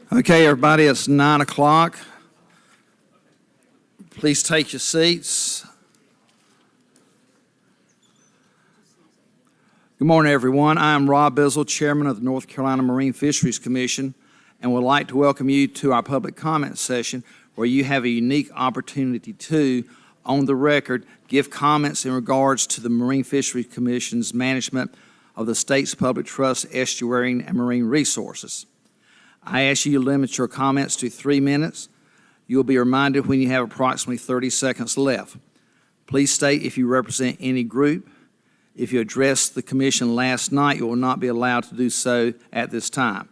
Okay, everybody, it's 9 o'clock. Please take your seats. Good morning, everyone. I am Rob Bizzle, Chairman of the North Carolina Marine Fisheries Commission, and would like to welcome you to our public comment session where you have a unique opportunity to, on the record, give comments in regards to the Marine Fisheries Commission's management of the state's public trust, estuarine, and marine resources. I ask you to limit your comments to 3 minutes. You will be reminded when you have approximately 30 seconds left. Please state if you represent any group. If you addressed the commission last night, you will not be allowed to do so at this time.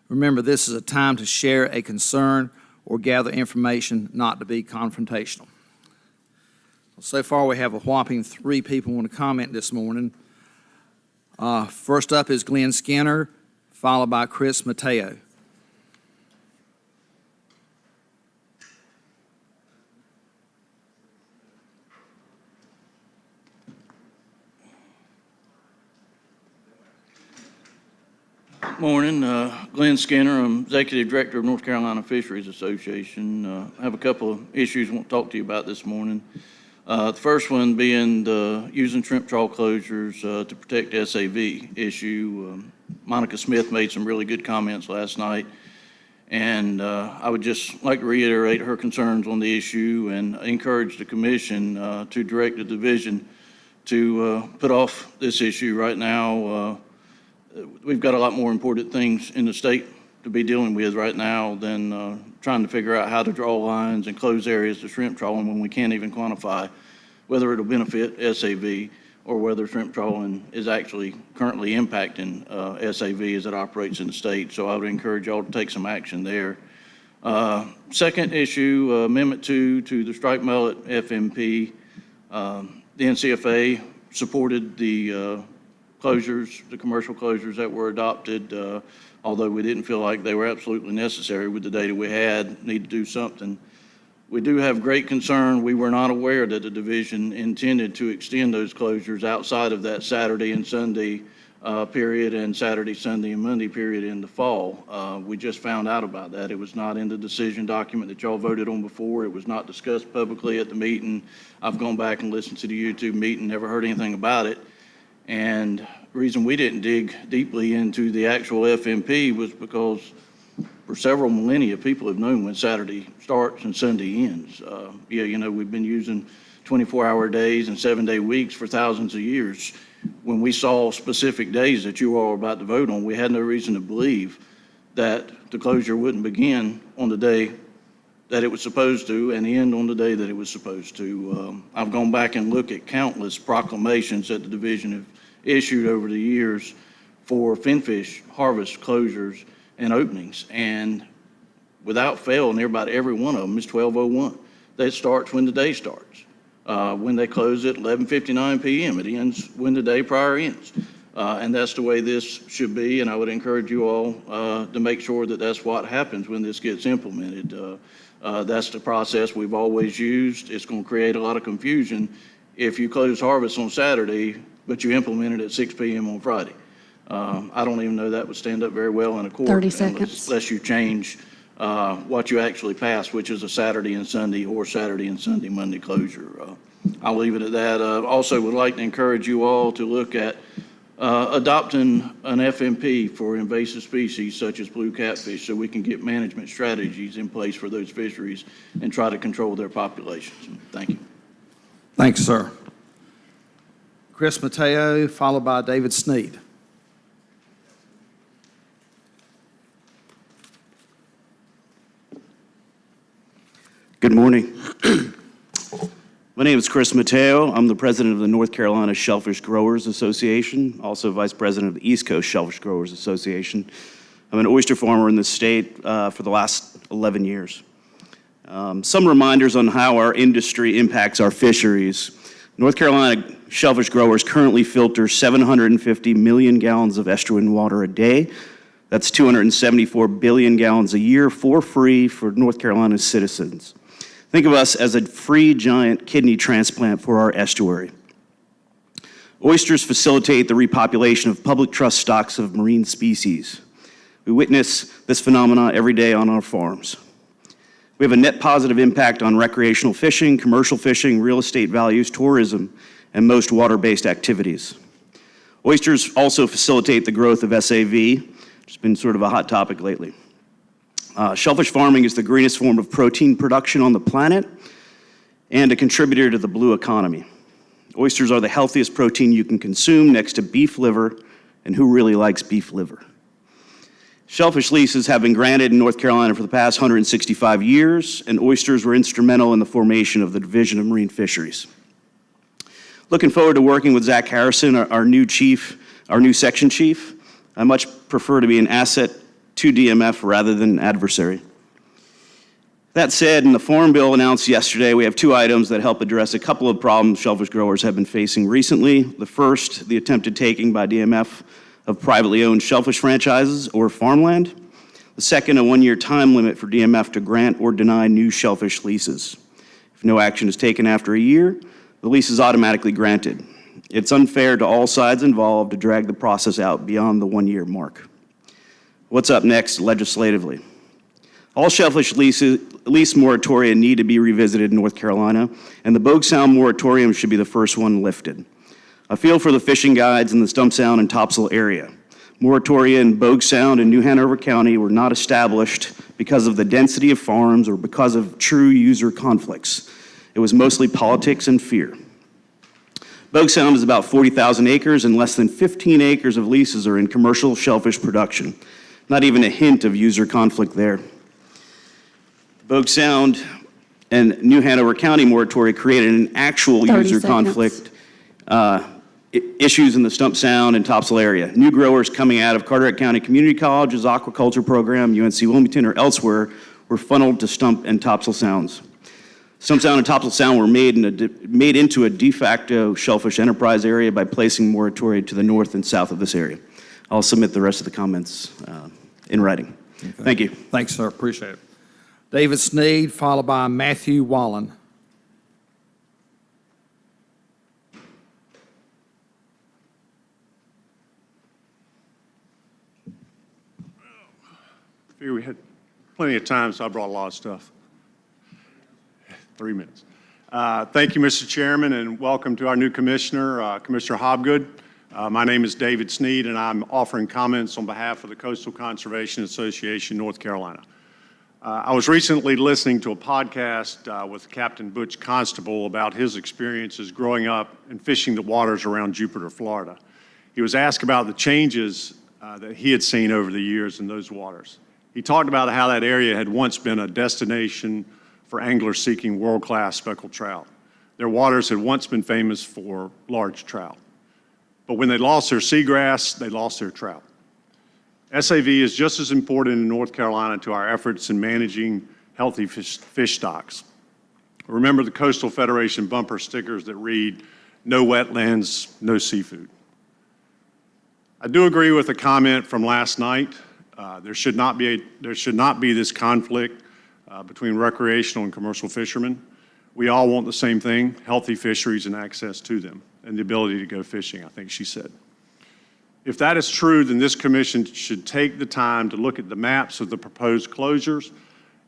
Remember, this is a time to share a concern or gather information, not to be confrontational. So far, we have a whopping 3 people who want to comment this morning. First up is Glenn Skinner, followed by Chris Mateo. Morning, Glenn Skinner. I'm Executive Director of North Carolina Fisheries Association. I have a couple of issues I want to talk to you about this morning. The first one being the using shrimp trawl closures to protect SAV issue. Monica Smith made some really good comments last night, and I would just like to reiterate her concerns on the issue and encourage the Commission to direct the division to put off this issue right now. We've got a lot more important things in the state to be dealing with right now than trying to figure out how to draw lines and close areas to shrimp trawling when we can't even quantify whether it'll benefit SAV or whether shrimp trawling is actually currently impacting SAV as it operates in the state. So I would encourage y'all to take some action there. Second issue, Amendment 2 to the striped mullet FMP. The NCFA supported the closures, the commercial closures that were adopted, although we didn't feel like they were absolutely necessary with the data we had, need to do something. We do have great concern. We were not aware that the division intended to extend those closures outside of that Saturday and Sunday period and Saturday, Sunday, and Monday period in the fall. We just found out about that. It was not in the decision document that y'all voted on before. It was not discussed publicly at the meeting. I've gone back and listened to the YouTube meeting, never heard anything about it. And the reason we didn't dig deeply into the actual FMP was because for several millennia, people have known when Saturday starts and Sunday ends. We've been using 24-hour days and 7-day weeks for thousands of years. When we saw specific days that you all were about to vote on, we had no reason to believe that the closure wouldn't begin on the day that it was supposed to and end on the day that it was supposed to. I've gone back and looked at countless proclamations that the division have issued over the years for finfish harvest closures and openings, and without fail, near about every one of them is 12:01. That starts when the day starts. When they close at 11:59 p.m., it ends when the day prior ends. And that's the way this should be, and I would encourage you all to make sure that that's what happens when this gets implemented. That's the process we've always used. It's going to create a lot of confusion if you close harvest on Saturday, but you implement it at 6 p.m. on Friday. I don't even know that would stand up very well in a court 30 seconds. unless you change what you actually passed, which is a Saturday and Sunday or Saturday and Sunday Monday closure. I'll leave it at that. Also would like to encourage you all to look at adopting an FMP for invasive species such as blue catfish so we can get management strategies in place for those fisheries and try to control their populations. Thank you. Thanks, sir. Chris Mateo, followed by David Sneed. Good morning. My name is Chris Mateo. I'm the president of the North Carolina Shellfish Growers Association, also vice president of the East Coast Shellfish Growers Association. I'm an oyster farmer in the state for the last 11 years. Some reminders on how our industry impacts our fisheries. North Carolina shellfish growers currently filter 750 million gallons of estuarine water a day. That's 274 billion gallons a year for free for North Carolina's citizens. Think of us as a free giant kidney transplant for our estuary. Oysters facilitate the repopulation of public trust stocks of marine species. We witness this phenomenon every day on our farms. We have a net positive impact on recreational fishing, commercial fishing, real estate values, tourism, and most water-based activities. Oysters also facilitate the growth of SAV, which has been sort of a hot topic lately. Shellfish farming is the greenest form of protein production on the planet and a contributor to the blue economy. Oysters are the healthiest protein you can consume next to beef liver, and who really likes beef liver? Shellfish leases have been granted in North Carolina for the past 165 years, and oysters were instrumental in the formation of the Division of Marine Fisheries. Looking forward to working with Zach Harrison, our new section chief. I much prefer to be an asset to DMF rather than an adversary. That said, in the Farm Bill announced yesterday, we have two items that help address a couple of problems shellfish growers have been facing recently. The first, the attempted taking by DMF of privately owned shellfish franchises or farmland. The second, a one-year time limit for DMF to grant or deny new shellfish leases. If no action is taken after a year, the lease is automatically granted. It's unfair to all sides involved to drag the process out beyond the one-year mark. What's up next legislatively? All shellfish lease moratoria need to be revisited in North Carolina, and the Bogue Sound moratorium should be the first one lifted. I feel for the fishing guides in the Stump Sound and Topsail area. Moratoria in Bogue Sound and New Hanover County were not established because of the density of farms or because of true user conflicts. It was mostly politics and fear. Bogue Sound is about 40,000 acres, and less than 15 acres of leases are in commercial shellfish production. Not even a hint of user conflict there. Bogue Sound and New Hanover County moratoria created an actual 30 user seconds. conflict issues in the Stump Sound and Topsail area. New growers coming out of Carteret County Community College's aquaculture program, UNC Wilmington, or elsewhere were funneled to Stump and Topsail Sounds. Stump Sound and Topsail Sound were made into a de facto shellfish enterprise area by placing moratoria to the north and south of this area. I'll submit the rest of the comments in writing. Okay. Thank you. Thanks, sir. Appreciate it. David Sneed, followed by Matthew Wallen. Figure we had plenty of time, so I brought a lot of stuff. 3 minutes. Thank you, Mr. Chairman, and welcome to our new commissioner, Commissioner Hobgood. My name is David Sneed, and I'm offering comments on behalf of the Coastal Conservation Association, North Carolina. I was recently listening to a podcast with Captain Butch Constable about his experiences growing up and fishing the waters around Jupiter, Florida. He was asked about the changes that he had seen over the years in those waters. He talked about how that area had once been a destination for anglers seeking world-class speckled trout. Their waters had once been famous for large trout. But when they lost their seagrass, they lost their trout. SAV is just as important in North Carolina to our efforts in managing healthy fish stocks. Remember the Coastal Federation bumper stickers that read, "No wetlands, no seafood." I do agree with the comment from last night. There should not be this conflict between recreational and commercial fishermen. We all want the same thing, healthy fisheries and access to them, and the ability to go fishing, I think she said. If that is true, then this commission should take the time to look at the maps of the proposed closures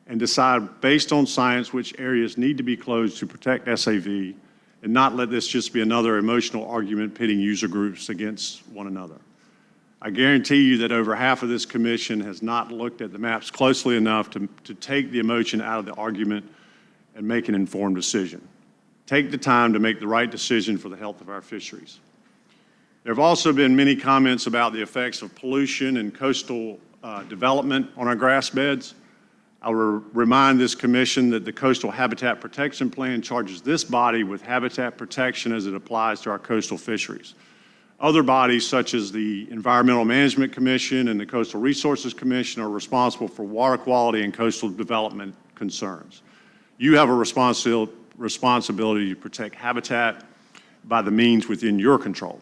and decide based on science which areas need to be closed to protect SAV and not let this just be another emotional argument pitting user groups against one another. I guarantee you that over half of this commission has not looked at the maps closely enough to take the emotion out of the argument and make an informed decision. Take the time to make the right decision for the health of our fisheries. There have also been many comments about the effects of pollution and coastal development on our grass beds. I will remind this commission that the Coastal Habitat Protection Plan charges this body with habitat protection as it applies to our coastal fisheries. Other bodies, such as the Environmental Management Commission and the Coastal Resources Commission, are responsible for water quality and coastal development concerns. You have a responsibility to protect habitat by the means within your control.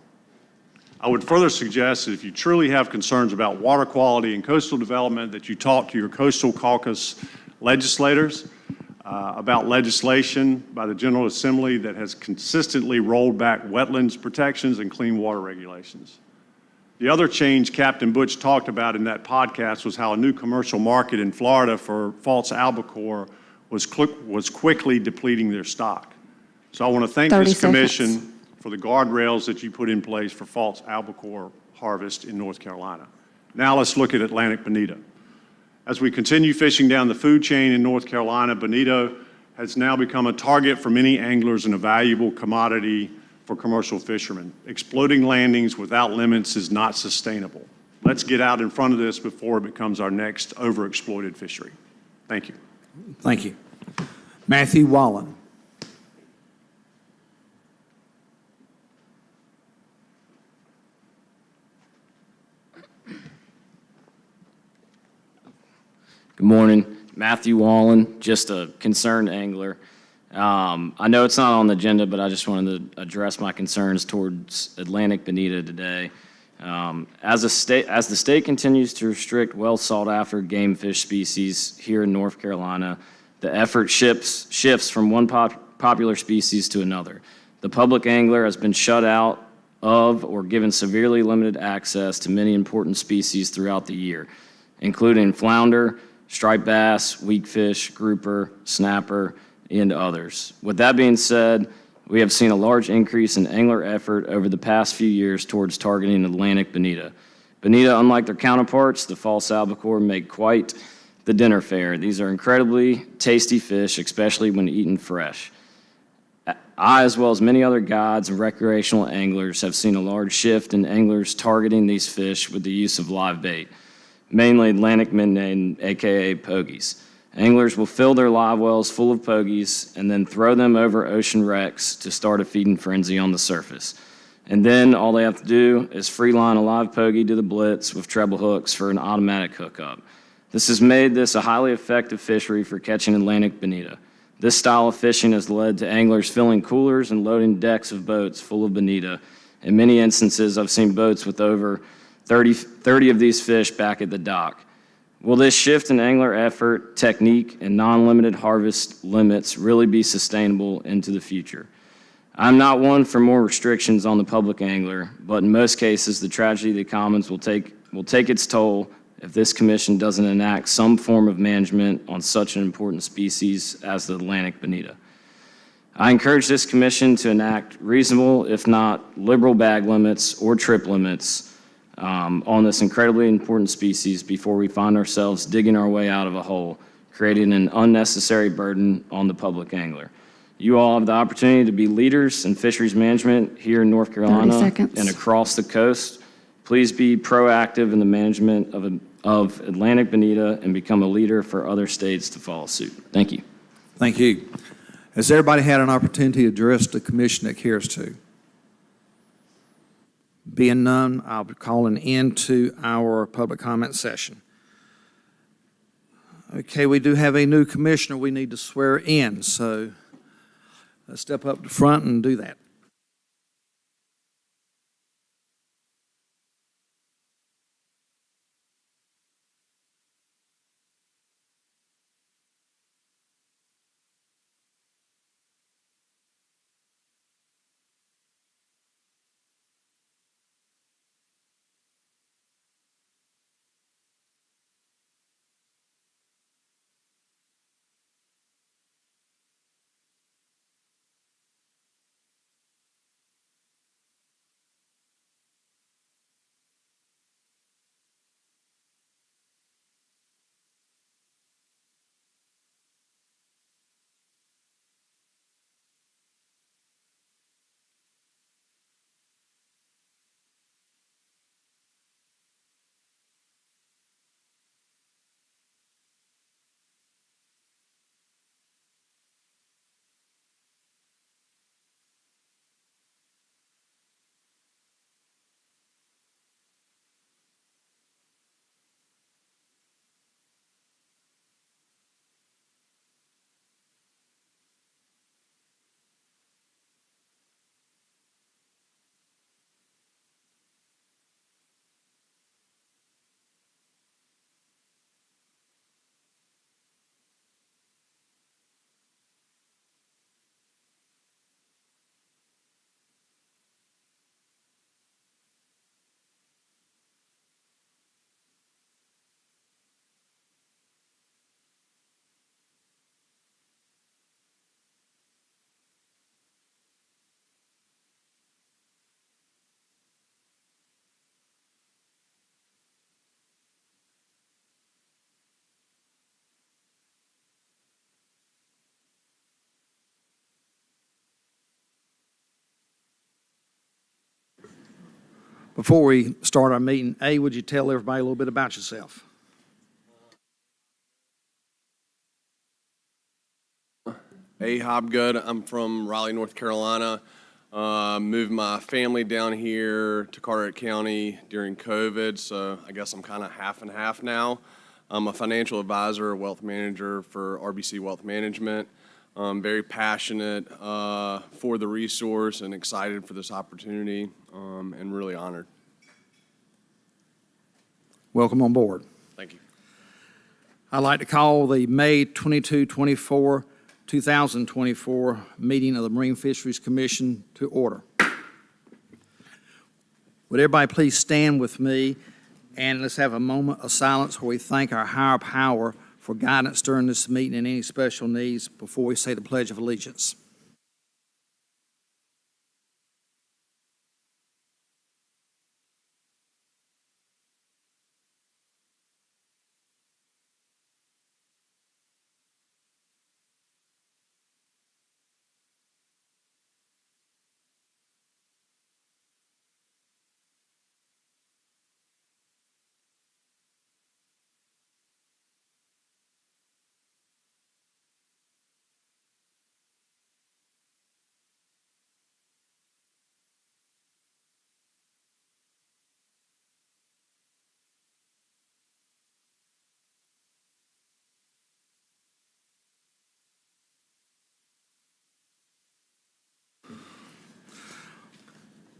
I would further suggest that if you truly have concerns about water quality and coastal development, that you talk to your Coastal Caucus legislators about legislation by the General Assembly that has consistently rolled back wetlands protections and clean water regulations. The other change Captain Butch talked about in that podcast was how a new commercial market in Florida for false albacore was quickly depleting their stock. So I want to thank 30 this commission seconds. for the guardrails that you put in place for false albacore harvest in North Carolina. Now let's look at Atlantic bonito. As we continue fishing down the food chain in North Carolina, bonito has now become a target for many anglers and a valuable commodity for commercial fishermen. Exploding landings without limits is not sustainable. Let's get out in front of this before it becomes our next overexploited fishery. Thank you. Thank you. Matthew Wallen. Good morning. Matthew Wallen, just a concerned angler. I know it's not on the agenda, but I just wanted to address my concerns towards Atlantic bonito today. As the state continues to restrict well-sought-after game fish species here in North Carolina, the effort shifts from one popular species to another. The public angler has been shut out of or given severely limited access to many important species throughout the year, including flounder, striped bass, weakfish, grouper, snapper, and others. With that being said, we have seen a large increase in angler effort over the past few years towards targeting Atlantic bonito. Bonito, unlike their counterparts, the false albacore, make quite the dinner fare. These are incredibly tasty fish, especially when eaten fresh. I, as well as many other guides and recreational anglers, have seen a large shift in anglers targeting these fish with the use of live bait, mainly Atlantic menhaden, aka pogies. Anglers will fill their live wells full of pogies and then throw them over ocean wrecks to start a feeding frenzy on the surface. And then all they have to do is free line a live pogie to the blitz with treble hooks for an automatic hookup. This has made this a highly effective fishery for catching Atlantic bonito. This style of fishing has led to anglers filling coolers and loading decks of boats full of bonito. In many instances, I've seen boats with over 30 of these fish back at the dock. Will this shift in angler effort, technique, and non-limited harvest limits really be sustainable into the future? I'm not one for more restrictions on the public angler, but in most cases, the tragedy of the commons will take its toll if this commission doesn't enact some form of management on such an important species as the Atlantic bonito. I encourage this commission to enact reasonable, if not liberal, bag limits or trip limits on this incredibly important species before we find ourselves digging our way out of a hole, creating an unnecessary burden on the public angler. You all have the opportunity to be leaders in fisheries management here in North Carolina 30 seconds. and across the coast. Please be proactive in the management of Atlantic bonito and become a leader for other states to follow suit. Thank you. Thank you. Has everybody had an opportunity to address the commission that cares to? Being none, I'll be calling into our public comment session. Okay, we do have a new commissioner we need to swear in, so let's step up to front and do that. Before we start our meeting, A, would you tell everybody a little bit about yourself? Hey, Hobgood. I'm from Raleigh, North Carolina. Moved my family down here to Carteret County during COVID, so I guess I'm kind of half and half now. I'm a financial advisor, wealth manager for RBC Wealth Management. I'm very passionate for the resource and excited for this opportunity, and really honored. Welcome on board. Thank you. I'd like to call the May 2024 meeting of the Marine Fisheries Commission to order. Would everybody please stand with me, and let's have a moment of silence where we thank our higher power for guidance during this meeting and any special needs before we say the Pledge of Allegiance.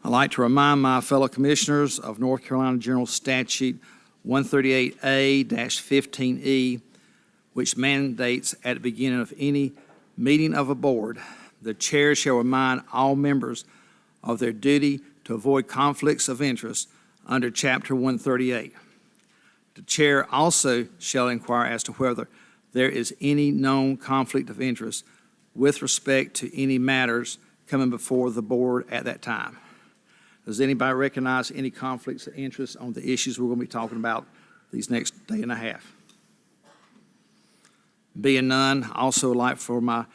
I'd like to remind my fellow commissioners of North Carolina General Statute 138A-15E, which mandates at the beginning of any meeting of a board, the chair shall remind all members of their duty to avoid conflicts of interest under Chapter 138. The chair also shall inquire as to whether there is any known conflict of interest with respect to any matters coming before the board at that time. Does anybody recognize any conflicts of interest on the issues we're going to be talking about these next day and a half? Being none, I also would like for my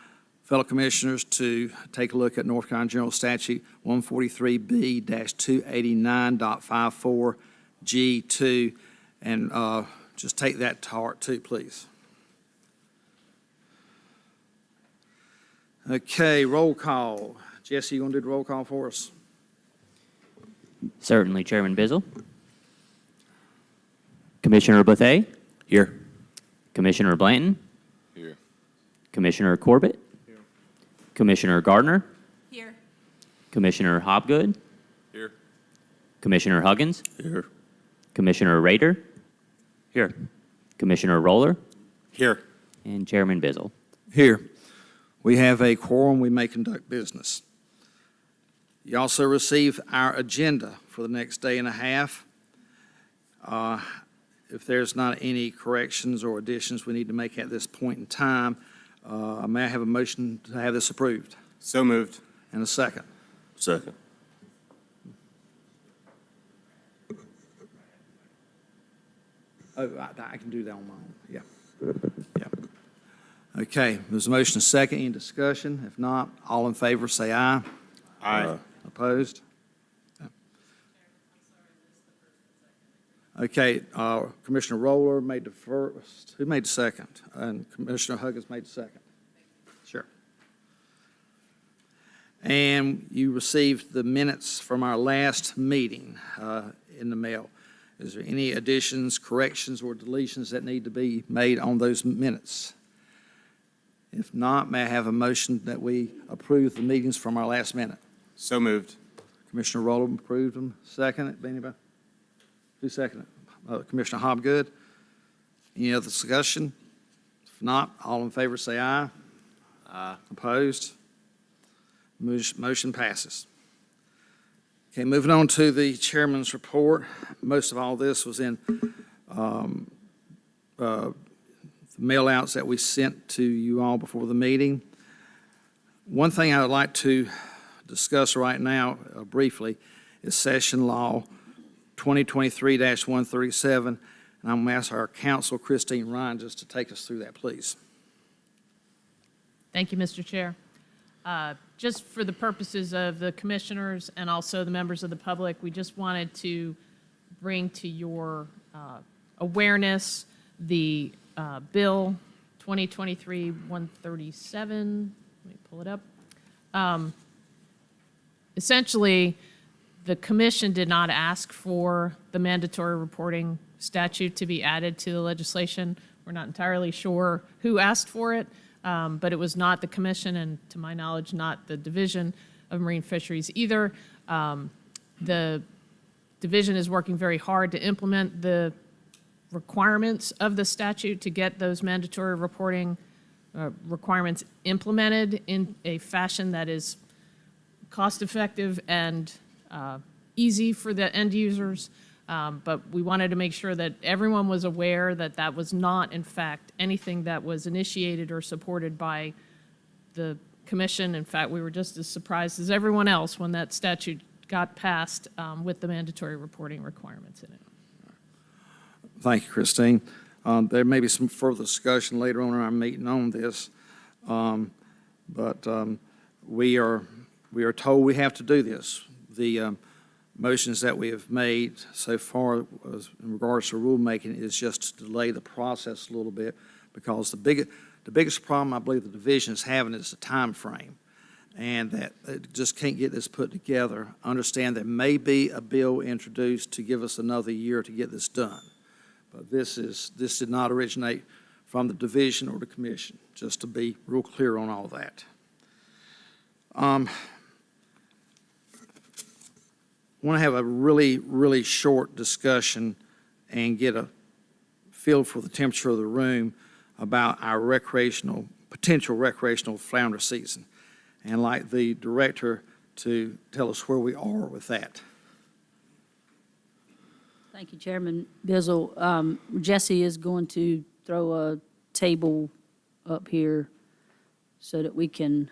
fellow commissioners to take a look at North Carolina General Statute 143B-289.54G2 and just take that to heart too, please. Okay, roll call. Jesse, you going to do the roll call for us? Certainly, Chairman Bizzle. Commissioner Bethea. Here. Commissioner Blanton. Here. Commissioner Corbett. Here. Commissioner Gardner. Here. Commissioner Hobgood. Here. Commissioner Huggins. Here. Commissioner Rader. Here. Commissioner Roller. Here. And Chairman Bizzle. Here. We have a quorum. We may conduct business. You also receive our agenda for the next day and a half. If there's not any corrections or additions we need to make at this point in time, may I have a motion to have this approved? So moved. And a second. Second. Oh, I can do that on my own, yeah. Yeah. Okay, there's a motion, a second, any discussion? If not, all in favor say aye. Aye. Opposed? Okay, Commissioner Roller made the first. Who made the second? And Commissioner Huggins made the second. Sure. And you received the minutes from our last meeting in the mail. Is there any additions, corrections, or deletions that need to be made on those minutes? If not, may I have a motion that we approve the meetings from our last minute? So moved. Commissioner Rowland approved them. Second it, anybody? Who seconded it? Commissioner Hobgood. Any other discussion? If not, all in favor say aye. Aye. Opposed? Motion passes. Okay, moving on to the chairman's report. Most of all this was in the mail-outs that we sent to you all before the meeting. One thing I would like to discuss right now briefly is Session Law 2023-137, and I'm going to ask our counsel, Christine Ryan, just to take us through that, please. Thank you, Mr. Chair. Just for the purposes of the commissioners and also the members of the public, we just wanted to bring to your awareness the Bill 2023-137. Let me pull it up. Essentially, the commission did not ask for the mandatory reporting statute to be added to the legislation. We're not entirely sure who asked for it, but it was not the commission, and to my knowledge, not the Division of Marine Fisheries either. The division is working very hard to implement the requirements of the statute to get those mandatory reporting requirements implemented in a fashion that is cost-effective and easy for the end users. But we wanted to make sure that everyone was aware that that was not, in fact, anything that was initiated or supported by the commission. In fact, we were just as surprised as everyone else when that statute got passed with the mandatory reporting requirements in it. Thank you, Christine. There may be some further discussion later on in our meeting on this, but we are told we have to do this. The motions that we have made so far in regards to rulemaking is just to delay the process a little bit, because the biggest problem I believe the division is having is the time frame, and that it just can't get this put together. Understand there may be a bill introduced to give us another year to get this done, but this did not originate from the division or the commission, just to be real clear on all that. I want to have a really, really short discussion and get a feel for the temperature of the room about our potential recreational flounder season. And I'd like the director to tell us where we are with that. Thank you, Chairman Bizzle. Jesse is going to throw a table up here so that we can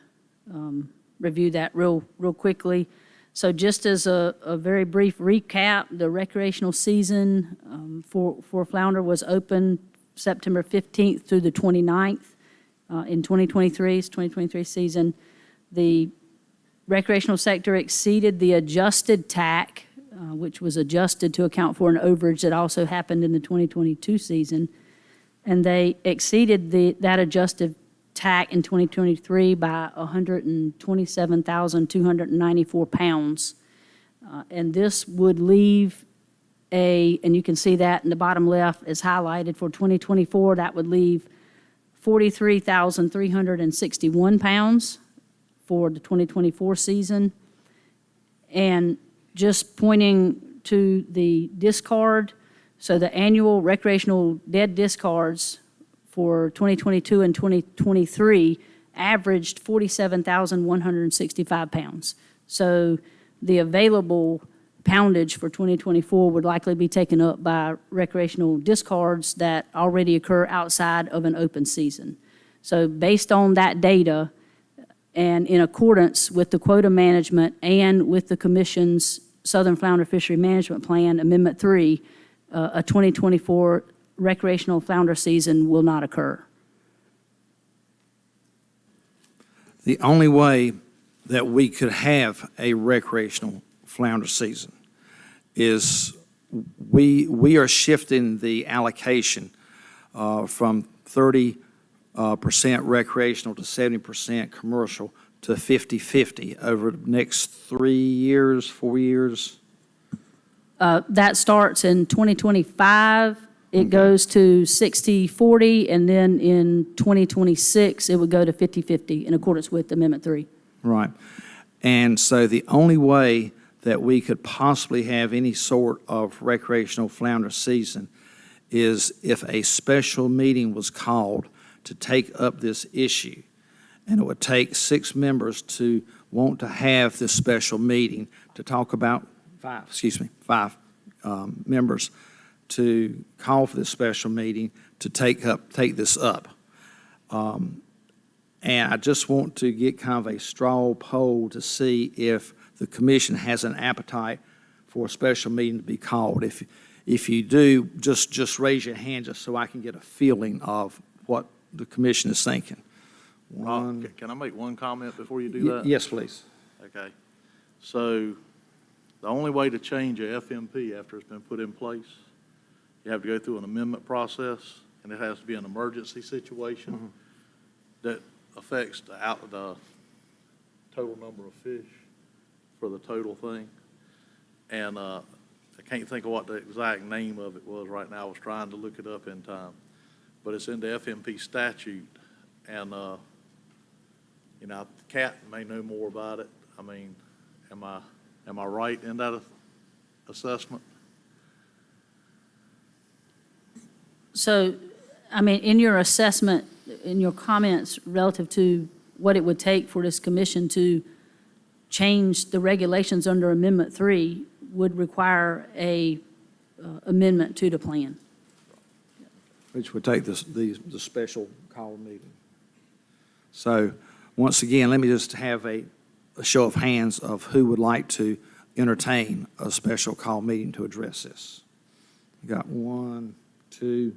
review that real quickly. So just as a very brief recap, the recreational season for flounder was open September 15th through the 29th in 2023's 2023 season. The recreational sector exceeded the adjusted TAC, which was adjusted to account for an overage that also happened in the 2022 season. And they exceeded that adjusted TAC in 2023 by 127,294 pounds. And this would leave and you can see that in the bottom left is highlighted for 2024, that would leave 43,361 pounds for the 2024 season. And just pointing to the discard, so the annual recreational dead discards for 2022 and 2023 averaged 47,165 pounds. So the available poundage for 2024 would likely be taken up by recreational discards that already occur outside of an open season. So based on that data and in accordance with the quota management and with the Commission's Southern Flounder Fishery Management Plan, Amendment 3, a 2024 recreational flounder season will not occur. The only way that we could have a recreational flounder season is we are shifting the allocation from 30% recreational to 70% commercial to 50-50 over the next 3 years, 4 years. That starts in 2025. It goes to 60-40, and then in 2026, it would go to 50-50 in accordance with Amendment 3. Right. And so the only way that we could possibly have any sort of recreational flounder season is if a special meeting was called to take up this issue. And it would take 6 members to want to have this special meeting to talk about, 5 members to call for this special meeting to take this up. And I just want to get kind of a straw poll to see if the commission has an appetite for a special meeting to be called. If you do, just raise your hand just so I can get a feeling of what the commission is thinking. One. Can I make one comment before you do Y- that? Yes, please. Okay. So the only way to change a FMP after it's been put in place, you have to go through an amendment process, and it has to be an emergency situation that affects the total number of fish for the total thing. And I can't think of what the exact name of it was right now. I was trying to look it up in time. But it's in the FMP statute, and, Cat may know more about it. I mean, am I right in that assessment? So, I mean, in your assessment, in your comments relative to what it would take for this commission to change the regulations under Amendment 3 would require a amendment to the plan. Which would take the special call meeting. So, once again, let me just have a show of hands of who would like to entertain a special call meeting to address this. We got 1, 2.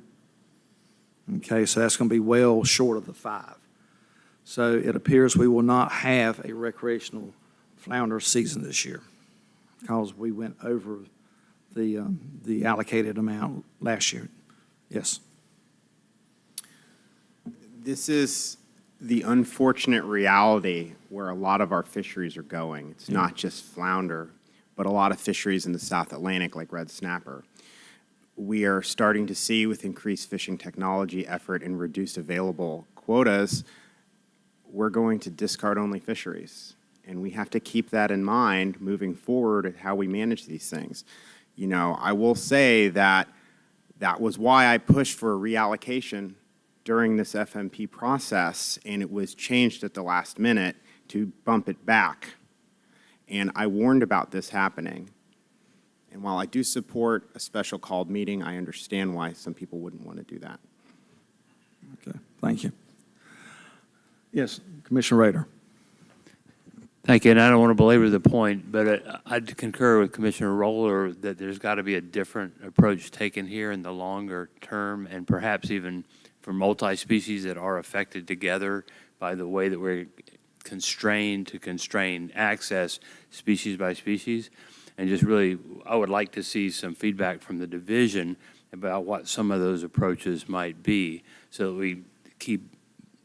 Okay, so that's going to be well short of the 5. So it appears we will not have a recreational flounder season this year because we went over the allocated amount last year. Yes. This is the unfortunate reality where a lot of our fisheries are going. It's not just flounder, but a lot of fisheries in the South Atlantic, like red snapper. We are starting to see, with increased fishing technology effort and reduced available quotas, we're going to discard-only fisheries. And we have to keep that in mind moving forward at how we manage these things. You know, I will say that that was why I pushed for a reallocation during this FMP process, and it was changed at the last minute to bump it back. And I warned about this happening. And while I do support a special called meeting, I understand why some people wouldn't want to do that. Okay, thank you. Yes, Commissioner Rader. Thank you, and I don't want to belabor the point, but I concur with Commissioner Roller that there's got to be a different approach taken here in the longer term, and perhaps even for multi-species that are affected together by the way that we're constrained to constrain access species by species. And just really, I would like to see some feedback from the division about what some of those approaches might be, so that we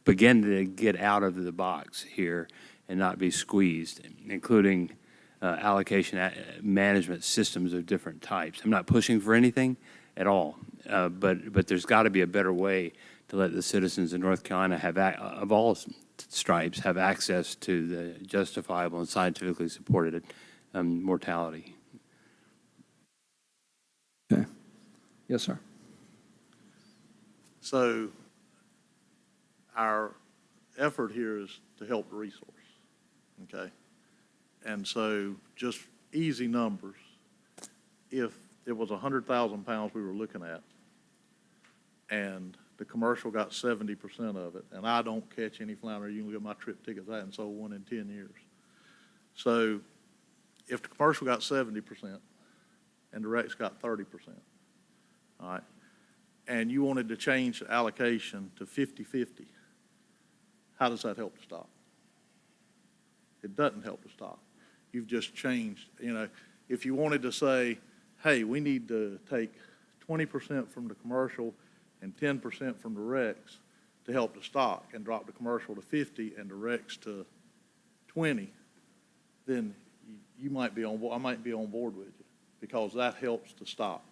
begin to get out of the box here and not be squeezed, including allocation management systems of different types. I'm not pushing for anything at all, but there's got to be a better way to let the citizens of North Carolina have, of all stripes, have access to the justifiable and scientifically supported mortality. Okay. Yes, sir. So our effort here is to help the resource, okay? And so just easy numbers, if it was 100,000 pounds we were looking at, and the commercial got 70% of it, and I don't catch any flounder, you can look at my trip tickets, I hadn't sold one in 10 years. So if the commercial got 70% and the Rex got 30%, all right, and you wanted to change the allocation to 50-50, how does that help the stock? It doesn't help the stock. You've just changed, if you wanted to say, hey, we need to take 20% from the commercial and 10% from the Rex to help the stock and drop the commercial to 50 and the Rex to 20, then you might be on board, I might be on board with you, because that helps the stock.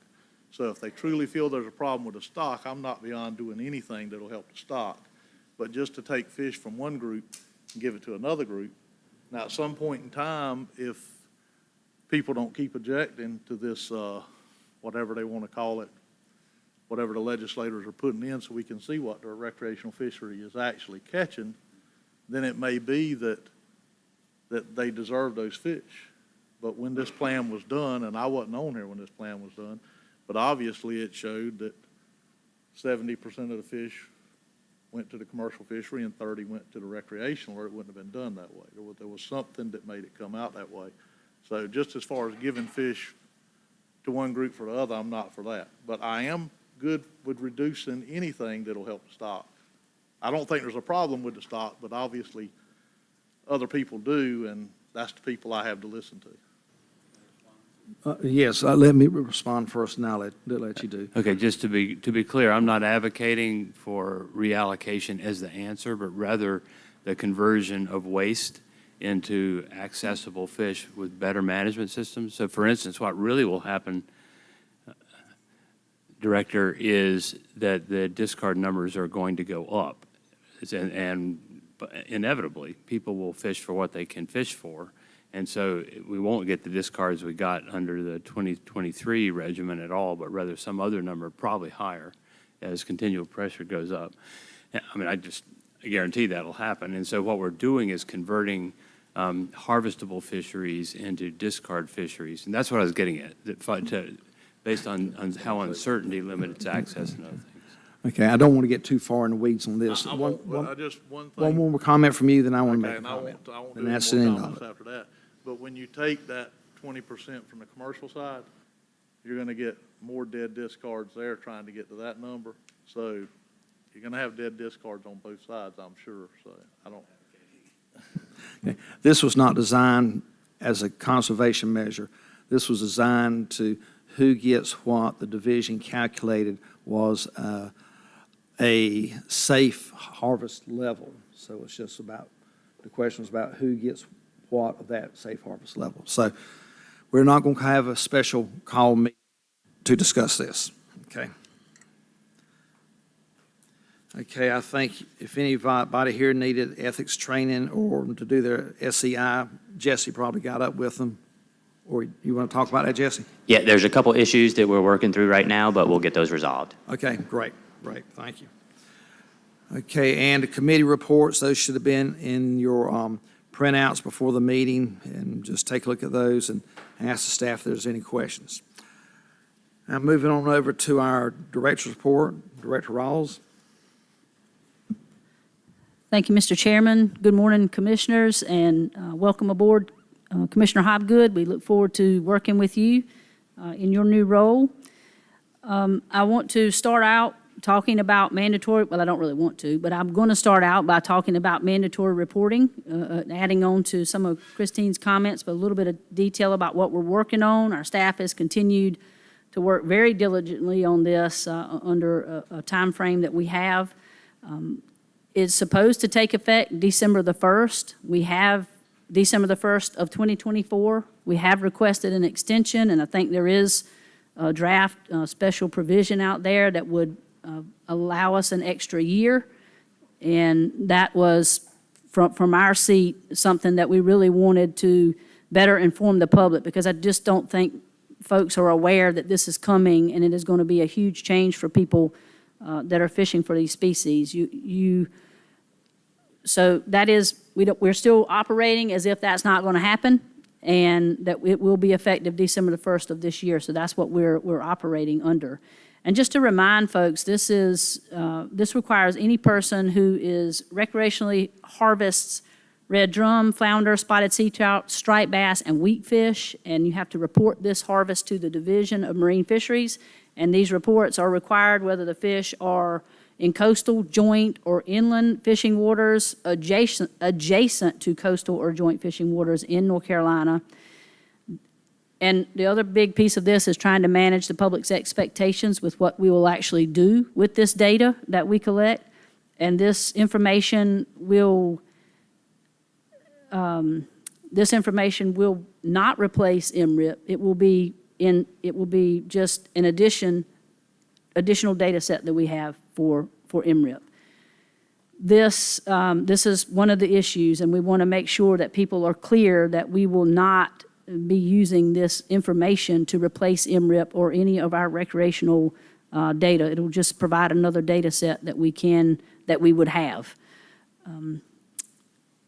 So if they truly feel there's a problem with the stock, I'm not beyond doing anything that'll help the stock. But just to take fish from one group and give it to another group, now at some point in time, if people don't keep objecting to this, whatever they want to call it, whatever the legislators are putting in so we can see what their recreational fishery is actually catching, then it may be that they deserve those fish. But when this plan was done, and I wasn't on here when this plan was done, but obviously it showed that 70% of the fish went to the commercial fishery and 30 went to the recreational, or it wouldn't have been done that way. There was something that made it come out that way. So just as far as giving fish to one group for the other, I'm not for that. But I am good with reducing anything that'll help the stock. I don't think there's a problem with the stock, but obviously other people do, and that's the people I have to listen to. Yes, let me respond first, and I'll let you do. Okay, just to be clear, I'm not advocating for reallocation as the answer, but rather the conversion of waste into accessible fish with better management systems. So for instance, what really will happen, Director, is that the discard numbers are going to go up. And inevitably, people will fish for what they can fish for. And so we won't get the discards we got under the 2023 regimen at all, but rather some other number, probably higher, as continual pressure goes up. I mean, I guarantee that'll happen. And so what we're doing is converting harvestable fisheries into discard fisheries. And that's what I was getting at, based on how uncertainty limits access and other things. Okay, I don't want to get too far in the weeds on this. One One more comment from you, then I want to Okay, make a and I comment. won't do And any that's the more end of comments it. after that. But when you take that 20% from the commercial side, you're gonna get more dead discards there trying to get to that number. So you're gonna have dead discards on both sides, I'm sure, so I don't. Okay. This was not designed as a conservation measure. This was designed to who gets what. The division calculated was a safe harvest level. So it's just about, the question was about who gets what of that safe harvest level. So we're not going to have a special call meeting to discuss this, okay? Okay, I think if anybody here needed ethics training or to do their SEI, Jesse probably got up with them. Or you want to talk about that, Jesse? Yeah, there's a couple issues that we're working through right now, but we'll get those resolved. Okay, great, thank you. Okay, and the committee reports, those should have been in your printouts before the meeting, and just take a look at those and ask the staff if there's any questions. Now, moving on over to our director's report, Director Rawls. Thank you, Mr. Chairman. Good morning, Commissioners, and welcome aboard, Commissioner Hobgood. We look forward to working with you in your new role. I want to start out talking about mandatory, well, I don't really want to, but I'm going to start out by talking about mandatory reporting, adding on to some of Christine's comments, but a little bit of detail about what we're working on. Our staff has continued to work very diligently on this under a time frame that we have. It's supposed to take effect December the 1st. We have December the 1st of 2024. We have requested an extension, and I think there is a draft special provision out there that would allow us an extra year. And that was, from our seat, something that we really wanted to better inform the public, because I just don't think folks are aware that this is coming, and it is going to be a huge change for people that are fishing for these species. So that is, we're still operating as if that's not going to happen, and that it will be effective December the 1st of this year. So that's what we're operating under. And just to remind folks, this requires any person who is recreationally harvests red drum, flounder, spotted sea trout, striped bass, and weakfish, and you have to report this harvest to the Division of Marine Fisheries. And these reports are required whether the fish are in coastal, joint, or inland fishing waters adjacent to coastal or joint fishing waters in North Carolina. And the other big piece of this is trying to manage the public's expectations with what we will actually do with this data that we collect. And this information will not replace MRIP. It will be just an additional data set that we have for MRIP. This is one of the issues, and we want to make sure that people are clear that we will not be using this information to replace MRIP or any of our recreational data. It'll just provide another data set that we would have.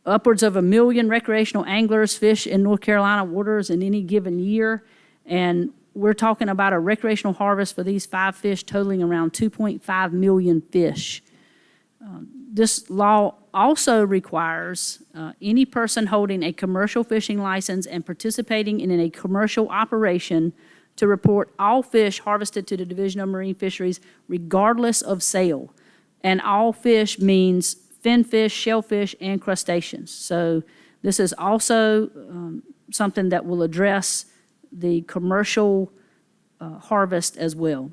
Upwards of 1 million recreational anglers fish in North Carolina waters in any given year, and we're talking about a recreational harvest for these 5 fish totaling around 2.5 million fish. This law also requires any person holding a commercial fishing license and participating in a commercial operation to report all fish harvested to the Division of Marine Fisheries regardless of sale. And all fish means finfish, shellfish, and crustaceans. So this is also something that will address the commercial harvest as well.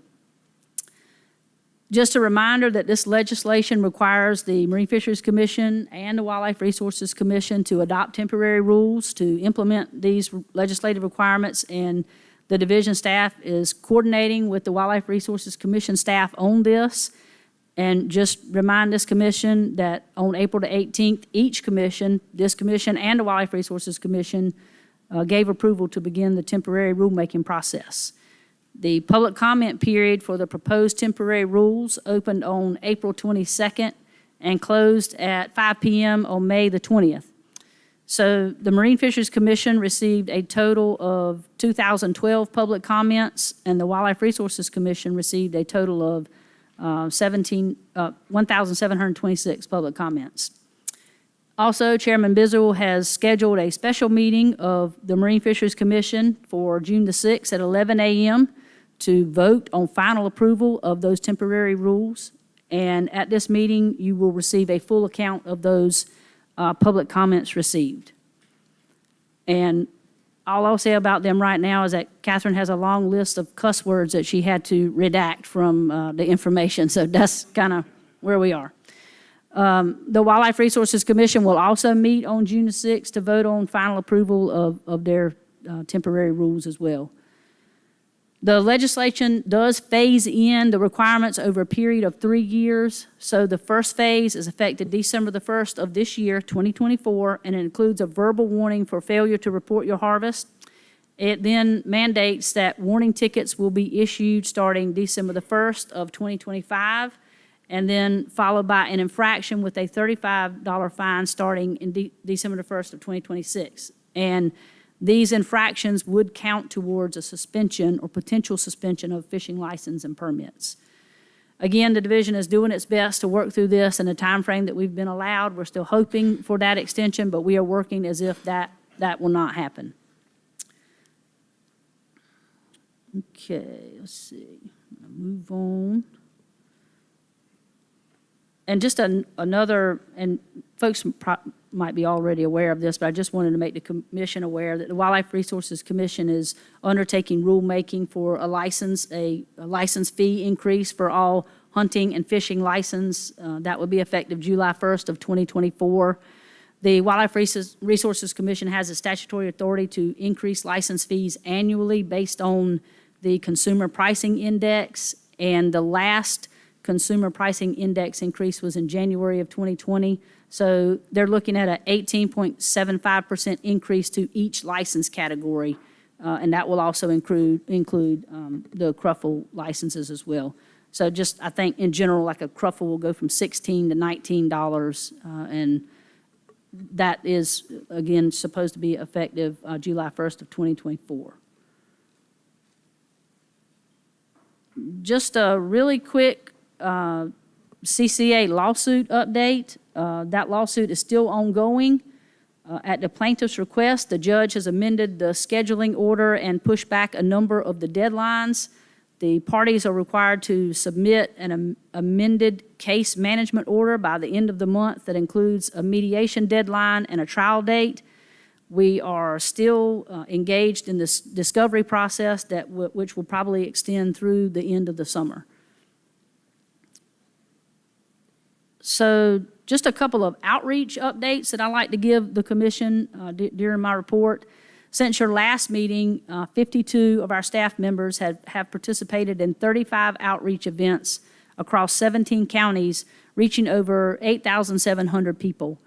Just a reminder that this legislation requires the Marine Fisheries Commission and the Wildlife Resources Commission to adopt temporary rules to implement these legislative requirements, and the division staff is coordinating with the Wildlife Resources Commission staff on this. And just remind this commission that on April the 18th, each commission, this commission and the Wildlife Resources Commission, gave approval to begin the temporary rulemaking process. The public comment period for the proposed temporary rules opened on April 22nd and closed at 5 p.m. on May the 20th. So the Marine Fisheries Commission received a total of 2,012 public comments, and the Wildlife Resources Commission received a total of 1,726 public comments. Also, Chairman Bizzle has scheduled a special meeting of the Marine Fisheries Commission for June the 6th at 11 a.m. to vote on final approval of those temporary rules. And at this meeting, you will receive a full account of those public comments received. And all I'll say about them right now is that Catherine has a long list of cuss words that she had to redact from the information, so that's kind of where we are. The Wildlife Resources Commission will also meet on June the 6th to vote on final approval of their temporary rules as well. The legislation does phase in the requirements over a period of 3 years. So the first phase is effective December the 1st of this year, 2024, and it includes a verbal warning for failure to report your harvest. It then mandates that warning tickets will be issued starting December the 1st of 2025, and then followed by an infraction with a $35 fine starting in December the 1st of 2026. And these infractions would count towards a suspension or potential suspension of fishing license and permits. Again, the division is doing its best to work through this in the time frame that we've been allowed. We're still hoping for that extension, but we are working as if that will not happen. Okay, let's see. Move on. And just another, and folks might be already aware of this, but I just wanted to make the commission aware that the Wildlife Resources Commission is undertaking rulemaking for a license fee increase for all hunting and fishing license. That would be effective July 1st of 2024. The Wildlife Resources Commission has a statutory authority to increase license fees annually based on the Consumer Pricing Index, and the last Consumer Pricing Index increase was in January of 2020. So they're looking at an 18.75% increase to each license category, and that will also include the Cruffle licenses as well. So just, I think in general, like a Cruffle will go from $16 to $19, and that is, again, supposed to be effective July 1st of 2024. Just a really quick CCA lawsuit update. That lawsuit is still ongoing. At the plaintiff's request, the judge has amended the scheduling order and pushed back a number of the deadlines. The parties are required to submit an amended case management order by the end of the month that includes a mediation deadline and a trial date. We are still engaged in this discovery process which will probably extend through the end of the summer. So just a couple of outreach updates that I like to give the commission during my report. Since your last meeting, 52 of our staff members have participated in 35 outreach events across 17 counties, reaching over 8,700 people.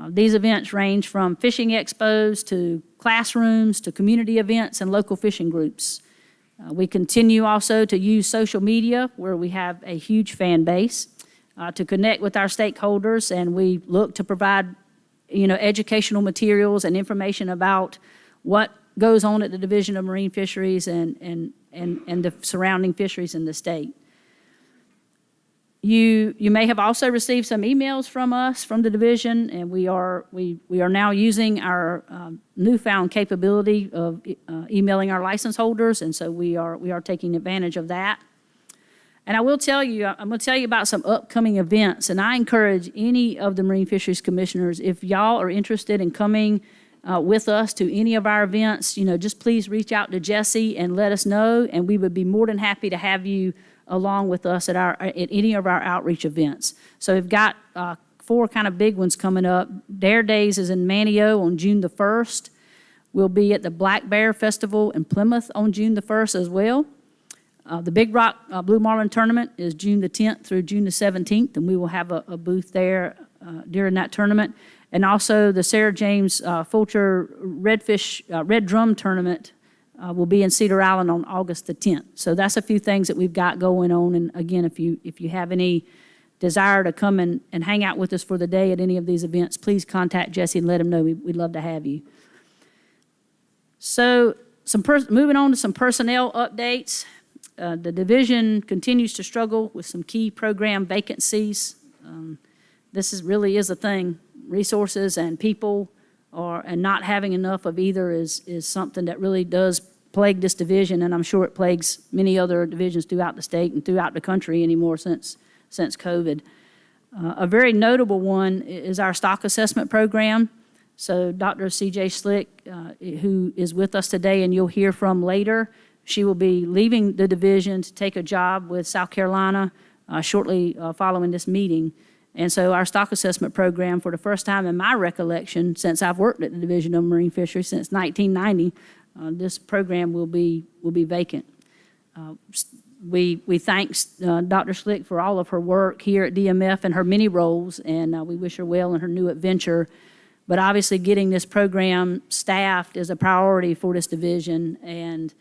These events range from fishing expos to classrooms to community events and local fishing groups. We continue also to use social media, where we have a huge fan base, to connect with our stakeholders, and we look to provide, educational materials and information about what goes on at the Division of Marine Fisheries and the surrounding fisheries in the state. You may have also received some emails from us, from the division, and we are now using our newfound capability of emailing our license holders, and so we are taking advantage of that. And I will tell you, I'm going to tell you about some upcoming events, and I encourage any of the Marine Fisheries Commissioners, if y'all are interested in coming with us to any of our events, just please reach out to Jesse and let us know, and we would be more than happy to have you along with us at any of our outreach events. So we've got 4 kind of big ones coming up. Dare Days is in Manio on June the 1st. We'll be at the Black Bear Festival in Plymouth on June the 1st as well. The Big Rock Blue Marlin Tournament is June the 10th through June the 17th, and we will have a booth there during that tournament. And also the Sarah James Fulcher Red Drum Tournament will be in Cedar Island on August the 10th. So that's a few things that we've got going on. And again, if you have any desire to come and hang out with us for the day at any of these events, please contact Jesse and let him know. We'd love to have you. So moving on to some personnel updates. The division continues to struggle with some key program vacancies. This really is a thing. Resources and people and not having enough of either is something that really does plague this division, and I'm sure it plagues many other divisions throughout the state and throughout the country anymore since COVID. A very notable one is our stock assessment program. So Dr. C.J. Slick, who is with us today and you'll hear from later, she will be leaving the division to take a job with South Carolina shortly following this meeting. And so our stock assessment program, for the first time in my recollection, since I've worked at the Division of Marine Fisheries since 1990, this program will be vacant. We thank Dr. Slick for all of her work here at DMF and her many roles, and we wish her well in her new adventure. But obviously getting this program staffed is a priority for this division, and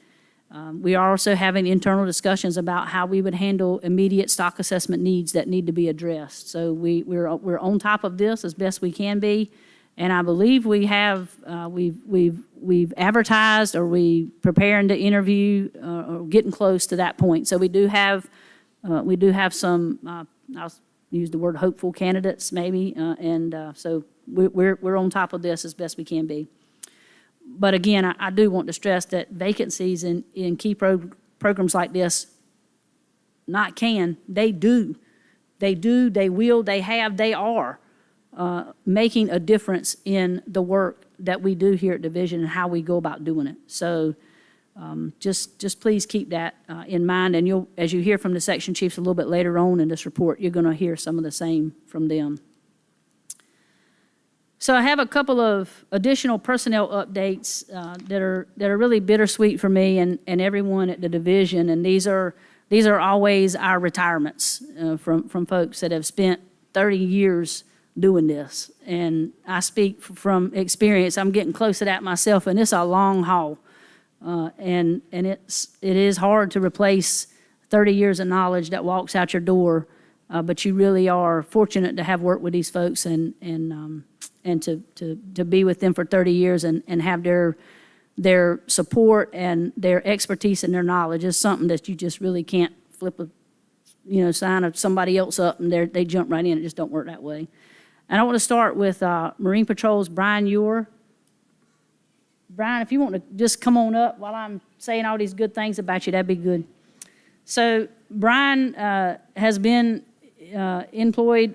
we are also having internal discussions about how we would handle immediate stock assessment needs that need to be addressed. So we're on top of this as best we can be, and I believe we have we've advertised, or we preparing to interview, or getting close to that point. So we do have some I'll use the word hopeful candidates maybe, so we're on top of this as best we can be. But again, I do want to stress that vacancies in key programs like this, they do, they will, they have, they are making a difference in the work that we do here at Division and how we go about doing it. So just please keep that in mind. And as you hear from the section chiefs a little bit later on in this report, you're going to hear some of the same from them. So I have a couple of additional personnel updates that are really bittersweet for me and everyone at the division. And these are always our retirements from folks that have spent 30 years doing this. And I speak from experience. I'm getting close to that myself, and it's a long haul. And it is hard to replace 30 years of knowledge that walks out your door. But you really are fortunate to have worked with these folks and to be with them for 30 years and have their support and their expertise and their knowledge is something that you just really can't flip a sign of somebody else up and they jump right in. It just don't work that way. And I want to start with Marine Patrol's Brian Ewer. Brian, if you want to just come on up while I'm saying all these good things about you, that'd be good. So Brian has been employed,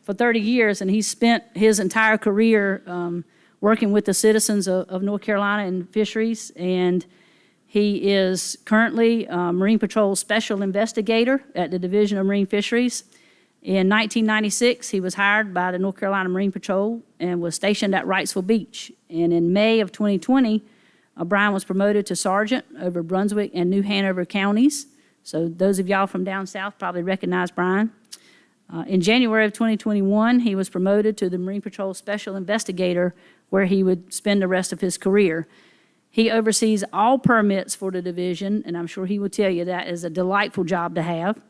for 30 years, and he's spent his entire career working with the citizens of North Carolina in fisheries, and he is currently Marine Patrol Special Investigator at the Division of Marine Fisheries. In 1996, he was hired by the North Carolina Marine Patrol and was stationed at Wrightsville Beach. And in May of 2020, Brian was promoted to sergeant over Brunswick and New Hanover counties. So those of y'all from down south probably recognize Brian. In January of 2021, he was promoted to the Marine Patrol Special Investigator, where he would spend the rest of his career. He oversees all permits for the division, and I'm sure he will tell you that is a delightful job to have.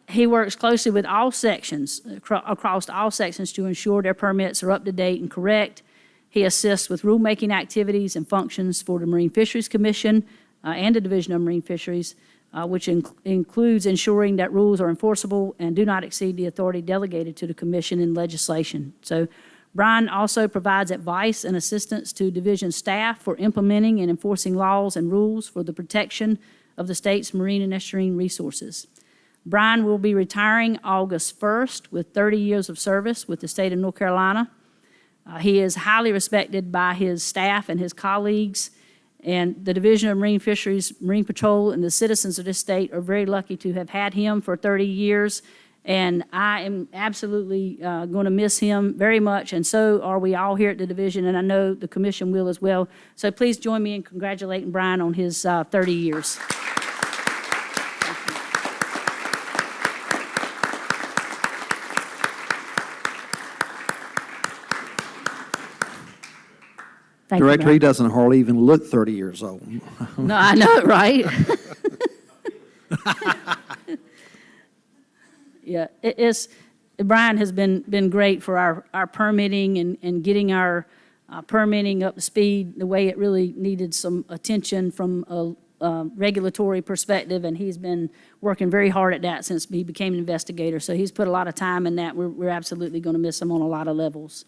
He works closely with all sections, across all sections, to ensure their permits are up to date and correct. He assists with rulemaking activities and functions for the Marine Fisheries Commission and the Division of Marine Fisheries, which includes ensuring that rules are enforceable and do not exceed the authority delegated to the Commission in legislation. So Brian also provides advice and assistance to division staff for implementing and enforcing laws and rules for the protection of the state's marine and estuarine resources. Brian will be retiring August 1st with 30 years of service with the state of North Carolina. He is highly respected by his staff and his colleagues, and the Division of Marine Fisheries, Marine Patrol, and the citizens of this state are very lucky to have had him for 30 years. And I am absolutely going to miss him very much, and so are we all here at the division, and I know the commission will as well. So please join me in congratulating Brian on his 30 years. Thank you, Director, Brian. he doesn't hardly even look 30 years old. No, I know, right? Yeah, Brian has been great for our permitting and getting our permitting up to speed the way it really needed some attention from a regulatory perspective, and he's been working very hard at that since he became an investigator. So he's put a lot of time in that. We're absolutely going to miss him on a lot of levels.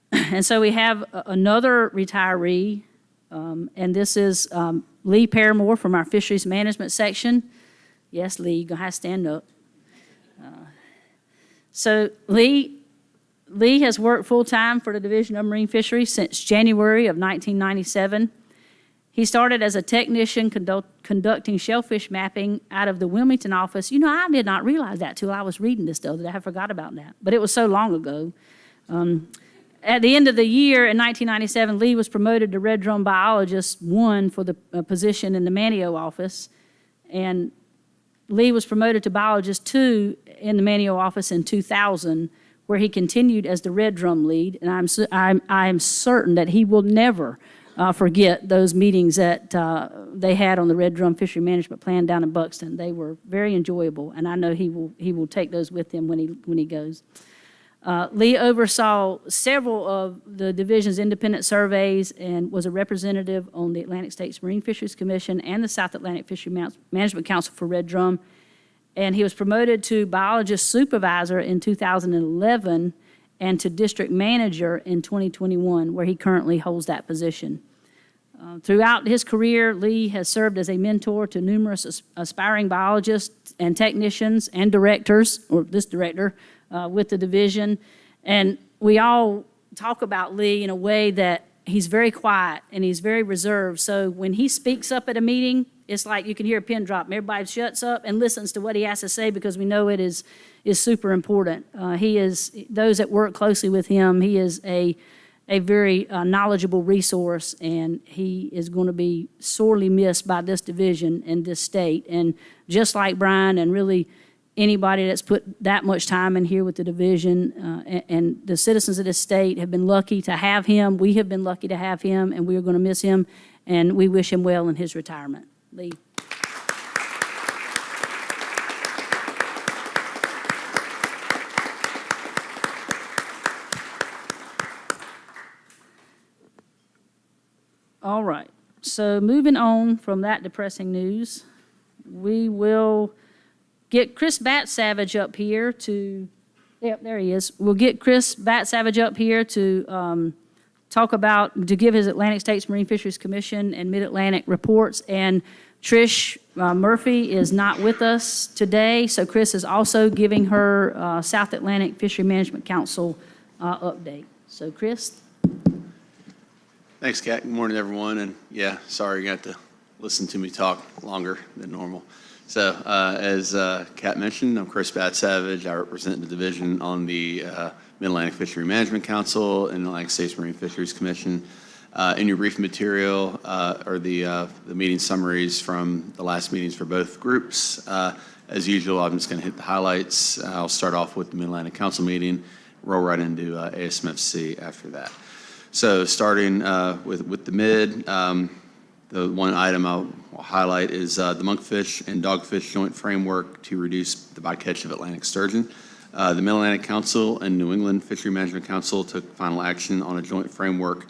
And so we have another retiree, and this is Lee Paramore from our Fisheries Management section. Yes, Lee, you're going to have to stand up. So Lee has worked full-time for the Division of Marine Fisheries since January of 1997. He started as a technician conducting shellfish mapping out of the Wilmington office. You know, I did not realize that till I was reading this the other day. I forgot about that, but it was so long ago. At the end of the year in 1997, Lee was promoted to Red Drum Biologist 1 for the position in the Manio office, and Lee was promoted to Biologist 2 in the Manio office in 2000, where he continued as the Red Drum lead, and I am certain that he will never forget those meetings that they had on the Red Drum Fishery Management Plan down in Buxton. They were very enjoyable, and I know he will take those with him when he goes. Lee oversaw several of the division's independent surveys and was a representative on the Atlantic States Marine Fisheries Commission and the South Atlantic Fishery Management Council for Red Drum. And he was promoted to biologist supervisor in 2011 and to district manager in 2021, where he currently holds that position. Throughout his career, Lee has served as a mentor to numerous aspiring biologists and technicians and directors, or this director, with the division. And we all talk about Lee in a way that he's very quiet and he's very reserved. So when he speaks up at a meeting, it's like you can hear a pin drop and everybody shuts up and listens to what he has to say because we know it is super important. Those that work closely with him, he is a very knowledgeable resource, and he is going to be sorely missed by this division and this state. And just like Brian and really anybody that's put that much time in here with the division, and the citizens of this state have been lucky to have him. We have been lucky to have him, and we are going to miss him, and we wish him well in his retirement. Lee. All right, so moving on from that depressing news, we will get Chris Bat-Savage up here to, yep, there he is. We'll get Chris Bat-Savage up here to to give his Atlantic States Marine Fisheries Commission and Mid-Atlantic reports. And Trish Murphy is not with us today, so Chris is also giving her South Atlantic Fishery Management Council update. So Chris. Thanks, Kat. Good morning, everyone. And yeah, sorry you got to listen to me talk longer than normal. So as Kat mentioned, I'm Chris Bat-Savage. I represent the division on the Mid-Atlantic Fishery Management Council and the Atlantic States Marine Fisheries Commission. In your brief material are the meeting summaries from the last meetings for both groups. As usual, I'm just going to hit the highlights. I'll start off with the Mid-Atlantic Council meeting, roll right into ASMFC after that. So starting with the mid, the one item I'll highlight is the monkfish and dogfish joint framework to reduce the bycatch of Atlantic sturgeon. The Mid-Atlantic Council and New England Fishery Management Council took final action on a joint framework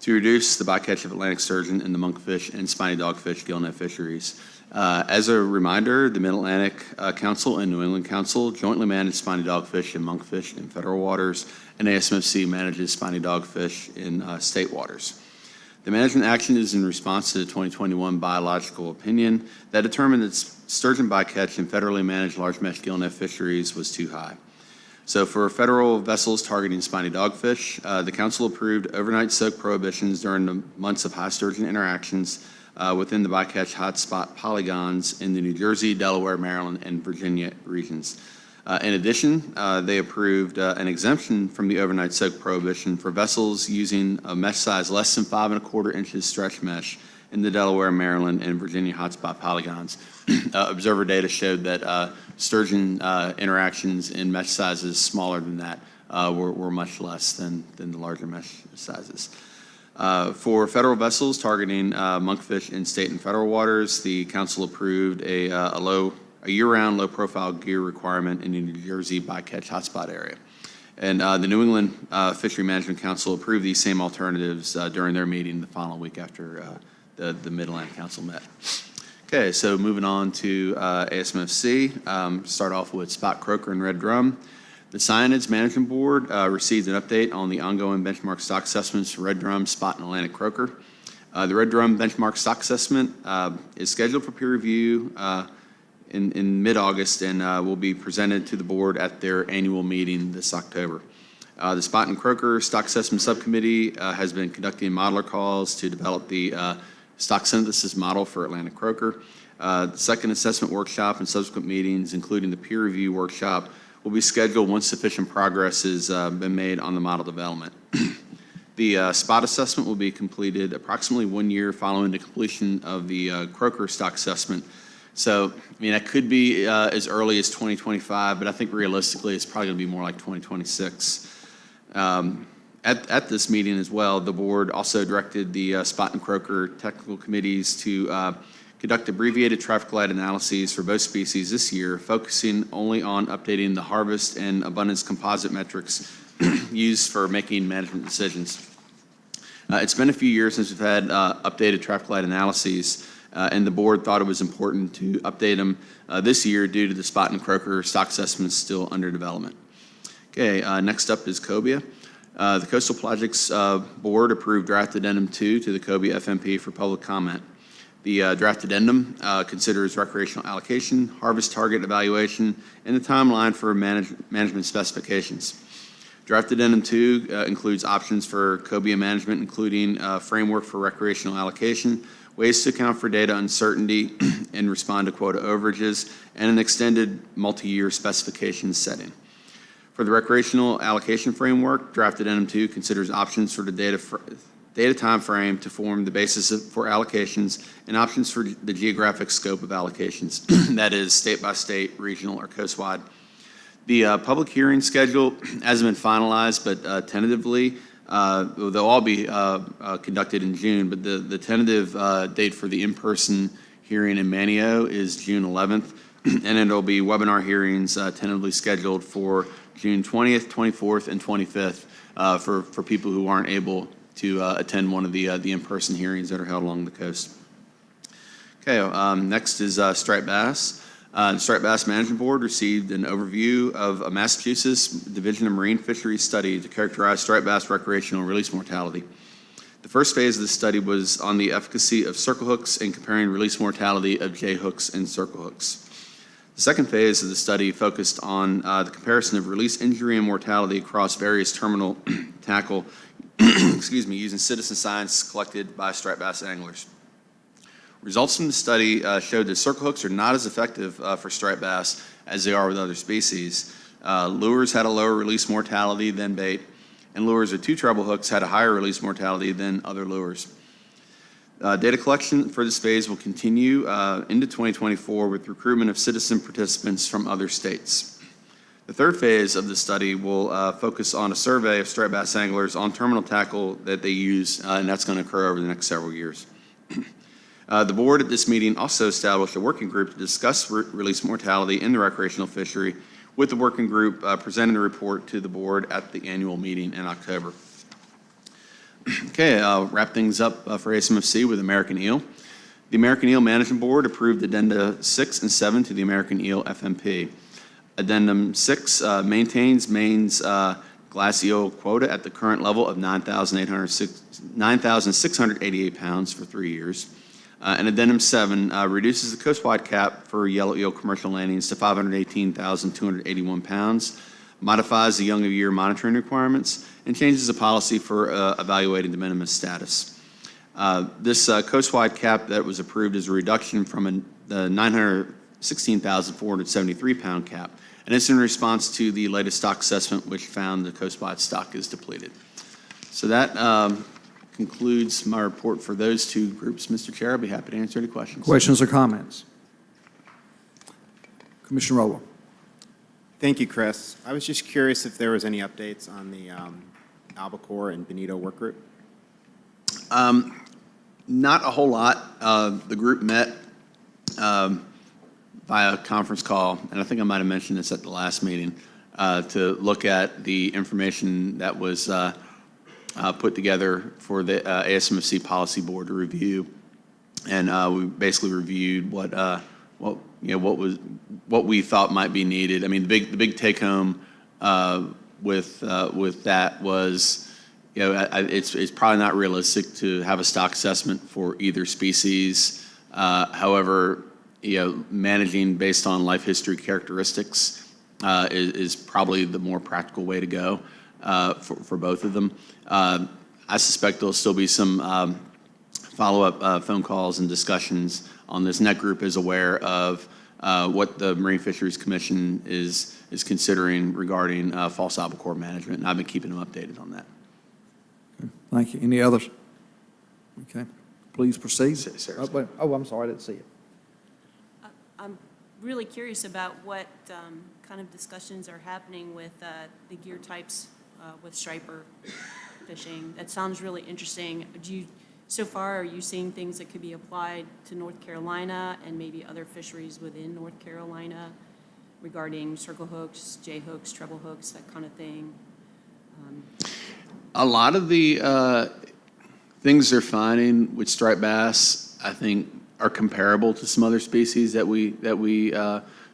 to reduce the bycatch of Atlantic sturgeon in the monkfish and spiny dogfish gillnet fisheries. As a reminder, the Mid-Atlantic Council and New England Council jointly manage spiny dogfish and monkfish in federal waters, and ASMFC manages spiny dogfish in state waters. The management action is in response to the 2021 biological opinion that determined that sturgeon bycatch in federally managed large mesh gillnet fisheries was too high. So for federal vessels targeting spiny dogfish, the council approved overnight soak prohibitions during the months of high sturgeon interactions within the bycatch hotspot polygons in the New Jersey, Delaware, Maryland, and Virginia regions. In addition, they approved an exemption from the overnight soak prohibition for vessels using a mesh size less than 5 1/4 inches stretch mesh in the Delaware, Maryland, and Virginia hotspot polygons. Observer data showed that sturgeon interactions in mesh sizes smaller than that were much less than the larger mesh sizes. For federal vessels targeting monkfish in state and federal waters, the council approved a year-round low-profile gear requirement in the New Jersey bycatch hotspot area. And the New England Fishery Management Council approved these same alternatives during their meeting the following week after the Mid-Atlantic Council met. Okay, so moving on to ASMFC, start off with spot croaker and red drum. The Cyanids Management Board received an update on the ongoing benchmark stock assessments for red drum, spot, and Atlantic croaker. The red drum benchmark stock assessment is scheduled for peer review in mid-August and will be presented to the board at their annual meeting this October. The Spot and Croaker Stock Assessment Subcommittee has been conducting modeler calls to develop the stock synthesis model for Atlantic croaker. The second assessment workshop and subsequent meetings, including the peer review workshop, will be scheduled once sufficient progress has been made on the model development. The spot assessment will be completed approximately 1 year following the completion of the croaker stock assessment. So, I mean, that could be as early as 2025, but I think realistically it's probably going to be more like 2026. At this meeting as well, the board also directed the spot and croaker technical committees to conduct abbreviated traffic light analyses for both species this year, focusing only on updating the harvest and abundance composite metrics used for making management decisions. It's been a few years since we've had updated traffic light analyses, and the board thought it was important to update them this year due to the spot and croaker stock assessments still under development. Okay, next up is cobia. The Coastal Projects Board approved draft addendum 2 to the cobia FMP for public comment. The draft addendum considers recreational allocation, harvest target evaluation, and the timeline for management specifications. Draft addendum 2 includes options for cobia management, including framework for recreational allocation, ways to account for data uncertainty and respond to quota overages, and an extended multi-year specification setting. For the recreational allocation framework, draft addendum 2 considers options for the data time frame to form the basis for allocations and options for the geographic scope of allocations, that is state by state, regional, or coastwide. The public hearing schedule hasn't been finalized, but tentatively, they'll all be conducted in June, but the tentative date for the in-person hearing in Manio is June 11th, and then there'll be webinar hearings tentatively scheduled for June 20th, 24th, and 25th for people who aren't able to attend one of the in-person hearings that are held along the coast. Okay, next is striped bass. The Striped Bass Management Board received an overview of a Massachusetts Division of Marine Fisheries study to characterize striped bass recreational release mortality. The first phase of the study was on the efficacy of circle hooks and comparing release mortality of J hooks and circle hooks. The second phase of the study focused on the comparison of release injury and mortality across various terminal tackle using citizen science collected by striped bass anglers. Results from the study showed that circle hooks are not as effective for striped bass as they are with other species. Lures had a lower release mortality than bait, and lures with 2 treble hooks had a higher release mortality than other lures. Data collection for this phase will continue into 2024 with recruitment of citizen participants from other states. The third phase of the study will focus on a survey of striped bass anglers on terminal tackle that they use, and that's going to occur over the next several years. The board at this meeting also established a working group to discuss release mortality in the recreational fishery, with the working group presenting a report to the board at the annual meeting in October. Okay, I'll wrap things up for ASMFC with American eel. The American Eel Management Board approved Addenda 6 and 7 to the American Eel FMP. Addendum 6 maintains Maine's glass eel quota at the current level of 9,688 pounds for 3 years. And Addendum 7 reduces the coastwide cap for yellow eel commercial landings to 518,281 pounds, modifies the young of year monitoring requirements, and changes the policy for evaluating de minimis status. This coastwide cap that was approved is a reduction from the 916,473 pound cap, and it's in response to the latest stock assessment, which found the coastwide stock is depleted. So that concludes my report for those two groups. Mr. Chair, I'll be happy to answer any questions. Questions or comments? Commissioner Roller. Thank you, Chris. I was just curious if there was any updates on the albacore and bonito work group. Not a whole lot. The group met via conference call, and I think I might have mentioned this at the last meeting, to look at the information that was put together for the ASMFC Policy Board to review, and we basically reviewed what we thought might be needed. I mean, the big take home with that was, it's probably not realistic to have a stock assessment for either species. However, managing based on life history characteristics is probably the more practical way to go for both of them. I suspect there'll still be some follow-up phone calls and discussions on this. Net group is aware of what the Marine Fisheries Commission is considering regarding false albacore management, and I've been keeping them updated on that. Thank you. Any others? Okay. Please proceed. Sarah. I'm sorry, I didn't see it. I'm really curious about what kind of discussions are happening with the gear types with striper fishing. That sounds really interesting. So far, are you seeing things that could be applied to North Carolina and maybe other fisheries within North Carolina regarding circle hooks, J hooks, treble hooks, that kind of thing? A lot of the things they're finding with striped bass, I think, are comparable to some other species that we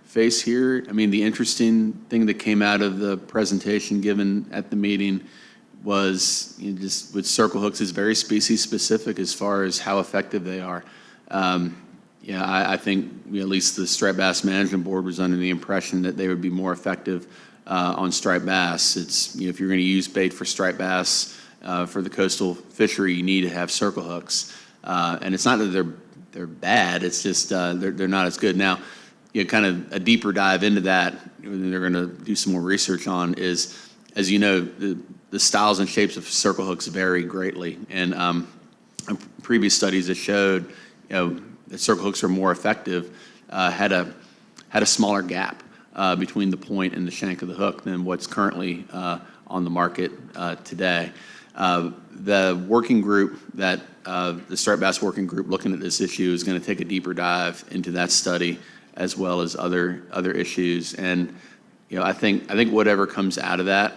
face here. I mean, the interesting thing that came out of the presentation given at the meeting was, just with circle hooks, is very species specific as far as how effective they are. I think at least the Striped Bass Management Board was under the impression that they would be more effective on striped bass. It's, if you're going to use bait for striped bass for the coastal fishery, you need to have circle hooks. And it's not that they're bad, it's just they're not as good. Now, kind of a deeper dive into that, they're going to do some more research on is, as you know, the styles and shapes of circle hooks vary greatly. And previous studies that showed, that circle hooks are more effective, had a smaller gap between the point and the shank of the hook than what's currently on the market today. The working group the Striped Bass Working Group looking at this issue is going to take a deeper dive into that study as well as other issues. And I think whatever comes out of that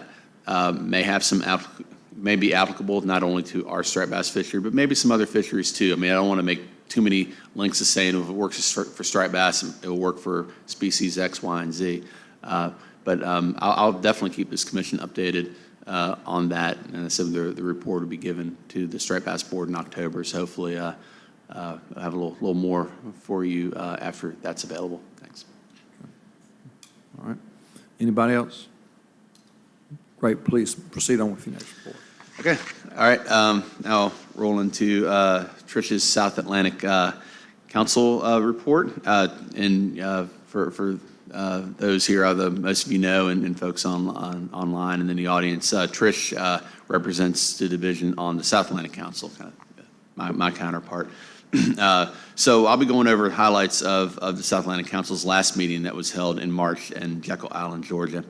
may be applicable not only to our striped bass fishery, but maybe some other fisheries too. I mean, I don't want to make too many links to saying if it works for striped bass, it will work for species X, Y, and Z. But I'll definitely keep this commission updated on that. And I said the report will be given to the Striped Bass Board in October. So hopefully I'll have a little more for you after that's available. Thanks. All right. Anybody else? Great. Please proceed on with your next report. Okay. All right. Now roll into Trish's South Atlantic Council report. For those here, most of you know, and folks online and in the audience, Trish represents the division on the South Atlantic Council, kind of my counterpart. So I'll be going over highlights of the South Atlantic Council's last meeting that was held in March in Jekyll Island, Georgia.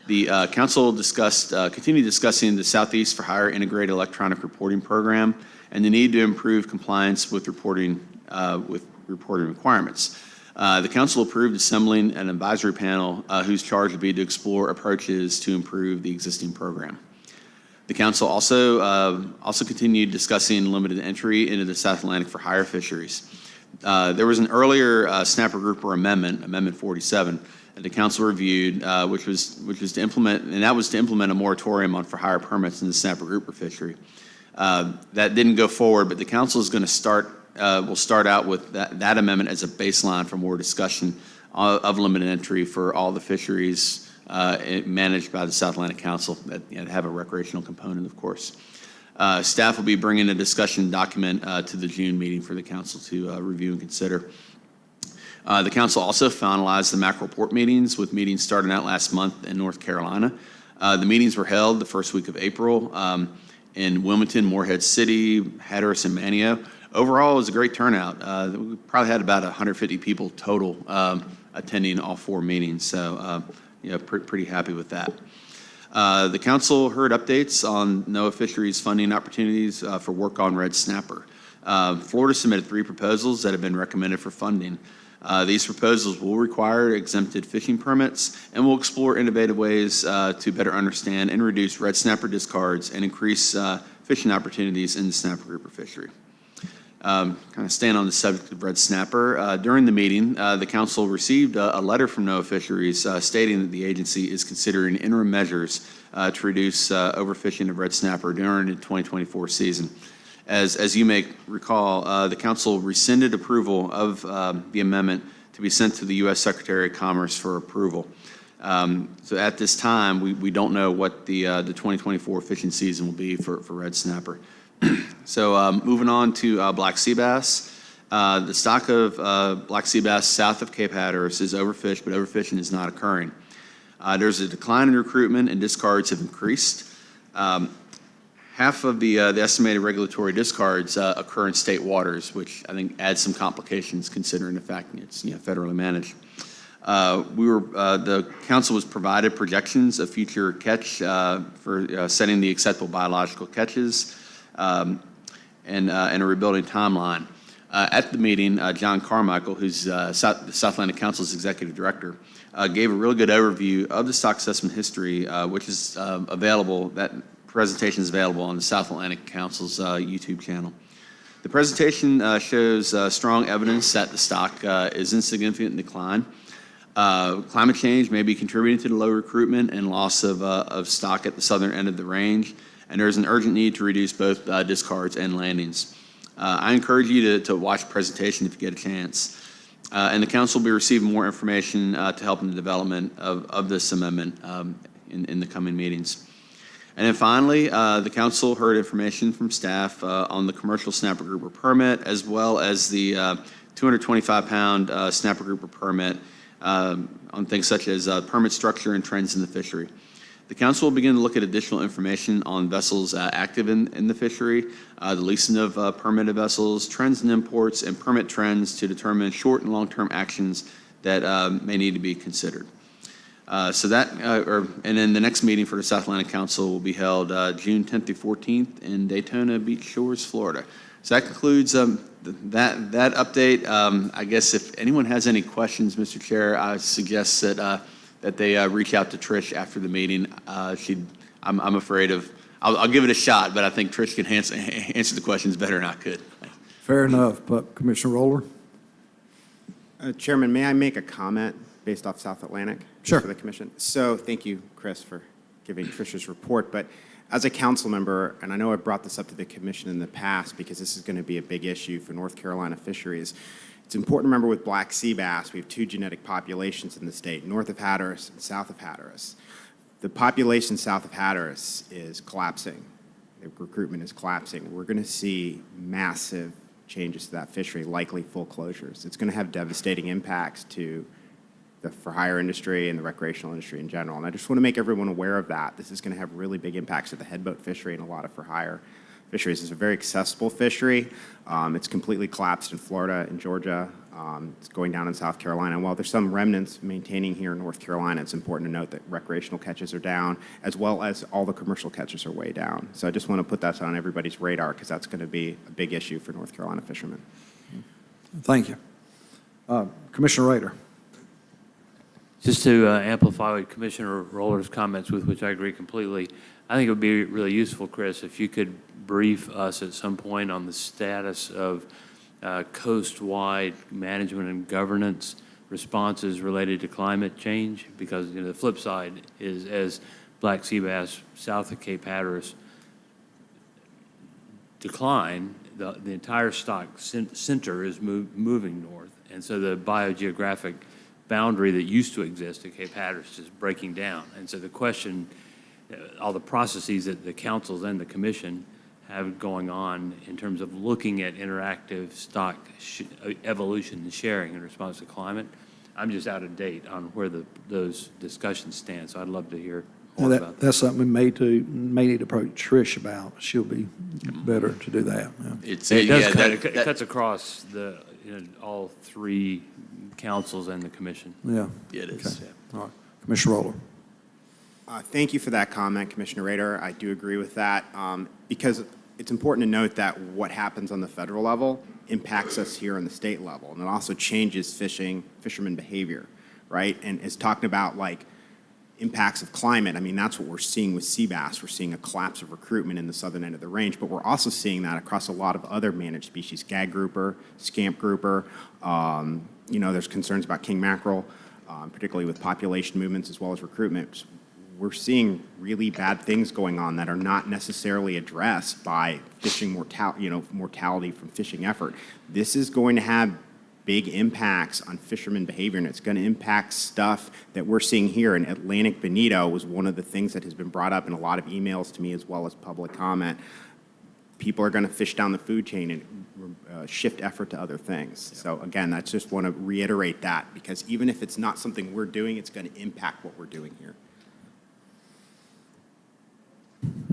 The council continued discussing the Southeast for Hire Integrated Electronic Reporting Program and the need to improve compliance with reporting requirements. The council approved assembling an advisory panel whose charge would be to explore approaches to improve the existing program. The council also continued discussing limited entry into the South Atlantic for hire fisheries. There was an earlier snapper grouper amendment, Amendment 47, that the council reviewed, which was to implement, and that was to implement a moratorium on for hire permits in the snapper grouper fishery. That didn't go forward, but the council is going to will start out with that amendment as a baseline for more discussion of limited entry for all the fisheries managed by the South Atlantic Council that have a recreational component, of course. Staff will be bringing a discussion document to the June meeting for the council to review and consider. The council also finalized the mackerel port meetings, with meetings starting out last month in North Carolina. The meetings were held the first week of April in Wilmington, Morehead City, Hatteras, and Manteo. Overall, it was a great turnout. We probably had about 150 people total attending all 4 meetings, so pretty happy with that. The council heard updates on NOAA Fisheries funding opportunities for work on red snapper. Florida submitted 3 proposals that have been recommended for funding. These proposals will require exempted fishing permits and will explore innovative ways to better understand and reduce red snapper discards and increase fishing opportunities in the snapper grouper fishery. Kind of staying on the subject of red snapper, during the meeting, the council received a letter from NOAA Fisheries stating that the agency is considering interim measures to reduce overfishing of red snapper during the 2024 season. As you may recall, the council rescinded approval of the amendment to be sent to the U.S. Secretary of Commerce for approval. So at this time, we don't know what the 2024 fishing season will be for red snapper. So moving on to black sea bass. The stock of black sea bass south of Cape Hatteras is overfished, but overfishing is not occurring. There's a decline in recruitment, and discards have increased. Half of the estimated regulatory discards occur in state waters, which I think adds some complications considering the fact that it's federally managed. The council was provided projections of future catch for setting the acceptable biological catches and a rebuilding timeline. At the meeting, John Carmichael, who's the South Atlantic Council's executive director, gave a really good overview of the stock assessment history, which is available. That presentation is available on the South Atlantic Council's YouTube channel. The presentation shows strong evidence that the stock is in significant decline. Climate change may be contributing to the low recruitment and loss of stock at the southern end of the range, and there's an urgent need to reduce both discards and landings. I encourage you to watch the presentation if you get a chance. And the council will be receiving more information to help in the development of this amendment in the coming meetings. And then finally, the council heard information from staff on the commercial snapper grouper permit, as well as the 225-pound snapper grouper permit on things such as permit structure and trends in the fishery. The council will begin to look at additional information on vessels active in the fishery, the leasing of permitted vessels, trends in imports, and permit trends to determine short and long-term actions that may need to be considered. And then the next meeting for the South Atlantic Council will be held June 10th through 14th in Daytona Beach Shores, Florida. So that concludes that update. I guess if anyone has any questions, Mr. Chair, I suggest that they reach out to Trish after the meeting. I'm afraid of, I'll give it a shot, but I think Trish can answer the questions better than I could. Fair enough, but Commissioner Roller? Chairman, may I make a comment based off South Atlantic? Sure. For the commission. So thank you, Chris, for giving Trish's report. But as a council member, and I know I've brought this up to the commission in the past because this is going to be a big issue for North Carolina fisheries, it's important to remember with black sea bass, we have 2 genetic populations in the state, north of Hatteras and south of Hatteras. The population south of Hatteras is collapsing. The recruitment is collapsing. We're going to see massive changes to that fishery, likely full closures. It's going to have devastating impacts to the for-hire industry and the recreational industry in general. And I just want to make everyone aware of that. This is going to have really big impacts to the headboat fishery and a lot of for-hire fisheries. It's a very accessible fishery. It's completely collapsed in Florida and Georgia. It's going down in South Carolina. And while there's some remnants maintaining here in North Carolina, it's important to note that recreational catches are down, as well as all the commercial catches are way down. So I just want to put that on everybody's radar because that's going to be a big issue for North Carolina fishermen. Thank you. Commissioner Rader. Just to amplify Commissioner Roller's comments, with which I agree completely, I think it would be really useful, Chris, if you could brief us at some point on the status of coast-wide management and governance responses related to climate change? Because, you know, the flip side is as black sea bass south of Cape Hatteras decline, the entire stock center is moving north. And so the biogeographic boundary that used to exist at Cape Hatteras is breaking down. And so the question, all the processes that the councils and the commission have going on in terms of looking at interactive stock evolution and sharing in response to climate, I'm just out of date on where those discussions stand. So I'd love to hear more about that. That's something we may need to approach Trish about. She'll be better to do that. Yeah. It cuts across all three councils and the commission. Yeah. It is. Okay. All right. Commissioner Roller. Thank you for that comment, Commissioner Rader. I do agree with that because it's important to note that what happens on the federal level impacts us here on the state level, and it also changes fishermen behavior, right? And it's talking about like impacts of climate. I mean, that's what we're seeing with sea bass. We're seeing a collapse of recruitment in the southern end of the range, but we're also seeing that across a lot of other managed species, gag grouper, scamp grouper. You know, there's concerns about king mackerel, particularly with population movements as well as recruitment. We're seeing really bad things going on that are not necessarily addressed by fishing mortality from fishing effort. This is going to have big impacts on fishermen behavior, and it's going to impact stuff that we're seeing here. And Atlantic bonito was one of the things that has been brought up in a lot of emails to me as well as public comment. People are going to fish down the food chain and shift effort to other things. So again, I just want to reiterate that, because even if it's not something we're doing, it's going to impact what we're doing here.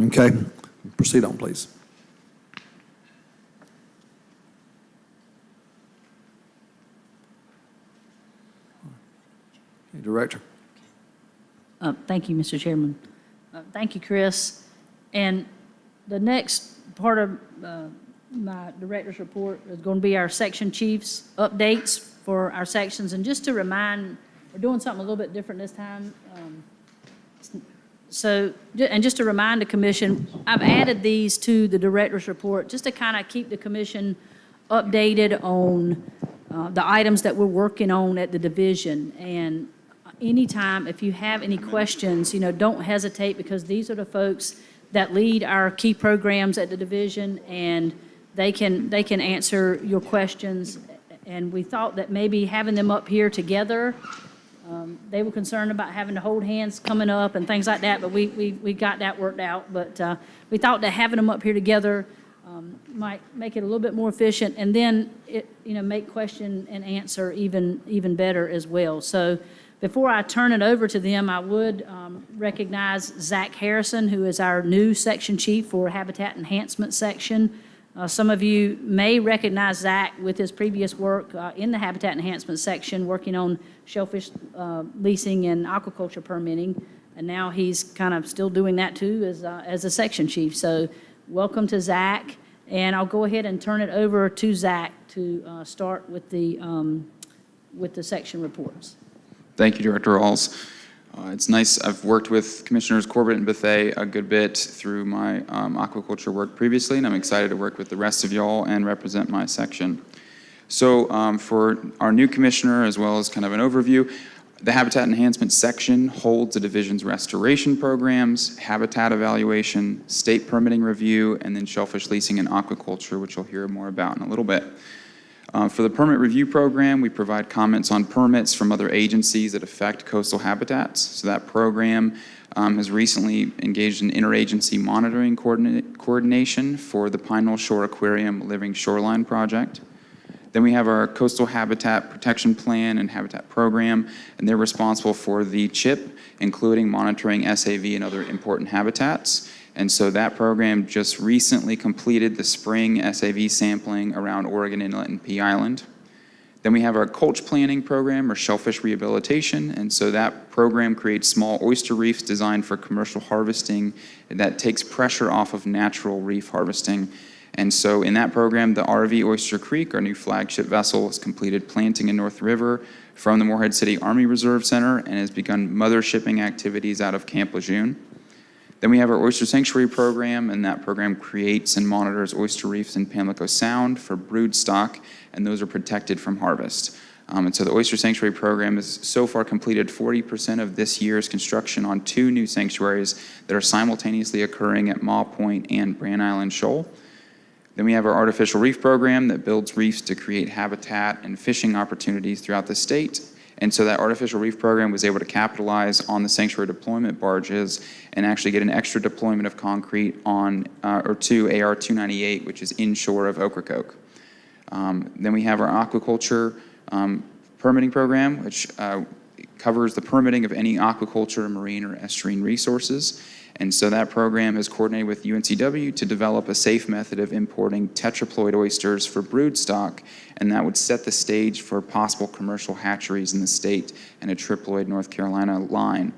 Okay. Proceed on, please. Okay, Director. Thank you, Mr. Chairman. Thank you, Chris. And the next part of my director's report is going to be our section chiefs updates for our sections. And just to remind, we're doing something a little bit different this time. Just to remind the commission, I've added these to the director's report just to kind of keep the commission updated on the items that we're working on at the division. And anytime, if you have any questions, don't hesitate, because these are the folks that lead our key programs at the division, and they can answer your questions. And we thought that maybe having them up here together, they were concerned about having to hold hands coming up and things like that, but we got that worked out. But we thought that having them up here together might make it a little bit more efficient, and then make question and answer even better as well. So before I turn it over to them, I would recognize Zach Harrison, who is our new section chief for Habitat Enhancement Section. Some of you may recognize Zach with his previous work in the Habitat Enhancement Section, working on shellfish leasing and aquaculture permitting, and now he's kind of still doing that too as a section chief. So welcome to Zach, and I'll go ahead and turn it over to Zach to start with the section reports. Thank you, Director Rawls. It's nice. I've worked with Commissioners Corbett and Bethea a good bit through my aquaculture work previously, and I'm excited to work with the rest of y'all and represent my section. So for our new commissioner, as well as kind of an overview, the Habitat Enhancement Section holds the division's restoration programs, habitat evaluation, state permitting review, and then shellfish leasing and aquaculture, which you'll hear more about in a little bit. For the permit review program, we provide comments on permits from other agencies that affect coastal habitats. So that program has recently engaged in interagency monitoring coordination for the Pine Knoll Shore Aquarium Living Shoreline Project. Then we have our Coastal Habitat Protection Plan and Habitat Program, and they're responsible for the CHIP, including monitoring SAV and other important habitats. And so that program just recently completed the spring SAV sampling around Oregon Inlet and Pea Island. Then we have our Culch Planning Program, or Shellfish Rehabilitation, and so that program creates small oyster reefs designed for commercial harvesting, and that takes pressure off of natural reef harvesting. And so in that program, the RV Oyster Creek, our new flagship vessel, has completed planting in North River from the Morehead City Army Reserve Center and has begun mother shipping activities out of Camp Lejeune. Then we have our Oyster Sanctuary Program, and that program creates and monitors oyster reefs in Pamlico Sound for brood stock, and those are protected from harvest. And so the Oyster Sanctuary Program has so far completed 40% of this year's construction on 2 new sanctuaries that are simultaneously occurring at Maw Point and Brand Island Shoal. Then we have our Artificial Reef Program that builds reefs to create habitat and fishing opportunities throughout the state. And so that Artificial Reef Program was able to capitalize on the sanctuary deployment barges and actually get an extra deployment of concrete on, or to AR 298, which is inshore of Ocracoke. Then we have our aquaculture permitting program, which covers the permitting of any aquaculture, marine, or estuarine resources. And so that program has coordinated with UNCW to develop a safe method of importing tetraploid oysters for brood stock, and that would set the stage for possible commercial hatcheries in the state and a triploid North Carolina line.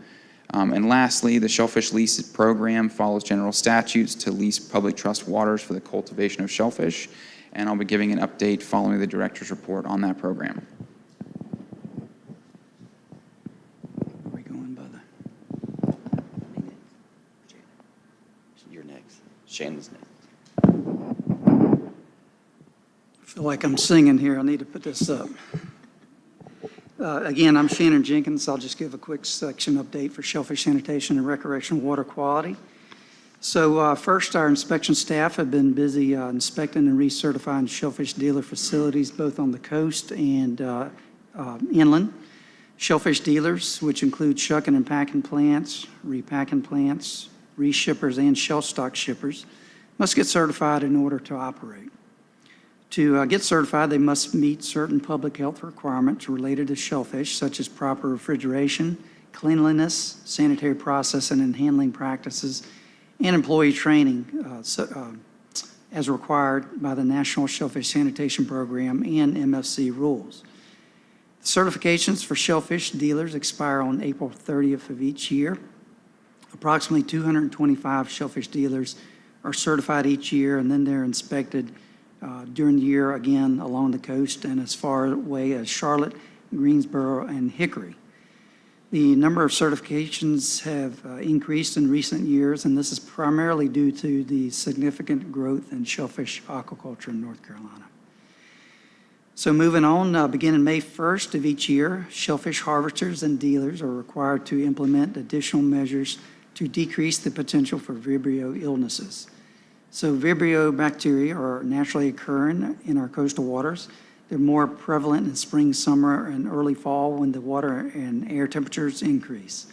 And lastly, the Shellfish Lease program follows general statutes to lease public trust waters for the cultivation of shellfish, and I'll be giving an update following the director's report on that program. Are we going by the? You're next. Shannon's next. I feel like I'm singing here. I need to put this up. Again, I'm Shannon Jenkins. I'll just give a quick section update for shellfish sanitation and recreational water quality. So first, our inspection staff have been busy inspecting and recertifying shellfish dealer facilities both on the coast and inland. Shellfish dealers, which include shucking and packing plants, repacking plants, reshippers, and shell stock shippers, must get certified in order to operate. To get certified, they must meet certain public health requirements related to shellfish, such as proper refrigeration, cleanliness, sanitary processing and handling practices, and employee training as required by the National Shellfish Sanitation Program and MFC rules. Certifications for shellfish dealers expire on April 30th of each year. Approximately 225 shellfish dealers are certified each year, and then they're inspected during the year again along the coast and as far away as Charlotte, Greensboro, and Hickory. The number of certifications have increased in recent years, and this is primarily due to the significant growth in shellfish aquaculture in North Carolina. So moving on, beginning May 1st of each year, shellfish harvesters and dealers are required to implement additional measures to decrease the potential for Vibrio illnesses. So Vibrio bacteria are naturally occurring in our coastal waters. They're more prevalent in spring, summer, and early fall when the water and air temperatures increase.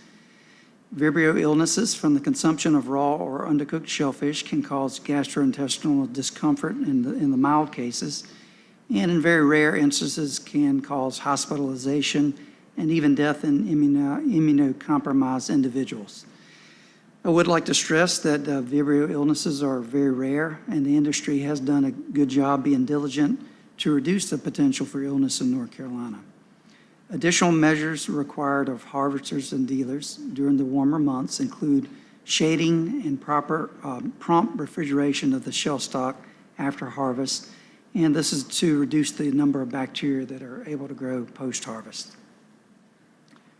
Vibrio illnesses from the consumption of raw or undercooked shellfish can cause gastrointestinal discomfort in the mild cases, and in very rare instances can cause hospitalization and even death in immunocompromised individuals. I would like to stress that Vibrio illnesses are very rare, and the industry has done a good job being diligent to reduce the potential for illness in North Carolina. Additional measures required of harvesters and dealers during the warmer months include shading and proper prompt refrigeration of the shell stock after harvest, and this is to reduce the number of bacteria that are able to grow post-harvest.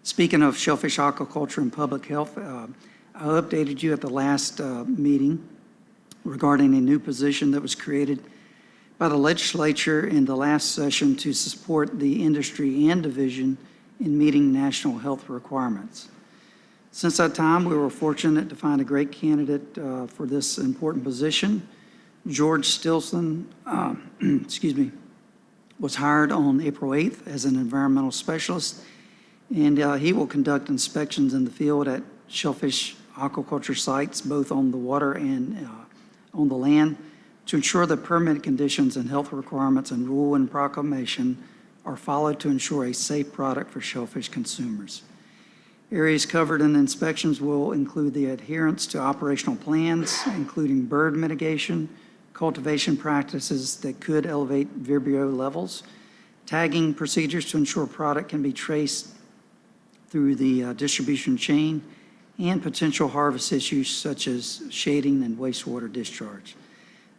Speaking of shellfish aquaculture and public health, I updated you at the last meeting regarding a new position that was created by the legislature in the last session to support the industry and division in meeting national health requirements. Since that time, we were fortunate to find a great candidate for this important position. George Stilson, was hired on April 8th as an environmental specialist, and he will conduct inspections in the field at shellfish aquaculture sites, both on the water and on the land, to ensure that permit conditions and health requirements and rule and proclamation are followed to ensure a safe product for shellfish consumers. Areas covered in the inspections will include the adherence to operational plans, including bird mitigation, cultivation practices that could elevate Vibrio levels, tagging procedures to ensure product can be traced through the distribution chain, and potential harvest issues such as shading and wastewater discharge.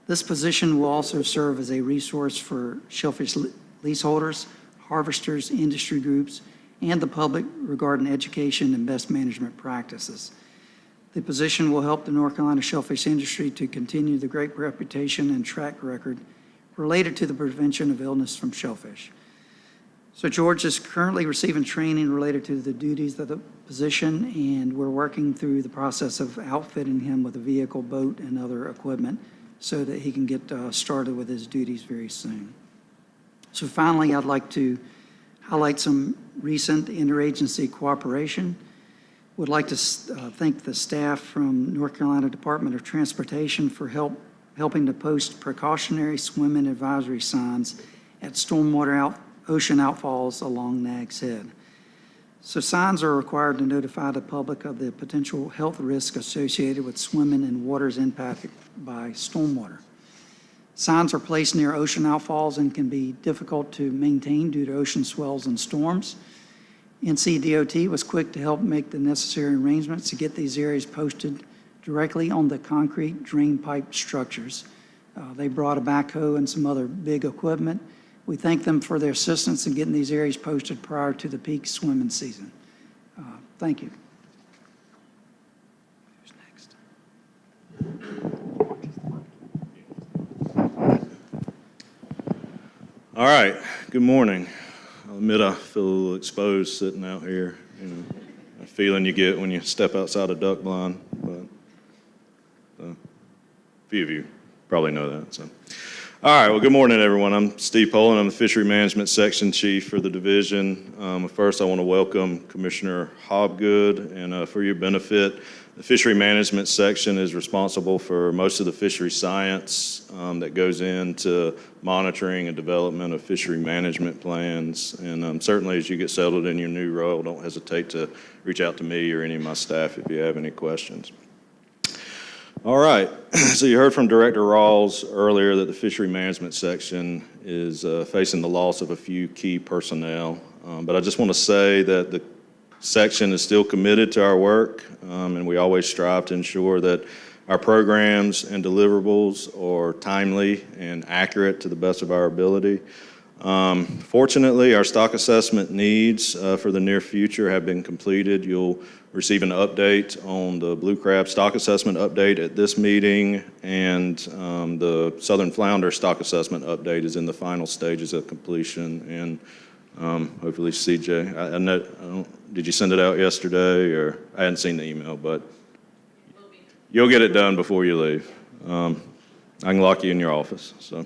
This position will also serve as a resource for shellfish leaseholders, harvesters, industry groups, and the public regarding education and best management practices. The position will help the North Carolina shellfish industry to continue the great reputation and track record related to the prevention of illness from shellfish. So George is currently receiving training related to the duties of the position, and we're working through the process of outfitting him with a vehicle, boat, and other equipment so that he can get started with his duties very soon. So finally, I'd like to highlight some recent interagency cooperation. Would like to thank the staff from North Carolina Department of Transportation for helping to post precautionary swimming advisory signs at stormwater ocean outfalls along Nags Head. So signs are required to notify the public of the potential health risk associated with swimming in waters impacted by stormwater. Signs are placed near ocean outfalls and can be difficult to maintain due to ocean swells and storms. NCDOT was quick to help make the necessary arrangements to get these areas posted directly on the concrete drain pipe structures. They brought a backhoe and some other big equipment. We thank them for their assistance in getting these areas posted prior to the peak swimming season. Thank you. Who's next? All right, good morning. I'll admit I feel a little exposed sitting out here, a feeling you get when you step outside a duck blind, but a few of you probably know that. So, all right, well, good morning, everyone. I'm Steve Poland. I'm the Fishery Management Section Chief for the division. First, I want to welcome Commissioner Hobgood, and for your benefit, the Fishery Management Section is responsible for most of the fishery science that goes into monitoring and development of fishery management plans. And certainly as you get settled in your new role, don't hesitate to reach out to me or any of my staff if you have any questions. All right, so you heard from Director Rawls earlier that the Fishery Management Section is facing the loss of a few key personnel. But I just want to say that the section is still committed to our work, and we always strive to ensure that our programs and deliverables are timely and accurate to the best of our ability. Fortunately, our stock assessment needs for the near future have been completed. You'll receive an update on the blue crab stock assessment update at this meeting, and the southern flounder stock assessment update is in the final stages of completion. And hopefully, CJ, I know, did you send it out yesterday, or I hadn't seen the email, but you'll get it done before you leave. I can lock you in your office. So,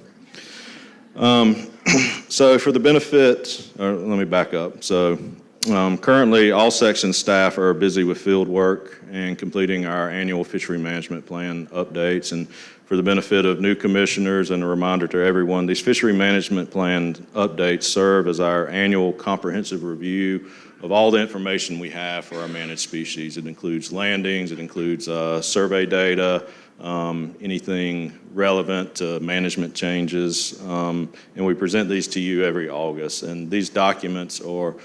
so for the benefit, or let me back up. So currently, all section staff are busy with field work and completing our annual fishery management plan updates. And for the benefit of new commissioners and a reminder to everyone, these fishery management plan updates serve as our annual comprehensive review of all the information we have for our managed species. It includes landings, it includes survey data, anything relevant to management changes, and we present these to you every August. And these documents are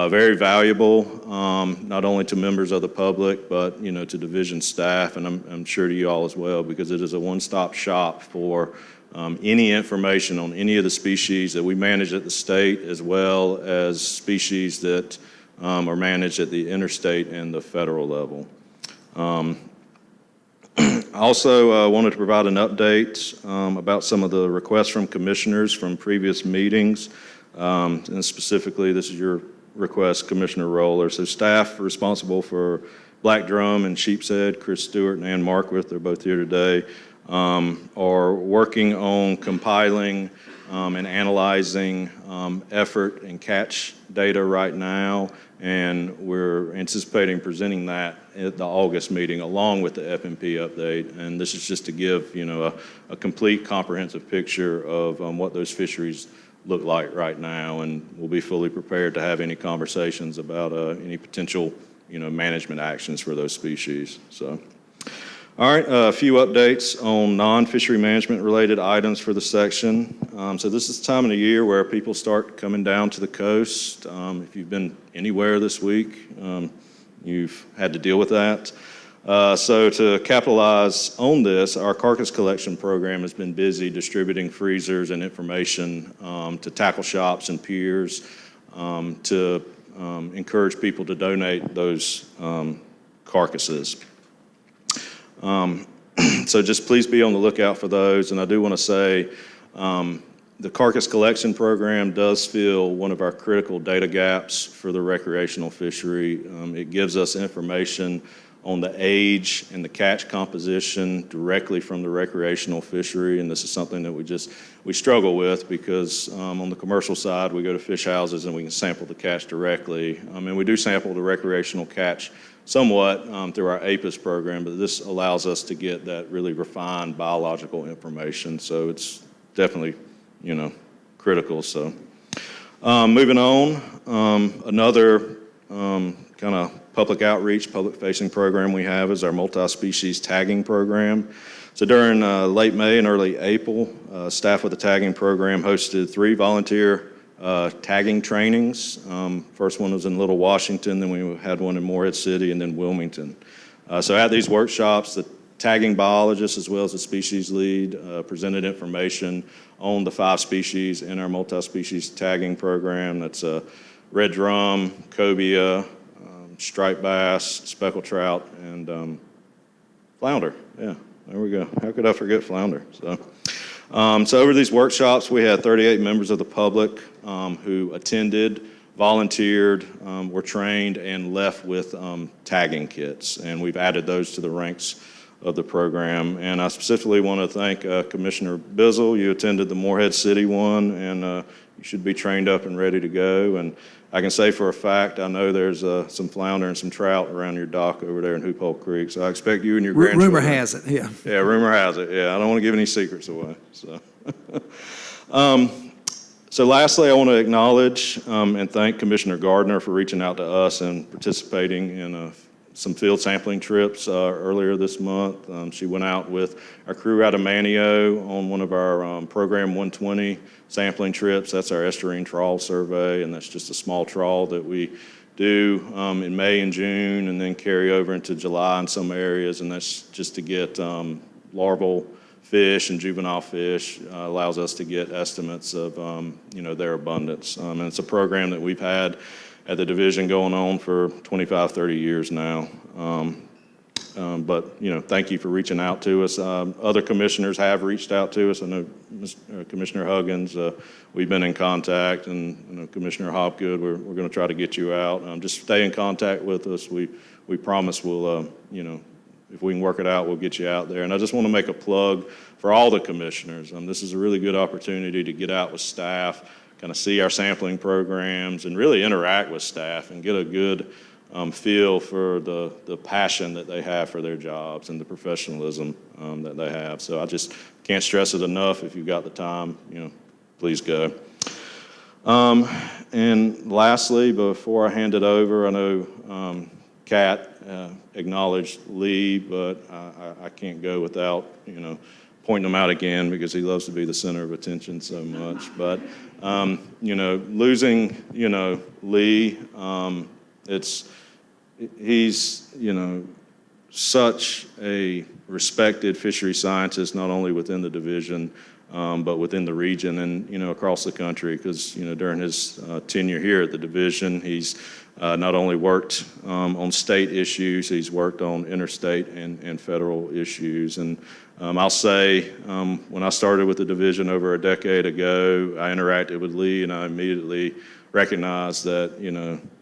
very valuable, not only to members of the public, but to division staff, and I'm sure to you all as well, because it is a one-stop shop for any information on any of the species that we manage at the state, as well as species that are managed at the interstate and the federal level. I also wanted to provide an update about some of the requests from commissioners from previous meetings, and specifically, this is your request, Commissioner Roller. So staff responsible for Black Drum and Sheepshead, Chris Stewart and Ann Markwith, they're both here today, are working on compiling and analyzing effort and catch data right now, and we're anticipating presenting that at the August meeting along with the FMP update. And this is just to give a complete comprehensive picture of what those fisheries look like right now, and we'll be fully prepared to have any conversations about any potential management actions for those species. So, all right, a few updates on non-fishery management related items for the section. So this is the time of the year where people start coming down to the coast. If you've been anywhere this week, you've had to deal with that. So to capitalize on this, our carcass collection program has been busy distributing freezers and information to tackle shops and piers to encourage people to donate those carcasses. So just please be on the lookout for those. And I do want to say The carcass collection program does fill one of our critical data gaps for the recreational fishery. It gives us information on the age and the catch composition directly from the recreational fishery, and this is something that we struggle with because on the commercial side, we go to fish houses and we can sample the catch directly. And we do sample the recreational catch somewhat through our APIS program, but this allows us to get that really refined biological information, so it's definitely, critical. So moving on, another kind of public outreach, public-facing program we have is our multi-species tagging program. So during late May and early April, staff with the tagging program hosted 3 volunteer tagging trainings. First one was in Little Washington, then we had one in Morehead City, and then Wilmington. So at these workshops, the tagging biologists as well as the species lead presented information on the 5 species in our multi-species tagging program. That's red drum, cobia, striped bass, speckled trout, and flounder. Yeah, there we go. How could I forget flounder? So over these workshops, we had 38 members of the public who attended, volunteered, were trained, and left with tagging kits. And we've added those to the ranks of the program. And I specifically want to thank Commissioner Bizzle. You attended the Morehead City one, and you should be trained up and ready to go. And I can say for a fact, I know there's some flounder and some trout around your dock over there in Hoop Hole Creek, so I expect you and your grandchildren. Rumor has it, yeah. Yeah, rumor has it, yeah. I don't want to give any secrets away, so. So lastly, I want to acknowledge and thank Commissioner Gardner for reaching out to us and participating in some field sampling trips earlier this month. She went out with our crew out of Manio on one of our Program 120 sampling trips. That's our Estuarine trawl survey, and that's just a small trawl that we do in May and June and then carry over into July in some areas, and that's just to get larval fish and juvenile fish. Allows us to get estimates of their abundance. And it's a program that we've had at the division going on for 25, 30 years now. But thank you for reaching out to us. Other commissioners have reached out to us. I know Commissioner Huggins, we've been in contact, and Commissioner Hopgood, we're going to try to get you out. Just stay in contact with us. We promise we'll, if we can work it out, we'll get you out there. And I just want to make a plug for all the commissioners. This is a really good opportunity to get out with staff, kind of see our sampling programs, and really interact with staff and get a good feel for the passion that they have for their jobs and the professionalism that they have. So I just can't stress it enough. If you've got the time, please go. And lastly, before I hand it over, I know Kat acknowledged Lee, but I can't go without, pointing him out again because he loves to be the center of attention so much. But, losing, Lee, he's, such a respected fishery scientist, not only within the division, but within the region and, across the country, because, during his tenure here at the division, he's not only worked on state issues, he's worked on interstate and federal issues. And I'll say, when I started with the division over a decade ago, I interacted with Lee, and I immediately recognized that,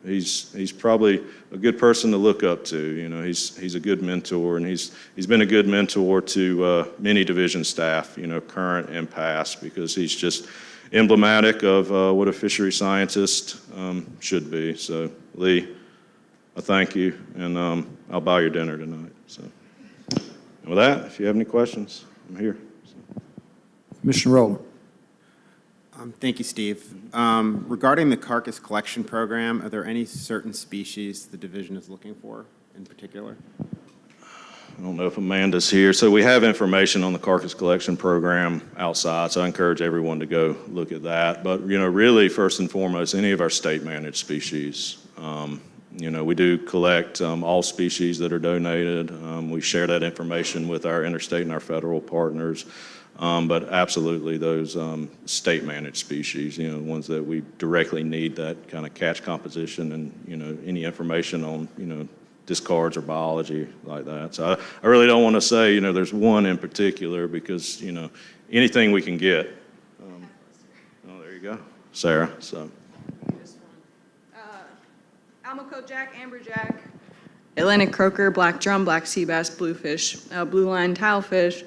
he's probably a good person to look up to. He's a good mentor, and he's been a good mentor to many division staff, current and past, because he's just emblematic of what a fishery scientist should be. So, Lee, I thank you, and I'll buy your dinner tonight. So, and with that, if you have any questions, I'm here. Commissioner Roller. Thank you, Steve. Regarding the carcass collection program, are there any certain species the division is looking for in particular? I don't know if Amanda's here. So we have information on the carcass collection program outside, so I encourage everyone to go look at that. But, really, first and foremost, any of our state-managed species. We do collect all species that are donated. We share that information with our interstate and our federal partners. But absolutely those state-managed species, ones that we directly need that kind of catch composition and, any information on, discards or biology like that. So I really don't want to say, there's one in particular because, anything we can get. you go. Sarah, so. Almaco jack, amberjack, Atlantic croaker, black drum, black sea bass, bluefish, blue line tilefish,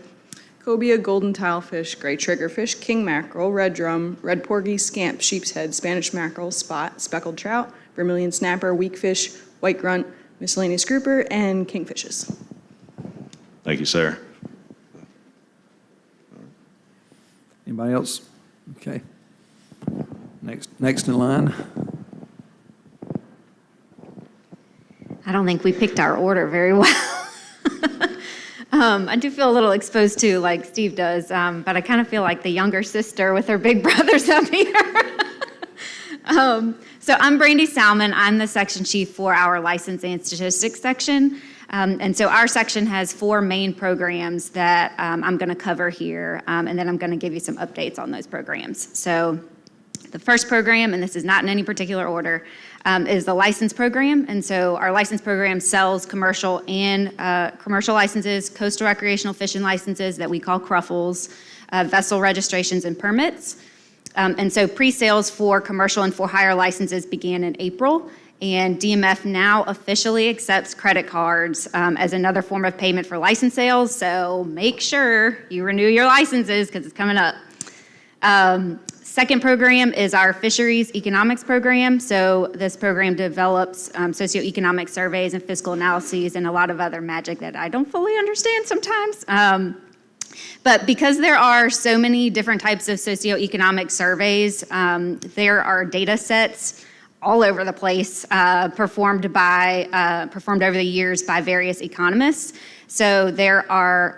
cobia, golden tilefish, gray triggerfish, king mackerel, red drum, red porgy, scamp, sheep's head, Spanish mackerel, spot, speckled trout, vermilion snapper, weakfish, white grunt, miscellaneous grouper, and kingfishes. Thank you, Sarah. Anybody else? Okay. Next in line. I don't think we picked our order very well. I do feel a little exposed to, like Steve does, but I kind of feel like the younger sister with her big brothers up here. So I'm Brandy Salmon. I'm the section chief for our license and statistics section. And so our section has 4 main programs that I'm going to cover here, and then I'm going to give you some updates on those programs. So the first program, and this is not in any particular order, is the license program. And so our license program sells commercial and commercial licenses, coastal recreational fishing licenses that we call CRUFLs, vessel registrations and permits. And so pre-sales for commercial and for-hire licenses began in April. And DMF now officially accepts credit cards as another form of payment for license sales. So make sure you renew your licenses because it's coming up. Second program is our Fisheries Economics program. So this program develops socioeconomic surveys and fiscal analyses and a lot of other magic that I don't fully understand sometimes. But because there are so many different types of socioeconomic surveys, there are data sets all over the place performed over the years by various economists. So there are,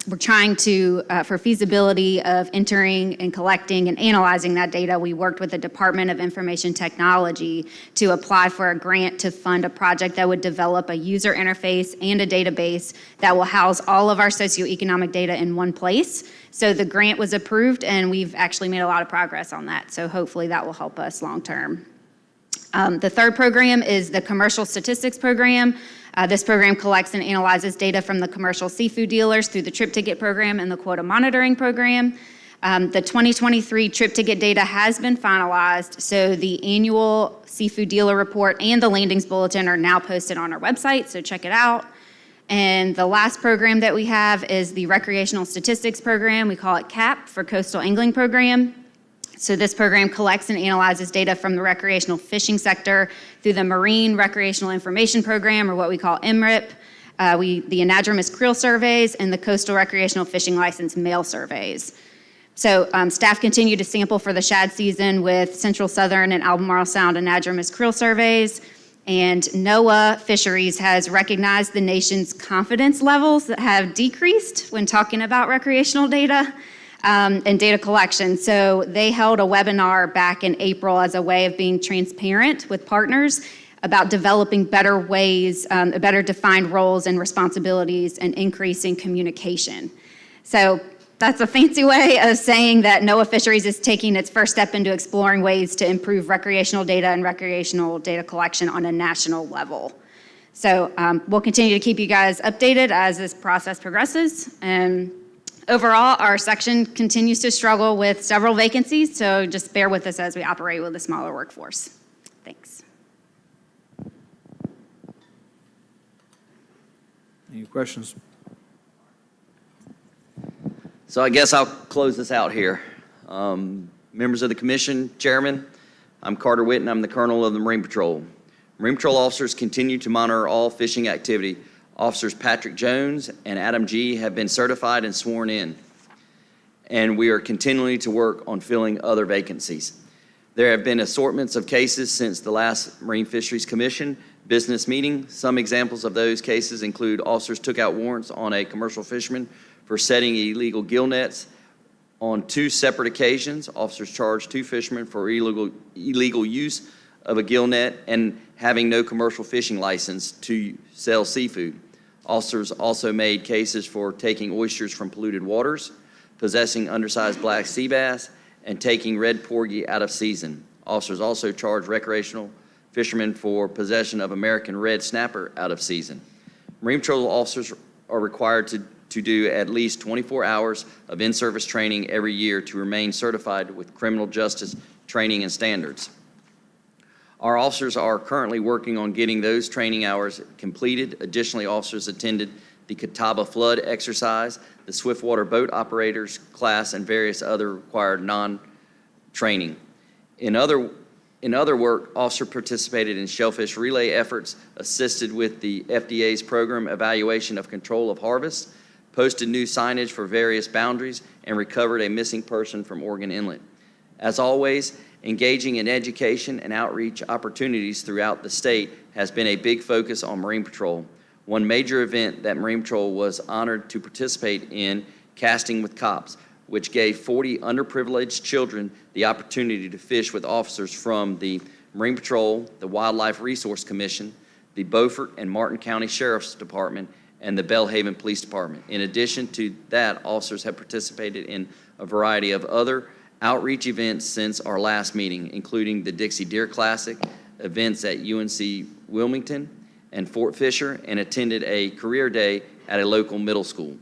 we're trying to, for feasibility of entering and collecting and analyzing that data, we worked with the Department of Information Technology to apply for a grant to fund a project that would develop a user interface and a database that will house all of our socioeconomic data in one place. So the grant was approved and we've actually made a lot of progress on that. So hopefully that will help us long term. The third program is the Commercial Statistics Program. This program collects and analyzes data from the commercial seafood dealers through the Trip Ticket Program and the Quota Monitoring Program. The 2023 Trip Ticket data has been finalized, so the annual seafood dealer report and the landings bulletin are now posted on our website, so check it out. And the last program that we have is the Recreational Statistics Program. We call it CAP for Coastal Angling Program. So this program collects and analyzes data from the recreational fishing sector through the Marine Recreational Information Program, or what we call MRIP, the anadromous creel surveys, and the Coastal Recreational Fishing License mail surveys. So staff continue to sample for the shad season with Central Southern and Albemarle Sound anadromous creel surveys. And NOAA Fisheries has recognized the nation's confidence levels that have decreased when talking about recreational data. And data collection. So they held a webinar back in April as a way of being transparent with partners about developing better ways, better defined roles and responsibilities, and increasing communication. So that's a fancy way of saying that NOAA Fisheries is taking its first step into exploring ways to improve recreational data and recreational data collection on a national level. So we'll continue to keep you guys updated as this process progresses. And overall, our section continues to struggle with several vacancies, so just bear with us as we operate with a smaller workforce. Thanks. Any questions? So I guess I'll close this out here. Members of the commission, chairman, I'm Carter Whitten. I'm the colonel of the Marine Patrol. Marine Patrol officers continue to monitor all fishing activity. Officers Patrick Jones and Adam G. have been certified and sworn in, and we are continuing to work on filling other vacancies. There have been assortments of cases since the last Marine Fisheries Commission business meeting. Some examples of those cases include officers took out warrants on a commercial fisherman for setting illegal gill nets. On 2 separate occasions, officers charged 2 fishermen for illegal use of a gill net and having no commercial fishing license to sell seafood. Officers also made cases for taking oysters from polluted waters, possessing undersized black sea bass, and taking red porgy out of season. Officers also charged recreational fishermen for possession of American red snapper out of season. Marine Patrol officers are required to to do at least 24 hours of in-service training every year to remain certified with criminal justice training and standards. Our officers are currently working on getting those training hours completed. Additionally, officers attended the Catawba flood exercise, the Swiftwater boat operators class, and various other required non-training. In other work, officer participated in shellfish relay efforts, assisted with the FDA's program evaluation of control of harvest, posted new signage for various boundaries, and recovered a missing person from Oregon Inlet. As always, engaging in education and outreach opportunities throughout the state has been a big focus on Marine Patrol. One major event that Marine Patrol was honored to participate in, Casting with Cops, which gave 40 underprivileged children the opportunity to fish with officers from the Marine Patrol, the Wildlife Resource Commission, the Beaufort and Martin County Sheriff's Department, and the Belhaven Police Department. In addition to that, officers have participated in a variety of other outreach events since our last meeting, including the Dixie Deer Classic, events at UNC Wilmington and Fort Fisher, and attended a career day at a local middle school.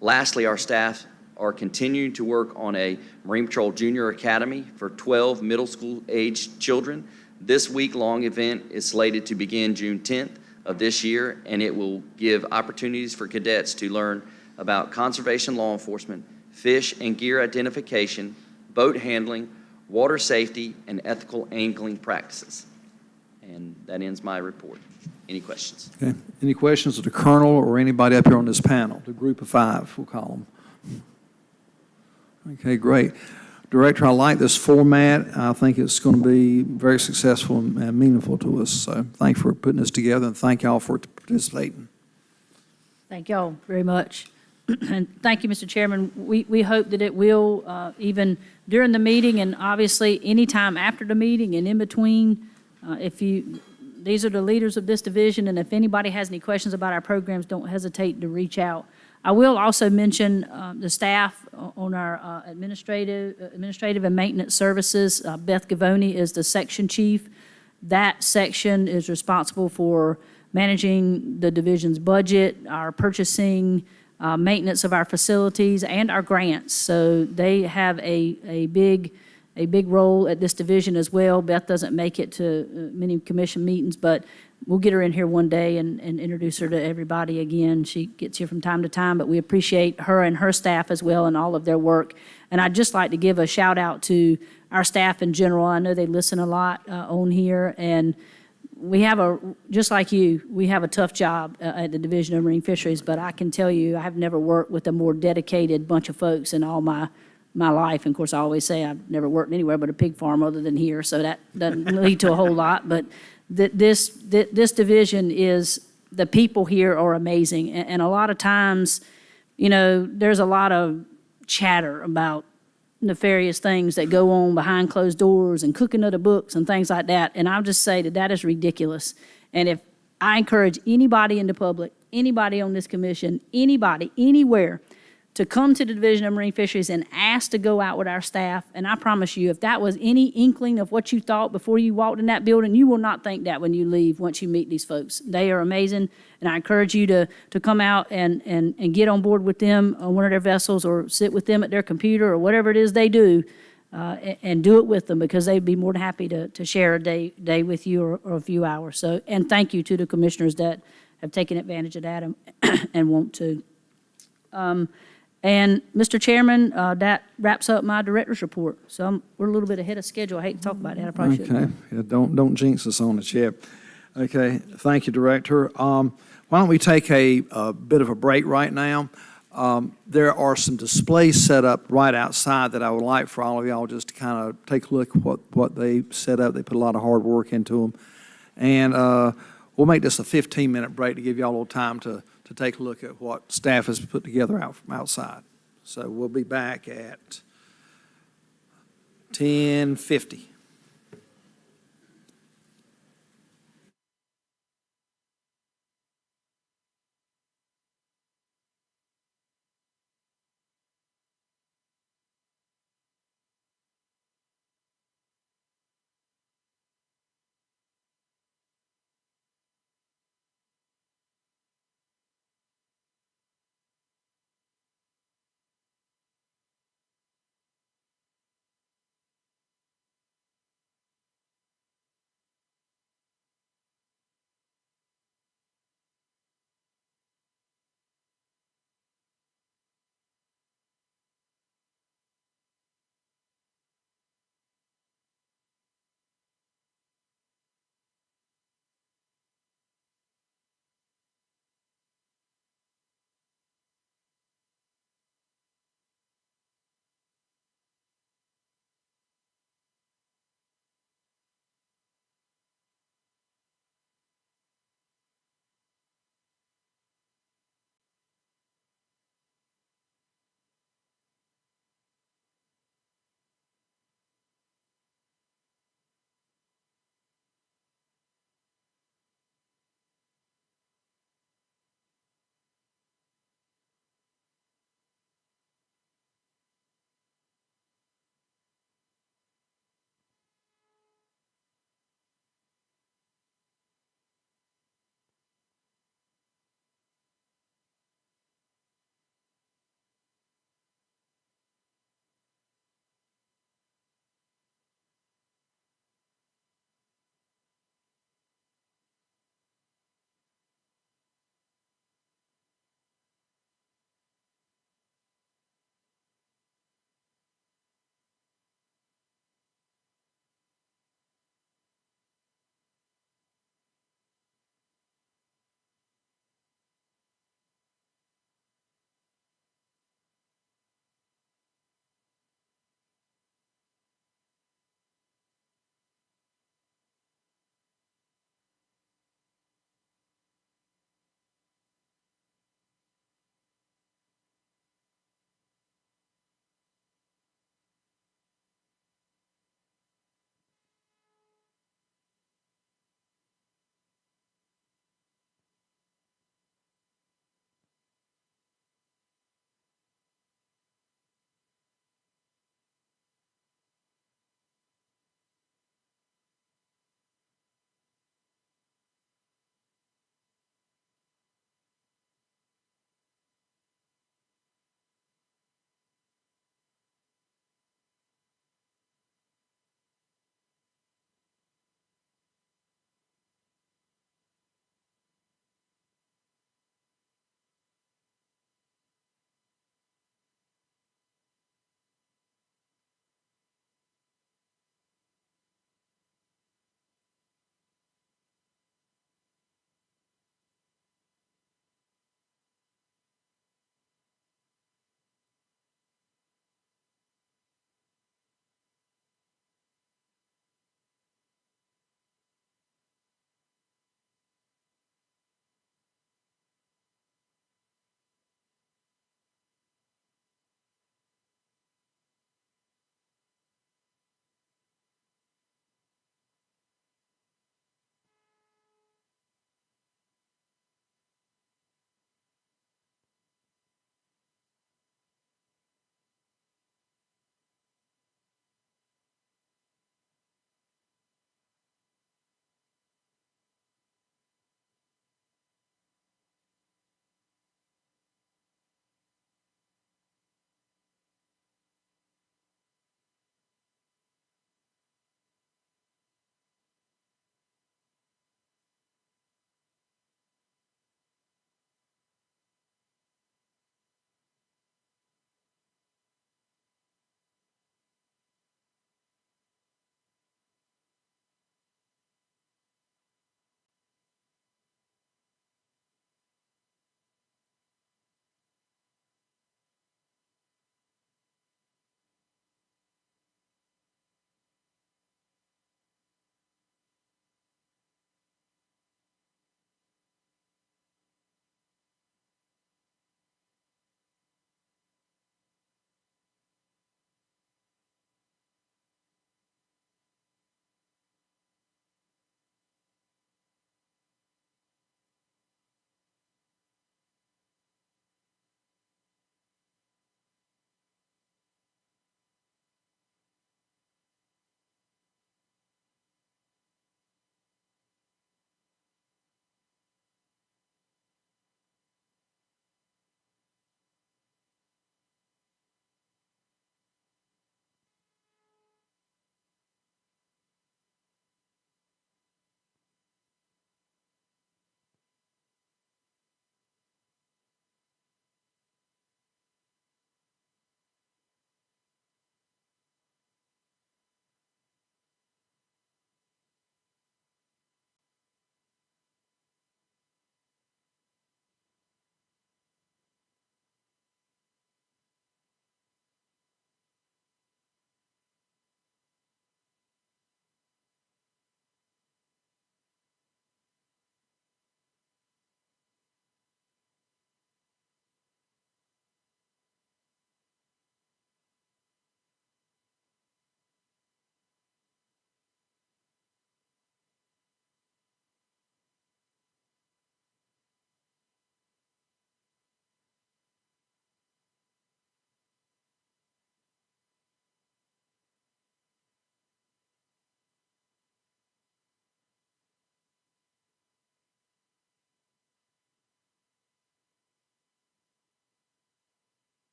Lastly, our staff are continuing to work on a Marine Patrol Junior Academy for 12 middle school aged children. This week-long event is slated to begin June 10th of this year, and it will give opportunities for cadets to learn about conservation law enforcement, fish and gear identification, boat handling, water safety, and ethical angling practices. And that ends my report. Any questions? Okay. Any questions of the colonel or anybody up here on this panel? The group of five, we'll call them. Okay, great. Director, I like this format. I think it's going to be very successful and meaningful to us. So thank you for putting this together, and thank y'all for participating. Thank y'all very much. And thank you, Mr. Chairman. We hope that it will, even during the meeting and obviously anytime after the meeting and in between, these are the leaders of this division, and if anybody has any questions about our programs, don't hesitate to reach out. I will also mention the staff on our administrative and maintenance services. Beth Gavoni is the section chief. That section is responsible for managing the division's budget, our purchasing, maintenance of our facilities, and our grants. So they have a big role at this division as well. Beth doesn't make it to many commission meetings, but we'll get her in here one day and introduce her to everybody again. She gets here from time to time, but we appreciate her and her staff as well and all of their work. And I'd just like to give a shout out to our staff in general. I know they listen a lot on here, and we have just like you, we have a tough job at the Division of Marine Fisheries, but I can tell you, I have never worked with a more dedicated bunch of folks in all my life. And of course, I always say I've never worked anywhere but a pig farm other than here, so that doesn't lead to a whole lot. But this division is, the people here are amazing. And a lot of times, there's a lot of chatter about nefarious things that go on behind closed doors and cooking of the books and things like that. And I'll just say that is ridiculous. And if I encourage anybody in the public, anybody on this commission, anybody, anywhere, to come to the Division of Marine Fisheries and ask to go out with our staff. And I promise you, if that was any inkling of what you thought before you walked in that building, you will not think that when you leave, once you meet these folks. They are amazing, and I encourage you to come out and get on board with them on one of their vessels, or sit with them at their computer, or whatever it is they do, and do it with them, because they'd be more than happy to share a day with you, or a few hours. So, and thank you to the commissioners that have taken advantage of that and want to. And Mr. Chairman, that wraps up my director's report. So we're a little bit ahead of schedule. I hate to talk about that. I probably shouldn't. Okay, yeah, don't jinx us on it yet. Okay, thank you, Director. Why don't we take a bit of a break right now? There are some displays set up right outside that I would like for all of y'all just to kind of take a look at what they set up. They put a lot of hard work into them. And we'll make this a 15-minute break to give y'all a little time to take a look at what staff has put together out from outside. So we'll be back at 10:50.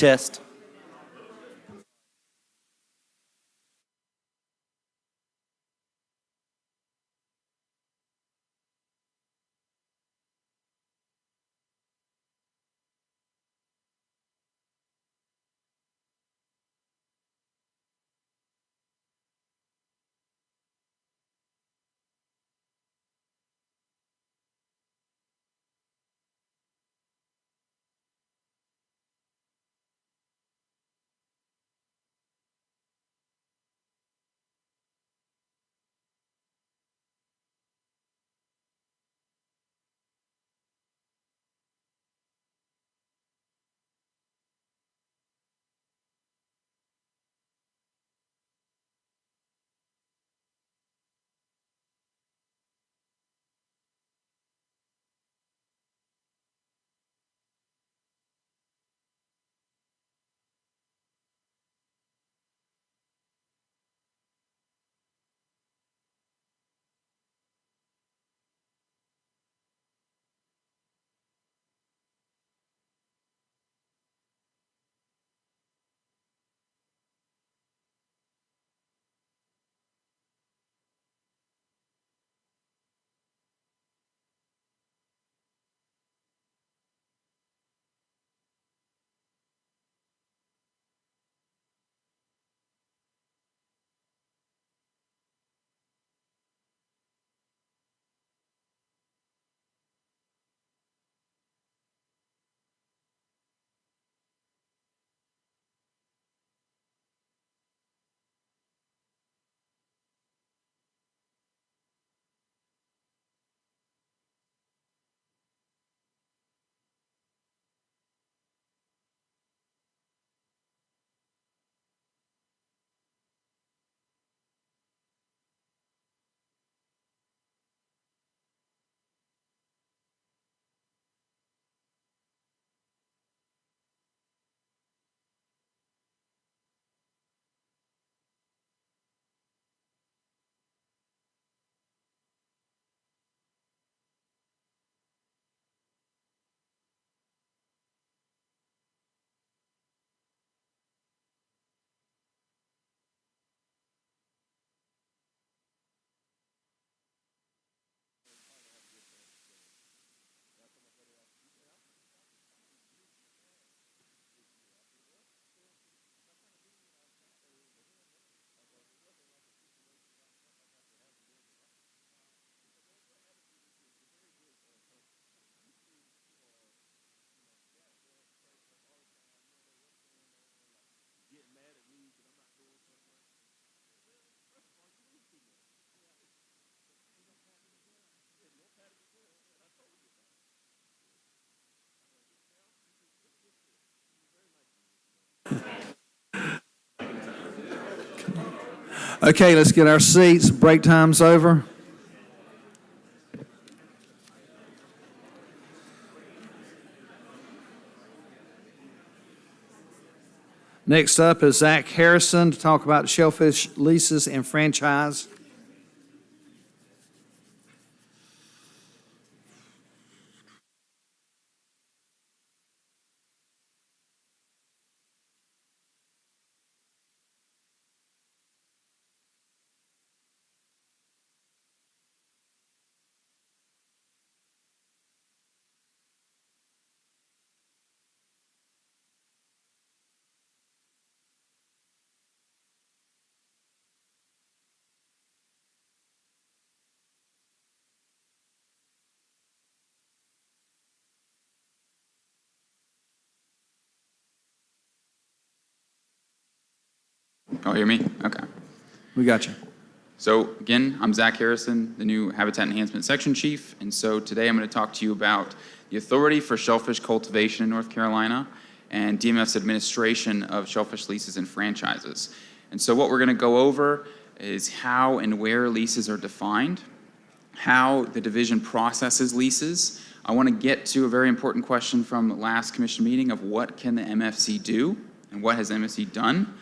Test. Okay, let's get our seats. Break time's over. Next up is Zach Harrison to talk about Shellfish leases and franchise. Oh, hear me? Okay. We got you. So again, I'm Zach Harrison, the new Habitat Enhancement Section Chief, and so today I'm going to talk to you about the authority for shellfish cultivation in North Carolina and DMF's administration of shellfish leases and franchises. And so what we're going to go over is how and where leases are defined, how the division processes leases. I want to get to a very important question from the last commission meeting of what can the MFC do and what has the MFC done,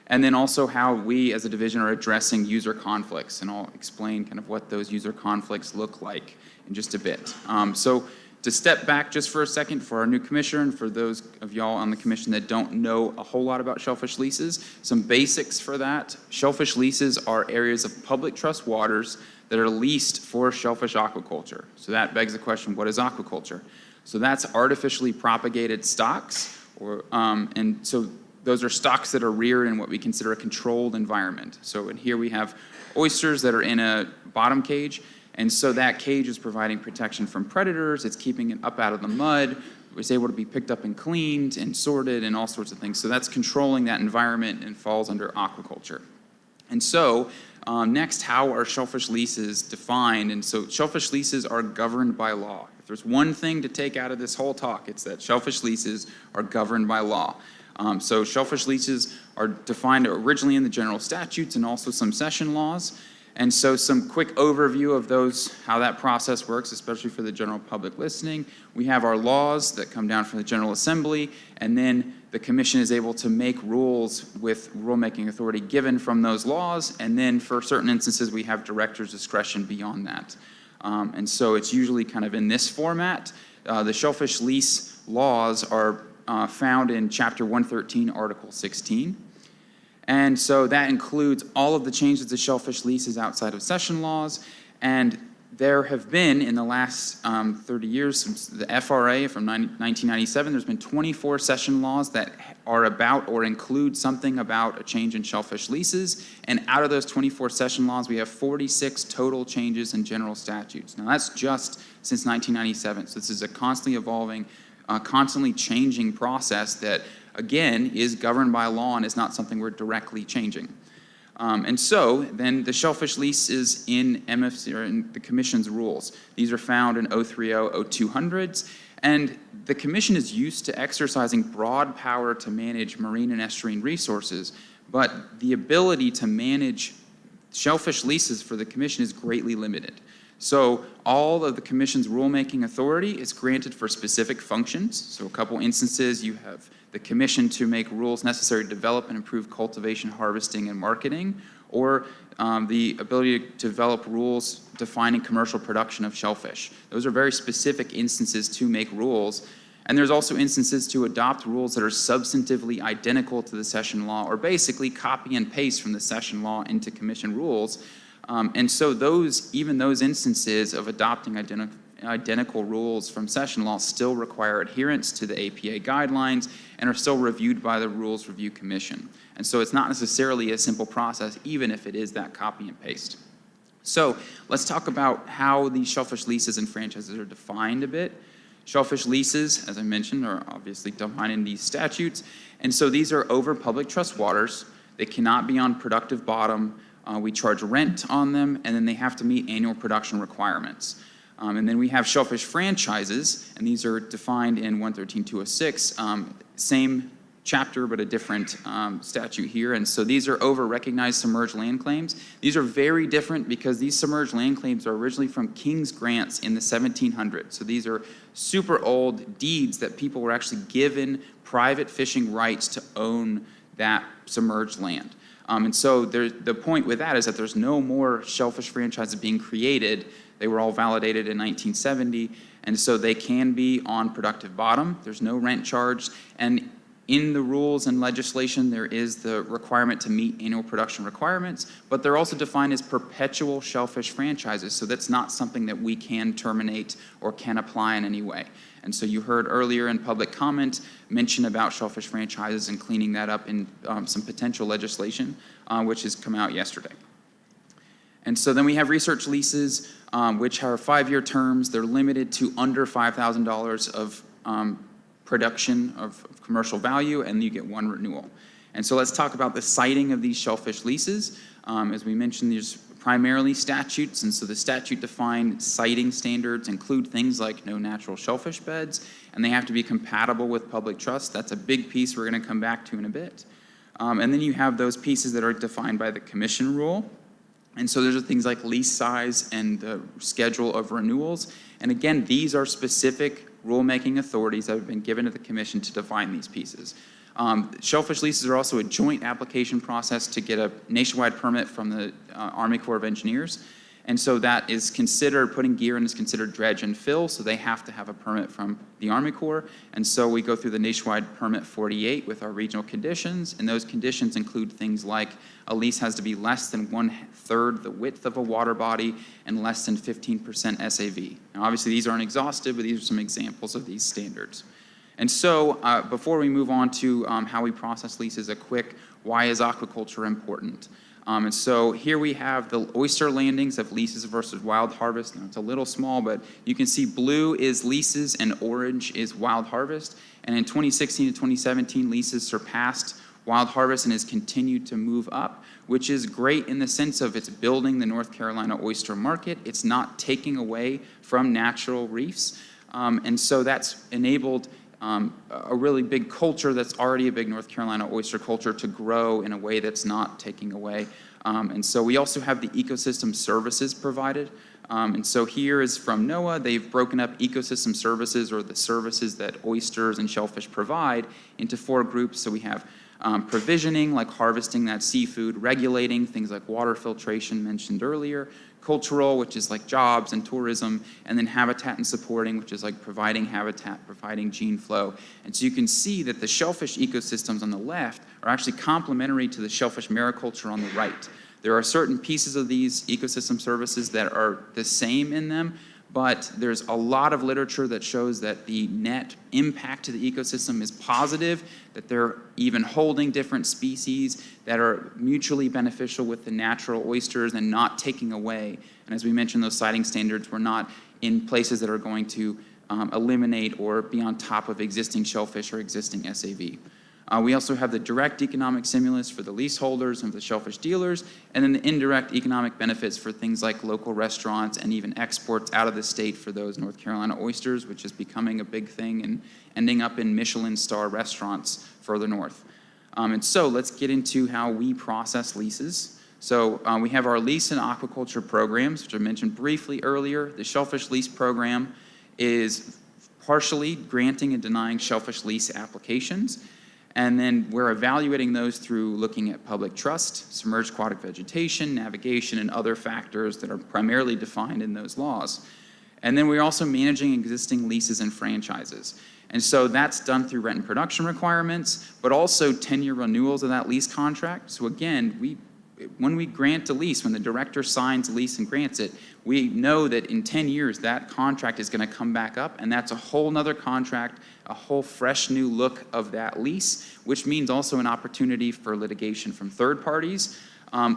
and then also how we as a division are addressing user conflicts, and I'll explain kind of what those user conflicts look like in just a bit. So to step back just for a second for our new commissioner and for those of y'all on the commission that don't know a whole lot about shellfish leases, some basics for that. Shellfish leases are areas of public trust waters that are leased for shellfish aquaculture. So that begs the question, what is aquaculture? So that's artificially propagated stocks, and so those are stocks that are reared in what we consider a controlled environment. So in here we have oysters that are in a bottom cage, and so that cage is providing protection from predators, it's keeping it up out of the mud, it's able to be picked up and cleaned and sorted and all sorts of things. So that's controlling that environment and falls under aquaculture. And so next, how are shellfish leases defined? And so shellfish leases are governed by law. If there's one thing to take out of this whole talk, it's that shellfish leases are governed by law. So shellfish leases are defined originally in the general statutes and also some session laws. And so some quick overview of those, how that process works, especially for the general public listening. We have our laws that come down from the General Assembly, and then the commission is able to make rules with rulemaking authority given from those laws, and then for certain instances, we have director's discretion beyond that. And so it's usually kind of in this format. The shellfish lease laws are found in Chapter 113, Article 16. And so that includes all of the changes to shellfish leases outside of session laws. And there have been, in the last 30 years, since the FRA from 1997, there's been 24 session laws that are about or include something about a change in shellfish leases. And out of those 24 session laws, we have 46 total changes in general statutes. Now, that's just since 1997. So this is a constantly evolving, constantly changing process that, again, is governed by law and is not something we're directly changing. And so then the shellfish lease is in MFC, or in the commission's rules. These are found in 030, 0200s, and the commission is used to exercising broad power to manage marine and estuarine resources, but the ability to manage shellfish leases for the commission is greatly limited. So all of the commission's rulemaking authority is granted for specific functions. So a couple instances, you have the commission to make rules necessary to develop and improve cultivation, harvesting, and marketing, or the ability to develop rules defining commercial production of shellfish. Those are very specific instances to make rules. And there's also instances to adopt rules that are substantively identical to the session law, or basically copy and paste from the session law into commission rules. And so even those instances of adopting identical rules from session law still require adherence to the APA guidelines and are still reviewed by the Rules Review Commission. And so it's not necessarily a simple process, even if it is that copy and paste. So let's talk about how these shellfish leases and franchises are defined a bit. Shellfish leases, as I mentioned, are obviously defined in these statutes. And so these are over public trust waters. They cannot be on productive bottom. We charge rent on them, and then they have to meet annual production requirements. And then we have shellfish franchises, and these are defined in 113.206, same chapter but a different statute here. And so these are over recognized submerged land claims. These are very different because these submerged land claims are originally from King's grants in the 1700s. So these are super old deeds that people were actually given private fishing rights to own that submerged land. And so the point with that is that there's no more shellfish franchises being created. They were all validated in 1970, and so they can be on productive bottom. There's no rent charged, and in the rules and legislation, there is the requirement to meet annual production requirements, but they're also defined as perpetual shellfish franchises, so that's not something that we can terminate or can apply in any way. And so you heard earlier in public comment mention about shellfish franchises and cleaning that up in some potential legislation, which has come out yesterday. And so then we have research leases, which are 5-year terms. They're limited to under $5,000 of production of commercial value, and you get one renewal. And so let's talk about the siting of these shellfish leases. As we mentioned, there's primarily statutes, and so the statute-defined siting standards include things like no natural shellfish beds, and they have to be compatible with public trust. That's a big piece we're going to come back to in a bit. And then you have those pieces that are defined by the commission rule. And so there's things like lease size and the schedule of renewals. And again, these are specific rulemaking authorities that have been given to the commission to define these pieces. Shellfish leases are also a joint application process to get a nationwide permit from the Army Corps of Engineers. And so that is considered, putting gear in is considered dredge and fill, so they have to have a permit from the Army Corps. And so we go through the nationwide permit 48 with our regional conditions, and those conditions include things like a lease has to be less than 1/3 the width of a water body and less than 15% SAV. Now, obviously, these aren't exhaustive, but these are some examples of these standards. And so before we move on to how we process leases, a quick, why is aquaculture important? And so here we have the oyster landings of leases versus wild harvest. Now, it's a little small, but you can see blue is leases and orange is wild harvest. And in 2016 to 2017, leases surpassed wild harvest and has continued to move up, which is great in the sense of it's building the North Carolina oyster market. It's not taking away from natural reefs. And so that's enabled a really big culture that's already a big North Carolina oyster culture to grow in a way that's not taking away. And so we also have the ecosystem services provided. And so here is from NOAA. They've broken up ecosystem services, or the services that oysters and shellfish provide, into 4 groups. So we have provisioning, like harvesting that seafood, regulating, things like water filtration mentioned earlier, cultural, which is like jobs and tourism, and then habitat and supporting, which is like providing habitat, providing gene flow. And so you can see that the shellfish ecosystems on the left are actually complementary to the shellfish mariculture on the right. There are certain pieces of these ecosystem services that are the same in them, but there's a lot of literature that shows that the net impact to the ecosystem is positive, that they're even holding different species that are mutually beneficial with the natural oysters and not taking away. And as we mentioned, those siting standards were not in places that are going to eliminate or be on top of existing shellfish or existing SAV. We also have the direct economic stimulus for the leaseholders and the shellfish dealers, and then the indirect economic benefits for things like local restaurants and even exports out of the state for those North Carolina oysters, which is becoming a big thing and ending up in Michelin star restaurants further north. And so let's get into how we process leases. So we have our lease and aquaculture programs, which I mentioned briefly earlier. The shellfish lease program is partially granting and denying shellfish lease applications. And then we're evaluating those through looking at public trust, submerged aquatic vegetation, navigation, and other factors that are primarily defined in those laws. And then we're also managing existing leases and franchises. And so that's done through rent and production requirements, but also 10-year renewals of that lease contract. So again, when we grant a lease, when the director signs a lease and grants it, we know that in 10 years that contract is going to come back up, and that's a whole nother contract, a whole fresh new look of that lease, which means also an opportunity for litigation from third parties,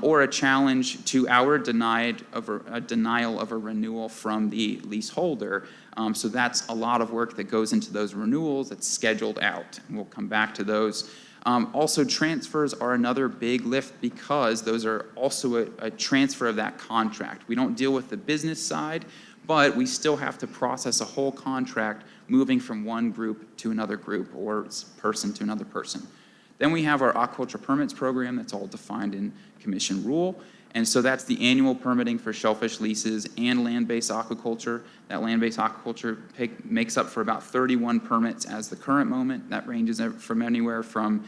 or a challenge to our denial of a renewal from the leaseholder. So that's a lot of work that goes into those renewals that's scheduled out, and we'll come back to those. Also, transfers are another big lift because those are also a transfer of that contract. We don't deal with the business side, but we still have to process a whole contract moving from one group to another group or person to another person. Then we have our aquaculture permits program that's all defined in commission rule. And so that's the annual permitting for shellfish leases and land-based aquaculture. That land-based aquaculture makes up for about 31 permits as the current moment. That ranges from anywhere from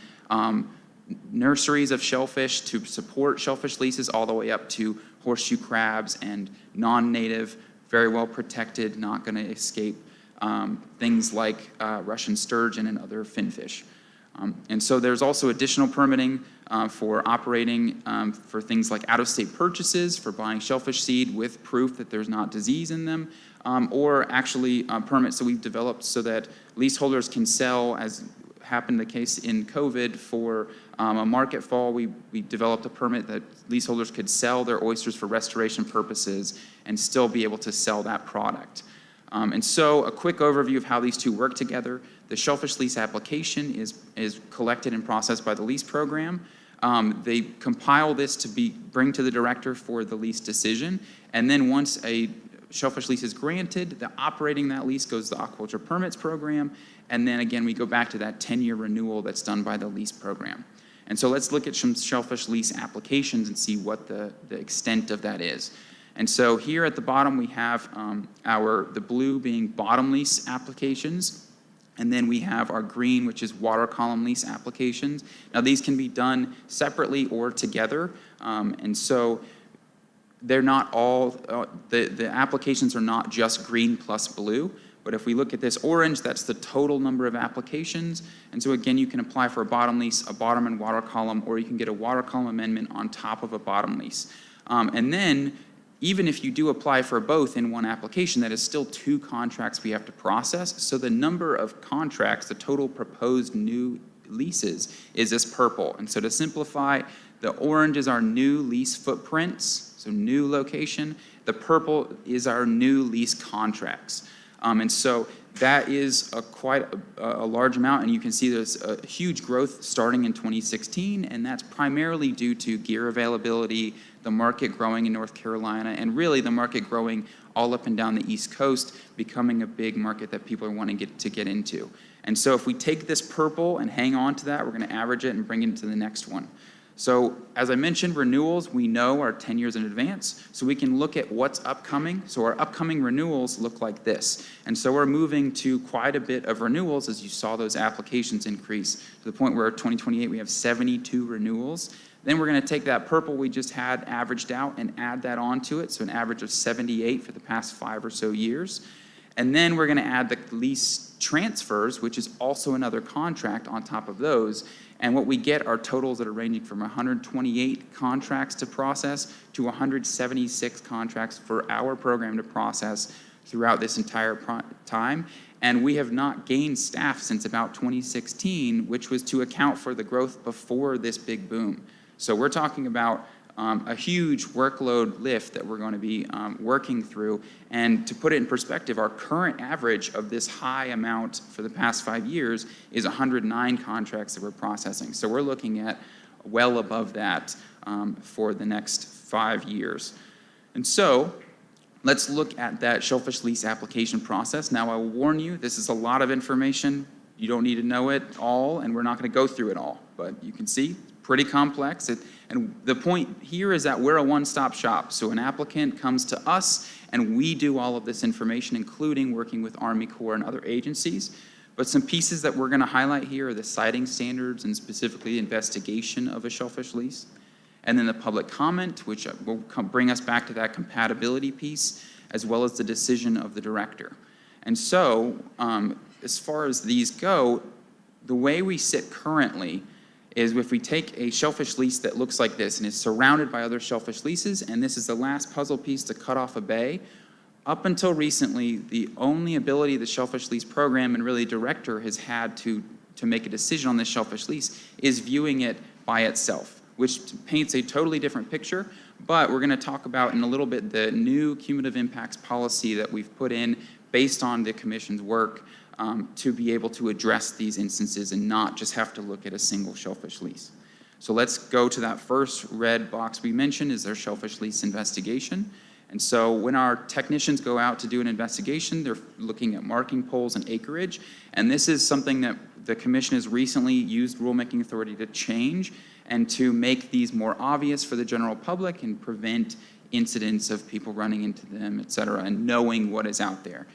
nurseries of shellfish to support shellfish leases all the way up to horseshoe crabs and non-native, very well protected, not going to escape things like Russian sturgeon and other finfish. And so there's also additional permitting for operating for things like out-of-state purchases, for buying shellfish seed with proof that there's not disease in them, or actually permits that we've developed so that leaseholders can sell, as happened the case in COVID for a market fall. We developed a permit that leaseholders could sell their oysters for restoration purposes and still be able to sell that product. And so a quick overview of how these two work together. The shellfish lease application is collected and processed by the lease program. They compile this to bring to the director for the lease decision. And then once a shellfish lease is granted, the operating that lease goes to the aquaculture permits program. And then again, we go back to that 10-year renewal that's done by the lease program. And so let's look at some shellfish lease applications and see what the extent of that is. And so here at the bottom, we have the blue being bottom lease applications. And then we have our green, which is water column lease applications. Now, these can be done separately or together. And so they're not all, the applications are not just green plus blue, but if we look at this orange, that's the total number of applications. And so again, you can apply for a bottom lease, a bottom and water column, or you can get a water column amendment on top of a bottom lease. And then, even if you do apply for both in one application, that is still 2 contracts we have to process. So the number of contracts, the total proposed new leases, is this purple. And so to simplify, the orange is our new lease footprints, so new location. The purple is our new lease contracts. And so that is quite a large amount, and you can see there's a huge growth starting in 2016, and that's primarily due to gear availability, the market growing in North Carolina, and really the market growing all up and down the East Coast, becoming a big market that people are wanting to get into. And so if we take this purple and hang on to that, we're going to average it and bring it to the next one. So as I mentioned, renewals we know are 10 years in advance, so we can look at what's upcoming. So our upcoming renewals look like this. And so we're moving to quite a bit of renewals as you saw those applications increase to the point where 2028 we have 72 renewals. Then we're going to take that purple we just had averaged out and add that onto it, so an average of 78 for the past 5 or so years. And then we're going to add the lease transfers, which is also another contract on top of those. And what we get are totals that are ranging from 128 contracts to process to 176 contracts for our program to process throughout this entire time. And we have not gained staff since about 2016, which was to account for the growth before this big boom. So we're talking about a huge workload lift that we're going to be working through. And to put it in perspective, our current average of this high amount for the past 5 years is 109 contracts that we're processing. So we're looking at well above that for the next 5 years. And so let's look at that shellfish lease application process. Now, I will warn you, this is a lot of information. You don't need to know it all, and we're not going to go through it all. But you can see, pretty complex. And the point here is that we're a one-stop shop. So an applicant comes to us, and we do all of this information, including working with Army Corps and other agencies. But some pieces that we're going to highlight here are the siting standards and specifically the investigation of a shellfish lease. And then the public comment, which will bring us back to that compatibility piece, as well as the decision of the director. And so, as far as these go, the way we sit currently is if we take a shellfish lease that looks like this and is surrounded by other shellfish leases, and this is the last puzzle piece to cut off a bay. Up until recently, the only ability the shellfish lease program and really director has had to make a decision on this shellfish lease is viewing it by itself, which paints a totally different picture. But we're going to talk about in a little bit the new cumulative impacts policy that we've put in based on the commission's work to be able to address these instances and not just have to look at a single shellfish lease. So let's go to that first red box we mentioned is their shellfish lease investigation. And so when our technicians go out to do an investigation, they're looking at marking poles and acreage. And this is something that the commission has recently used rulemaking authority to change and to make these more obvious for the general public and prevent incidents of people running into them, et cetera, and knowing what is out there.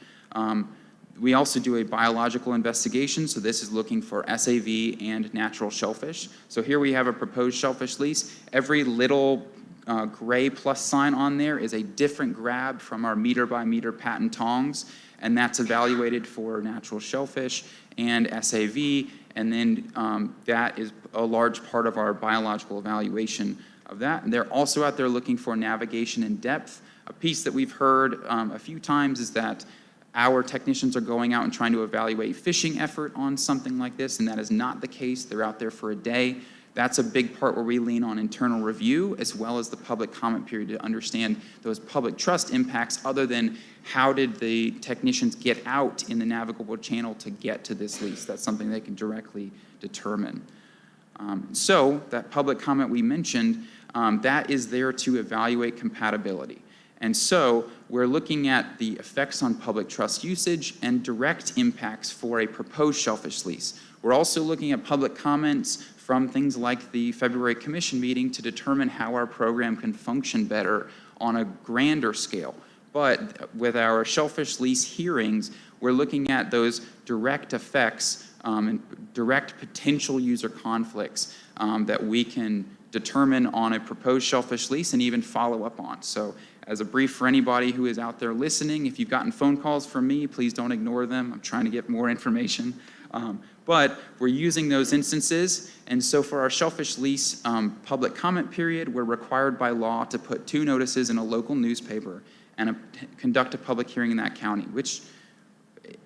We also do a biological investigation, so this is looking for SAV and natural shellfish. So here we have a proposed shellfish lease. Every little gray plus sign on there is a different grab from our meter by meter patent tongs, and that's evaluated for natural shellfish and SAV, and then that is a large part of our biological evaluation of that. And they're also out there looking for navigation and depth. A piece that we've heard a few times is that our technicians are going out and trying to evaluate fishing effort on something like this, and that is not the case. They're out there for a day. That's a big part where we lean on internal review as well as the public comment period to understand those public trust impacts other than how did the technicians get out in the navigable channel to get to this lease. That's something they can directly determine. So that public comment we mentioned, that is there to evaluate compatibility. And so we're looking at the effects on public trust usage and direct impacts for a proposed shellfish lease. We're also looking at public comments from things like the February Commission meeting to determine how our program can function better on a grander scale. But with our shellfish lease hearings, we're looking at those direct effects and direct potential user conflicts that we can determine on a proposed shellfish lease and even follow up on. So as a brief for anybody who is out there listening, if you've gotten phone calls from me, please don't ignore them. I'm trying to get more information. But we're using those instances. And so for our shellfish lease public comment period, we're required by law to put 2 notices in a local newspaper and conduct a public hearing in that county, which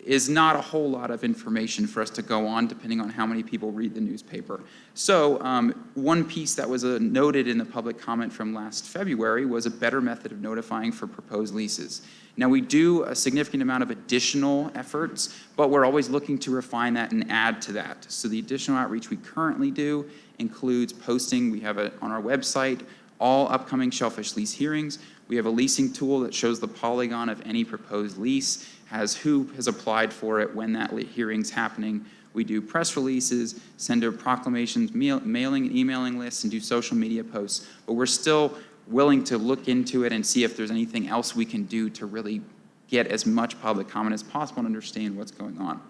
is not a whole lot of information for us to go on, depending on how many people read the newspaper. So one piece that was noted in the public comment from last February was a better method of notifying for proposed leases. Now, we do a significant amount of additional efforts, but we're always looking to refine that and add to that. So the additional outreach we currently do includes posting, we have on our website, all upcoming shellfish lease hearings. We have a leasing tool that shows the polygon of any proposed lease, has who has applied for it, when that hearing's happening. We do press releases, send out proclamations, mailing and emailing lists, and do social media posts. But we're still willing to look into it and see if there's anything else we can do to really get as much public comment as possible and understand what's going on.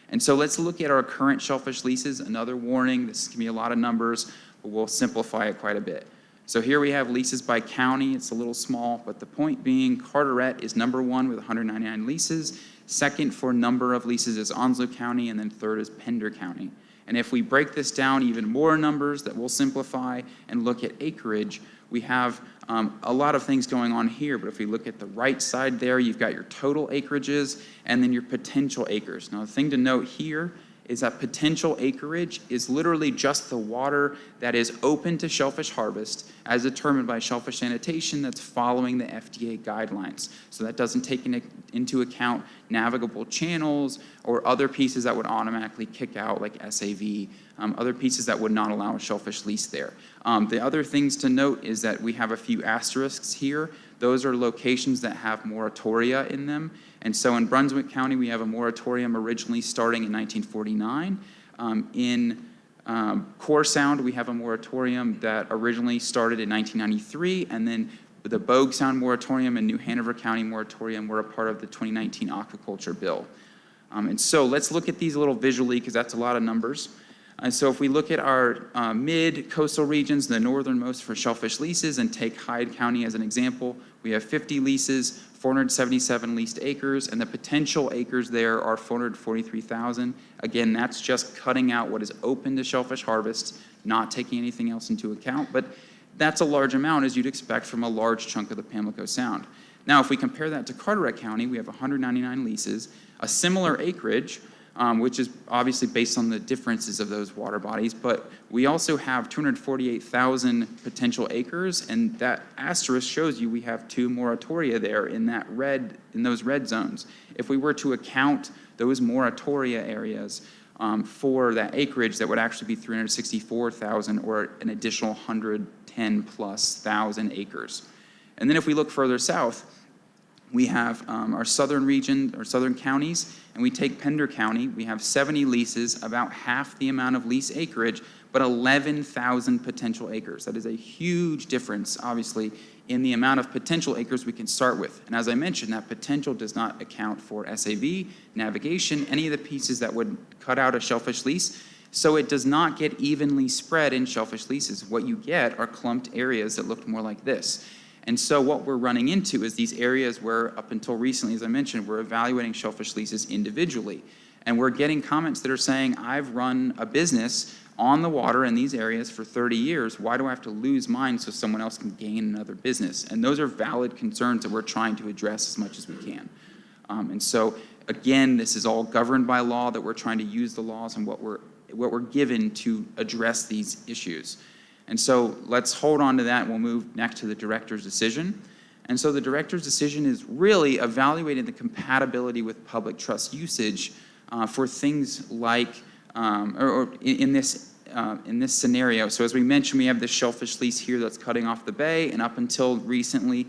And so let's look at our current shellfish leases. Another warning, this can be a lot of numbers, but we'll simplify it quite a bit. So here we have leases by county. It's a little small, but the point being Carteret is number 1 with 199 leases. Second for number of leases is Onslow County, and then third is Pender County. And if we break this down even more numbers that we'll simplify and look at acreage, we have a lot of things going on here, but if we look at the right side there, you've got your total acreages and then your potential acres. Now, the thing to note here is that potential acreage is literally just the water that is open to shellfish harvest as determined by Shellfish Sanitation that's following the FDA guidelines. So that doesn't take into account navigable channels or other pieces that would automatically kick out like SAV, other pieces that would not allow a shellfish lease there. The other things to note is that we have a few asterisks here. Those are locations that have moratoria in them. And so in Brunswick County, we have a moratorium originally starting in 1949. In Core Sound, we have a moratorium that originally started in 1993, and then the Bogue Sound moratorium and New Hanover County moratorium were a part of the 2019 aquaculture bill. And so let's look at these a little visually, because that's a lot of numbers. And so if we look at our mid-coastal regions, the northernmost for shellfish leases, and take Hyde County as an example, we have 50 leases, 477 leased acres, and the potential acres there are 443,000. Again, that's just cutting out what is open to shellfish harvest, not taking anything else into account, but that's a large amount, as you'd expect from a large chunk of the Pamlico Sound. Now, if we compare that to Carteret County, we have 199 leases, a similar acreage, which is obviously based on the differences of those water bodies, but we also have 248,000 potential acres, and that asterisk shows you we have 2 moratoria there in those red zones. If we were to account those moratoria areas for that acreage, that would actually be 364,000 or an additional 110,000+ acres. And then if we look further south, we have our southern region, or southern counties, and we take Pender County. We have 70 leases, about half the amount of lease acreage, but 11,000 potential acres. That is a huge difference, obviously, in the amount of potential acres we can start with. And as I mentioned, that potential does not account for SAV, navigation, any of the pieces that would cut out a shellfish lease. So it does not get evenly spread in shellfish leases. What you get are clumped areas that look more like this. And so what we're running into is these areas where, up until recently, as I mentioned, we're evaluating shellfish leases individually. And we're getting comments that are saying, I've run a business on the water in these areas for 30 years. Why do I have to lose mine so someone else can gain another business? And those are valid concerns that we're trying to address as much as we can. And so, again, this is all governed by law, that we're trying to use the laws and what we're given to address these issues. And so let's hold on to that, and we'll move next to the director's decision. And so the director's decision is really evaluating the compatibility with public trust usage for things like, in this scenario. So as we mentioned, we have this shellfish lease here that's cutting off the bay, and up until recently,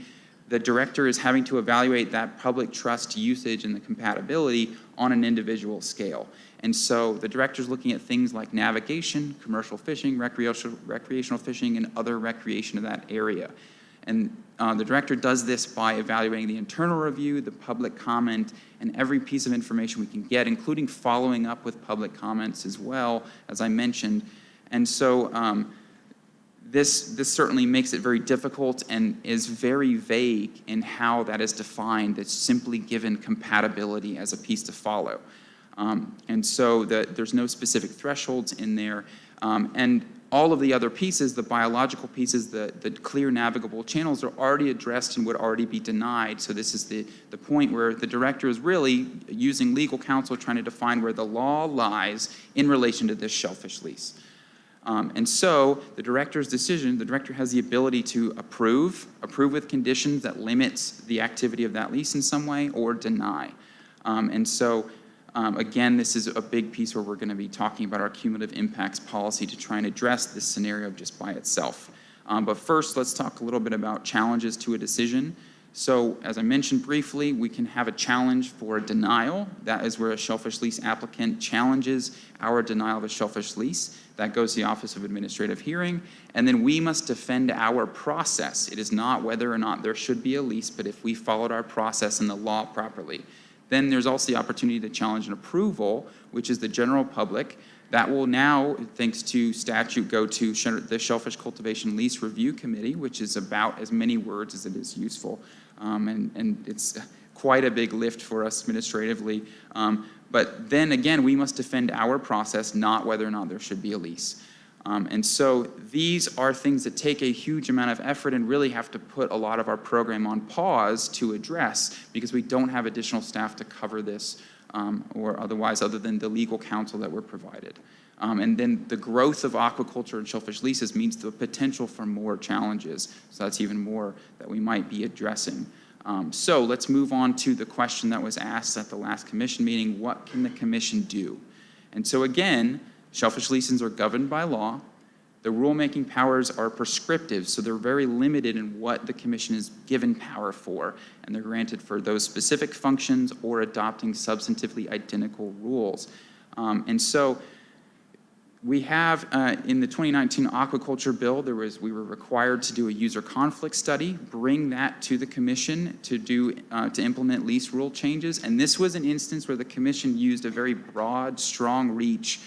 the director is having to evaluate that public trust usage and the compatibility on an individual scale. And so the director's looking at things like navigation, commercial fishing, recreational fishing, and other recreation of that area. And the director does this by evaluating the internal review, the public comment, and every piece of information we can get, including following up with public comments as well, as I mentioned. And so this certainly makes it very difficult and is very vague in how that is defined. It's simply given compatibility as a piece to follow. And so there's no specific thresholds in there. And all of the other pieces, the biological pieces, the clear navigable channels are already addressed and would already be denied. So this is the point where the director is really using legal counsel trying to define where the law lies in relation to this shellfish lease. And so the director's decision, the director has the ability to approve with conditions that limits the activity of that lease in some way, or deny. Again, this is a big piece where we're going to be talking about our cumulative impacts policy to try and address this scenario just by itself. But first, let's talk a little bit about challenges to a decision. So as I mentioned briefly, we can have a challenge for a denial. That is where a shellfish lease applicant challenges our denial of a shellfish lease. That goes to the Office of Administrative Hearing. And then we must defend our process. It is not whether or not there should be a lease, but if we followed our process and the law properly. Then there's also the opportunity to challenge an approval, which is the general public. That will now, thanks to statute, go to the Shellfish Cultivation Lease Review Committee, which is about as many words as it is useful. And it's quite a big lift for us administratively. But then again, we must defend our process, not whether or not there should be a lease. And so these are things that take a huge amount of effort and really have to put a lot of our program on pause to address, because we don't have additional staff to cover this or otherwise, other than the legal counsel that we're provided. And then the growth of aquaculture and shellfish leases means the potential for more challenges. So that's even more that we might be addressing. So let's move on to the question that was asked at the last commission meeting: what can the commission do? And so again, shellfish leases are governed by law. The rulemaking powers are prescriptive, so they're very limited in what the commission is given power for, and they're granted for those specific functions or adopting substantively identical rules. And so we have in the 2019 aquaculture bill, we were required to do a user conflict study, bring that to the commission to implement lease rule changes. And this was an instance where the commission used a very broad, strong reach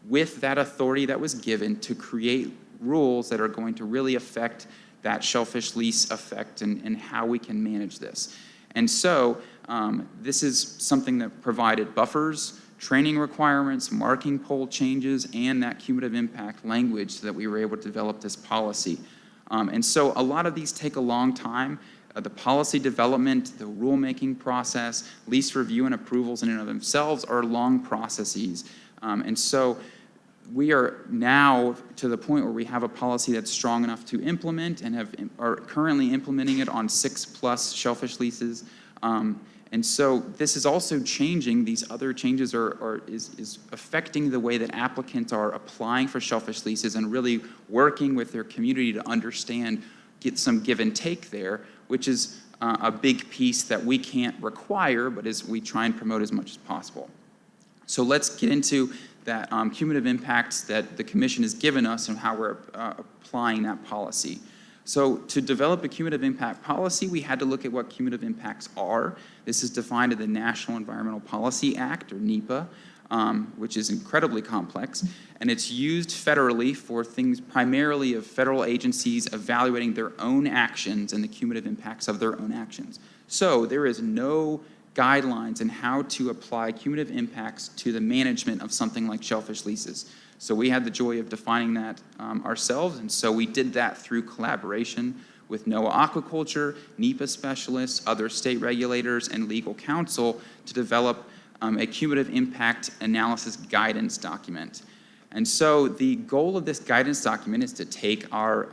with that authority that was given to create rules that are going to really affect that shellfish lease effect and how we can manage this. And so this is something that provided buffers, training requirements, marking pole changes, and that cumulative impact language so that we were able to develop this policy. And so a lot of these take a long time. The policy development, the rulemaking process, lease review and approvals in and of themselves are long processes. And so we are now to the point where we have a policy that's strong enough to implement and are currently implementing it on 6+ shellfish leases. And so this is also changing. These other changes is affecting the way that applicants are applying for shellfish leases and really working with their community to understand, get some give and take there, which is a big piece that we can't require, but as we try and promote as much as possible. So let's get into that cumulative impacts that the commission has given us and how we're applying that policy. So to develop a cumulative impact policy, we had to look at what cumulative impacts are. This is defined in the National Environmental Policy Act, or NEPA, which is incredibly complex, and it's used federally for things primarily of federal agencies evaluating their own actions and the cumulative impacts of their own actions. So there is no guidelines in how to apply cumulative impacts to the management of something like shellfish leases. So we had the joy of defining that ourselves, and so we did that through collaboration with NOAA Aquaculture, NEPA specialists, other state regulators, and legal counsel to develop a cumulative impact analysis guidance document. And so the goal of this guidance document is to take our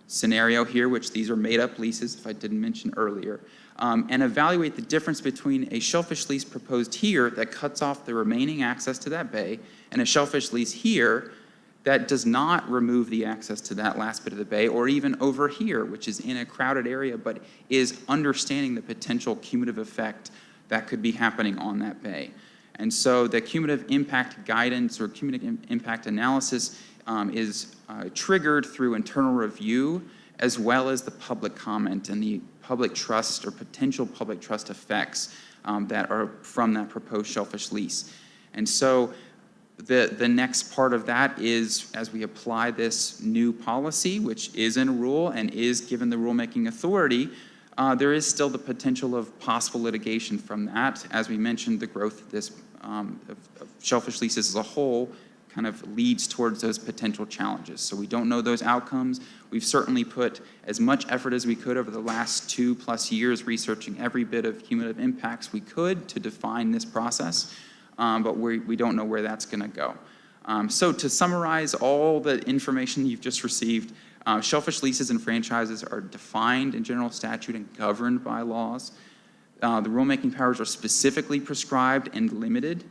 scenario here, which these are made-up leases, if I didn't mention earlier, and evaluate the difference between a shellfish lease proposed here that cuts off the remaining access to that bay and a shellfish lease here that does not remove the access to that last bit of the bay, or even over here, which is in a crowded area, but is understanding the potential cumulative effect that could be happening on that bay. And so the cumulative impact guidance or cumulative impact analysis is triggered through internal review, as well as the public comment and the public trust or potential public trust effects that are from that proposed shellfish lease. And so the next part of that is, as we apply this new policy, which is in a rule and is given the rulemaking authority, there is still the potential of possible litigation from that. As we mentioned, the growth of this of shellfish leases as a whole kind of leads towards those potential challenges. So we don't know those outcomes. We've certainly put as much effort as we could over the last 2+ years researching every bit of cumulative impacts we could to define this process, but we don't know where that's going to go. So to summarize all the information you've just received, shellfish leases and franchises are defined in general statute and governed by laws. The rulemaking powers are specifically prescribed and limited.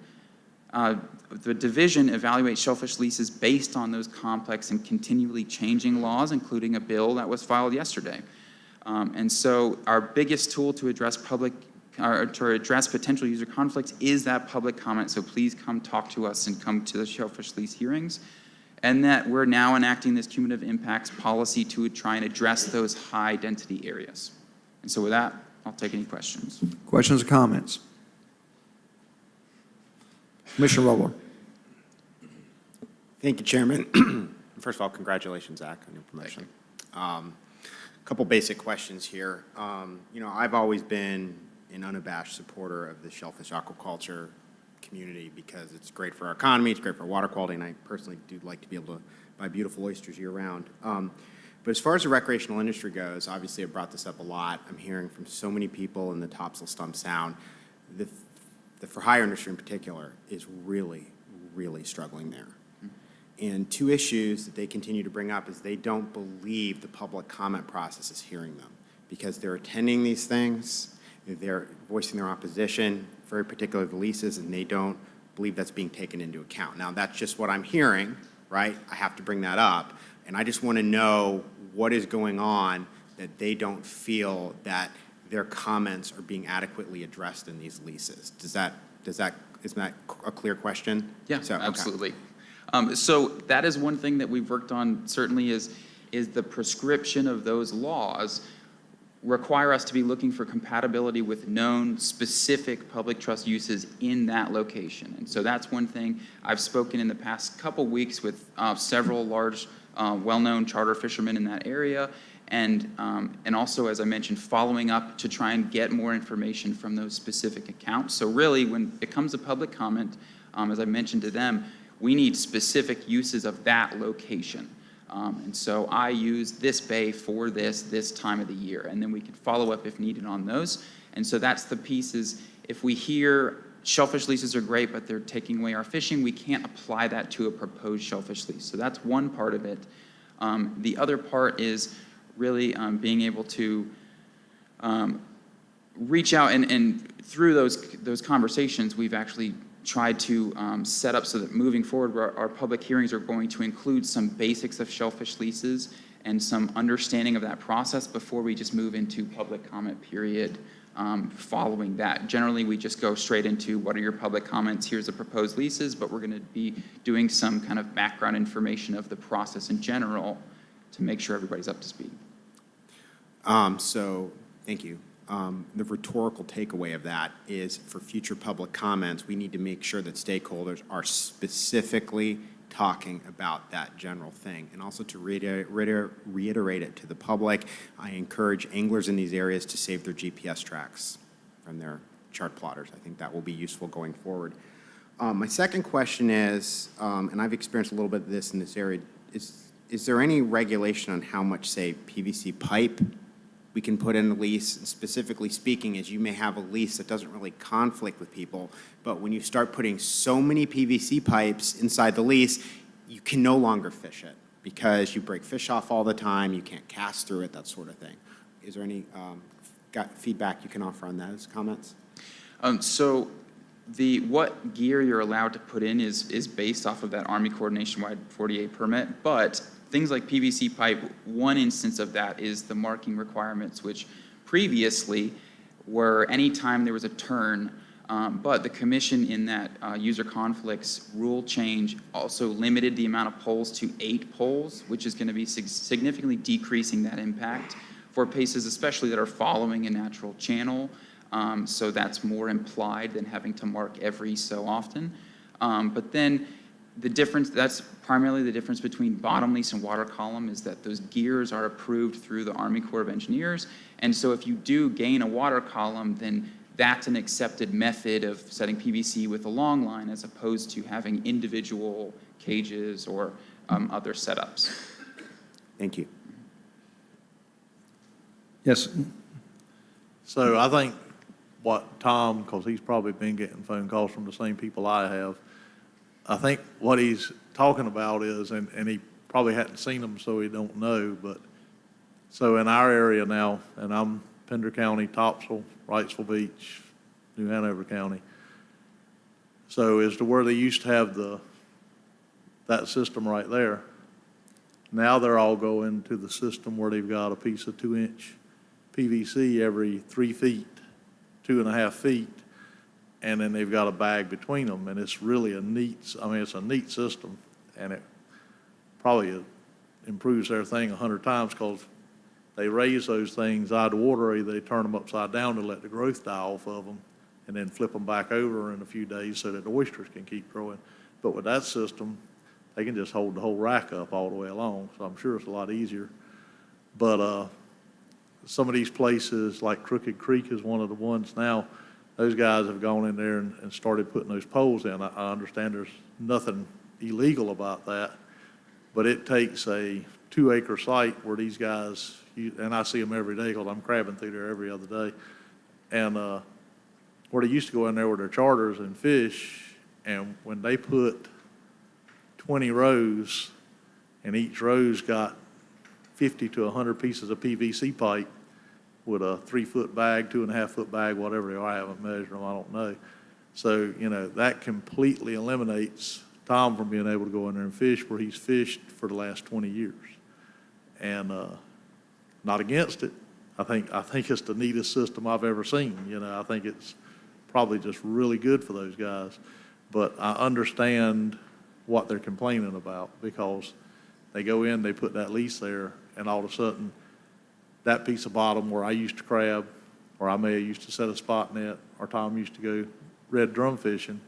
The division evaluates shellfish leases based on those complex and continually changing laws, including a bill that was filed yesterday. And so our biggest tool to address potential user conflicts is that public comment. So please come talk to us and come to the shellfish lease hearings. And that we're now enacting this cumulative impacts policy to try and address those high density areas. And so with that, I'll take any questions. Questions or comments? Commissioner Roller. Thank you, Chairman. First of all, congratulations, Zach, on your promotion. A couple basic questions here. I've always been an unabashed supporter of the shellfish aquaculture community because it's great for our economy, it's great for water quality, and I personally do like to be able to buy beautiful oysters year-round. But as far as the recreational industry goes, obviously I've brought this up a lot. I'm hearing from so many people in the topsail stump sound. The for-hire industry in particular is really, really struggling there. And two issues that they continue to bring up is they don't believe the public comment process is hearing them because they're attending these things, they're voicing their opposition, very particular to leases, and they don't believe that's being taken into account. Now, that's just what I'm hearing, right? I have to bring that up. And I just want to know what is going on that they don't feel that their comments are being adequately addressed in these leases. Is that a clear question? Yeah, Okay. absolutely. So that is one thing that we've worked on certainly is the prescription of those laws require us to be looking for compatibility with known specific public trust uses in that location. And so that's one thing. I've spoken in the past couple weeks with several large, well-known charter fishermen in that area, and also, as I mentioned, following up to try and get more information from those specific accounts. So really, when it comes to public comment, as I mentioned to them, we need specific uses of that location. And so I use this bay for this time of the year, and then we can follow up if needed on those. And so that's the pieces. If we hear shellfish leases are great, but they're taking away our fishing, we can't apply that to a proposed shellfish lease. So that's one part of it. The other part is really being able to reach out and through those conversations, we've actually tried to set up so that moving forward, our public hearings are going to include some basics of shellfish leases and some understanding of that process before we just move into public comment period following that. Generally, we just go straight into what are your public comments, here's the proposed leases, but we're going to be doing some kind of background information of the process in general to make sure everybody's up to speed. So, thank you. The rhetorical takeaway of that is for future public comments, we need to make sure that stakeholders are specifically talking about that general thing. And also to reiterate it to the public, I encourage anglers in these areas to save their GPS tracks from their chart plotters. I think that will be useful going forward. My second question is, and I've experienced a little bit of this in this area, is there any regulation on how much, say, PVC pipe we can put in the lease? And specifically speaking, as you may have a lease that doesn't really conflict with people, but when you start putting so many PVC pipes inside the lease, you can no longer fish it because you break fish off all the time, you can't cast through it, that sort of thing. Is there any feedback you can offer on those comments? So what gear you're allowed to put in is based off of that Army Corps nationwide 48 permit, but things like PVC pipe, one instance of that is the marking requirements, which previously were any time there was a turn, but the commission in that user conflicts rule change also limited the amount of poles to 8 poles, which is going to be significantly decreasing that impact for places especially that are following a natural channel. So that's more implied than having to mark every so often. But then The difference, that's primarily the difference between bottom lease and water column, is that those gears are approved through the Army Corps of Engineers. And so if you do gain a water column, then that's an accepted method of setting PVC with a long line, as opposed to having individual cages or other setups. Thank you. Yes. So I think what Tom, because he's probably been getting phone calls from the same people I have, I think what he's talking about is, and he probably hadn't seen them, so he don't know, but, so in our area now, and I'm Pender County, Topsail, Wrightsville Beach, New Hanover County. So as to where they used to have that system right there, now they're all going to the system where they've got a piece of 2-inch PVC every 3 feet, 2.5 feet, and then they've got a bag between them, and it's really a neat, it's a neat system, and it probably improves their thing 100 times, because they raise those things out of water, or they turn them upside down to let the growth die off of them, and then flip them back over in a few days so that the oysters can keep growing. But with that system, they can just hold the whole rack up all the way along, so I'm sure it's a lot easier. But some of these places, like Crooked Creek is one of the ones now, those guys have gone in there and started putting those poles in. I understand there's nothing illegal about that, but it takes a 2-acre site where these guys, and I see them every day because I'm crabbing through there every other day, and where they used to go in there with their charters and fish, and when they put 20 rows, and each row's got 50 to 100 pieces of PVC pipe with a 3-foot bag, 2.5-foot bag, whatever they are. I haven't measured them, I don't know. So, that completely eliminates Tom from being able to go in there and fish where he's fished for the last 20 years. And not against it. I think it's the neatest system I've ever seen. I think it's probably just really good for those guys. But I understand what they're complaining about, because they go in, they put that lease there, and all of a sudden, that piece of bottom where I used to crab, or I may have used to set a spot net, or Tom used to go red drum fishing,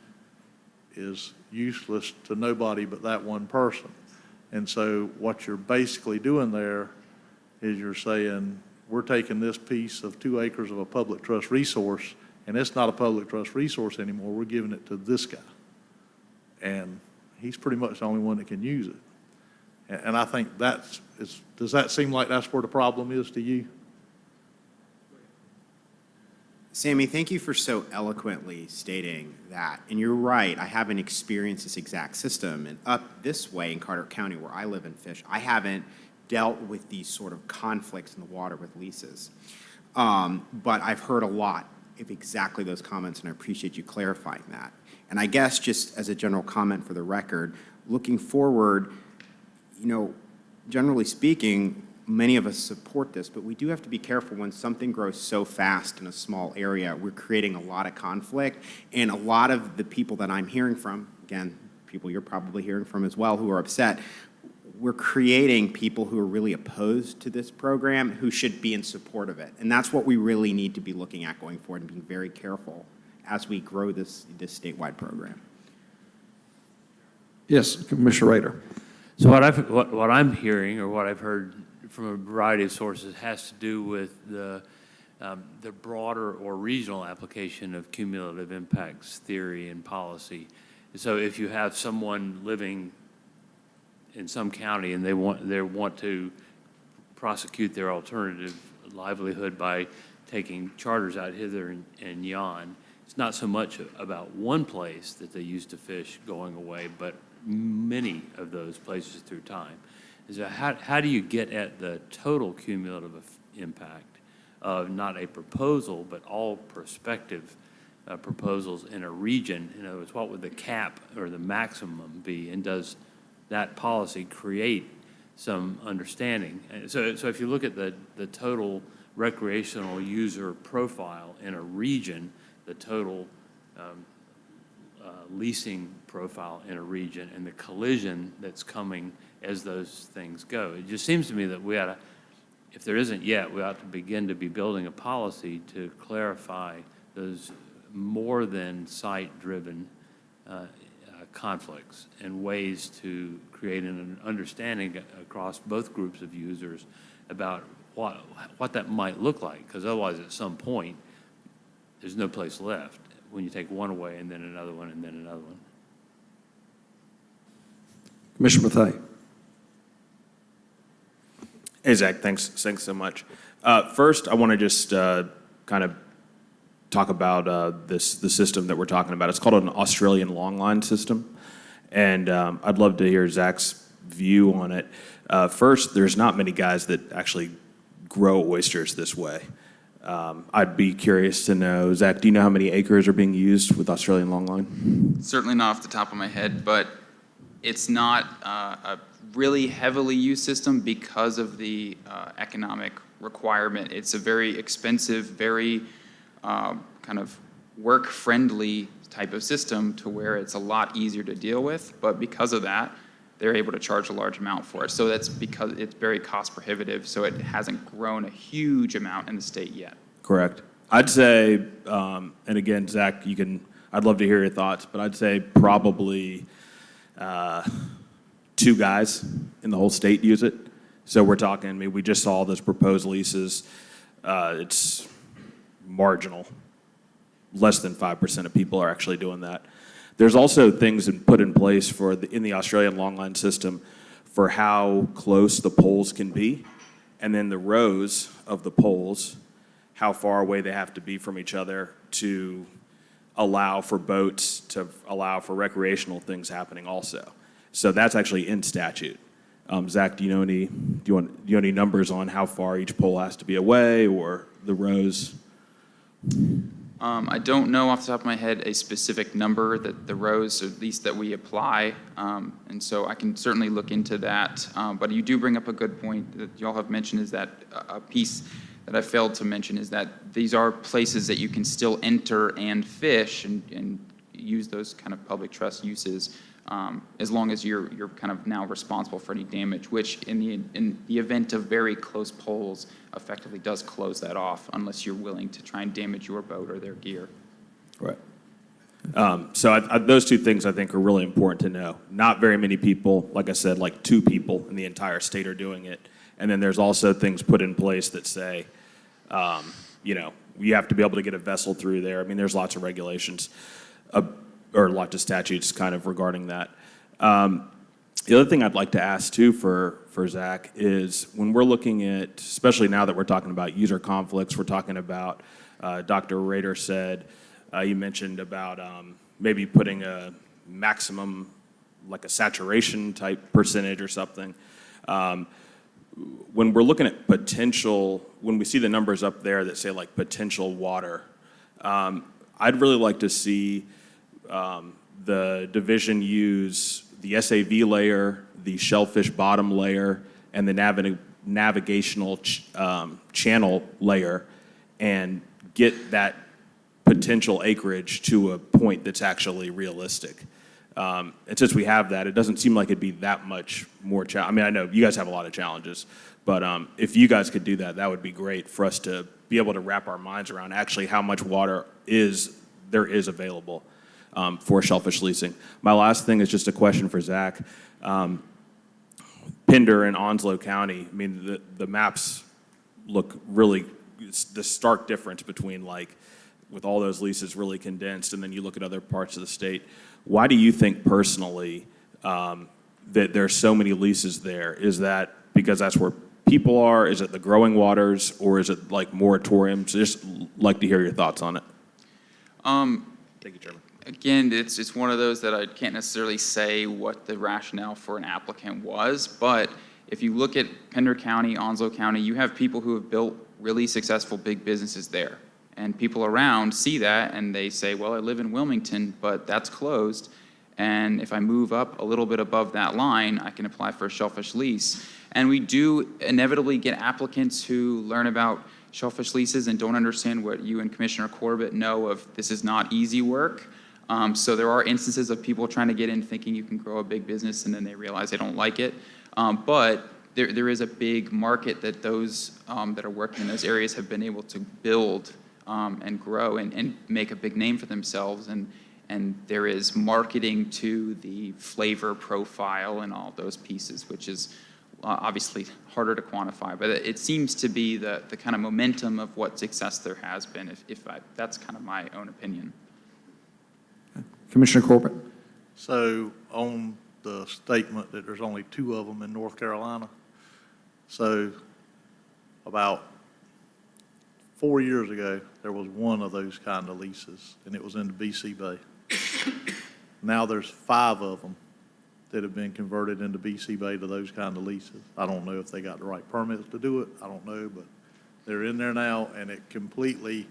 is useless to nobody but that one person. And so what you're basically doing there is you're saying, we're taking this piece of 2 acres of a public trust resource, and it's not a public trust resource anymore, we're giving it to this guy. And he's pretty much the only one that can use it. And I think does that seem like that's where the problem is to you? Sammy, thank you for so eloquently stating that. And you're right, I haven't experienced this exact system. And up this way in Carter County, where I live and fish, I haven't dealt with these sort of conflicts in the water with leases. But I've heard a lot of exactly those comments, and I appreciate you clarifying that. And I guess just as a general comment for the record, looking forward, generally speaking, many of us support this, but we do have to be careful when something grows so fast in a small area. We're creating a lot of conflict, and a lot of the people that I'm hearing from, again, people you're probably hearing from as well who are upset, we're creating people who are really opposed to this program who should be in support of it. And that's what we really need to be looking at going forward and being very careful as we grow this statewide program. Yes, Commissioner Rader. So what I'm hearing, or what I've heard from a variety of sources, has to do with the broader or regional application of cumulative impacts theory and policy. So if you have someone living in some county and they want to prosecute their alternative livelihood by taking charters out hither and yon, it's not so much about one place that they used to fish going away, but many of those places through time. So how do you get at the total cumulative impact of not a proposal, but all prospective proposals in a region? In other words, what would the cap or the maximum be, and does that policy create some understanding? So if you look at the total recreational user profile in a region, the total leasing profile in a region, and the collision that's coming as those things go. It just seems to me that we ought to, if there isn't yet, we ought to begin to be building a policy to clarify those more than site-driven conflicts and ways to create an understanding across both groups of users about what that might look like, because otherwise at some point, there's no place left when you take one away and then another one and then another one. Commissioner Bethea. Hey, Zach, thanks so much. First, I want to just kind of talk about the system that we're talking about. It's called an Australian longline system, and I'd love to hear Zach's view on it. First, there's not many guys that actually grow oysters this way. I'd be curious to know, Zach, do you know how many acres are being used with Australian longline? Certainly not off the top of my head, but it's not a really heavily used system because of the economic requirement. It's a very expensive, very kind of work-friendly type of system to where it's a lot easier to deal with, but because of that, they're able to charge a large amount for it. So that's because it's very cost prohibitive, so it hasn't grown a huge amount in the state yet. Correct. I'd say, and again, Zach, I'd love to hear your thoughts, but I'd say probably 2 guys in the whole state use it. So we're talking, I mean, we just saw this proposed leases. It's marginal. Less than 5% of people are actually doing that. There's also things put in place in the Australian longline system for how close the poles can be, and then the rows of the poles, how far away they have to be from each other to allow for boats, to allow for recreational things happening also. So that's actually in statute. Zach, do you know any numbers on how far each pole has to be away, or the rows? I don't know off the top of my head a specific number that the rows, at least that we apply, and so I can certainly look into that. But you do bring up a good point that y'all have mentioned, is that a piece that I failed to mention is that these are places that you can still enter and fish and use those kind of public trust uses, as long as you're kind of now responsible for any damage, which in the event of very close poles effectively does close that off unless you're willing to try and damage your boat or their gear. Right. So those 2 things I think are really important to know. Not very many people, like I said, like 2 people in the entire state are doing it. And then there's also things put in place that say, you have to be able to get a vessel through there. I mean, there's lots of regulations or lots of statutes kind of regarding that. The other thing I'd like to ask too for Zach is when we're looking at, especially now that we're talking about user conflicts, we're talking about, Dr. Rader said, you mentioned about maybe putting a maximum, like a saturation type percentage or something. When we're looking at potential, when we see the numbers up there that say like potential water, I'd really like to see the division use the SAV layer, the shellfish bottom layer, and the navigational channel layer, and get that potential acreage to a point that's actually realistic. And since we have that, it doesn't seem like it'd be that much more I mean, I know you guys have a lot of challenges, but if you guys could do that, that would be great for us to be able to wrap our minds around actually how much water there is available for shellfish leasing. My last thing is just a question for Zach. Pender and Onslow County, I mean, the maps look really, the stark difference between like, with all those leases really condensed, and then you look at other parts of the state. Why do you think personally that there's so many leases there? Is that because that's where people are? Is it the growing waters, or is it like moratoriums? Just like to hear your thoughts on it. Thank you, Chairman. Again, it's one of those that I can't necessarily say what the rationale for an applicant was, but if you look at Pender County, Onslow County, you have people who have built really successful big businesses there. And people around see that and they say, well, I live in Wilmington, but that's closed. And if I move up a little bit above that line, I can apply for a shellfish lease. And we do inevitably get applicants who learn about shellfish leases and don't understand what you and Commissioner Corbett know of. This is not easy work. So there are instances of people trying to get in thinking you can grow a big business and then they realize they don't like it. But there is a big market that those that are working in those areas have been able to build and grow and make a big name for themselves. And and there is marketing to the flavor profile and all those pieces, which is obviously harder to quantify, but it seems to be the kind of momentum of what success there has been, that's kind of my own opinion. Commissioner Corbett? So on the statement that there's only 2 of them in North Carolina, so about 4 years ago, there was 1 of those kind of leases, and it was in the BC Bay. Now there's 5 of them that have been converted into BC Bay to those kind of leases. I don't know if they got the right permits to do it. I don't know, but they're in there now, and it completely,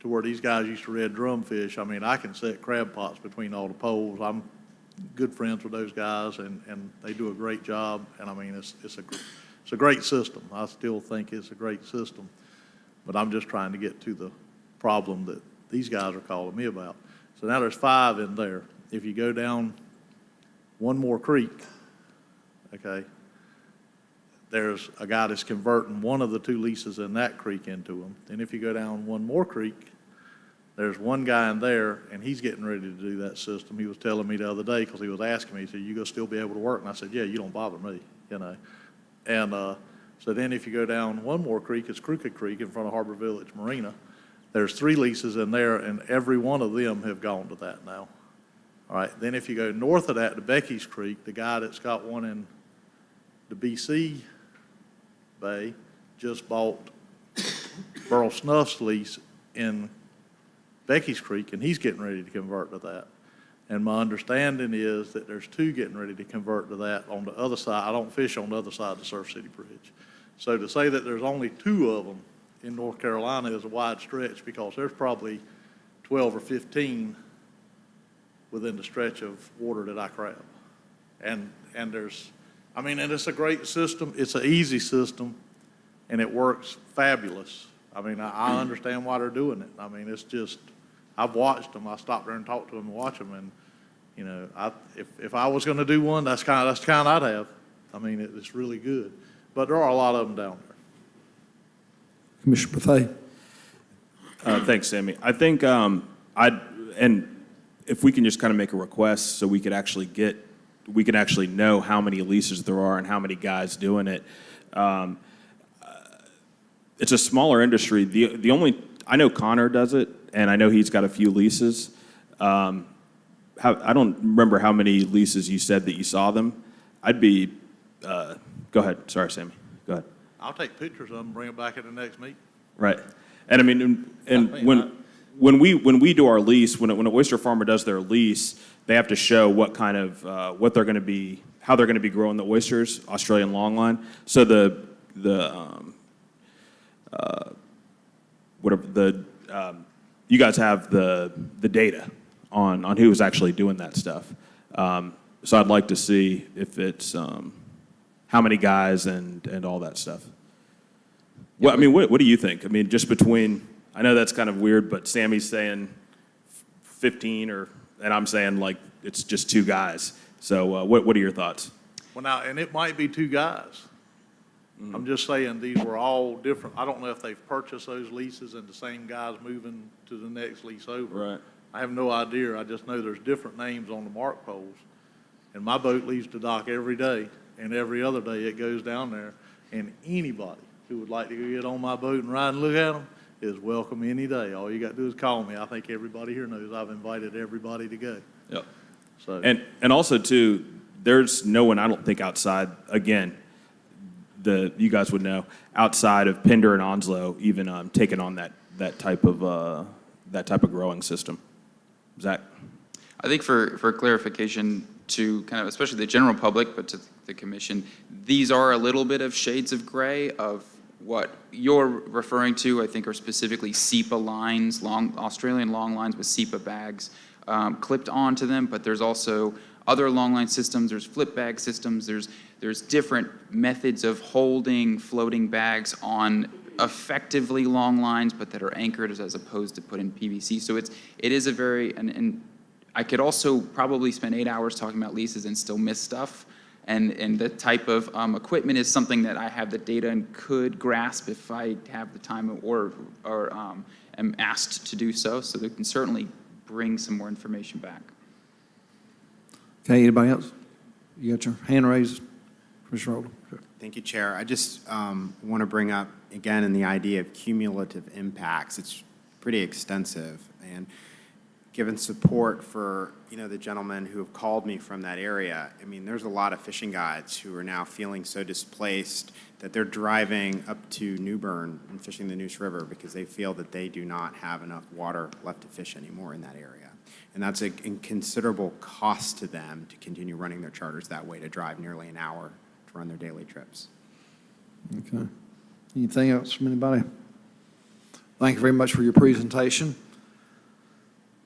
to where these guys used to red drumfish. I mean, I can set crab pots between all the poles. I'm good friends with those guys, and they do a great job. And I mean, it's a great system. I still think it's a great system. But I'm just trying to get to the problem that these guys are calling me about. So now there's 5 in there. If you go down one more creek, okay, there's a guy that's converting one of the 2 leases in that creek into them. Then if you go down one more creek, there's one guy in there, and he's getting ready to do that system. He was telling me the other day, because he was asking me, he said, you gonna still be able to work? And I said, yeah, you don't bother me, you know. And so then if you go down one more creek, it's Crooked Creek in front of Harbor Village Marina. There's 3 leases in there, and every one of them have gone to that now. All right, then if you go north of that to Becky's Creek, the guy that's got one in the BC Bay just bought Burl Snuff's lease in Becky's Creek, and he's getting ready to convert to that. And my understanding is that there's 2 getting ready to convert to that on the other side. I don't fish on the other side of the Surf City Bridge. So to say that there's only 2 of them in North Carolina is a wide stretch, because there's probably 12 or 15 within the stretch of water that I crab. And there's, I mean, and it's a great system. It's an easy system, and it works fabulous. I mean, I understand why they're doing it. I mean, it's just, I've watched them. I stopped there and talked to them and watch them, and you know, if I was going to do one, that's kind of I'd have. I mean, it's really good, but there are a lot of them down there. Commissioner Bethea? Thanks, Sammy. I think and if we can just kind of make a request so we could actually know how many leases there are and how many guys doing it. It's a smaller industry. The only, I know Connor does it, and I know he's got a few leases. I don't remember how many leases you said that you saw them. I'd be, go ahead. Sorry, Sammy. Go ahead. I'll take pictures of them and bring them back at the next meeting. Right. And I mean, when we do our lease, when an oyster farmer does their lease, they have to show what kind of, what they're going to be, how they're going to be growing the oysters, Australian longline. So you guys have the data on who is actually doing that stuff. So I'd like to see if it's how many guys and all that stuff. Well, I mean, what do you think? I mean, just between, I know that's kind of weird, but Sammy's saying 15, and I'm saying like it's just 2 guys. So what are your thoughts? Well, now, and it might be 2 guys. Mm-hmm. I'm just saying these were all different. I don't know if they've purchased those leases and the same guy's moving to the next lease over. Right. I have no idea. I just know there's different names on the mark poles. And my boat leaves the dock every day, and every other day it goes down there. And anybody who would like to go get on my boat and ride and look at them is welcome any day. All you got to do is call me. I think everybody here knows I've invited everybody to go. Yep. So. And also, too, there's no one, I don't think, outside, again, you guys would know, outside of Pender and Onslow even taking on that type of growing system. Zach? I think for clarification to kind of, especially the general public, but to the commission, these are a little bit of shades of gray of what you're referring to, I think, are specifically SEPA lines, Australian long lines with SEPA bags clipped onto them, but there's also other longline systems, there's flip bag systems, there's different methods of holding floating bags on effectively long lines, but that are anchored as opposed to put in PVC. So it is a very, and I could also probably spend 8 hours talking about leases and still miss stuff. And the type of equipment is something that I have the data and could grasp if I have the time or am asked to do so. So they can certainly bring some more information back. Okay, anybody else? You got your hand raised, Commissioner Rowland? Thank you, Chair. I just want to bring up, again, in the idea of cumulative impacts, it's pretty extensive. And given support for, the gentlemen who have called me from that area, I mean, there's a lot of fishing guides who are now feeling so displaced that they're driving up to New Bern and fishing the Neuse River because they feel that they do not have enough water left to fish anymore in that area. And that's a considerable cost to them to continue running their charters that way, to drive nearly an hour to run their daily trips. Okay. Anything else from anybody? Thank you very much for your presentation.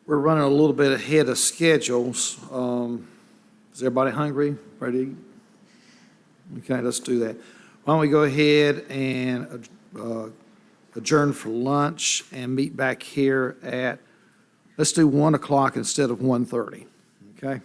We're running a little bit ahead of schedules. Is everybody hungry? Ready to eat? Okay, let's do that. Why don't we go ahead and adjourn for lunch and meet back here at, let's do 1 o'clock instead of 1:30, okay?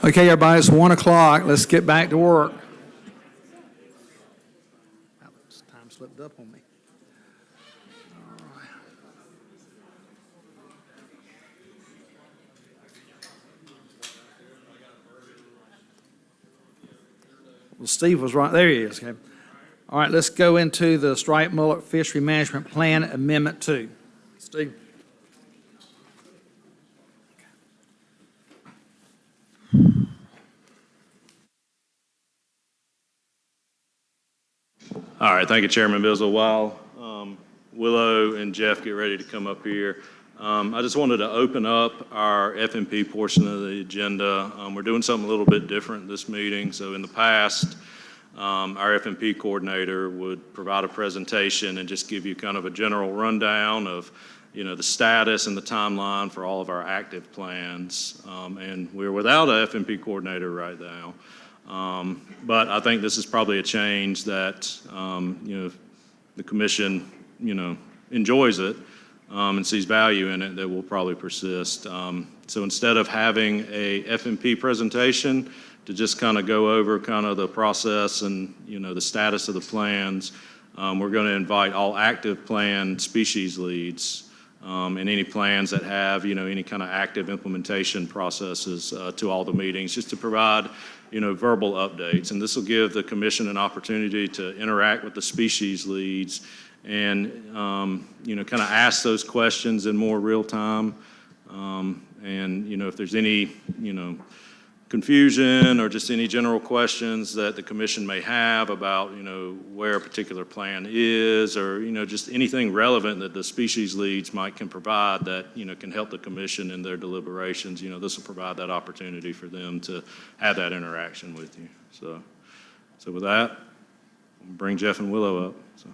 Okay, everybody, it's 1 o'clock. Let's get back to work. Time slipped up on me. Well, Steve was right. There he is. Okay. All right, let's go into the Striped Mullet Fishery Management Plan Amendment 2. Steve. All right, thank you, Chairman Bizzle. While Willow and Jeff get ready to come up here, I just wanted to open up our F&P portion of the agenda. We're doing something a little bit different this meeting. So in the past, our F&P coordinator would provide a presentation and just give you kind of a general rundown of, the status and the timeline for all of our active plans. And we're without an F&P coordinator right now. But I think this is probably a change that, the commission, enjoys it and sees value in it that will probably persist. So instead of having a F&P presentation to just kind of go over kind of the process and, the status of the plans, we're going to invite all active plan species leads and any plans that have, any kind of active implementation processes to all the meetings, just to provide, verbal updates. And this will give the commission an opportunity to interact with the species leads and, kind of ask those questions in more real time. And, if there's any, confusion or just any general questions that the commission may have about, where a particular plan is, or, just anything relevant that the species leads can provide that, can help the commission in their deliberations, this will provide that opportunity for them to have that interaction with you. So with that, I'll bring Jeff and Willow up. So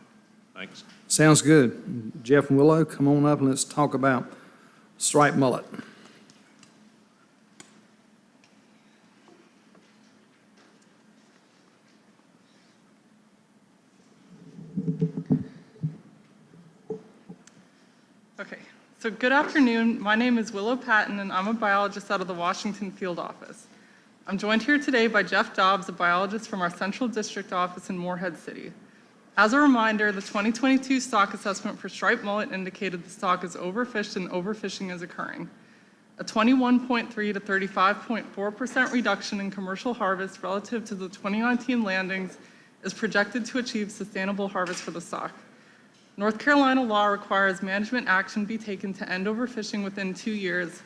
thanks. Sounds good. Jeff and Willow, come on up and let's talk about striped mullet. Okay, so good afternoon. My name is Willow Patton, and I'm a biologist out of the Washington Field Office. I'm joined here today by Jeff Dobbs, a biologist from our Central District Office in Morehead City. As a reminder, the 2022 stock assessment for striped mullet indicated the stock is overfished and overfishing is occurring. A 21.3 to 35.4% reduction in commercial harvest relative to the 2019 landings is projected to achieve sustainable harvest for the stock. North Carolina law requires management action be taken to end overfishing within 2 years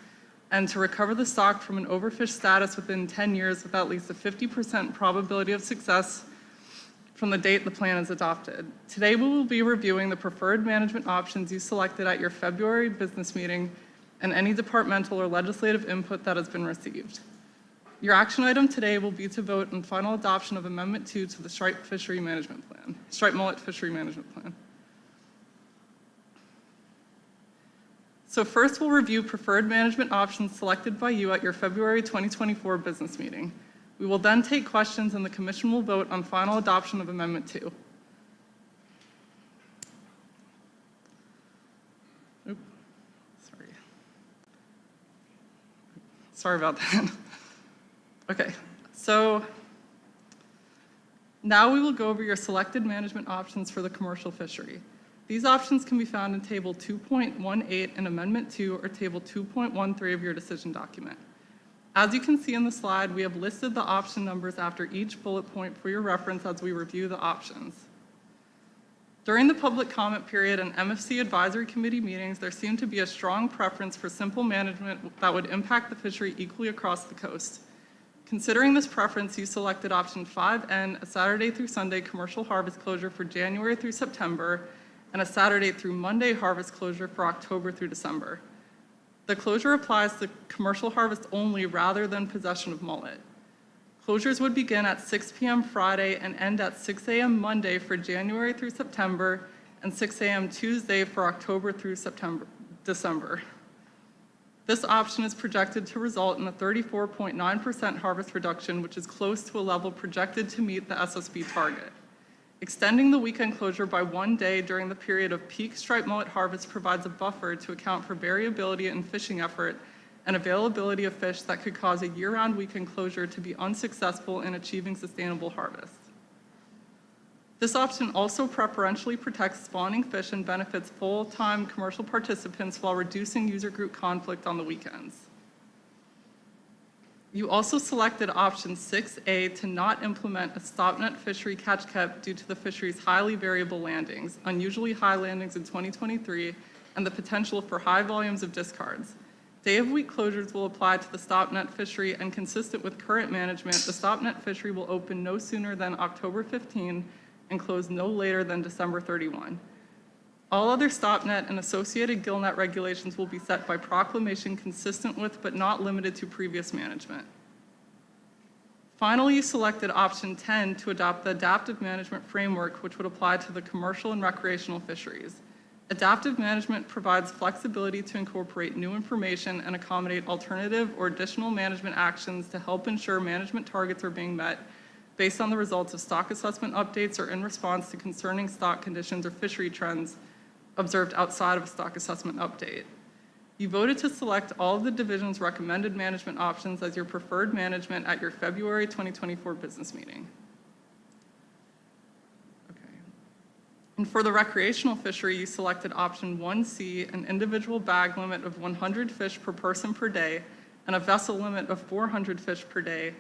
and to recover the stock from an overfished status within 10 years with at least a 50% probability of success from the date the plan is adopted. Today we will be reviewing the preferred management options you selected at your February business meeting and any departmental or legislative input that has been received. Your action item today will be to vote on final adoption of Amendment 2 to the Striped Mullet Fishery Management Plan. So first, we'll review preferred management options selected by you at your February 2024 business meeting. We will then take questions and the commission will vote on final adoption of Amendment 2. Oops, sorry about that. Okay, so now we will go over your selected management options for the commercial fishery. These options can be found in Table 2.18 in Amendment 2 or Table 2.13 of your decision document. As you can see in the slide, we have listed the option numbers after each bullet point for your reference as we review the options. During the public comment period and MFC Advisory Committee meetings, there seemed to be a strong preference for simple management that would impact the fishery equally across the coast. Considering this preference, you selected option 5N, a Saturday through Sunday commercial harvest closure for January through September, and a Saturday through Monday harvest closure for October through December. The closure applies to commercial harvest only rather than possession of mullet. Closures would begin at 6 p.m. Friday and end at 6 a.m. Monday for January through September and 6 a.m. Tuesday for October through December. This option is projected to result in a 34.9% harvest reduction, which is close to a level projected to meet the SSB target. Extending the weekend closure by 1 day during the period of peak striped mullet harvest provides a buffer to account for variability in fishing effort and availability of fish that could cause a year-round weekend closure to be unsuccessful in achieving sustainable harvest. This option also preferentially protects spawning fish and benefits full-time commercial participants while reducing user group conflict on the weekends. You also selected option 6A to not implement a stop net fishery catch kept due to the fishery's highly variable landings, unusually high landings in 2023, and the potential for high volumes of discards. Day of week closures will apply to the stop net fishery, and consistent with current management, the stop net fishery will open no sooner than October 15 and close no later than December 31. All other stop net and associated gill net regulations will be set by proclamation consistent with but not limited to previous management. Finally, you selected option 10 to adopt the adaptive management framework, which would apply to the commercial and recreational fisheries. Adaptive management provides flexibility to incorporate new information and accommodate alternative or additional management actions to help ensure management targets are being met based on the results of stock assessment updates or in response to concerning stock conditions or fishery trends observed outside of a stock assessment update. You voted to select all of the division's recommended management options as your preferred management at your February 2024 business meeting. And for the recreational fishery, you selected option 1C, an individual bag limit of 100 fish per person per day and a vessel limit of 400 fish per day,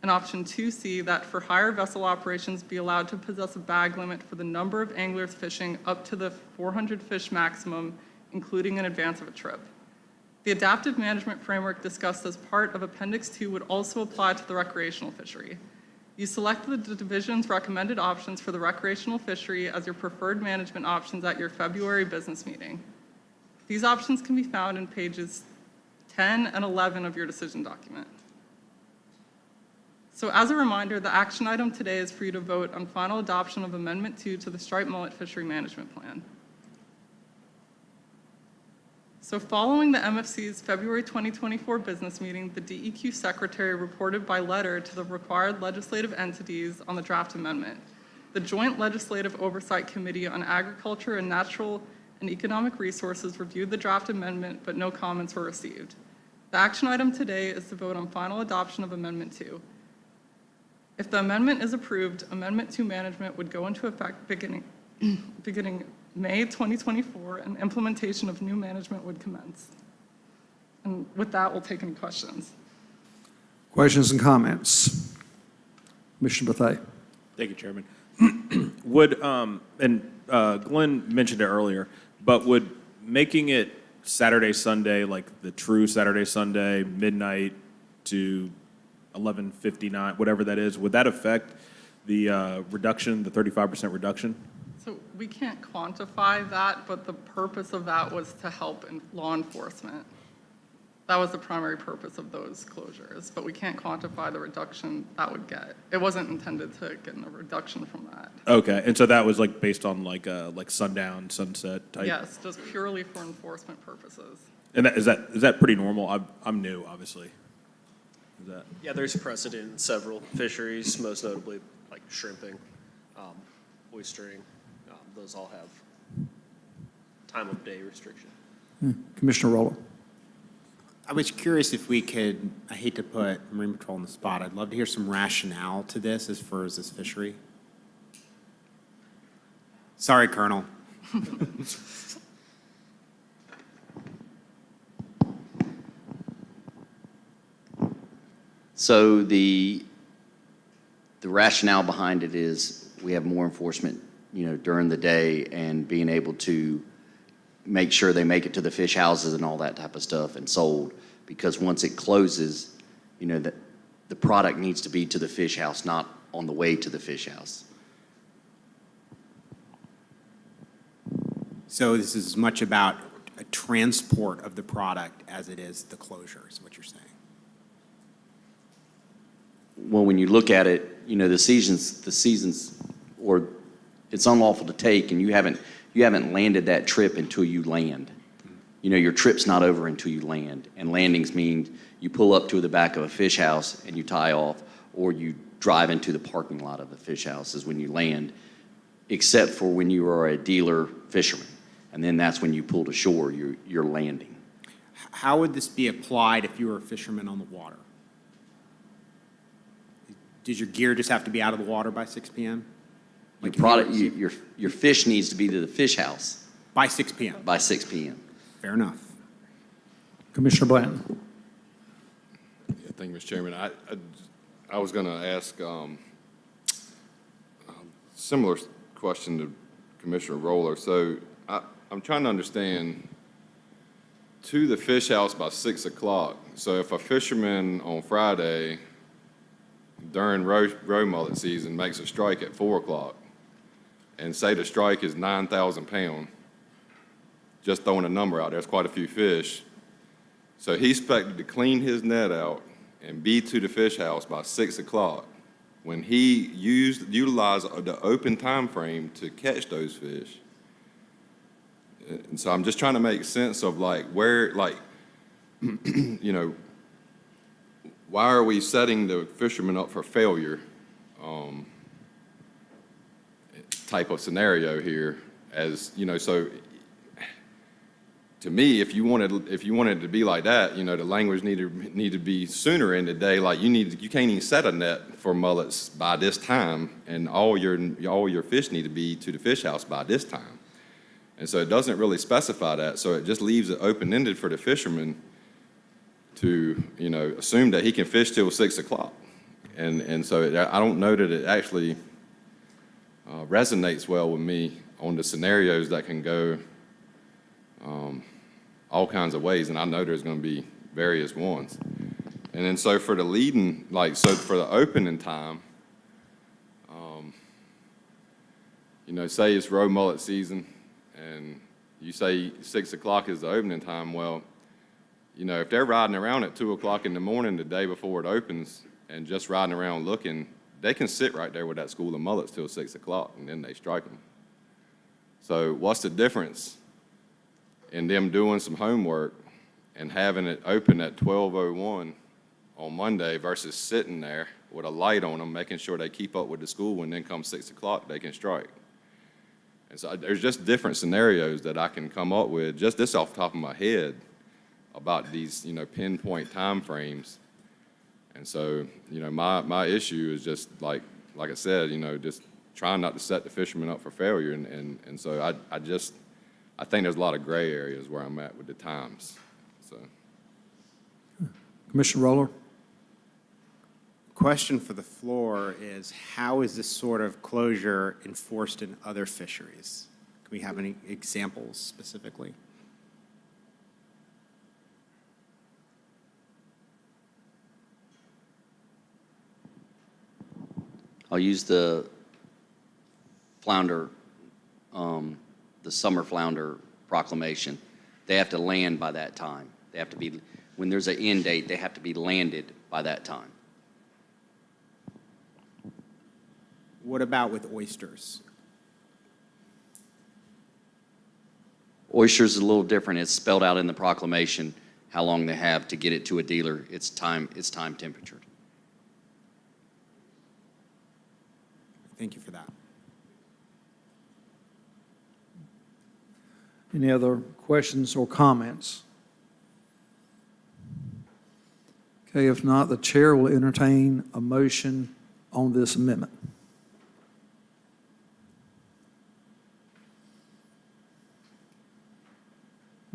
and option 2C, that for higher vessel operations be allowed to possess a bag limit for the number of anglers fishing up to the 400 fish maximum, including in advance of a trip. The adaptive management framework discussed as part of Appendix 2 would also apply to the recreational fishery. You selected the division's recommended options for the recreational fishery as your preferred management options at your February business meeting. These options can be found in pages 10 and 11 of your decision document. So as a reminder, the action item today is for you to vote on final adoption of Amendment 2 to the Striped Mullet Fishery Management Plan. So following the MFC's February 2024 business meeting, the DEQ secretary reported by letter to the required legislative entities on the draft amendment. The Joint Legislative Oversight Committee on Agriculture and Natural and Economic Resources reviewed the draft amendment, but no comments were received. The action item today is to vote on final adoption of Amendment 2. If the amendment is approved, Amendment 2 management would go into effect beginning May 2024, and implementation of new management would commence. And with that, we'll take any questions. Questions and comments? Commissioner Bethea. Thank you, Chairman. Would, Glenn mentioned it earlier, but would making it Saturday, Sunday, like the true Saturday, Sunday, midnight to 11:59, whatever that is, would that affect the reduction, the 35% reduction? So we can't quantify that, but the purpose of that was to help in law enforcement. That was the primary purpose of those closures, but we can't quantify the reduction that would get. It wasn't intended to get a reduction from that. Okay, and so that was like based on like sundown, sunset type? Yes, just purely for enforcement purposes. And is that pretty normal? I'm new, obviously. Is that? Yeah, there's precedent in several fisheries, most notably like shrimping, oystering. Those all have time of day restriction. Commissioner Roller. I was curious if we could, I hate to put Marine Patrol on the spot, I'd love to hear some rationale to this as far as this fishery. Sorry, Colonel. So the rationale behind it is we have more enforcement, during the day, and being able to make sure they make it to the fish houses and all that type of stuff and sold, because once it closes, that the product needs to be to the fish house, not on the way to the fish house. So this is as much about a transport of the product as it is the closure, is what you're saying? Well, when you look at it, the seasons, or it's unlawful to take, and you haven't landed that trip until you land. Your trip's not over until you land, and landings mean you pull up to the back of a fish house and you tie off, or you drive into the parking lot of the fish house is when you land, except for when you are a dealer fisherman, and then that's when you pull to shore, you're landing. How would this be applied if you were a fisherman on the water? Does your gear just have to be out of the water by 6 p.m.? Your fish needs to be to the fish house. By 6 p.m.? By 6 p.m. Fair enough. Commissioner Blanton. Yeah, thank you, Mr. Chairman. I was going to ask similar question to Commissioner Roller. So I'm trying to understand, to the fish house by 6 o'clock. So if a fisherman on Friday during roe mullet season makes a strike at 4 o'clock, and say the strike is 9,000 pounds, just throwing a number out, there's quite a few fish. So he's expected to clean his net out and be to the fish house by 6 o'clock when he utilized the open time frame to catch those fish. And so I'm just trying to make sense of like where, like, you know, why are we setting the fishermen up for failure type of scenario here? As you know, so to me, if you wanted it to be like that, you know, the language need to be sooner in the day. Like you can't even set a net for mullets by this time, and all your fish need to be to the fish house by this time. And so it doesn't really specify that. So it just leaves it open-ended for the fisherman to, you know, assume that he can fish till 6 o'clock. And so I don't know that it actually resonates well with me on the scenarios that can go all kinds of ways, and I know there's going to be various ones. And then so for the leading, like, so for the opening time, you know, say it's roe mullet season, and you say 6 o'clock is the opening time. Well, you know, if they're riding around at 2 o'clock in the morning the day before it opens and just riding around looking, they can sit right there with that school of mullets till 6 o'clock, and then they strike them. So what's the difference in them doing some homework and having it open at 12:01 on Monday versus sitting there with a light on them, making sure they keep up with the school, and then come 6 o'clock, they can strike? And so there's just different scenarios that I can come up with, just this off the top of my head, about these, you know, pinpoint time frames. And so, you know, my issue is just like I said, you know, just trying not to set the fishermen up for failure. And so I think there's a lot of gray areas where I'm at with the times. So, Commissioner Roller. Question for the floor is, how is this sort of closure enforced in other fisheries? Can we have any examples specifically? I'll use the flounder, the summer flounder proclamation. They have to land by that time. They have to be, when there's an end date, they have to be landed by that time. What about with oysters? Oysters is a little different. It's spelled out in the proclamation how long they have to get it to a dealer. It's time temperatured. Thank you for that. Any other questions or comments? Okay, if not, the chair will entertain a motion on this amendment.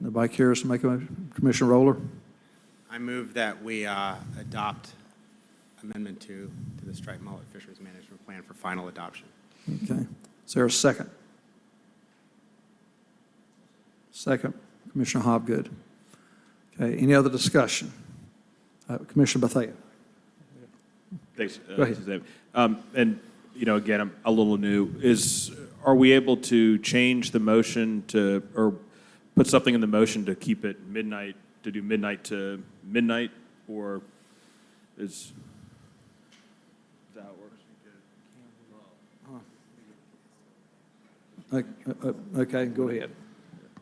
Nobody cares to make a motion? Commissioner Roller? I move that we adopt Amendment 2 to the Striped Mullet Fisheries Management Plan for final adoption. Okay. Is there a second? Second, Commissioner Hobgood. Okay, any other discussion? Commissioner Bethea. Thanks. Go ahead. Suzanne. And, you know, again, I'm a little new. Are we able to change the motion to, or put something in the motion to keep it midnight, to do midnight to midnight, or is that how it works? Okay, go ahead.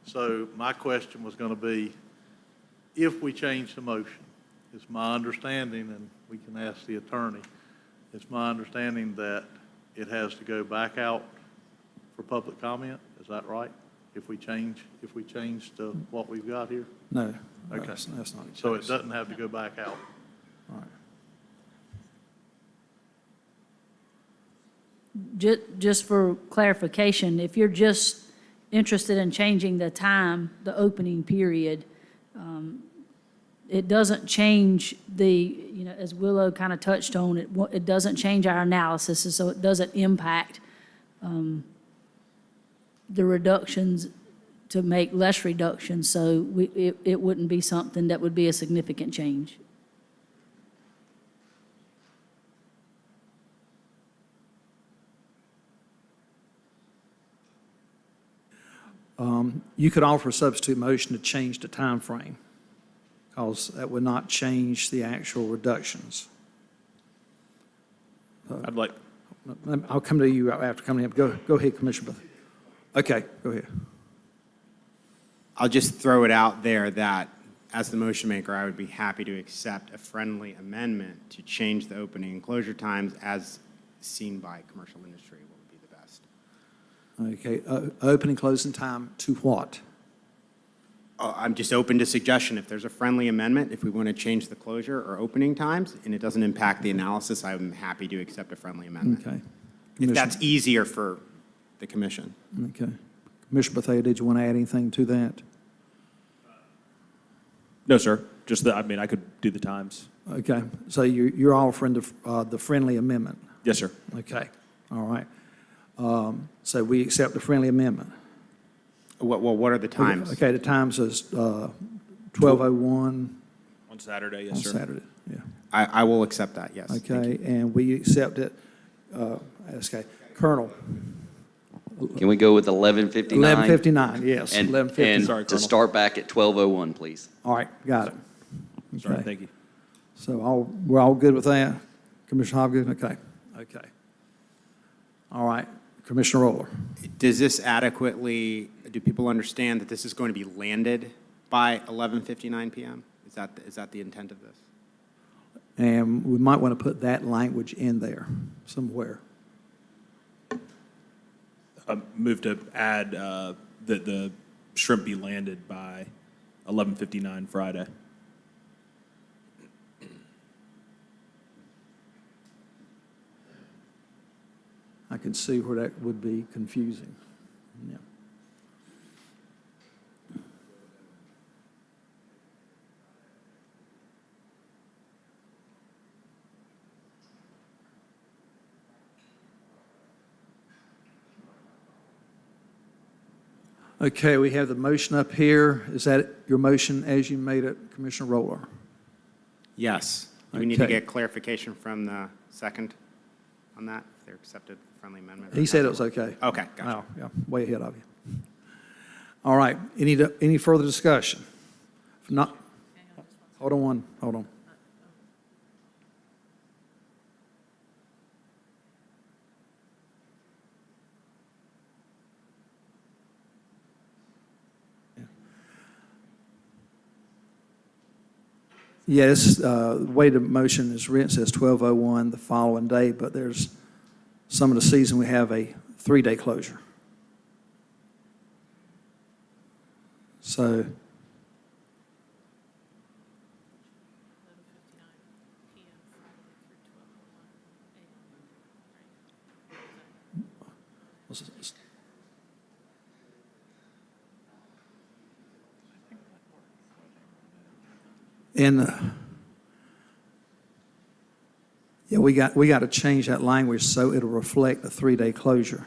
So my question was going to be, if we change the motion, it's my understanding, and we can ask the attorney, it's my understanding that it has to go back out for public comment. Is that right? if we change to what we've got here? No. Okay. That's not the So it case. doesn't have to go back out? All right. Just for clarification, if you're just interested in changing the time, the opening period, it doesn't change as Willow kind of touched on, it doesn't change our analysis, and so it doesn't impact the reductions to make less reductions, so it wouldn't be something that would be a significant change. You could offer a substitute motion to change the time frame, because that would not change the actual reductions. I'll come to you after coming up. Go ahead, Commissioner Booth. Okay, go ahead. I'll just throw it out there that, as the motion maker, I would be happy to accept a friendly amendment to change the opening and closure times as seen by commercial industry would be the best. Okay, opening, closing time to what? I'm just open to suggestion. If there's a friendly amendment, if we want to change the closure or opening times, and it doesn't impact the analysis, I'm happy to accept a friendly amendment. Okay. If that's easier for the commission. Okay. Commissioner Bethea, did you want to add anything to that? No, sir. Just that, I mean, I could do the times. Okay, so you're offering the friendly amendment? Yes, sir. Okay, all right. So we accept the friendly amendment. What are the times? Okay, the times is 12:01. On Saturday, yes, On sir. Saturday, yeah. I will accept that, yes. Okay, and we accept it, okay. Colonel? Can we go with 11:59? 11:59, yes, And 11:50. and Sorry, to Colonel. start back at 12:01, please. All right, got it. Sorry, Okay. thank you. So we're all good with that? Commissioner Hopgood, okay, okay. All right, Commissioner Roller. Does this adequately, do people understand that this is going to be landed by 11:59 PM? Is that the intent of this? And we might want to put that language in there somewhere. Move to add that the shrimp be landed by 11:59 Friday. I can see where that would be confusing. Yeah. Okay, we have the motion up here. Is that your motion as you made it, Commissioner Roller? Yes. Do we need to Okay. get clarification from the second on that? If they're accepted friendly amendment? He said it was okay. Okay, gotcha. Wow, yeah, way ahead of you. All right, any further discussion? If not, hold on. Yes, the way the motion is written says 12:01 the following day, but there's some of the season we have a 3-day closure. So, yeah, we got to change that language so it'll reflect the 3-day closure.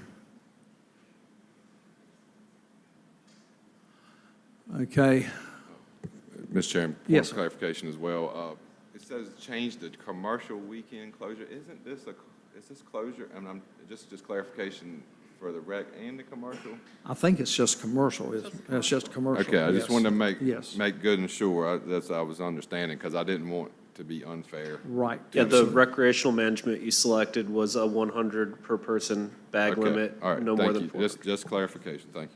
Okay. Mr. Chairman, point Yes, of clarification as well. It says change the commercial weekend closure. Isn't this is this closure? And I'm just clarification for the rec and the commercial? I think it's just commercial. It's just commercial. Okay, I just yes. wanted to Yes. make good and sure that's I was understanding because I didn't want to be unfair. Right. Yeah, the recreational management you selected was a 100 per person bag Okay, limit, all right, no more thank than you. 4. Just clarification. Thank you.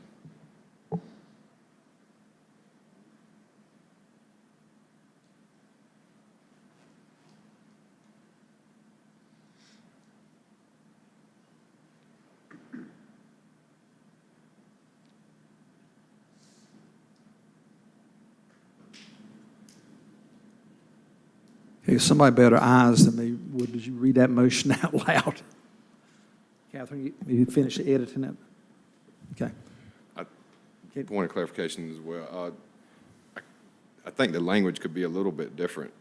Okay, somebody better eyes than me. Would you read that motion out loud? Catherine, you finish editing it? Okay. Point of clarification as well. I think the language could be a little bit different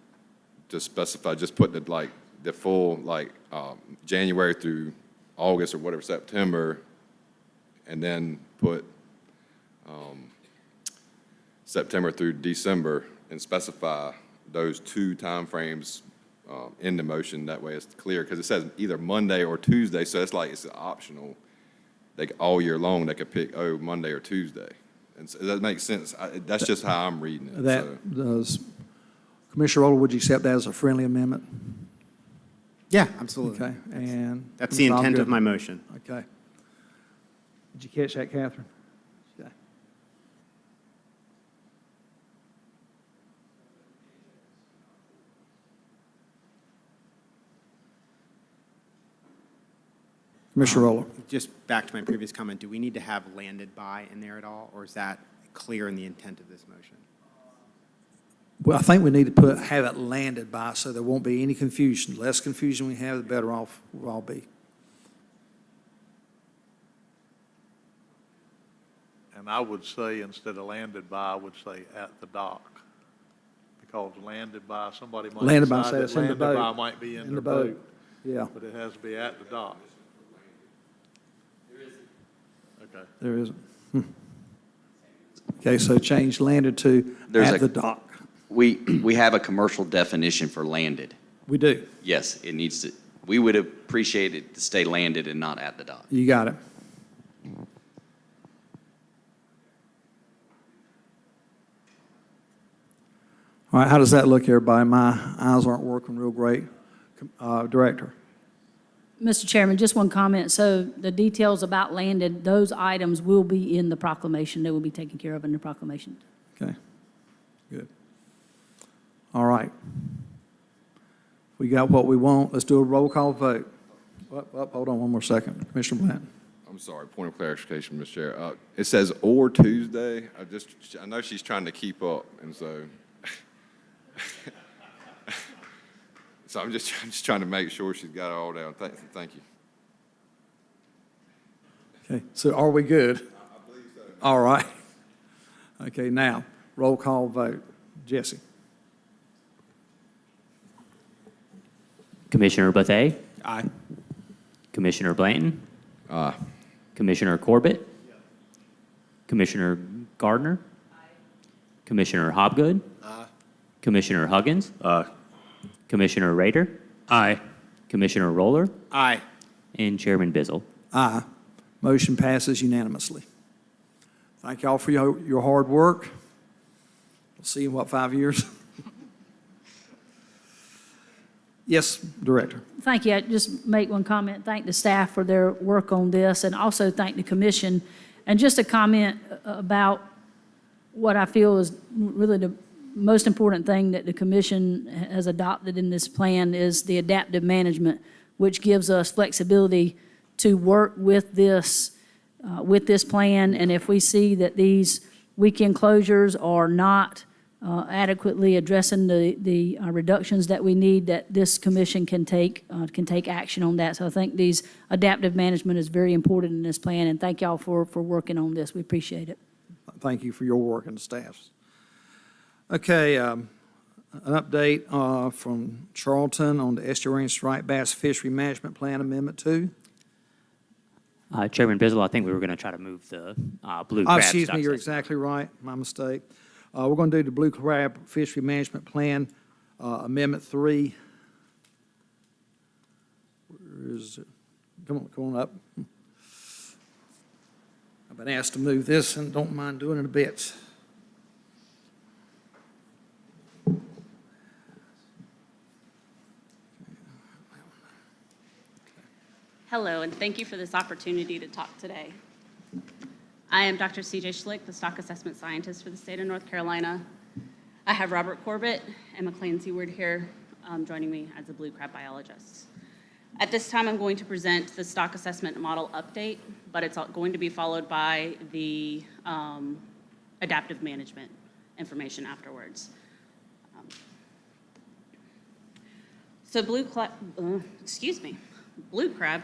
to specify, just put the full, January through August or whatever, September, and then put September through December and specify those two timeframes in the motion. That way it's clear, because it says either Monday or Tuesday, so it's optional. All year long, they could pick, Monday or Tuesday. And so that makes sense. That's just how I'm reading it. That does. Commissioner Roller, would you accept that as a friendly amendment? Yeah, absolutely. Okay, and. That's the intent of my motion. Okay. Did you catch that, Catherine? Okay. Commissioner Roller. Just back to my previous comment, do we need to have landed by in there at all, or is that clear in the intent of this motion? Well, I think we need to have it landed by so there won't be any confusion. The less confusion we have, the better off we'll all be. And I would say, instead of landed by, I would say at the dock. Because landed by, somebody might Landed by, decide say that it's in the landed boat. by might be in In their the boat. boat. Yeah. But it has to be at the dock. Okay. There isn't. Okay, so change landed to at the dock. We have a commercial definition for landed. We do. Yes, it needs to, we would appreciate it to stay landed and not at the dock. You got it. All right, how does that look, everybody? My eyes aren't working real great. Director? Mr. Chairman, just one comment. So the details about landed, those items will be in the proclamation. They will be taken care of in the proclamation. Okay, good. All right. We got what we want. Let's do a roll call vote. Hold on one more second. Commissioner Blanton. I'm sorry, point of clarification, Mr. Chair. It says or Tuesday. I know she's trying to keep up, and so. So I'm just trying to make sure she's got it all down. Thank you. Okay, so are we good? I believe so. All right. Okay, now, roll call vote. Jesse? Commissioner Bethea? Aye. Commissioner Blanton? Aye. Commissioner Corbett? Commissioner Gardner? Commissioner Hobgood? Commissioner Huggins? Commissioner Rader? Aye. Commissioner Roller? Aye. And Chairman Bizzle. Aye. Motion passes unanimously. Thank y'all for your hard work. We'll see you in, 5 years? Yes, Director. Thank you. I just make one comment. Thank the staff for their work on this, and also thank the commission. And just a comment about what I feel is really the most important thing that the commission has adopted in this plan is the adaptive management, which gives us flexibility to work with this plan. And if we see that these weekend closures are not adequately addressing the reductions that we need, that this commission can take action on that. So I think these adaptive management is very important in this plan, and thank y'all for working on this. We appreciate it. Thank you for your work and the staff's. Okay, an update from Charlton on the Estuarine Striped Bass Fishery Management Plan Amendment 2. Chairman Bizzle, I think we were going to try to move the blue crab. Excuse me, you're stocks. exactly right. My mistake. We're going to do the Blue Crab Fishery Management Plan Amendment 3. Where is it? Come on up. I've been asked to move this and don't mind doing it a bit. Hello, and thank you for this opportunity to talk today. I am Dr. CJ Schlick, the Stock Assessment Scientist for the state of North Carolina. I have Robert Corbett and McLean Seward here joining me as a blue crab biologist. At this time, I'm going to present the stock assessment model update, but it's going to be followed by the adaptive management information afterwards. So blue crab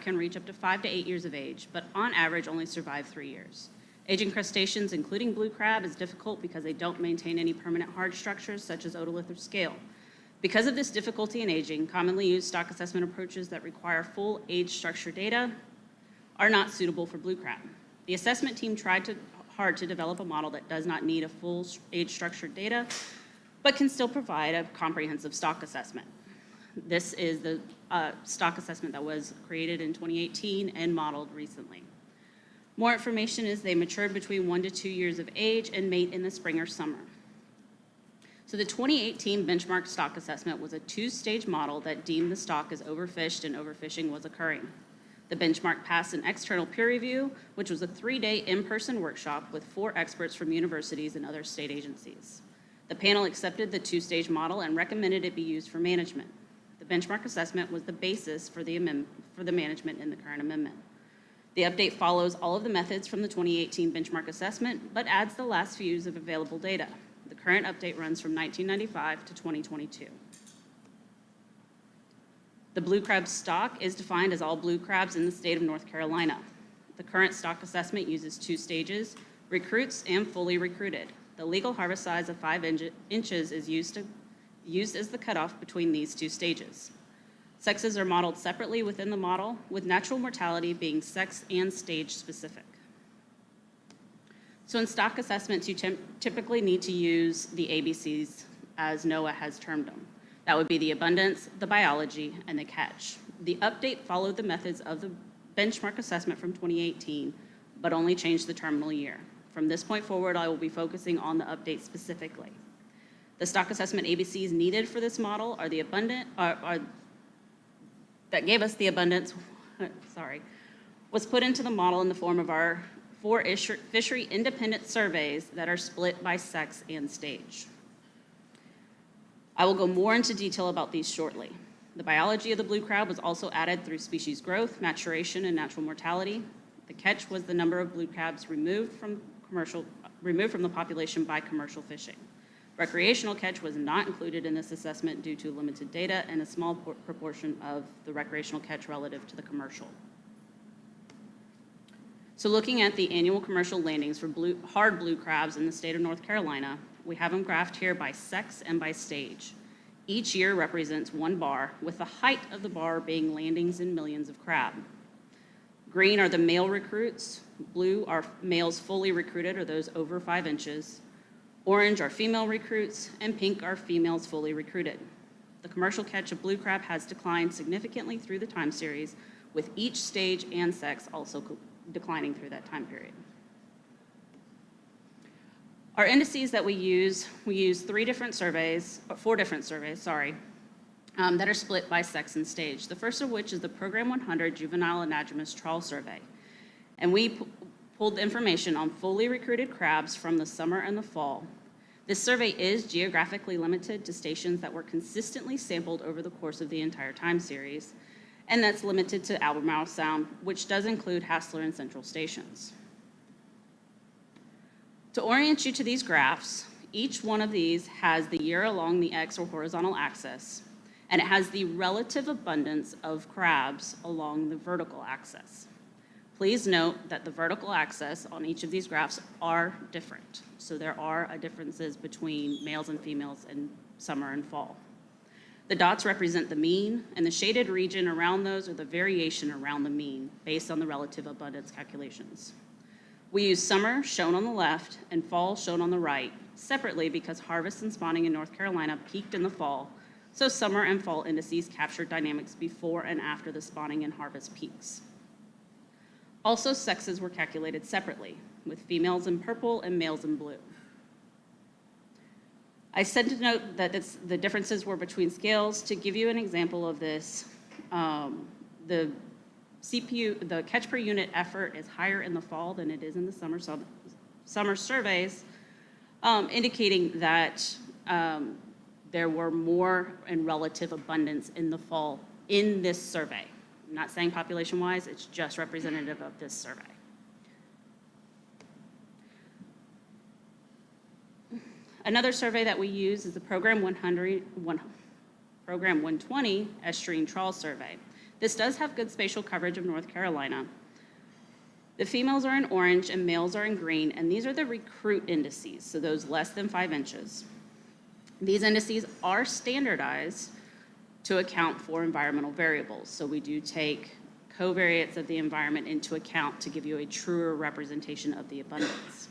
can reach up to 5 to 8 years of age, but on average only survive 3 years. Aging crustaceans, including blue crab, is difficult because they don't maintain any permanent hard structures such as otolith or scale. Because of this difficulty in aging, commonly used stock assessment approaches that require full age structure data are not suitable for blue crab. The assessment team tried hard to develop a model that does not need a full age structured data, but can still provide a comprehensive stock assessment. This is the stock assessment that was created in 2018 and modeled recently. More information is they matured between 1 to 2 years of age and mate in the spring or summer. So the 2018 benchmark stock assessment was a 2-stage model that deemed the stock as overfished and overfishing was occurring. The benchmark passed an external peer review, which was a 3-day in-person workshop with 4 experts from universities and other state agencies. The panel accepted the 2-stage model and recommended it be used for management. The benchmark assessment was the basis for the management in the current amendment. The update follows all of the methods from the 2018 benchmark assessment, but adds the last few years of available data. The current update runs from 1995 to 2022. The blue crab stock is defined as all blue crabs in the state of North Carolina. The current stock assessment uses 2 stages, recruits and fully recruited. The legal harvest size of 5 inches is used as the cutoff between these 2 stages. Sexes are modeled separately within the model, with natural mortality being sex and stage specific. So in stock assessments, you typically need to use the ABCs as NOAA has termed them. That would be the abundance, the biology, and the catch. The update followed the methods of the benchmark assessment from 2018, but only changed the terminal year. From this point forward, I will be focusing on the update specifically. The stock assessment ABCs needed for this model are the that gave us the abundance, was put into the model in the form of our 4 fishery independent surveys that are split by sex and stage. I will go more into detail about these shortly. The biology of the blue crab was also added through species growth, maturation, and natural mortality. The catch was the number of blue crabs removed from the population by commercial fishing. Recreational catch was not included in this assessment due to limited data and a small proportion of the recreational catch relative to the commercial. So looking at the annual commercial landings for hard blue crabs in the state of North Carolina, we have them graphed here by sex and by stage. Each year represents 1 bar, with the height of the bar being landings in millions of crab. Green are the male recruits, blue are males fully recruited, or those over 5 inches, orange are female recruits, and pink are females fully recruited. The commercial catch of blue crab has declined significantly through the time series, with each stage and sex also declining through that time period. Our indices that we use 4 different surveys, that are split by sex and stage. The first of which is the Program 100 Juvenile Anadromous Trawl Survey. And we pulled information on fully recruited crabs from the summer and the fall. This survey is geographically limited to stations that were consistently sampled over the course of the entire time series, and that's limited to Albemarle Sound, which does include Hassler and Central stations. To orient you to these graphs, each one of these has the year along the X or horizontal axis, and it has the relative abundance of crabs along the vertical axis. Please note that the vertical axis on each of these graphs are different. So there are differences between males and females in summer and fall. The dots represent the mean, and the shaded region around those are the variation around the mean based on the relative abundance calculations. We use summer, shown on the left, and fall, shown on the right, separately because harvest and spawning in North Carolina peaked in the fall, so summer and fall indices capture dynamics before and after the spawning and harvest peaks. Also, sexes were calculated separately, with females in purple and males in blue. I said to note that the differences were between scales. To give you an example of this, the catch per unit effort is higher in the fall than it is in the summer surveys, indicating that there were more in relative abundance in the fall in this survey. I'm not saying population-wise, it's just representative of this survey. Another survey that we use is the Program 100 Program 120 Estuarine Trawl Survey. This does have good spatial coverage of North Carolina. The females are in orange and males are in green, and these are the recruit indices, so those less than 5 inches. These indices are standardized to account for environmental variables, so we do take covariates of the environment into account to give you a truer representation of the abundance.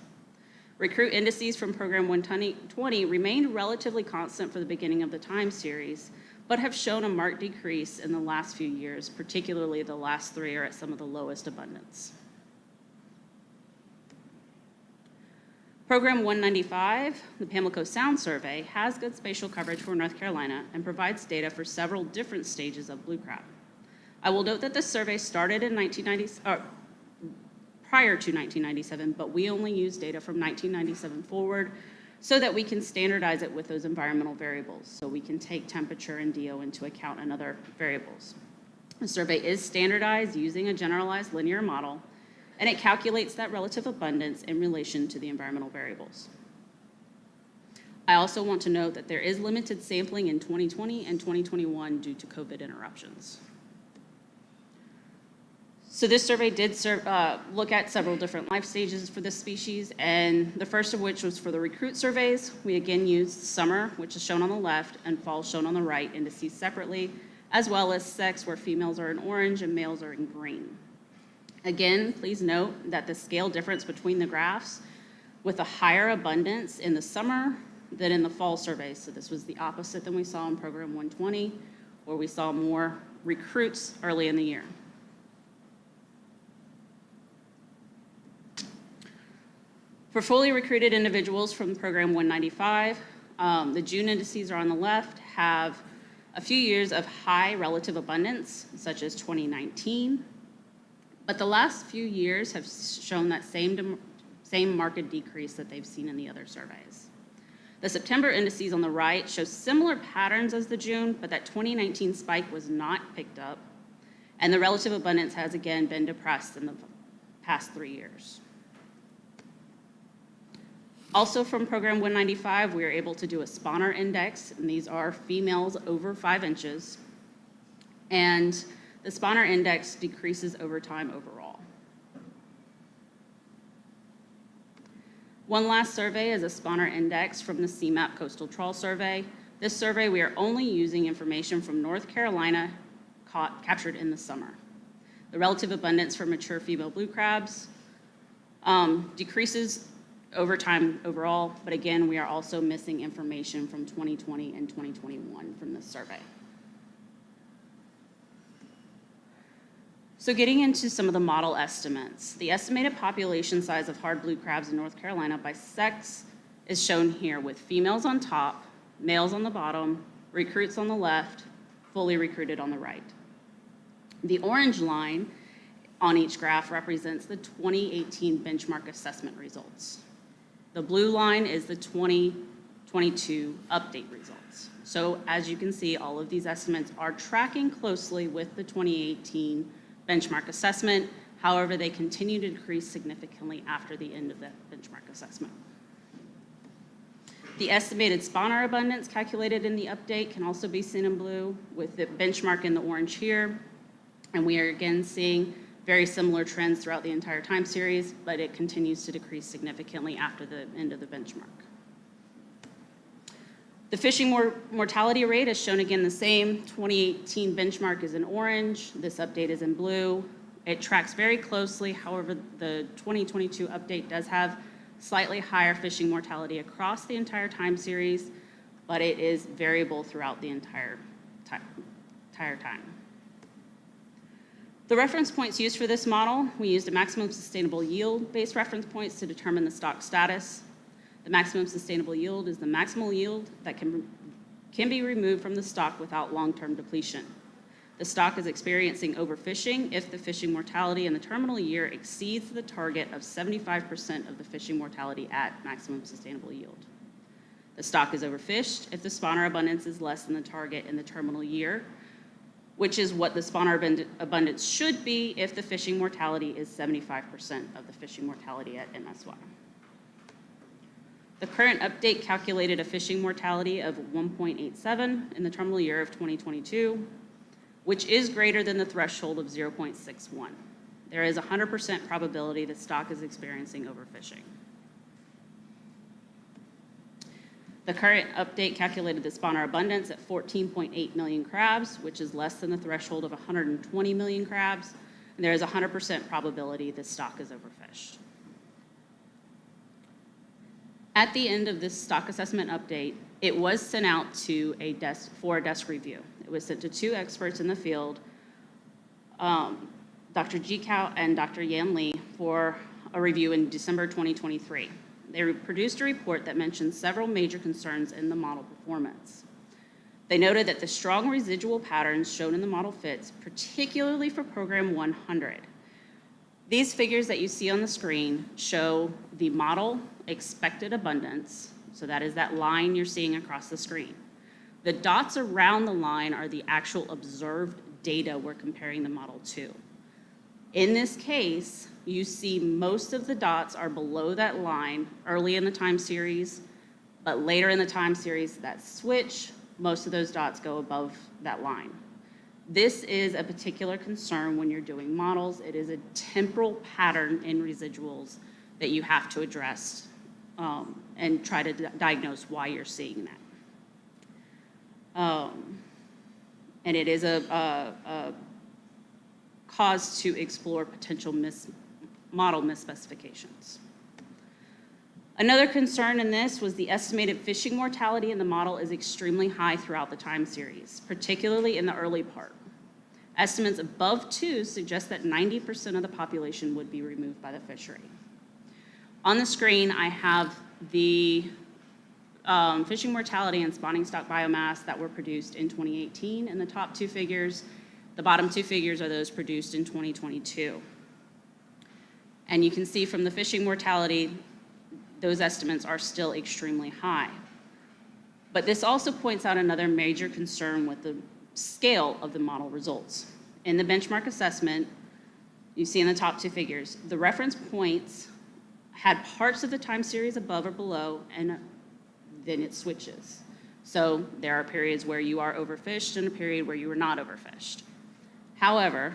Recruit indices from Program 120 remained relatively constant for the beginning of the time series, but have shown a marked decrease in the last few years, particularly the last 3 are at some of the lowest abundance. Program 195, the Pamlico Sound Survey, has good spatial coverage for North Carolina and provides data for several different stages of blue crab. I will note that this survey started in prior to 1997, but we only use data from 1997 forward so that we can standardize it with those environmental variables. So we can take temperature and DO into account and other variables. The survey is standardized using a generalized linear model, and it calculates that relative abundance in relation to the environmental variables. I also want to note that there is limited sampling in 2020 and 2021 due to COVID interruptions. So this survey did look at several different life stages for this species, and the first of which was for the recruit surveys. We again used summer, which is shown on the left, and fall shown on the right, indices separately, as well as sex, where females are in orange and males are in green. Again, please note that the scale difference between the graphs with a higher abundance in the summer than in the fall surveys. So this was the opposite than we saw in Program 120, where we saw more recruits early in the year. For fully recruited individuals from Program 195, the June indices are on the left, have a few years of high relative abundance, such as 2019, but the last few years have shown that same marked decrease that they've seen in the other surveys. The September indices on the right show similar patterns as the June, but that 2019 spike was not picked up, and the relative abundance has again been depressed in the past 3 years. Also from Program 195, we were able to do a spawner index, and these are females over 5 inches. And the spawner index decreases over time overall. One last survey is a spawner index from the CMAP Coastal Trawl Survey. This survey, we are only using information from North Carolina captured in the summer. The relative abundance for mature female blue crabs decreases over time overall, but again, we are also missing information from 2020 and 2021 from this survey. So getting into some of the model estimates, the estimated population size of hard blue crabs in North Carolina by sex is shown here with females on top, males on the bottom, recruits on the left, fully recruited on the right. The orange line on each graph represents the 2018 benchmark assessment results. The blue line is the 2022 update results. So as you can see, all of these estimates are tracking closely with the 2018 benchmark assessment. However, they continue to decrease significantly after the end of that benchmark assessment. The estimated spawner abundance calculated in the update can also be seen in blue with the benchmark in the orange here. And we are again seeing very similar trends throughout the entire time series, but it continues to decrease significantly after the end of the benchmark. The fishing mortality rate is shown again the same. 2018 benchmark is in orange. This update is in blue. It tracks very closely. However, the 2022 update does have slightly higher fishing mortality across the entire time series, but it is variable throughout the entire time. The reference points used for this model, we used a maximum sustainable yield-based reference points to determine the stock status. The maximum sustainable yield is the maximal yield that can be removed from the stock without long-term depletion. The stock is experiencing overfishing if the fishing mortality in the terminal year exceeds the target of 75% of the fishing mortality at maximum sustainable yield. The stock is overfished if the spawner abundance is less than the target in the terminal year, which is what the spawner abundance should be if the fishing mortality is 75% of the fishing mortality at MSY. The current update calculated a fishing mortality of 1.87 in the terminal year of 2022, which is greater than the threshold of 0.61. There is a 100% probability that stock is experiencing overfishing. The current update calculated the spawner abundance at 14.8 million crabs, which is less than the threshold of 120 million crabs, and there is a 100% probability that stock is overfished. At the end of this stock assessment update, it was sent out to a desk review. It was sent to 2 experts in the field, Dr. Jikow and Dr. Yan Lee, for a review in December 2023. They produced a report that mentioned several major concerns in the model performance. They noted that the strong residual patterns shown in the model fits, particularly for program 100. These figures that you see on the screen show the model expected abundance, so that is that line you're seeing across the screen. The dots around the line are the actual observed data we're comparing the model to. In this case, you see most of the dots are below that line early in the time series, but later in the time series that switch, most of those dots go above that line. This is a particular concern when you're doing models. It is a temporal pattern in residuals that you have to address and try to diagnose why you're seeing that. And it is a cause to explore potential model misspecifications. Another concern in this was the estimated fishing mortality in the model is extremely high throughout the time series, particularly in the early part. Estimates above 2 suggest that 90% of the population would be removed by the fishery. On the screen, I have the fishing mortality and spawning stock biomass that were produced in 2018 in the top 2 figures. The bottom 2 figures are those produced in 2022. And you can see from the fishing mortality, those estimates are still extremely high. But this also points out another major concern with the scale of the model results. In the benchmark assessment, you see in the top 2 figures, the reference points had parts of the time series above or below, and then it switches. So there are periods where you are overfished and a period where you are not overfished. However,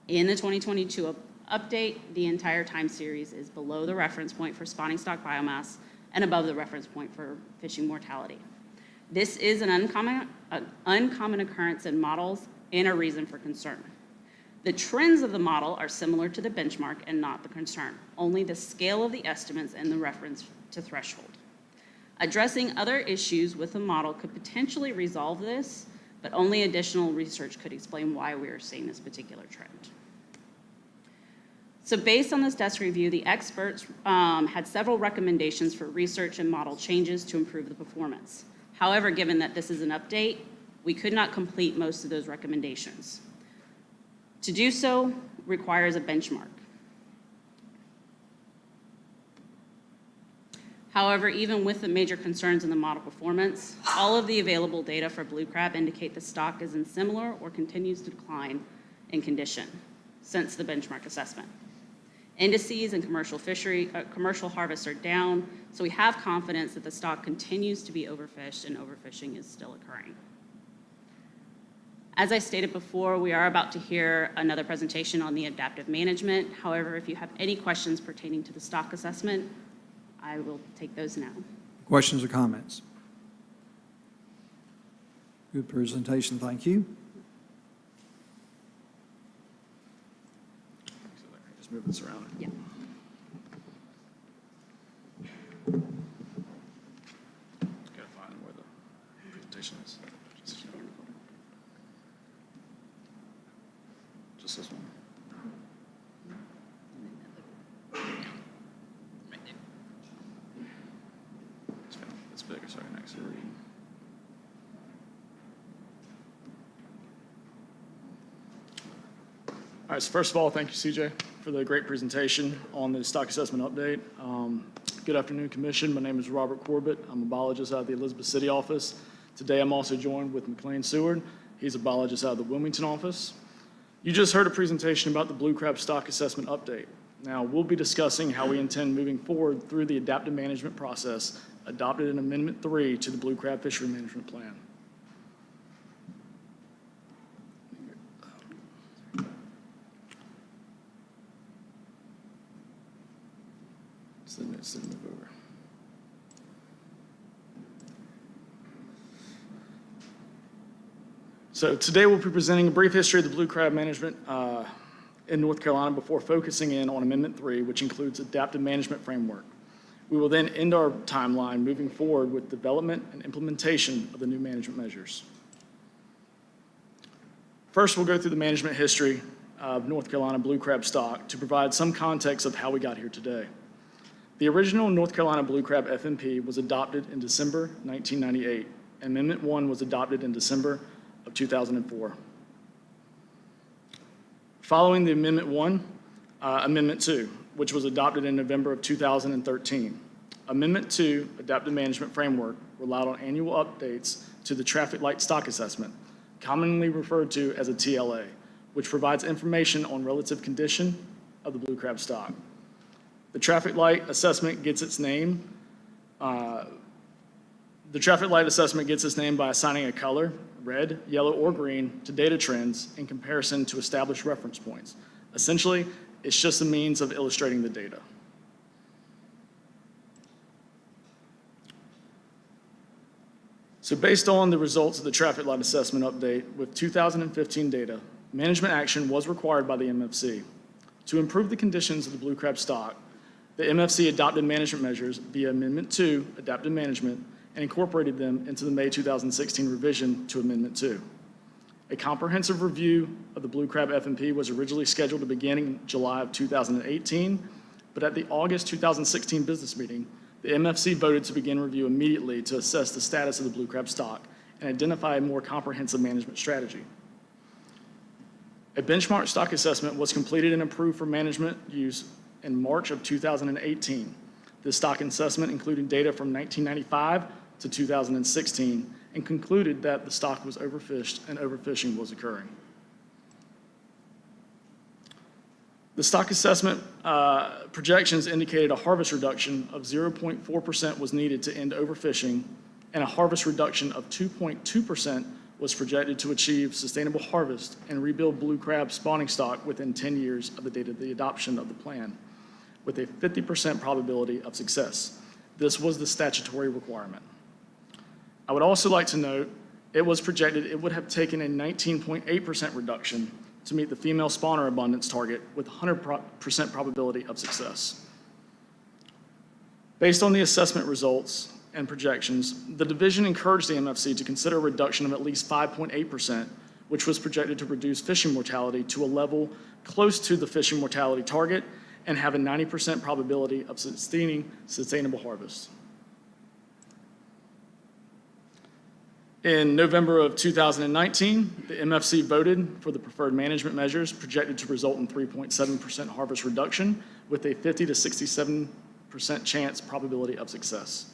in the 2022 update, the entire time series is below the reference point for spawning stock biomass and above the reference point for fishing mortality. This is an uncommon occurrence in models and a reason for concern. The trends of the model are similar to the benchmark and not the concern, only the scale of the estimates and the reference to threshold. Addressing other issues with the model could potentially resolve this, but only additional research could explain why we are seeing this particular trend. So based on this desk review, the experts had several recommendations for research and model changes to improve the performance. However, given that this is an update, we could not complete most of those recommendations. To do so requires a benchmark. However, even with the major concerns in the model performance, all of the available data for blue crab indicate the stock is in similar or continues to decline in condition since the benchmark assessment. Indices and commercial harvests are down, so we have confidence that the stock continues to be overfished and overfishing is still occurring. As I stated before, we are about to hear another presentation on the adaptive management. However, if you have any questions pertaining to the stock assessment, I will take those now. Questions or comments? Good presentation, thank you. Just move this around. Yeah. Gotta find where the presentation is. Just this one. It's bigger, sorry, next to read. All right, so first of all, thank you, CJ, for the great presentation on the stock assessment update. Good afternoon, Commission. My name is Robert Corbett. I'm a biologist out of the Elizabeth City office. Today, I'm also joined with McLean Seward. He's a biologist out of the Wilmington office. You just heard a presentation about the blue crab stock assessment update. Now, we'll be discussing how we intend moving forward through the adaptive management process adopted in Amendment 3 to the Blue Crab Fishery Management Plan. Move over. So today we'll be presenting a brief history of the blue crab management in North Carolina before focusing in on Amendment 3, which includes adaptive management framework. We will then end our timeline moving forward with development and implementation of the new management measures. First, we'll go through the management history of North Carolina blue crab stock to provide some context of how we got here today. The original North Carolina blue crab FMP was adopted in December 1998. Amendment 1 was adopted in December of 2004. Following the Amendment 1, Amendment 2, which was adopted in November of 2013. Amendment 2, Adaptive Management Framework, relied on annual updates to the Traffic Light Stock Assessment, commonly referred to as a TLA, which provides information on relative condition of the blue crab stock. The Traffic Light Assessment gets its name. The Traffic Light Assessment gets its name by assigning a color, red, yellow, or green, to data trends in comparison to established reference points. Essentially, it's just a means of illustrating the data. So based on the results of the Traffic Light Assessment update with 2015 data, management action was required by the MFC. To improve the conditions of the blue crab stock, the MFC adopted management measures via Amendment 2, Adaptive Management, and incorporated them into the May 2016 revision to Amendment 2. A comprehensive review of the blue crab FMP was originally scheduled to begin in July of 2018, but at the August 2016 business meeting, the MFC voted to begin review immediately to assess the status of the blue crab stock and identify a more comprehensive management strategy. A benchmark stock assessment was completed and approved for management use in March of 2018. This stock assessment included data from 1995 to 2016 and concluded that the stock was overfished and overfishing was occurring. The stock assessment projections indicated a harvest reduction of 0.4% was needed to end overfishing, and a harvest reduction of 2.2% was projected to achieve sustainable harvest and rebuild blue crab spawning stock within 10 years of the date of the adoption of the plan, with a 50% probability of success. This was the statutory requirement. I would also like to note, it was projected it would have taken a 19.8% reduction to meet the female spawner abundance target with 100% probability of success. Based on the assessment results and projections, the division encouraged the MFC to consider a reduction of at least 5.8%, which was projected to reduce fishing mortality to a level close to the fishing mortality target and have a 90% probability of sustaining sustainable harvest. In November of 2019, the MFC voted for the preferred management measures projected to result in 3.7% harvest reduction with a 50 to 67% chance probability of success.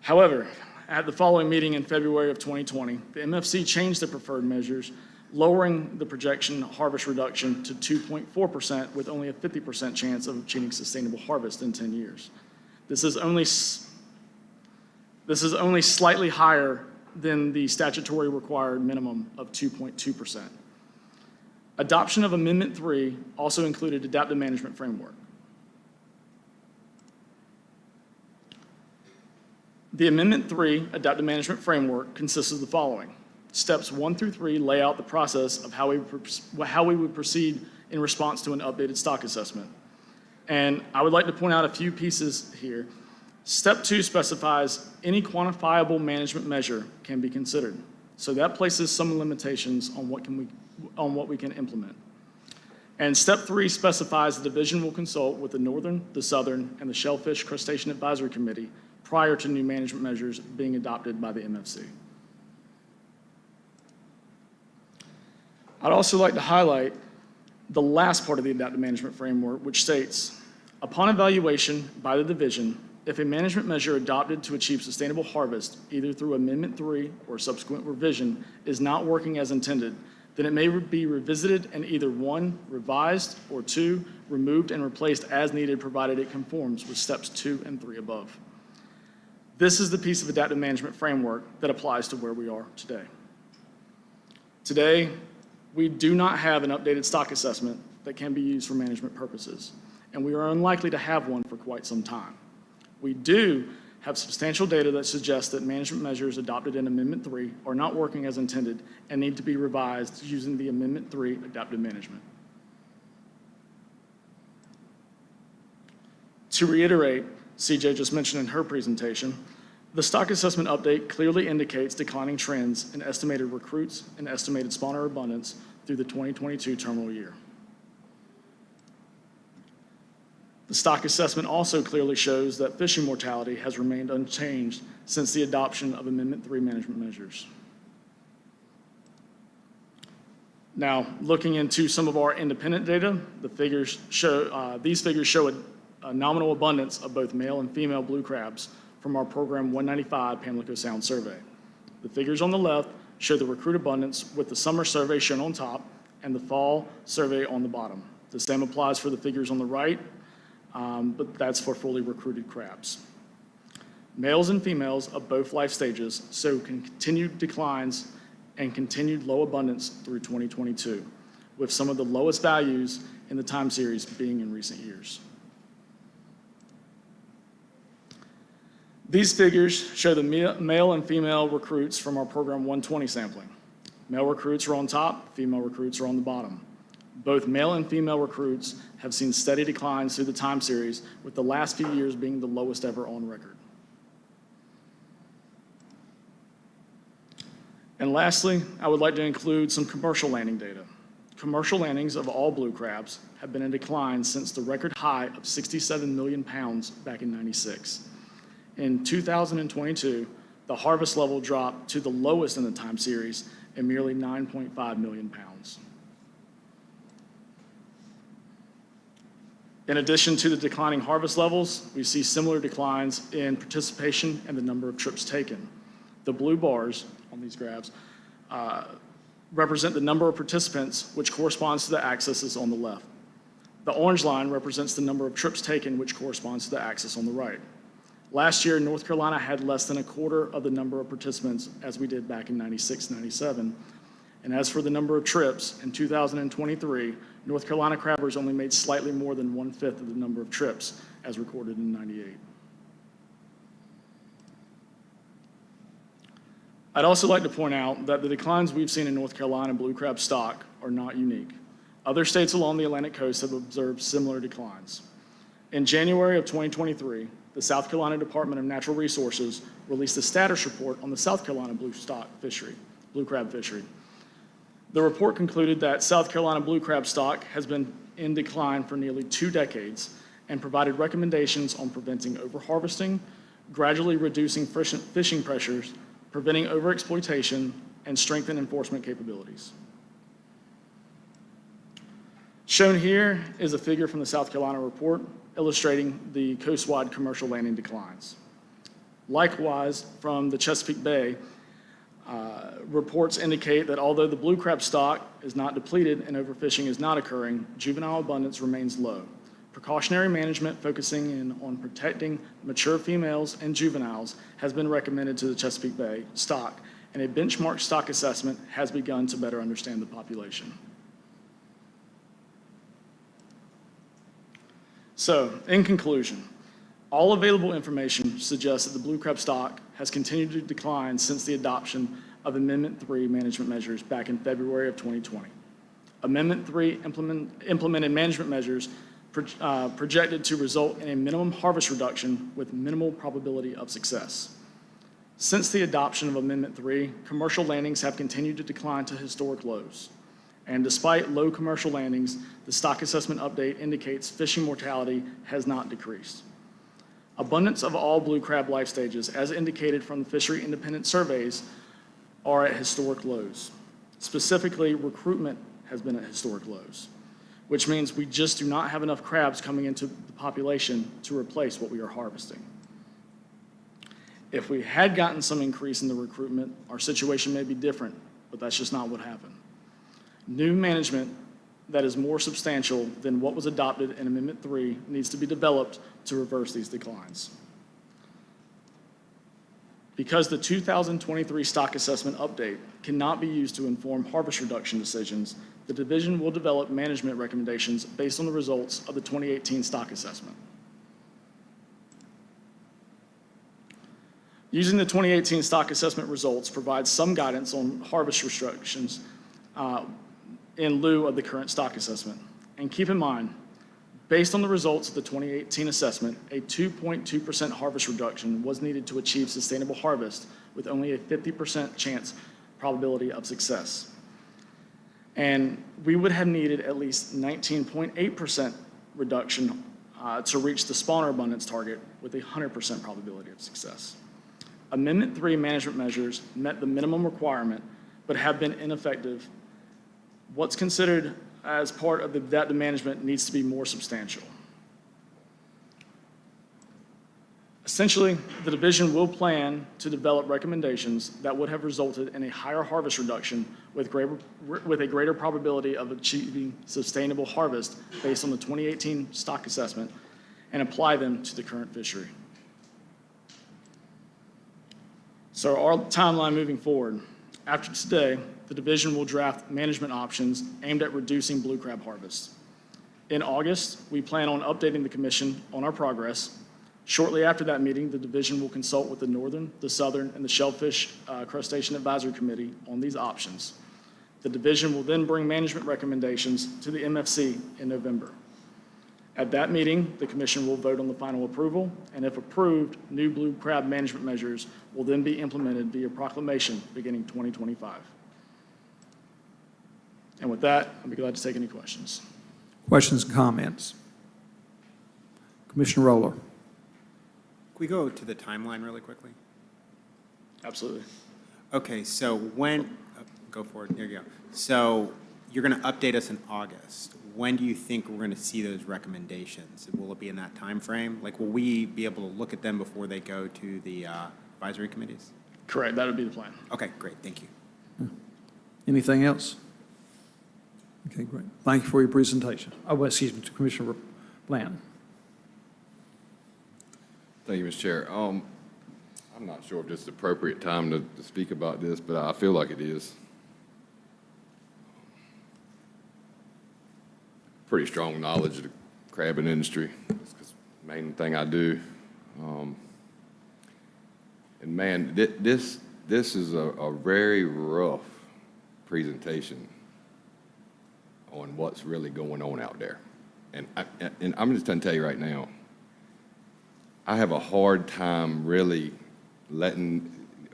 However, at the following meeting in February of 2020, the MFC changed the preferred measures, lowering the projection harvest reduction to 2.4% with only a 50% chance of achieving sustainable harvest in 10 years. This is only slightly higher than the statutory required minimum of 2.2%. Adoption of Amendment 3 also included adaptive management framework. The Amendment 3 adaptive management framework consists of the following. Steps 1 through 3 lay out the process of how we would proceed in response to an updated stock assessment. And I would like to point out a few pieces here. Step 2 specifies any quantifiable management measure can be considered. So that places some limitations on what we can implement. And Step 3 specifies the division will consult with the Northern, the Southern, and the Shellfish Crustacean Advisory Committee prior to new management measures being adopted by the MFC. I'd also like to highlight the last part of the adaptive management framework, which states, upon evaluation by the division, if a management measure adopted to achieve sustainable harvest, either through Amendment 3 or subsequent revision, is not working as intended, then it may be revisited and either 1, revised, or 2, removed and replaced as needed, provided it conforms with Steps 2 and 3 above. This is the piece of adaptive management framework that applies to where we are today. Today, we do not have an updated stock assessment that can be used for management purposes, and we are unlikely to have one for quite some time. We do have substantial data that suggests that management measures adopted in Amendment 3 are not working as intended and need to be revised using the Amendment 3 adaptive management. To reiterate, CJ just mentioned in her presentation, the stock assessment update clearly indicates declining trends in estimated recruits and estimated spawner abundance through the 2022 terminal year. The stock assessment also clearly shows that fishing mortality has remained unchanged since the adoption of Amendment 3 management measures. Now, looking into some of our independent data, these figures show a nominal abundance of both male and female blue crabs from our Program 195 Pamlico Sound survey. The figures on the left show the recruit abundance with the summer survey shown on top and the fall survey on the bottom. The same applies for the figures on the right, but that's for fully recruited crabs. Males and females of both life stages show continued declines and continued low abundance through 2022, with some of the lowest values in the time series being in recent years. These figures show the male and female recruits from our Program 120 sampling. Male recruits are on top, female recruits are on the bottom. Both male and female recruits have seen steady declines through the time series, with the last few years being the lowest ever on record. And lastly, I would like to include some commercial landing data. Commercial landings of all blue crabs have been in decline since the record high of 67 million pounds back in '96. In 2022, the harvest level dropped to the lowest in the time series at merely 9.5 million pounds. In addition to the declining harvest levels, we see similar declines in participation and the number of trips taken. The blue bars on these graphs represent the number of participants, which corresponds to the axis on the left. The orange line represents the number of trips taken, which corresponds to the axis on the right. Last year, North Carolina had less than a quarter of the number of participants as we did back in '96, '97. And as for the number of trips, in 2023, North Carolina crabbers only made slightly more than 1/5 of the number of trips as recorded in '98. I'd also like to point out that the declines we've seen in North Carolina blue crab stock are not unique. Other states along the Atlantic coast have observed similar declines. In January of 2023, the South Carolina Department of Natural Resources released a status report on the South Carolina blue crab fishery. The report concluded that South Carolina blue crab stock has been in decline for nearly 2 decades and provided recommendations on preventing overharvesting, gradually reducing fishing pressures, preventing overexploitation, and strengthen enforcement capabilities. Shown here is a figure from the South Carolina report illustrating the coast-wide commercial landing declines. Likewise, from the Chesapeake Bay, reports indicate that although the blue crab stock is not depleted and overfishing is not occurring, juvenile abundance remains low. Precautionary management focusing in on protecting mature females and juveniles has been recommended to the Chesapeake Bay stock, and a benchmark stock assessment has begun to better understand the population. So, in conclusion, all available information suggests that the blue crab stock has continued to decline since the adoption of Amendment 3 management measures back in February of 2020. Amendment 3 implemented management measures projected to result in a minimum harvest reduction with minimal probability of success. Since the adoption of Amendment 3, commercial landings have continued to decline to historic lows. And despite low commercial landings, the stock assessment update indicates fishing mortality has not decreased. Abundance of all blue crab life stages, as indicated from the fishery independent surveys, are at historic lows. Specifically, recruitment has been at historic lows, which means we just do not have enough crabs coming into the population to replace what we are harvesting. If we had gotten some increase in the recruitment, our situation may be different, but that's just not what happened. New management that is more substantial than what was adopted in Amendment 3 needs to be developed to reverse these declines. Because the 2023 stock assessment update cannot be used to inform harvest reduction decisions, the division will develop management recommendations based on the results of the 2018 stock assessment. Using the 2018 stock assessment results provides some guidance on harvest restrictions in lieu of the current stock assessment. And keep in mind, based on the results of the 2018 assessment, a 2.2% harvest reduction was needed to achieve sustainable harvest with only a 50% chance probability of success. And we would have needed at least 19.8% reduction to reach the spawner abundance target with a 100% probability of success. Amendment 3 management measures met the minimum requirement, but have been ineffective. What's considered as part of the adaptive management needs to be more substantial. Essentially, the division will plan to develop recommendations that would have resulted in a higher harvest reduction with a greater probability of achieving sustainable harvest based on the 2018 stock assessment and apply them to the current fishery. So our timeline moving forward. After today, the division will draft management options aimed at reducing blue crab harvest. In August, we plan on updating the commission on our progress. Shortly after that meeting, the division will consult with the Northern, the Southern, and the Shellfish Crustacean Advisory Committee on these options. The division will then bring management recommendations to the MFC in November. At that meeting, the commission will vote on the final approval, and if approved, new blue crab management measures will then be implemented via proclamation beginning 2025. And with that, I'll be glad to take any questions. Questions and comments? Commissioner Roller. Can we go to the timeline really quickly? Absolutely. Okay, so when, go forward, there you go. So you're going to update us in August. When do you think we're going to see those recommendations? Will it be in that time frame? Like, will we be able to look at them before they go to the advisory committees? Correct, that would be the plan. Okay, great, thank you. Anything else? Okay, great. Thank you for your presentation. Oh, well, excuse me, Commissioner Bland. Thank you, Mr. Chair. I'm not sure if this is the appropriate time to speak about this, but I feel like it is. Pretty strong knowledge of the crabbing industry. It's the main thing I do. And man, this is a very rough presentation on what's really going on out there. And I'm just going to tell you right now, I have a hard time really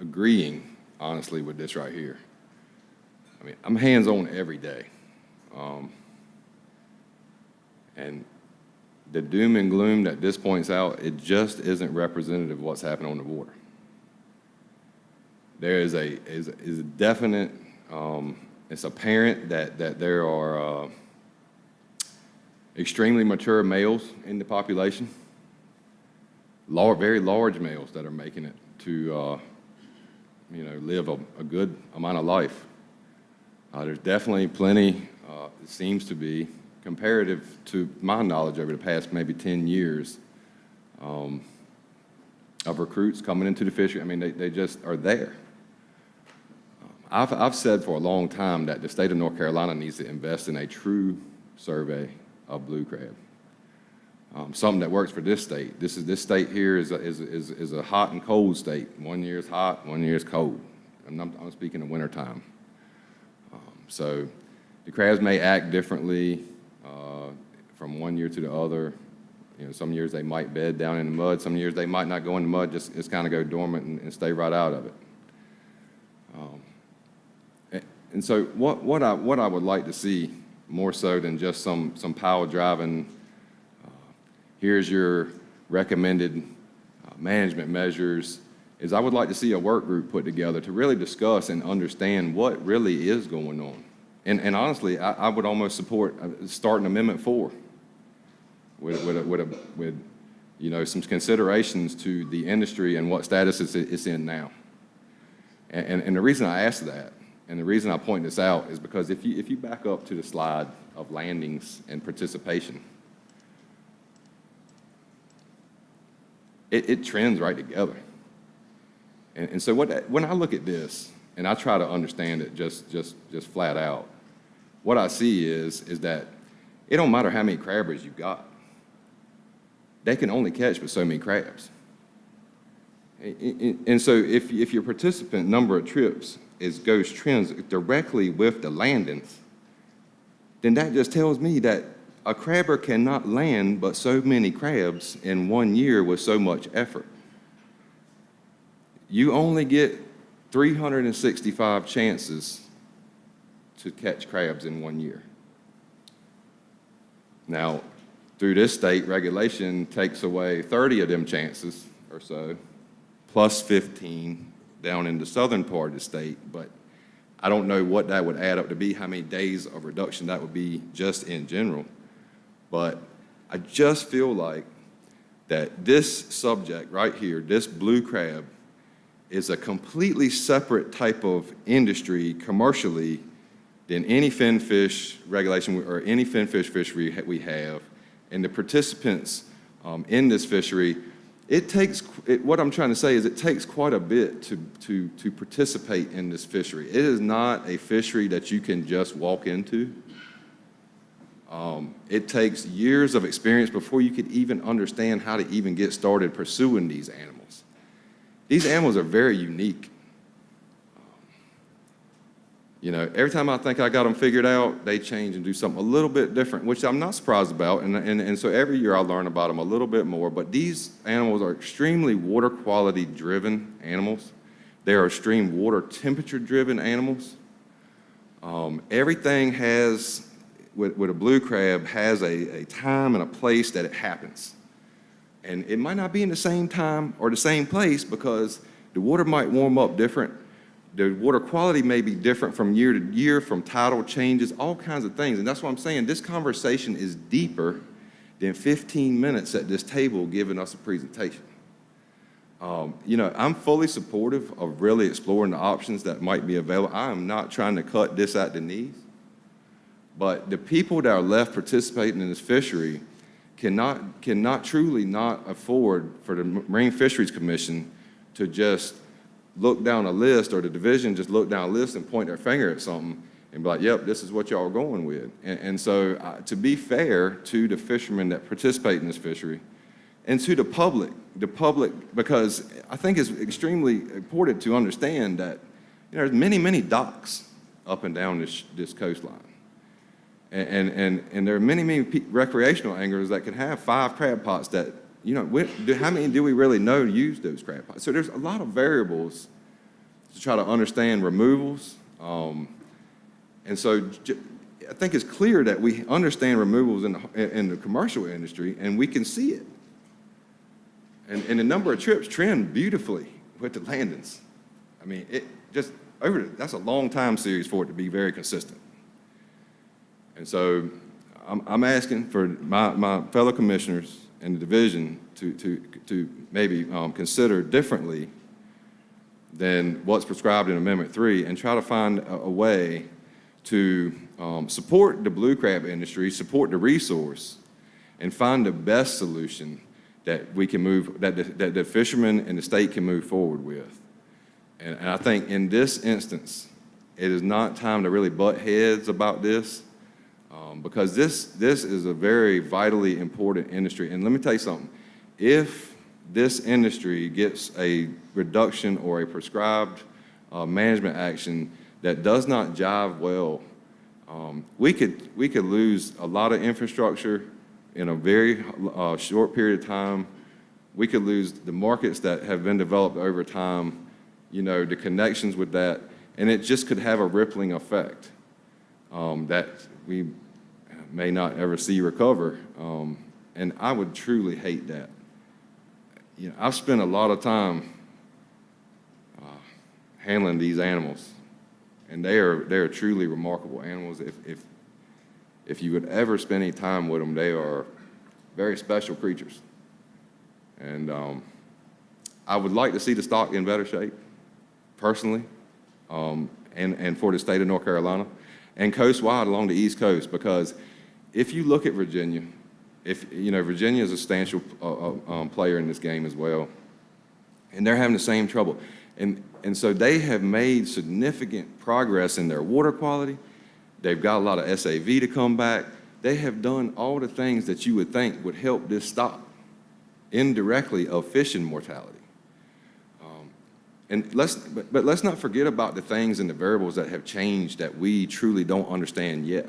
agreeing, honestly, with this right here. I mean, I'm hands-on every day. And the doom and gloom that this points out, it just isn't representative of what's happening on the water. There is a definite, it's apparent that there are extremely mature males in the population, very large males that are making it to, live a good amount of life. There's definitely plenty, it seems to be, comparative to my knowledge over the past maybe 10 years of recruits coming into the fishery. I mean, they just are there. I've said for a long time that the state of North Carolina needs to invest in a true survey of blue crab. Something that works for this state. This state here is a hot and cold state. 1 year is hot, 1 year is cold. And I'm speaking of wintertime. So the crabs may act differently from 1 year to the other. Some years they might bed down in the mud. Some years they might not go in the mud, just kind of go dormant and stay right out of it. And so what I would like to see more so than just some pile driving, here's your recommended management measures, is I would like to see a work group put together to really discuss and understand what really is going on. And honestly, I would almost support starting Amendment 4 with some considerations to the industry and what status it's in now. And the reason I ask that, and the reason I point this out, is because if you back up to the slide of landings and participation, it trends right together. And so when I look at this, and I try to understand it just flat out, what I see is that it don't matter how many crabbers you've got. They can only catch but so many crabs. And so if your participant number of trips trends directly with the landings, then that just tells me that a crabber cannot land but so many crabs in 1 year with so much effort. You only get 365 chances to catch crabs in 1 year. Now, through this state, regulation takes away 30 of them chances or so, plus 15 down in the southern part of the state, but I don't know what that would add up to be, how many days of reduction that would be just in general. But I just feel like that this subject right here, this blue crab, is a completely separate type of industry commercially than any finfish regulation or any finfish fishery we have. And the participants in this fishery, what I'm trying to say is it takes quite a bit to participate in this fishery. It is not a fishery that you can just walk into. It takes years of experience before you could even understand how to even get started pursuing these animals. These animals are very unique. Every time I think I got them figured out, they change and do something a little bit different, which I'm not surprised about. And so every year I learn about them a little bit more. But these animals are extremely water quality driven animals. They are extreme water temperature driven animals. Everything has, with a blue crab, has a time and a place that it happens. And it might not be in the same time or the same place because the water might warm up different. The water quality may be different from year to year, from tidal changes, all kinds of things. And that's what I'm saying. This conversation is deeper than 15 minutes at this table giving us a presentation. I'm fully supportive of really exploring the options that might be available. I am not trying to cut this at the knees. But the people that are left participating in this fishery cannot truly not afford for the Marine Fisheries Commission to just look down a list, or the division just look down a list and point their finger at something and be like, yep, this is what y'all are going with. And so to be fair to the fishermen that participate in this fishery and to the public, because I think it's extremely important to understand that there's many, many docks up and down this coastline. And there are many, many recreational anglers that can have 5 crab pots that, how many do we really know use those crab pots? So there's a lot of variables to try to understand removals. And so I think it's clear that we understand removals in the commercial industry, and we can see it. And the number of trips trend beautifully with the landings. I mean, that's a long time series for it to be very consistent. And so I'm asking for my fellow commissioners and the division to maybe consider differently than what's prescribed in Amendment 3 and try to find a way to support the blue crab industry, support the resource, and find the best solution that we can move, that the fishermen and the state can move forward with. And I think in this instance, it is not time to really butt heads about this. Because this is a very vitally important industry. And let me tell you something. If this industry gets a reduction or a prescribed management action that does not jive well, we could lose a lot of infrastructure in a very short period of time. We could lose the markets that have been developed over time, the connections with that, and it just could have a rippling effect that we may not ever see recover, and I would truly hate that. I've spent a lot of time handling these animals, and they are truly remarkable animals. If you would ever spend any time with them, they are very special creatures, and I would like to see the stock in better shape, personally, and for the state of North Carolina, and coast-wide along the East Coast, because if you look at Virginia, Virginia is a substantial player in this game as well, and they're having the same trouble. And so they have made significant progress in their water quality. They've got a lot of SAV to come back. They have done all the things that you would think would help this stop indirectly of fishing mortality. But let's not forget about the things and the variables that have changed that we truly don't understand yet,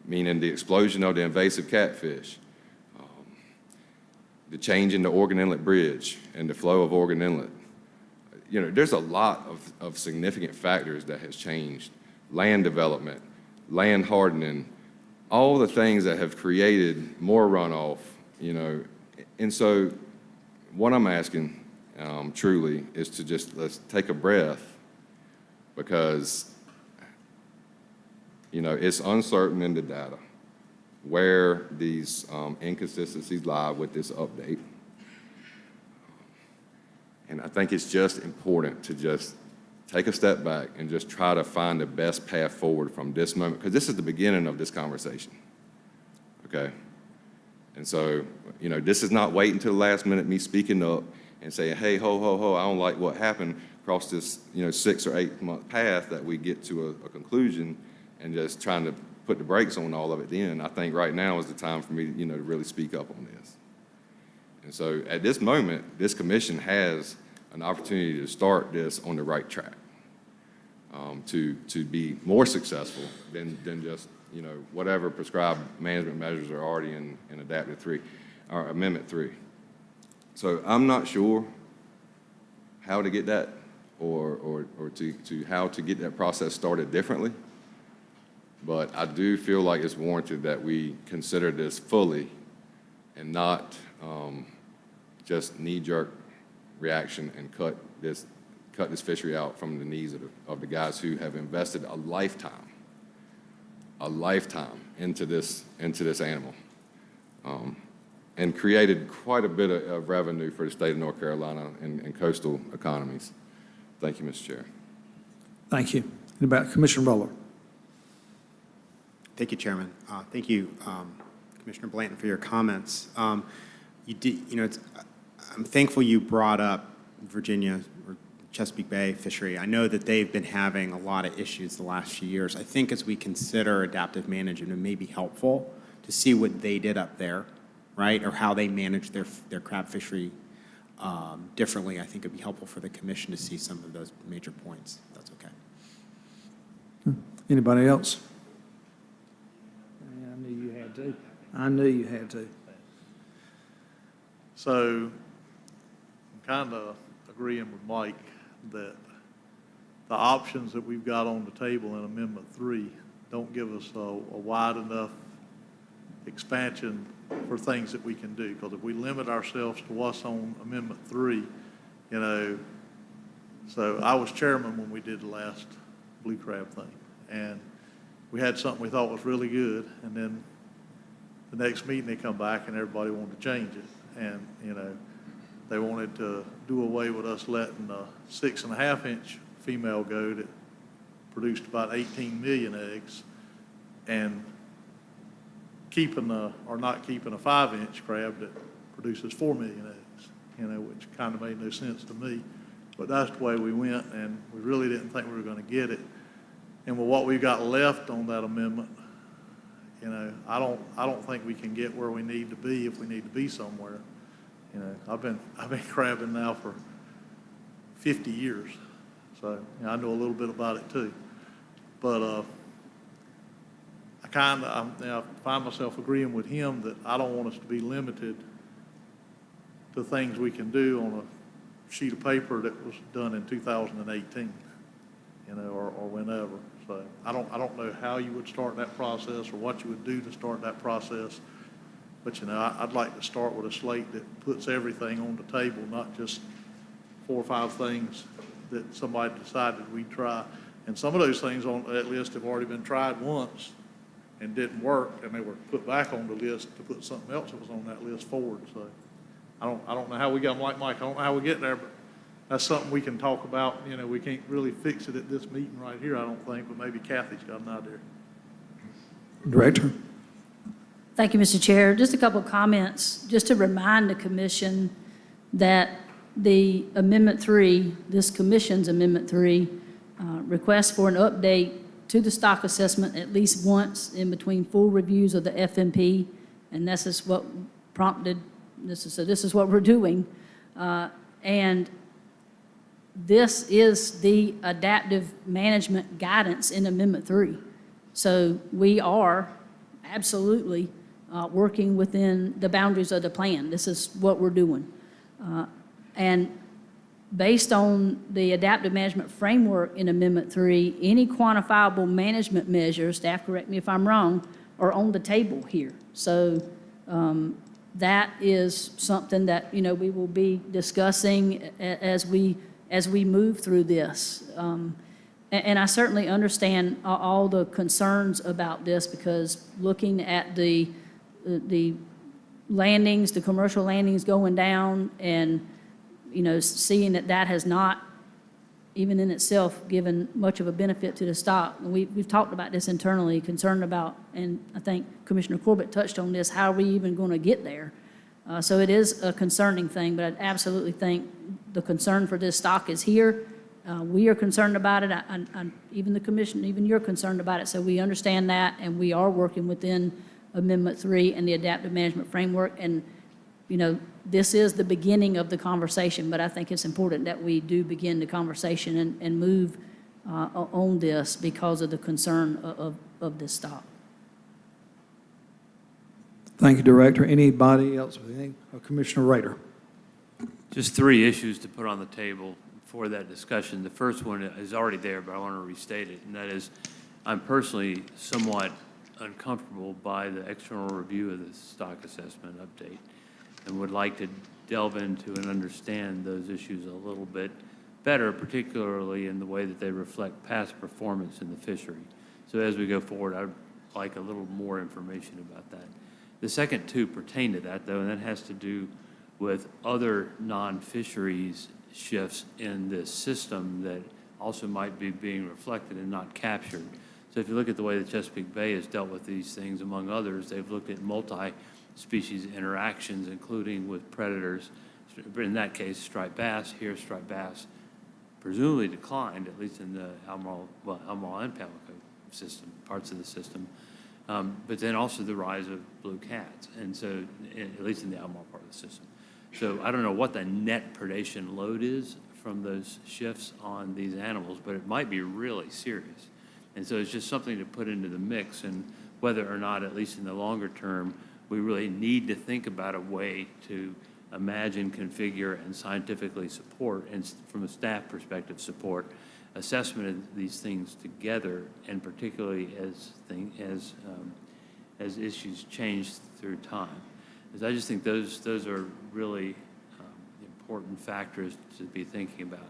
meaning the explosion of the invasive catfish, the change in the Oregon Inlet Bridge and the flow of Oregon Inlet. You know, there's a lot of significant factors that has changed. Land development, land hardening, all the things that have created more runoff, you know. And so what I'm asking truly is to just, let's take a breath, because, you know, it's uncertain in the data where these inconsistencies lie with this update. And I think it's just important to just take a step back and just try to find the best path forward from this moment, because this is the beginning of this conversation, okay? And so, you know, this is not waiting until the last minute, me speaking up and saying, hey, ho, ho, ho, I don't like what happened across this, you know, 6 or 8 month path that we get to a conclusion, and just trying to put the brakes on all of it then. I think right now is the time for me, you know, to really speak up on this. And so at this moment, this commission has an opportunity to start this on the right track, to be more successful than just, you know, whatever prescribed management measures are already in Adaptive 3, or Amendment 3. So I'm not sure how to get that, or to how to get that process started differently. But I do feel like it's warranted that we consider this fully and not just knee-jerk reaction and cut this fishery out from the knees of the guys who have invested a lifetime into this animal, and created quite a bit of revenue for the state of North Carolina and coastal economies. Thank you, Mr. Chair. Thank you. About Commissioner Roller. Thank you, Chairman. Thank you, Commissioner Blanton, for your comments. I'm thankful you brought up Virginia or Chesapeake Bay fishery. I know that they've been having a lot of issues the last few years. I think as we consider adaptive management, it may be helpful to see what they did up there, right, or how they manage their crab fishery differently. I think it'd be helpful for the commission to see some of those major points. If that's okay. Anybody else? I knew you had to. I knew you had to. So I'm kind of agreeing with Mike that the options that we've got on the table in Amendment 3 don't give us a wide enough expansion for things that we can do. Because if we limit ourselves to what's on Amendment 3, you know, so I was chairman when we did the last blue crab thing. And we had something we thought was really good, and then the next meeting they come back and everybody wanted to change it. And, you know, they wanted to do away with us letting a 6.5-inch female go that produced about 18 million eggs, and not keeping a 5-inch crab that produces 4 million eggs, you know, which kind of made no sense to me. But that's the way we went, and we really didn't think we were going to get it. And with what we've got left on that amendment, you know, I don't think we can get where we need to be if we need to be somewhere. You know, I've been crabbing now for 50 years, so you know, I know a little bit about it too. But I find myself agreeing with him that I don't want us to be limited to things we can do on a sheet of paper that was done in 2018, you know, or whenever. So I don't know how you would start that process or what you would do to start that process. But, you know, I'd like to start with a slate that puts everything on the table, not just 4 or 5 things that somebody decided we'd try. And some of those things on that list have already been tried once and didn't work, and they were put back on the list to put something else that was on that list forward. So I don't know how we got them, like Mike, I don't know how we get there, but that's something we can talk about. You know, we can't really fix it at this meeting right here, I don't think, but maybe Kathy's got an idea. Director. Thank you, Mr. Chair. Just a couple of comments, just to remind the commission that The Amendment 3, this commission's Amendment 3, requests for an update to the stock assessment at least once in between full reviews of the FMP, and this is what prompted, this is what we're doing. And this is the adaptive management guidance in Amendment 3. So we are absolutely working within the boundaries of the plan. This is what we're doing. And based on the adaptive management framework in Amendment 3, any quantifiable management measures, staff correct me if I'm wrong, are on the table here. So that is something that, you know, we will be discussing as we move through this. And I certainly understand all the concerns about this, because looking at the landings, the commercial landings going down, and, you know, seeing that that has not, even in itself, given much of a benefit to the stock. We've talked about this internally, concerned about, and I think Commissioner Corbett touched on this, how are we even going to get there? So it is a concerning thing, but I absolutely think the concern for this stock is here. We are concerned about it. Even the commission, even you're concerned about it, so we understand that, and we are working within Amendment 3 and the adaptive management framework. And, you know, this is the beginning of the conversation, but I think it's important that we do begin the conversation and move on this because of the concern of this stock. Thank you, Director. Anybody else with anything? Commissioner Rader. Just 3 issues to put on the table for that discussion. The first one is already there, but I want to restate it, and that is I'm personally somewhat uncomfortable by the external review of the stock assessment update and would like to delve into and understand those issues a little bit better, particularly in the way that they reflect past performance in the fishery. So as we go forward, I'd like a little more information about that. The second 2 pertain to that, though, and that has to do with other non-fisheries shifts in this system that also might be being reflected and not captured. So if you look at the way that Chesapeake Bay has dealt with these things, among others, they've looked at multi-species interactions, including with predators. In that case, striped bass. Here, striped bass presumably declined, at least in the Albemarle and Pamlico system, parts of the system. But then also the rise of blue cats, and so, at least in the Albemarle part of the system. So I don't know what the net predation load is from those shifts on these animals, but it might be really serious. And so it's just something to put into the mix, and whether or not, at least in the longer term, we really need to think about a way to imagine, configure, and scientifically support, and from a staff perspective, support assessment of these things together, and particularly as issues change through time. Because I just think those are really important factors to be thinking about.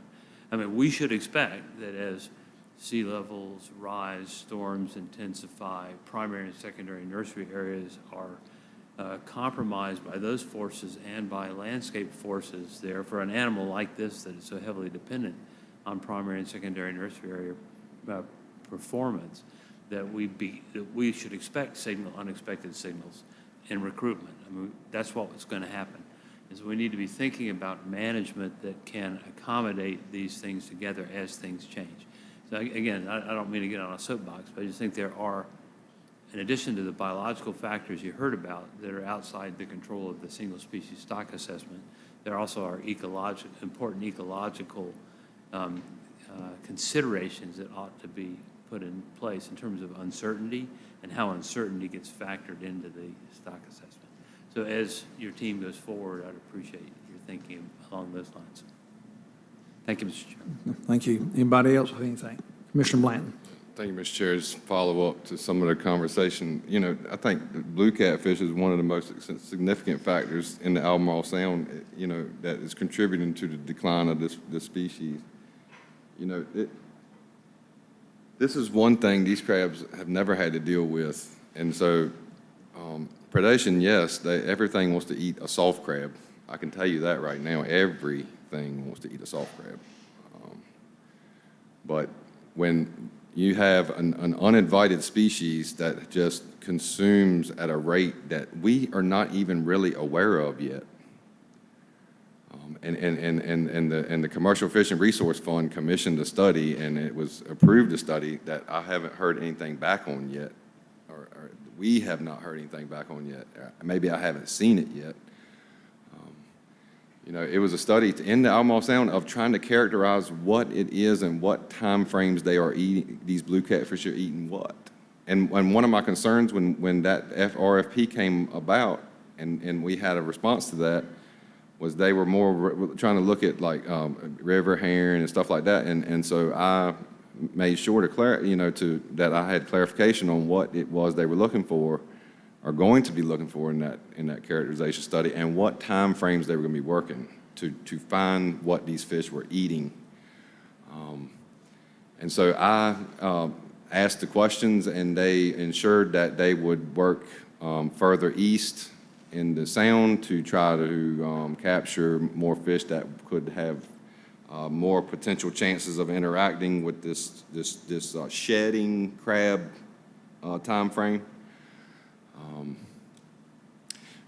I mean, we should expect that as sea levels rise, storms intensify, primary and secondary nursery areas are compromised by those forces and by landscape forces there for an animal like this that is so heavily dependent on primary and secondary nursery area performance, that we should expect unexpected signals in recruitment. I mean, that's what's going to happen. Is we need to be thinking about management that can accommodate these things together as things change. So again, I don't mean to get on a soapbox, but I just think there are, in addition to the biological factors you heard about that are outside the control of the single species stock assessment, there also are important ecological considerations that ought to be put in place in terms of uncertainty and how uncertainty gets factored into the stock assessment. So as your team goes forward, I'd appreciate your thinking along those lines. Thank you, Mr. Chairman. Thank you. Anybody else with anything? Commissioner Blanton. Thank you, Mr. Chair. Just follow up to some of the conversation. You know, I think blue catfish is one of the most significant factors in the Albemarle Sound, you know, that is contributing to the decline of this species. You know, this is one thing these crabs have never had to deal with. And so predation, yes, everything wants to eat a soft crab. I can tell you that right now. Everything wants to eat a soft crab. But when you have an uninvited species that just consumes at a rate that we are not even really aware of yet, and the Commercial Fishing Resource Fund commissioned a study, and it was approved a study that I haven't heard anything back on yet, or we have not heard anything back on yet. Maybe I haven't seen it yet. You know, it was a study in the Albemarle Sound of trying to characterize what it is and what time frames they are eating, these blue catfish are eating what. And one of my concerns when that RFP came about, and we had a response to that, was they were more trying to look at like river herring and stuff like that. And so I made sure to that I had clarification on what it was they were looking for, are going to be looking for in that characterization study, and what time frames they were going to be working to find what these fish were eating. And so I asked the questions, and they ensured that they would work further east in the sound to try to capture more fish that could have more potential chances of interacting with this shedding crab time frame.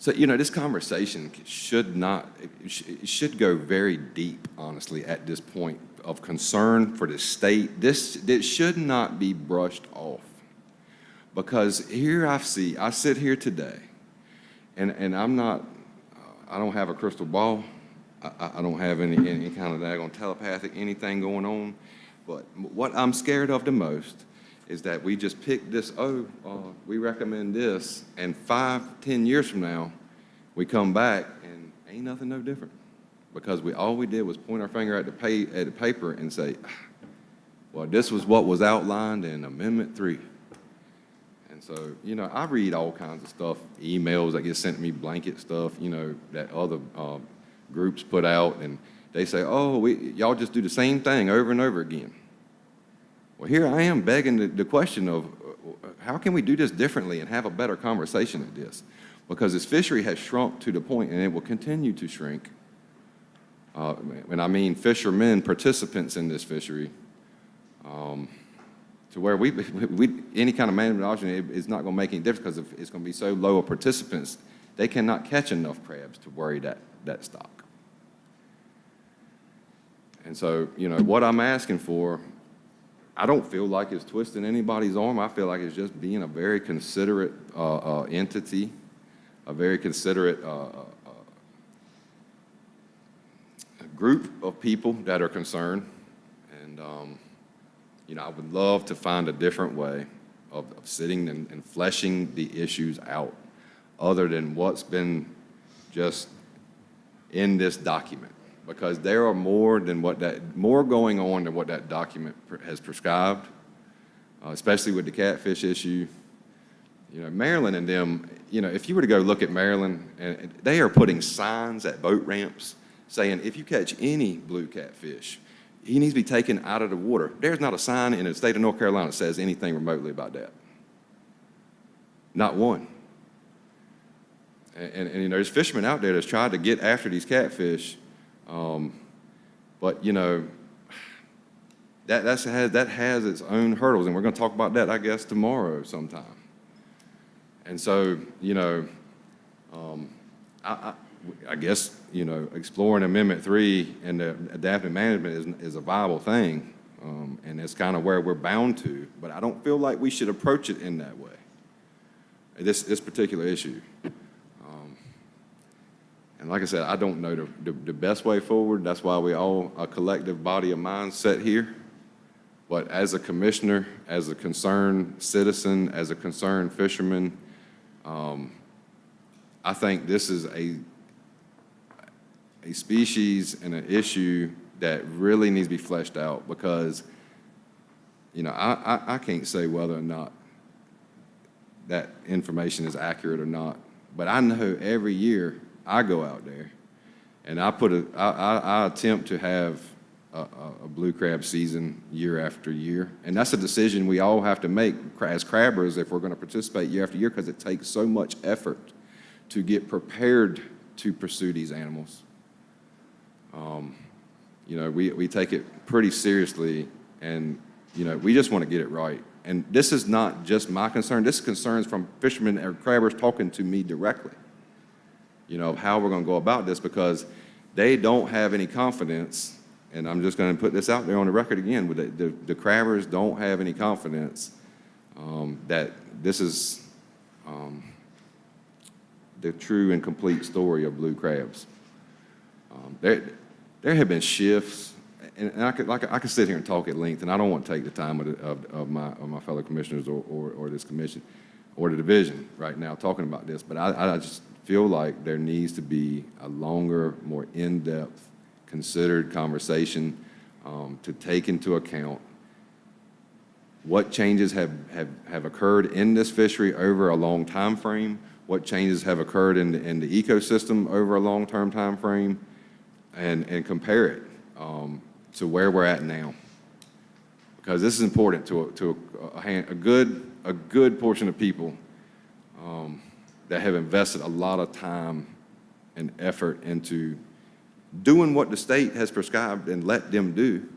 So, you know, this conversation should go very deep, honestly, at this point of concern for the state. This should not be brushed off, because here I sit here today, and I'm not, I don't have a crystal ball. I don't have any kind of daggone telepathic anything going on, but what I'm scared of the most is that we just pick this, we recommend this, and 5-10 years from now, we come back and ain't nothing no different. Because all we did was point our finger at the paper and say, well, this was what was outlined in Amendment 3. And so, you know, I read all kinds of stuff, emails that get sent to me, blanket stuff, you know, that other groups put out, and they say, y'all just do the same thing over and over again. Well, here I am begging the question of how can we do this differently and have a better conversation at this? Because this fishery has shrunk to the point, and it will continue to shrink. And I mean fishermen, participants in this fishery, to where any kind of management option is not going to make any difference, because it's going to be so low of participants, they cannot catch enough crabs to worry that stock. And so, you know, what I'm asking for, I don't feel like it's twisting anybody's arm. I feel like it's just being a very considerate entity, a very considerate group of people that are concerned. And, you know, I would love to find a different way of sitting and fleshing the issues out other than what's been just in this document. Because there are more going on than what that document has prescribed, especially with the catfish issue. You know, Maryland and them, you know, if you were to go look at Maryland, and they are putting signs at boat ramps saying, if you catch any blue catfish, he needs to be taken out of the water. There's not a sign in the state of North Carolina that says anything remotely about that. Not one. And you know, there's fishermen out there that's tried to get after these catfish. But, you know, that has its own hurdles, and we're going to talk about that, I guess, tomorrow sometime. And so, you know, I guess, you know, exploring Amendment 3 and the adaptive management is a viable thing, and it's kind of where we're bound to, but I don't feel like we should approach it in that way, this particular issue. And like I said, I don't know the best way forward. That's why we all a collective body of minds set here. But as a commissioner, as a concerned citizen, as a concerned fisherman, I think this is a species and an issue that really needs to be fleshed out, because, you know, I can't say whether or not that information is accurate or not. But I know every year I go out there, and I attempt to have a blue crab season year after year, and that's a decision we all have to make as crabbers if we're going to participate year after year, because it takes so much effort to get prepared to pursue these animals. You know, we take it pretty seriously, and you know, we just want to get it right. And this is not just my concern. This is concerns from fishermen and crabbers talking to me directly. You know, how we're going to go about this, because they don't have any confidence, and I'm just going to put this out there on the record again, the crabbers don't have any confidence that this is the true and complete story of blue crabs. There have been shifts, and I could sit here and talk at length, and I don't want to take the time of my fellow commissioners or this commission or the division right now talking about this, but I just feel like there needs to be a longer, more in-depth, considered conversation to take into account what changes have occurred in this fishery over a long time frame, what changes have occurred in the ecosystem over a long-term time frame, and compare it to where we're at now. Because this is important to a good portion of people that have invested a lot of time and effort into doing what the state has prescribed and let them do,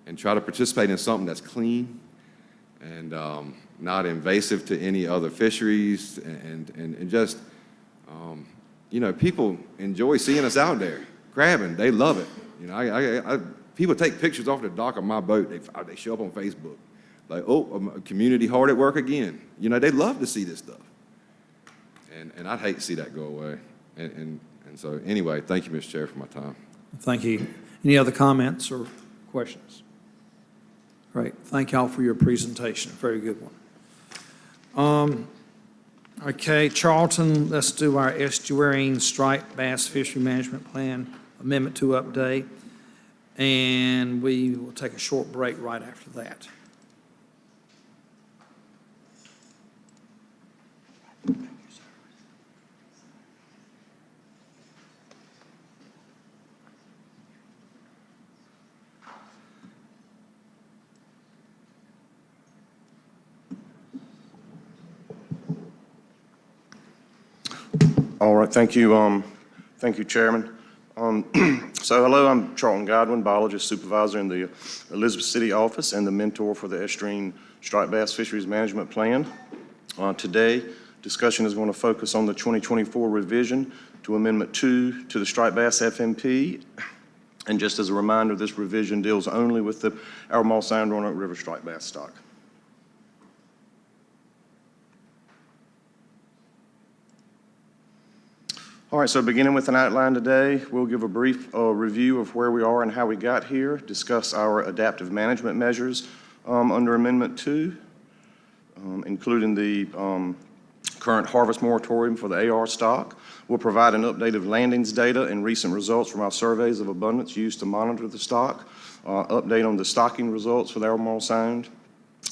and try to participate in something that's clean and not invasive to any other fisheries, and just, people enjoy seeing us out there crabbing. They love it. People take pictures off the dock of my boat. They show up on Facebook. Like, oh, a community hard at work again. They love to see this stuff. And I'd hate to see that go away. And so anyway, thank you, Mr. Chair, for my time. Thank you. Any other comments or questions? Great. Thank y'all for your presentation. Very good one. Okay, Charlton, let's do our Estuarine striped bass fishery management plan amendment 2 update. And we will take a short break right after that. All right, thank you, Chairman. So hello, I'm Charlton Godwin, biologist supervisor in the Elizabeth City office and the mentor for the Estuarine striped bass fisheries management plan. Today, discussion is going to focus on the 2024 revision to Amendment 2 to the striped bass FMP. And just as a reminder, this revision deals only with the Albemarle Sound Roanoke River striped bass stock. All right, so beginning with an outline today, we'll give a brief review of where we are and how we got here, discuss our adaptive management measures under Amendment 2, including the current harvest moratorium for the AR stock. We'll provide an update of landings data and recent results from our surveys of abundance used to monitor the stock, update on the stocking results for the Albemarle Sound,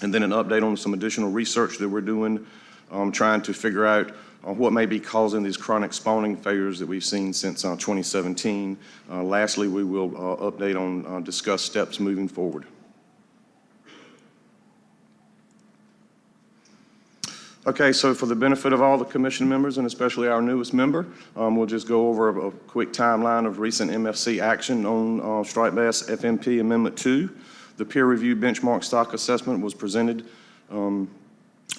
and then an update on some additional research that we're doing, trying to figure out what may be causing these chronic spawning failures that we've seen since 2017. Lastly, we will update on discuss steps moving forward. Okay, so for the benefit of all the commission members and especially our newest member, we'll just go over a quick timeline of recent MFC action on striped bass FMP Amendment 2. The peer-reviewed benchmark stock assessment was presented to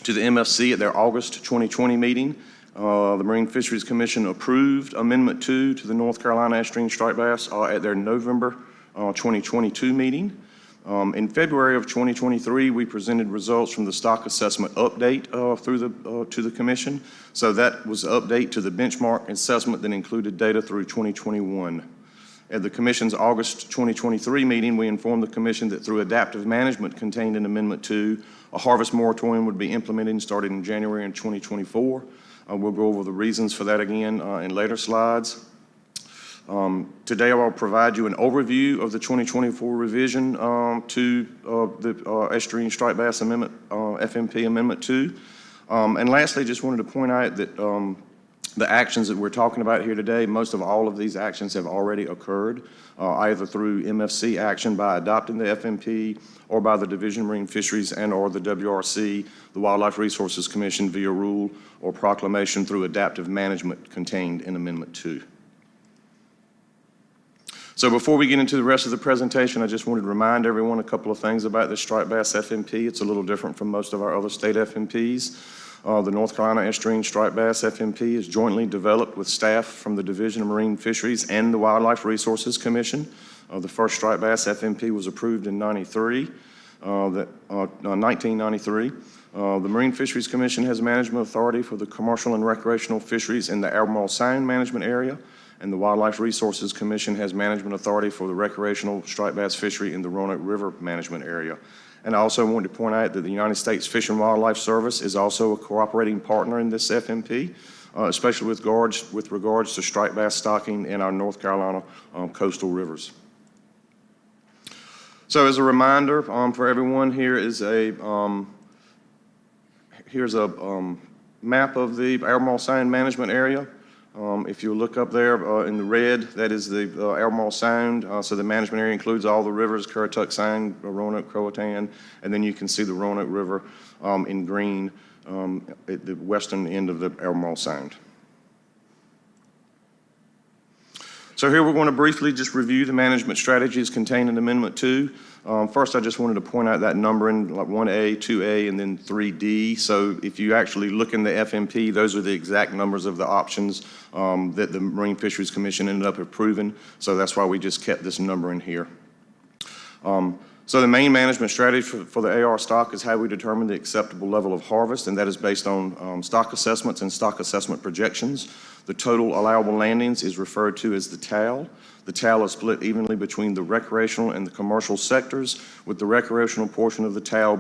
the MFC at their August 2020 meeting. The Marine Fisheries Commission approved Amendment 2 to the North Carolina Estuarine striped bass at their November 2022 meeting. In February of 2023, we presented results from the stock assessment update to the Commission. So that was an update to the benchmark assessment that included data through 2021. At the Commission's August 2023 meeting, we informed the Commission that through adaptive management contained in Amendment 2, a harvest moratorium would be implemented starting in January in 2024. We'll go over the reasons for that again in later slides. Today I will provide you an overview of the 2024 revision to the Estuarine striped bass amendment, FMP Amendment 2. And lastly, just wanted to point out that the actions that we're talking about here today, most of all of these actions have already occurred, either through MFC action by adopting the FMP or by the Division of Marine Fisheries and or the WRC, the Wildlife Resources Commission via rule or proclamation through adaptive management contained in Amendment 2. So before we get into the rest of the presentation, I just wanted to remind everyone a couple of things about the striped bass FMP. It's a little different from most of our other state FMPs. The North Carolina Estuarine Striped Bass FMP is jointly developed with staff from the Division of Marine Fisheries and the Wildlife Resources Commission. The first striped bass FMP was approved in 1993. The Marine Fisheries Commission has management authority for the commercial and recreational fisheries in the Albemarle Sound management area, and the Wildlife Resources Commission has management authority for the recreational striped bass fishery in the Roanoke River management area. And I also wanted to point out that the United States Fish and Wildlife Service is also a cooperating partner in this FMP, especially with regards to striped bass stocking in our North Carolina coastal rivers. So as a reminder for everyone, here's a map of the Albemarle Sound management area. If you look up there in the red, that is the Albemarle Sound. So the management area includes all the rivers, Currituck Sound, Roanoke, Croatan, and then you can see the Roanoke River in green at the western end of the Albemarle Sound. So here we're going to briefly just review the management strategies contained in Amendment 2. First, I just wanted to point out that number in like 1A, 2A, and then 3D. So if you actually look in the FMP, those are the exact numbers of the options that the Marine Fisheries Commission ended up approving. So that's why we just kept this number in here. So the main management strategy for the AR stock is how we determine the acceptable level of harvest, and that is based on stock assessments and stock assessment projections. The total allowable landings is referred to as the TAL. The TAL is split evenly between the recreational and the commercial sectors, with the recreational portion of the TAL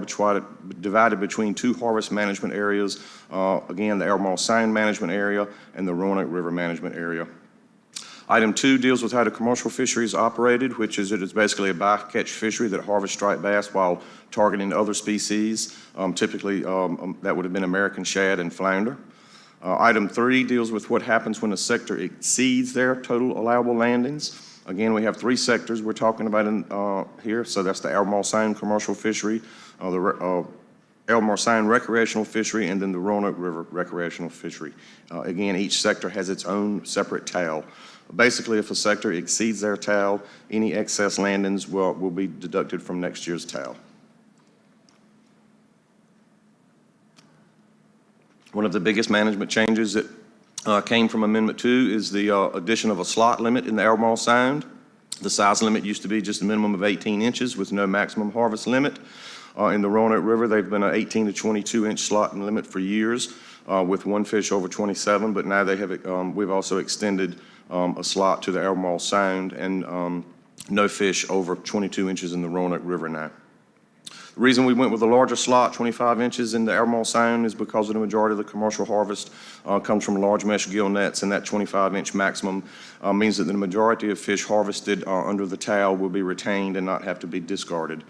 divided between two harvest management areas, again, the Albemarle Sound management area and the Roanoke River management area. Item 2 deals with how the commercial fishery is operated, which is it is basically a bycatch fishery that harvests striped bass while targeting other species. Typically, that would have been American shad and flounder. Item 3 deals with what happens when a sector exceeds their total allowable landings. Again, we have 3 sectors we're talking about here. So that's the Albemarle Sound commercial fishery, the Albemarle Sound recreational fishery, and then the Roanoke River recreational fishery. Again, each sector has its own separate TAL. Basically, if a sector exceeds their TAL, any excess landings will be deducted from next year's TAL. One of the biggest management changes that came from Amendment 2 is the addition of a slot limit in the Albemarle Sound. The size limit used to be just a minimum of 18 inches with no maximum harvest limit. In the Roanoke River, they've been an 18 to 22-inch slot limit for years with one fish over 27, but now they have we've also extended a slot to the Albemarle Sound and no fish over 22 inches in the Roanoke River now. The reason we went with a larger slot, 25 inches in the Albemarle Sound, is because of the majority of the commercial harvest comes from large mesh gill nets, and that 25-inch maximum means that the majority of fish harvested under the TAL will be retained and not have to be discarded.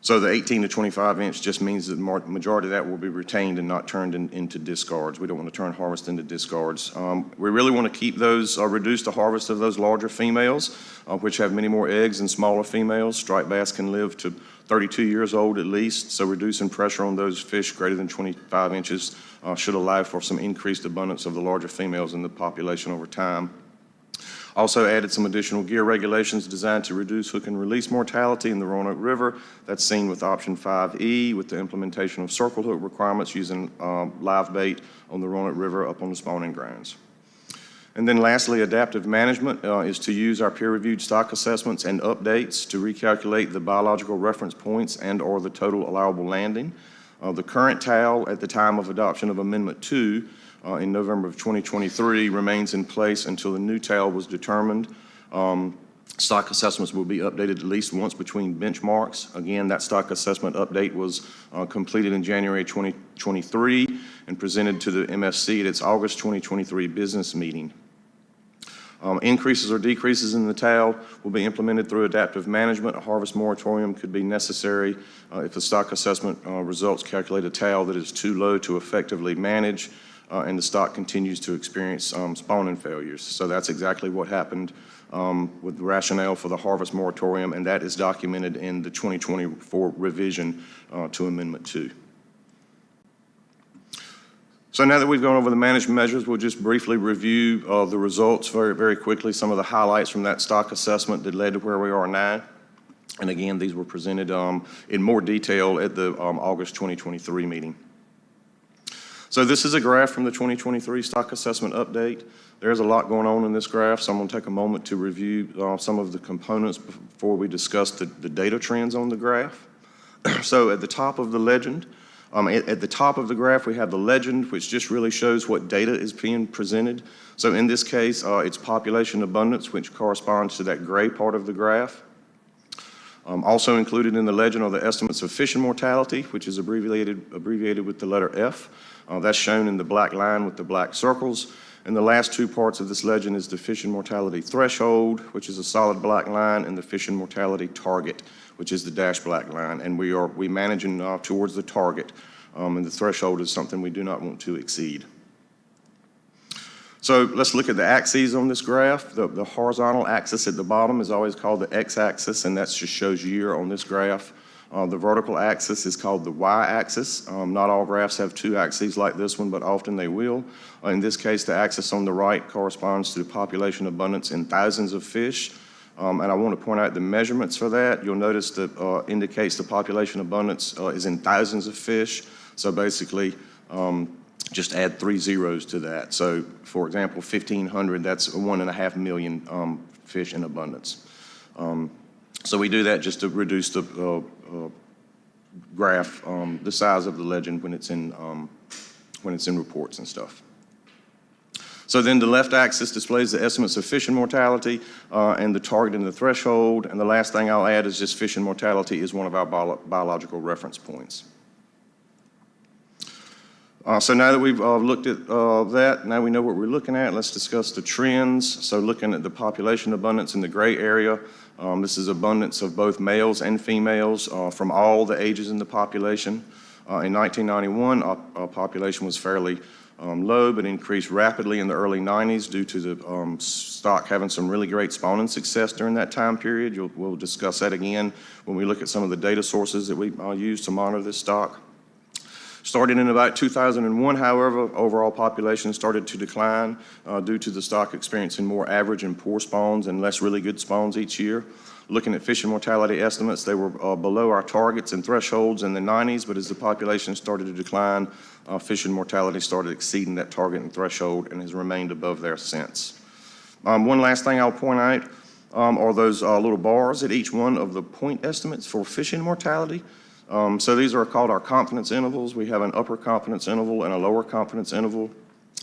So the 18 to 25-inch just means that the majority of that will be retained and not turned into discards. We don't want to turn harvest into discards. We really want to keep those, reduce the harvest of those larger females, which have many more eggs than smaller females. Striped bass can live to 32 years old at least, so reducing pressure on those fish greater than 25 inches should allow for some increased abundance of the larger females in the population over time. Also added some additional gear regulations designed to reduce hook and release mortality in the Roanoke River. That's seen with option 5E with the implementation of circle hook requirements using live bait on the Roanoke River up on the spawning grounds. And then lastly, adaptive management is to use our peer-reviewed stock assessments and updates to recalculate the biological reference points and or the total allowable landing. The current TAL at the time of adoption of Amendment 2 in November of 2023 remains in place until the new TAL was determined. Stock assessments will be updated at least once between benchmarks. Again, that stock assessment update was completed in January 2023 and presented to the MFC at its August 2023 business meeting. Increases or decreases in the TAL will be implemented through adaptive management. A harvest moratorium could be necessary if the stock assessment results calculate a TAL that is too low to effectively manage and the stock continues to experience spawning failures. So that's exactly what happened with the rationale for the harvest moratorium, and that is documented in the 2024 revision to Amendment 2. So now that we've gone over the management measures, we'll just briefly review the results very, very quickly, some of the highlights from that stock assessment that led to where we are now. And again, these were presented in more detail at the August 2023 meeting. So this is a graph from the 2023 stock assessment update. There's a lot going on in this graph, so I'm going to take a moment to review some of the components before we discuss the data trends on the graph. So at the top of the legend, at the top of the graph, we have the legend, which just really shows what data is being presented. So in this case, it's population abundance, which corresponds to that gray part of the graph. Also included in the legend are the estimates of fish and mortality, which is abbreviated with the letter F. That's shown in the black line with the black circles. And the last two parts of this legend is the fish and mortality threshold, which is a solid black line, and the fish and mortality target, which is the dashed black line. And we managing towards the target, and the threshold is something we do not want to exceed. So let's look at the axes on this graph. The horizontal axis at the bottom is always called the x-axis, and that just shows year on this graph. The vertical axis is called the y-axis. Not all graphs have two axes like this one, but often they will. In this case, the axis on the right corresponds to the population abundance in thousands of fish. And I want to point out the measurements for that. You'll notice that indicates the population abundance is in thousands of fish. So basically, just add 3 zeros to that. So, for example, 1,500, that's 1.5 million fish in abundance. So we do that just to reduce the graph, the size of the legend when it's in reports and stuff. So then the left axis displays the estimates of fish and mortality and the target and the threshold. And the last thing I'll add is just fish and mortality is one of our biological reference points. So now that we've looked at that, now we know what we're looking at, let's discuss the trends. So looking at the population abundance in the gray area, this is abundance of both males and females from all the ages in the population. In 1991, our population was fairly low, but increased rapidly in the early 90s due to the stock having some really great spawning success during that time period. We'll discuss that again when we look at some of the data sources that we use to monitor this stock. Starting in about 2001, however, overall population started to decline due to the stock experiencing more average and poor spawns and less really good spawns each year. Looking at fish and mortality estimates, they were below our targets and thresholds in the 90s, but as the population started to decline, fish and mortality started exceeding that target and threshold and has remained above there since. One last thing I'll point out are those little bars at each one of the point estimates for fish and mortality. So these are called our confidence intervals. We have an upper confidence interval and a lower confidence interval.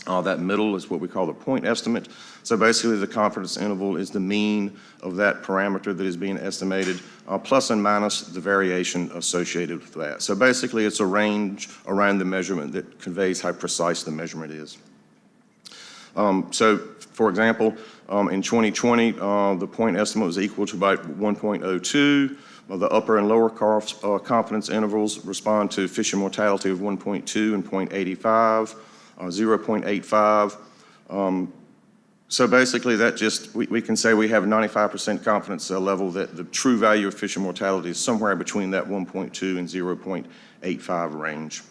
That middle is what we call the point estimate. So basically the confidence interval is the mean of that parameter that is being estimated, plus and minus the variation associated with that. So basically it's a range around the measurement that conveys how precise the measurement is. So for example, in 2020, the point estimate was equal to about 1.02. The upper and lower confidence intervals respond to fish and mortality of 1.2 and 0.85, 0.85. So basically that just, we can say we have 95% confidence level that the true value of fish and mortality is somewhere between that 1.2 and 0.85 range.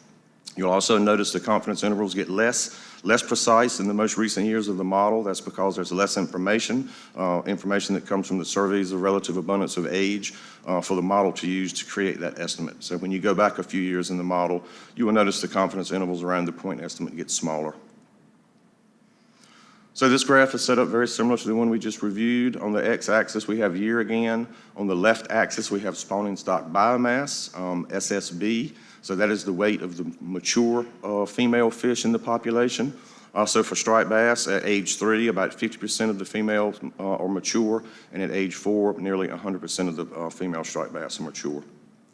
You'll also notice the confidence intervals get less precise in the most recent years of the model. That's because there's less information that comes from the surveys of relative abundance of age for the model to use to create that estimate. So when you go back a few years in the model, you will notice the confidence intervals around the point estimate get smaller. So this graph is set up very similar to the one we just reviewed. On the x-axis, we have year again. On the left axis, we have spawning stock biomass, SSB. So that is the weight of the mature female fish in the population. Also for striped bass, at age 3, about 50% of the females are mature, and at age 4, nearly 100% of the female striped bass are mature.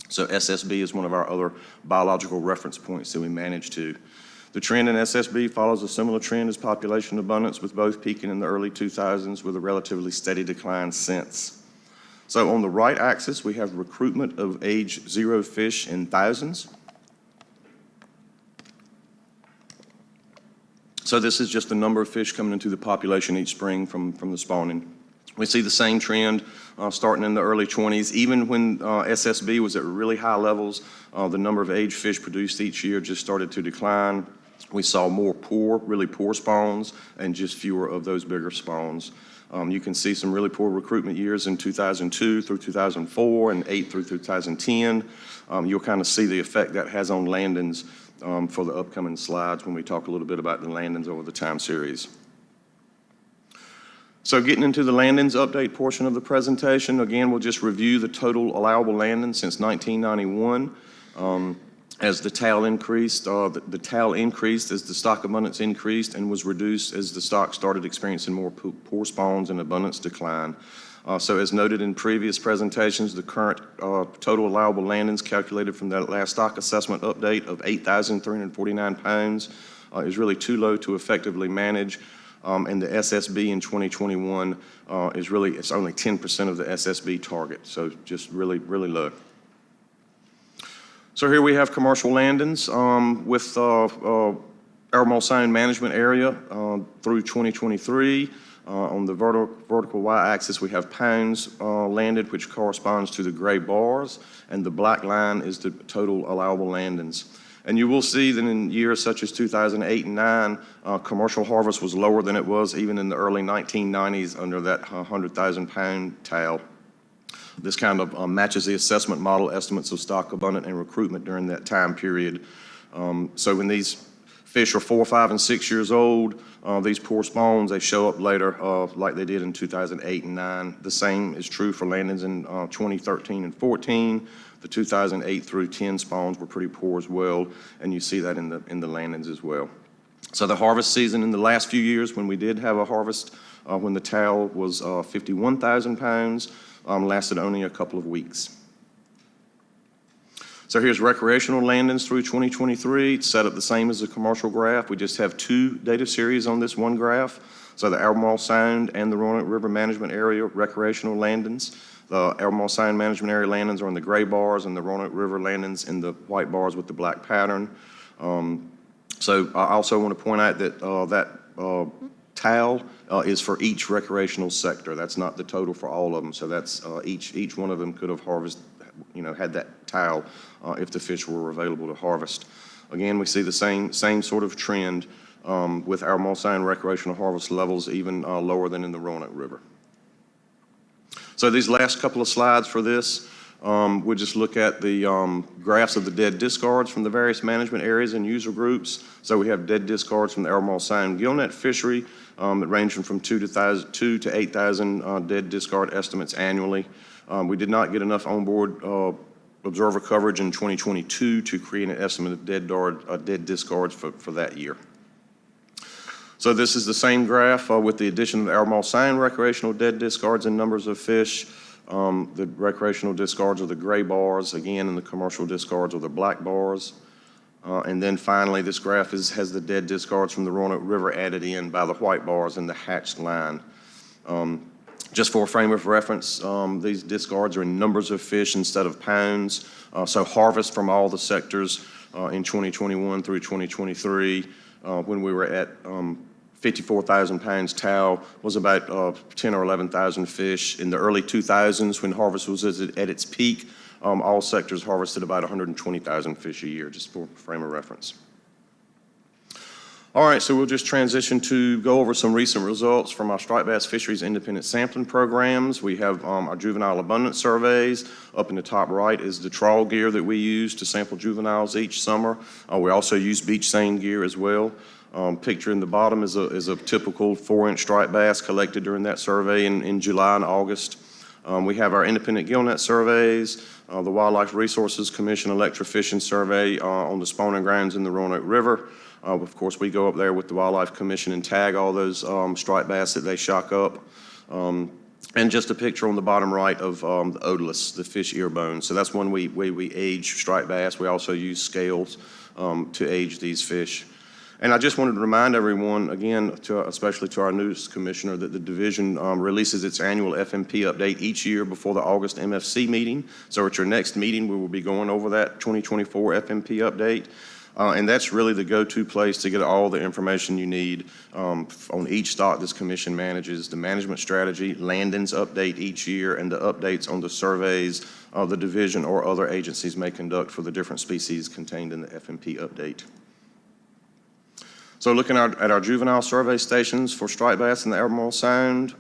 So SSB is one of our other biological reference points that we manage to. The trend in SSB follows a similar trend as population abundance, with both peaking in the early 2000s with a relatively steady decline since. So on the right axis, we have recruitment of age 0 fish in thousands. So this is just the number of fish coming into the population each spring from the spawning. We see the same trend starting in the early 20s. Even when SSB was at really high levels, the number of age fish produced each year just started to decline. We saw more really poor spawns and just fewer of those bigger spawns. You can see some really poor recruitment years in 2002 through 2004 and 8 through 2010. You'll kind of see the effect that has on landings for the upcoming slides when we talk a little bit about the landings over the time series. So getting into the landings update portion of the presentation, again, we'll just review the total allowable landings since 1991. As the TAL increased, the TAL increased as the stock abundance increased and was reduced as the stock started experiencing more poor spawns and abundance decline. So as noted in previous presentations, the current total allowable landings calculated from that last stock assessment update of 8,349 pounds is really too low to effectively manage. And the SSB in 2021 is really, it's only 10% of the SSB target, so just really, really low. So here we have commercial landings with Albemarle Sound Management Area through 2023. On the vertical y-axis, we have pounds landed, which corresponds to the gray bars, and the black line is the total allowable landings. And you will see that in years such as 2008 and 9, commercial harvest was lower than it was even in the early 1990s under that 100,000 pound TAL. This kind of matches the assessment model estimates of stock abundance and recruitment during that time period. So when these fish are 4, 5, and 6 years old, these poor spawns, they show up later like they did in 2008 and 9. The same is true for landings in 2013 and 14. The 2008 through 10 spawns were pretty poor as well, and you see that in the landings as well. So the harvest season in the last few years, when we did have a harvest, when the TAL was 51,000 pounds, lasted only a couple of weeks. So here's recreational landings through 2023. It's set up the same as the commercial graph. We just have 2 data series on this one graph. So the Albemarle Sound and the Roanoke River Management Area recreational landings. The Albemarle Sound Management Area landings are in the gray bars and the Roanoke River landings in the white bars with the black pattern. So I also want to point out that TAL is for each recreational sector. That's not the total for all of them. So that's each one of them could have harvested, had that TAL if the fish were available to harvest. Again, we see the same sort of trend with our Mullet recreational harvest levels even lower than in the Roanoke River. So these last couple of slides for this, we'll just look at the graphs of the dead discards from the various management areas and user groups. So we have dead discards from the Albemarle Sound gillnet fishery that range from 2,000 to 8,000 dead discard estimates annually. We did not get enough onboard observer coverage in 2022 to create an estimate of dead discards for that year. So this is the same graph with the addition of the Albemarle Sound recreational dead discards and numbers of fish. The recreational discards are the gray bars, again, and the commercial discards are the black bars. And then finally, this graph has the dead discards from the Roanoke River added in by the white bars in the hatched line. Just for a frame of reference, these discards are in numbers of fish instead of pounds. So harvest from all the sectors in 2021 through 2023, when we were at 54,000 pounds TAL, was about 10 or 11,000 fish. In the early 2000s, when harvest was at its peak, all sectors harvested about 120,000 fish a year, just for a frame of reference. All right, so we'll just transition to go over some recent results from our striped bass fisheries independent sampling programs. We have our juvenile abundance surveys. Up in the top right is the trawl gear that we use to sample juveniles each summer. We also use beach seine gear as well. Picture in the bottom is a typical 4-inch striped bass collected during that survey in July and August. We have our independent gillnet surveys, the Wildlife Resources Commission electrofishing survey on the spawning grounds in the Roanoke River. Of course, we go up there with the Wildlife Commission and tag all those striped bass that they shock up. And just a picture on the bottom right of the otoliths, the fish ear bones. So that's when we age striped bass. We also use scales to age these fish. And I just wanted to remind everyone, again, especially to our newest commissioner, that the division releases its annual FMP update each year before the August MFC meeting. So at your next meeting, we will be going over that 2024 FMP update. And that's really the go-to place to get all the information you need on each stock this commission manages, the management strategy, landings update each year, and the updates on the surveys the division or other agencies may conduct for the different species contained in the FMP update. So looking at our juvenile survey stations for striped bass in the Albemarle Sound,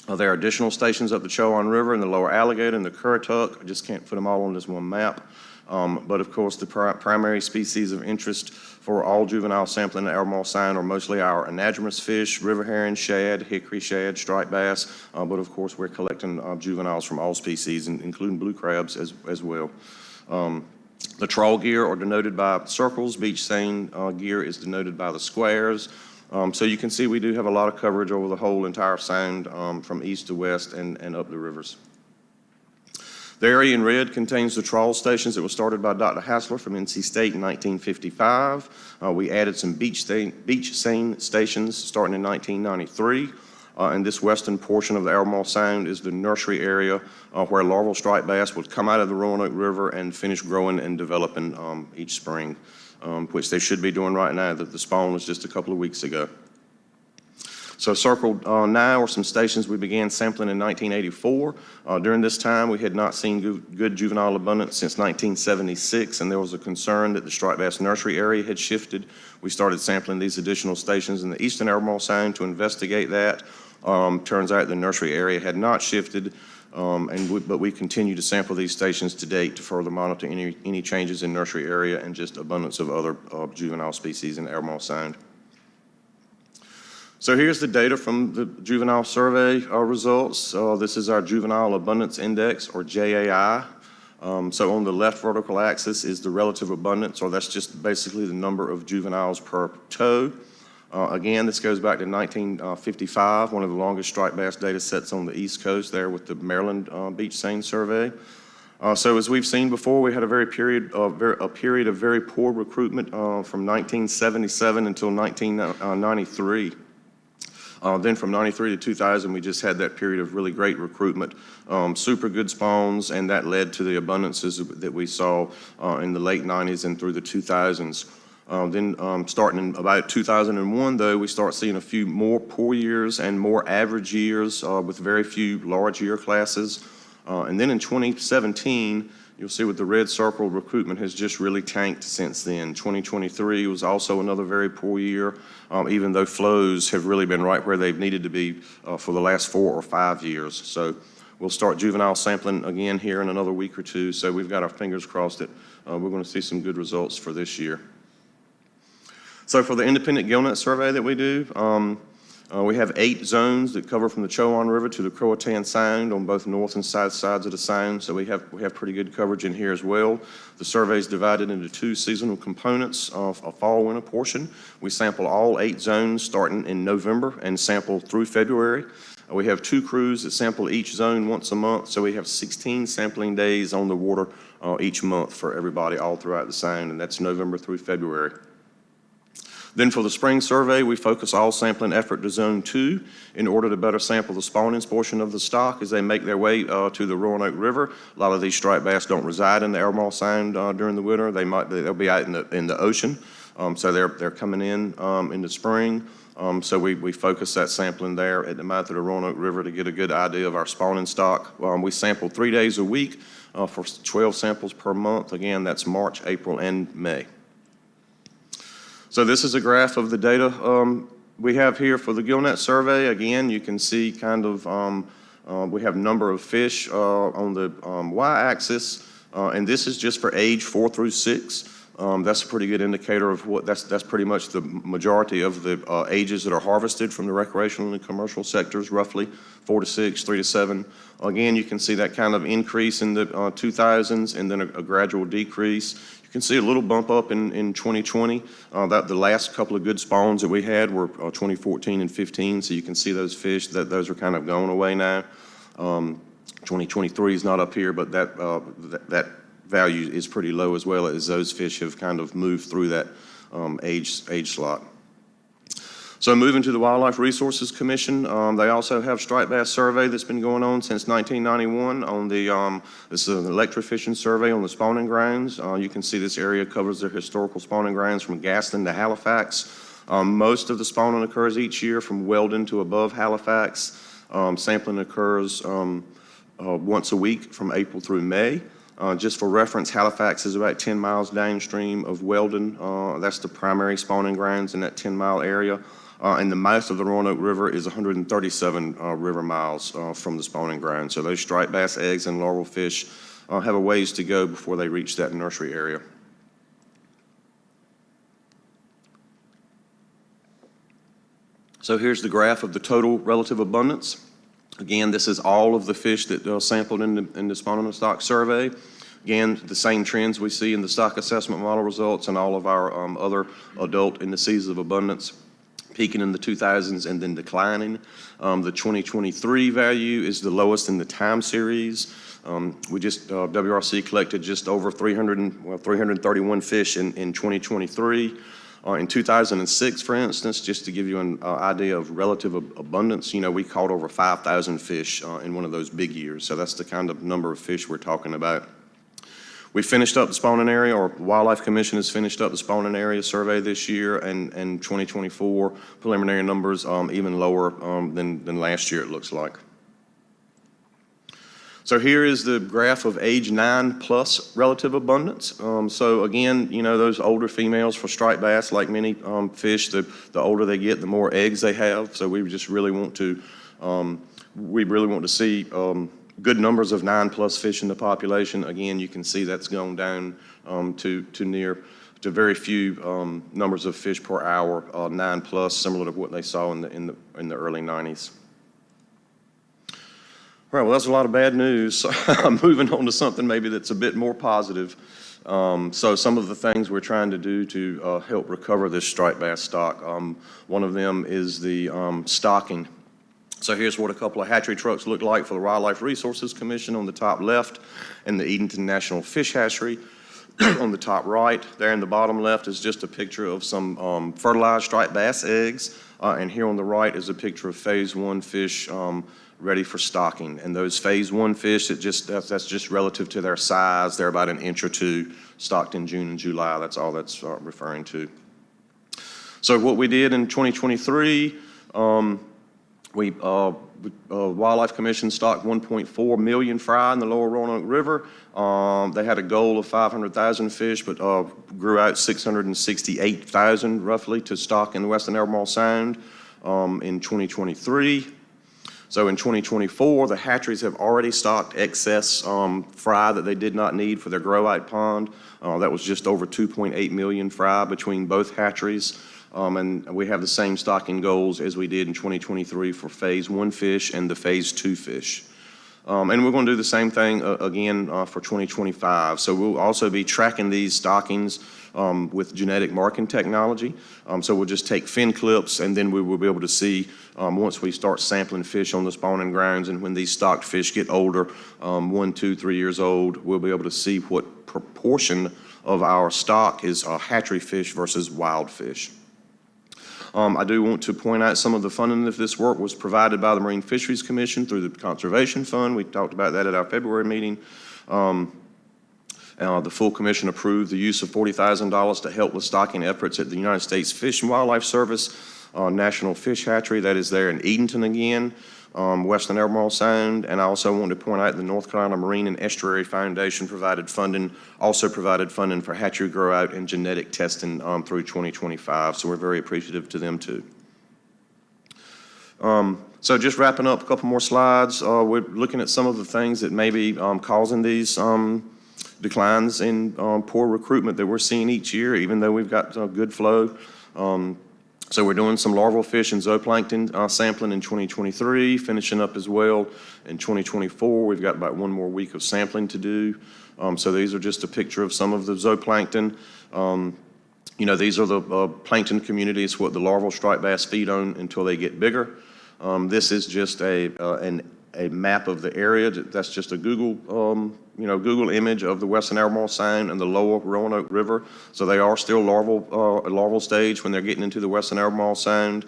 there are additional stations up the Chowan River in the Lower Alligator and the Currituck. I just can't put them all on this one map. But of course, the primary species of interest for all juvenile sampling at Albemarle Sound are mostly our anadromous fish, river herring, shad, hickory shad, striped bass. But of course, we're collecting juveniles from all species, including blue crabs as well. The trawl gear are denoted by circles. Beach seine gear is denoted by the squares. So you can see we do have a lot of coverage over the whole entire sound from east to west and up the rivers. The area in red contains the trawl stations that were started by Dr. Hassler from NC State in 1955. We added some beach seine stations starting in 1993. And this western portion of the Albemarle Sound is the nursery area where larval striped bass would come out of the Roanoke River and finish growing and developing each spring, which they should be doing right now. The spawn was just a couple of weeks ago. So circled now are some stations we began sampling in 1984. During this time, we had not seen good juvenile abundance since 1976, and there was a concern that the striped bass nursery area had shifted. We started sampling these additional stations in the eastern Albemarle Sound to investigate that. Turns out the nursery area had not shifted, but we continue to sample these stations to date to further monitor any changes in nursery area and just abundance of other juvenile species in Albemarle Sound. So here's the data from the juvenile survey results. This is our Juvenile Abundance Index, or JAI. So on the left vertical axis is the relative abundance, or that's just basically the number of juveniles per tow. Again, this goes back to 1955, one of the longest striped bass data sets on the East Coast there with the Maryland Beach Seine survey. So as we've seen before, we had a period of very poor recruitment from 1977 until 1993. Then from 93 to 2000, we just had that period of really great recruitment, super good spawns, and that led to the abundances that we saw in the late 90s and through the 2000s. Then starting in about 2001, though, we start seeing a few more poor years and more average years with very few large year classes. And then in 2017, you'll see with the red circle, recruitment has just really tanked since then. 2023 was also another very poor year, even though flows have really been right where they've needed to be for the last 4 or 5 years. So we'll start juvenile sampling again here in another week or two. So we've got our fingers crossed that we're going to see some good results for this year. So for the independent gillnet survey that we do, we have 8 zones that cover from the Chowan River to the Croatan Sound on both north and south sides of the sound, so we have pretty good coverage in here as well. The survey is divided into 2 seasonal components of a fall-winter portion. We sample all 8 zones starting in November and sample through February. We have 2 crews that sample each zone once a month, so we have 16 sampling days on the water each month for everybody all throughout the sound, and that's November through February. Then for the spring survey, we focus all sampling effort to Zone 2 in order to better sample the spawnings portion of the stock as they make their way to the Roanoke River. A lot of these striped bass don't reside in the Albemarle Sound during the winter. They'll be out in the ocean, so they're coming in the spring. So we focus that sampling there at the mouth of the Roanoke River to get a good idea of our spawning stock. We sample 3 days a week for 12 samples per month. Again, that's March, April, and May. So this is a graph of the data we have here for the gillnet survey. Again, you can see kind of we have number of fish on the y-axis, and this is just for age 4 through 6. That's a pretty good indicator of what that's pretty much the majority of the ages that are harvested from the recreational and commercial sectors, roughly 4 to 6, 3 to 7. Again, you can see that kind of increase in the 2000s and then a gradual decrease. You can see a little bump up in 2020. The last couple of good spawns that we had were 2014 and 15, so you can see those fish, those are kind of going away now. 2023 is not up here, but that value is pretty low as well, as those fish have kind of moved through that age slot. So moving to the Wildlife Resources Commission, they also have striped bass survey that's been going on since 1991 on the, this is an electrofishing survey on the spawning grounds. You can see this area covers the historical spawning grounds from Gaston to Halifax. Most of the spawning occurs each year from Weldon to above Halifax. Sampling occurs once a week from April through May. Just for reference, Halifax is about 10 miles downstream of Weldon. That's the primary spawning grounds in that 10-mile area. And the mouth of the Roanoke River is 137 river miles from the spawning ground. So those striped bass eggs and larval fish have a ways to go before they reach that nursery area. So here's the graph of the total relative abundance. Again, this is all of the fish that are sampled in the spawning and stock survey. Again, the same trends we see in the stock assessment model results and all of our other adult indices of abundance, peaking in the 2000s and then declining. The 2023 value is the lowest in the time series. WRC collected just over 331 fish in 2023. In 2006, for instance, just to give you an idea of relative abundance, we caught over 5,000 fish in one of those big years. So that's the kind of number of fish we're talking about. We finished up the spawning area, or Wildlife Commission has finished up the spawning area survey this year, and 2024 preliminary numbers even lower than last year, it looks like. So here is the graph of age 9+ relative abundance. So again, those older females for striped bass, like many fish, the older they get, the more eggs they have. So we just really want to, see good numbers of 9+ fish in the population. Again, you can see that's gone down to very few numbers of fish per hour, 9+, similar to what they saw in the early 90s. All right, well, that's a lot of bad news. So I'm moving on to something maybe that's a bit more positive. So some of the things we're trying to do to help recover this striped bass stock, one of them is the stocking. So here's what a couple of hatchery trucks look like for the Wildlife Resources Commission on the top left, and the Edenton National Fish Hatchery on the top right. There in the bottom left is just a picture of some fertilized striped bass eggs, and here on the right is a picture of phase 1 fish ready for stocking. And those phase 1 fish, that's just relative to their size. They're about an inch or two, stocked in June and July. That's all that's referring to. So what we did in 2023, Wildlife Commission stocked 1.4 million fry in the lower Roanoke River. They had a goal of 500,000 fish, but grew out 668,000 roughly to stock in the Western Albemarle Sound in 2023. So in 2024, the hatcheries have already stocked excess fry that they did not need for their grow-out pond. That was just over 2.8 million fry between both hatcheries. And we have the same stocking goals as we did in 2023 for phase 1 fish and the phase 2 fish. And we're going to do the same thing again for 2025. So we'll also be tracking these stockings with genetic marking technology. So we'll just take fin clips, and then we will be able to see once we start sampling fish on the spawning grounds, and when these stocked fish get older, 1, 2, 3 years old, we'll be able to see what proportion of our stock is hatchery fish versus wild fish. I do want to point out some of the funding of this work was provided by the Marine Fisheries Commission through the Conservation Fund. We talked about that at our February meeting. The full commission approved the use of $40,000 to help with stocking efforts at the United States Fish and Wildlife Service National Fish Hatchery. That is there in Edenton again, Western Albemarle Sound. And I also want to point out the North Carolina Marine and Estuary Foundation also provided funding for hatchery grow out and genetic testing through 2025. So we're very appreciative to them too. So just wrapping up a couple more slides, we're looking at some of the things that may be causing these declines in poor recruitment that we're seeing each year, even though we've got good flow. So we're doing some larval fish and zooplankton sampling in 2023, finishing up as well in 2024. We've got about one more week of sampling to do. So these are just a picture of some of the zooplankton. These are the plankton communities, what the larval striped bass feed on until they get bigger. This is just a map of the area. That's just a Google image of the Western Albemarle Sound and the lower Roanoke River. So they are still larval stage when they're getting into the Western Albemarle Sound.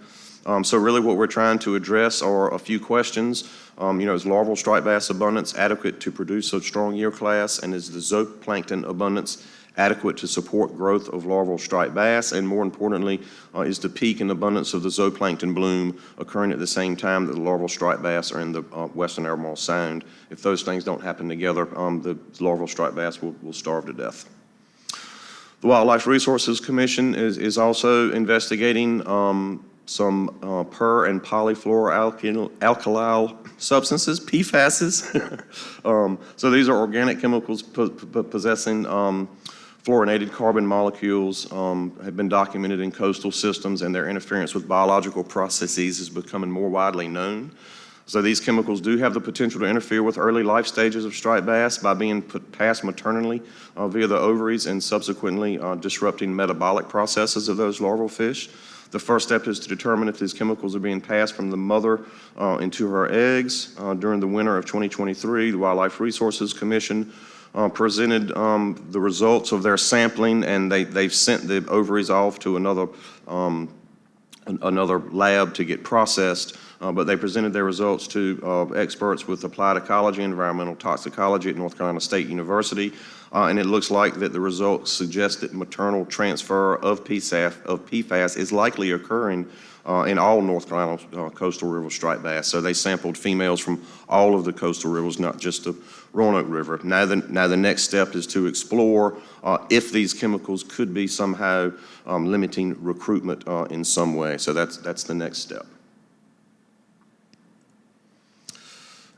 So really what we're trying to address are a few questions. Is larval striped bass abundance adequate to produce a strong year class? And is the zooplankton abundance adequate to support growth of larval striped bass? And more importantly, is the peak in abundance of the zooplankton bloom occurring at the same time that the larval striped bass are in the Western Albemarle Sound? If those things don't happen together, the larval striped bass will starve to death. The Wildlife Resources Commission is also investigating some per and polyfluoroalkyl substances, PFASs. So these are organic chemicals possessing fluorinated carbon molecules, have been documented in coastal systems, and their interference with biological processes is becoming more widely known. So these chemicals do have the potential to interfere with early life stages of striped bass by being passed maternally via the ovaries and subsequently disrupting metabolic processes of those larval fish. The first step is to determine if these chemicals are being passed from the mother into her eggs. During the winter of 2023, the Wildlife Resources Commission presented the results of their sampling, and they've sent the ovaries off to another lab to get processed. But they presented their results to experts with applied ecology and environmental toxicology at North Carolina State University. And it looks like that the results suggest that maternal transfer of PFAS is likely occurring in all North Carolina coastal river striped bass. So they sampled females from all of the coastal rivers, not just the Roanoke River. Now the next step is to explore if these chemicals could be somehow limiting recruitment in some way. So that's the next step.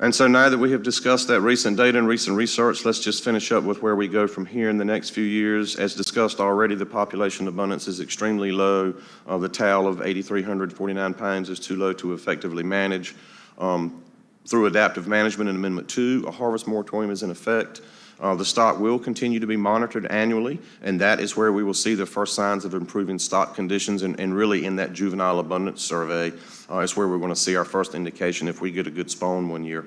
And so now that we have discussed that recent data and recent research, let's just finish up with where we go from here in the next few years. As discussed already, the population abundance is extremely low. The TAL of 8,349 pounds is too low to effectively manage. Through adaptive management in Amendment 2, a harvest moratorium is in effect. The stock will continue to be monitored annually, and that is where we will see the first signs of improving stock conditions, and really in that juvenile abundance survey is where we're going to see our first indication if we get a good spawn one year.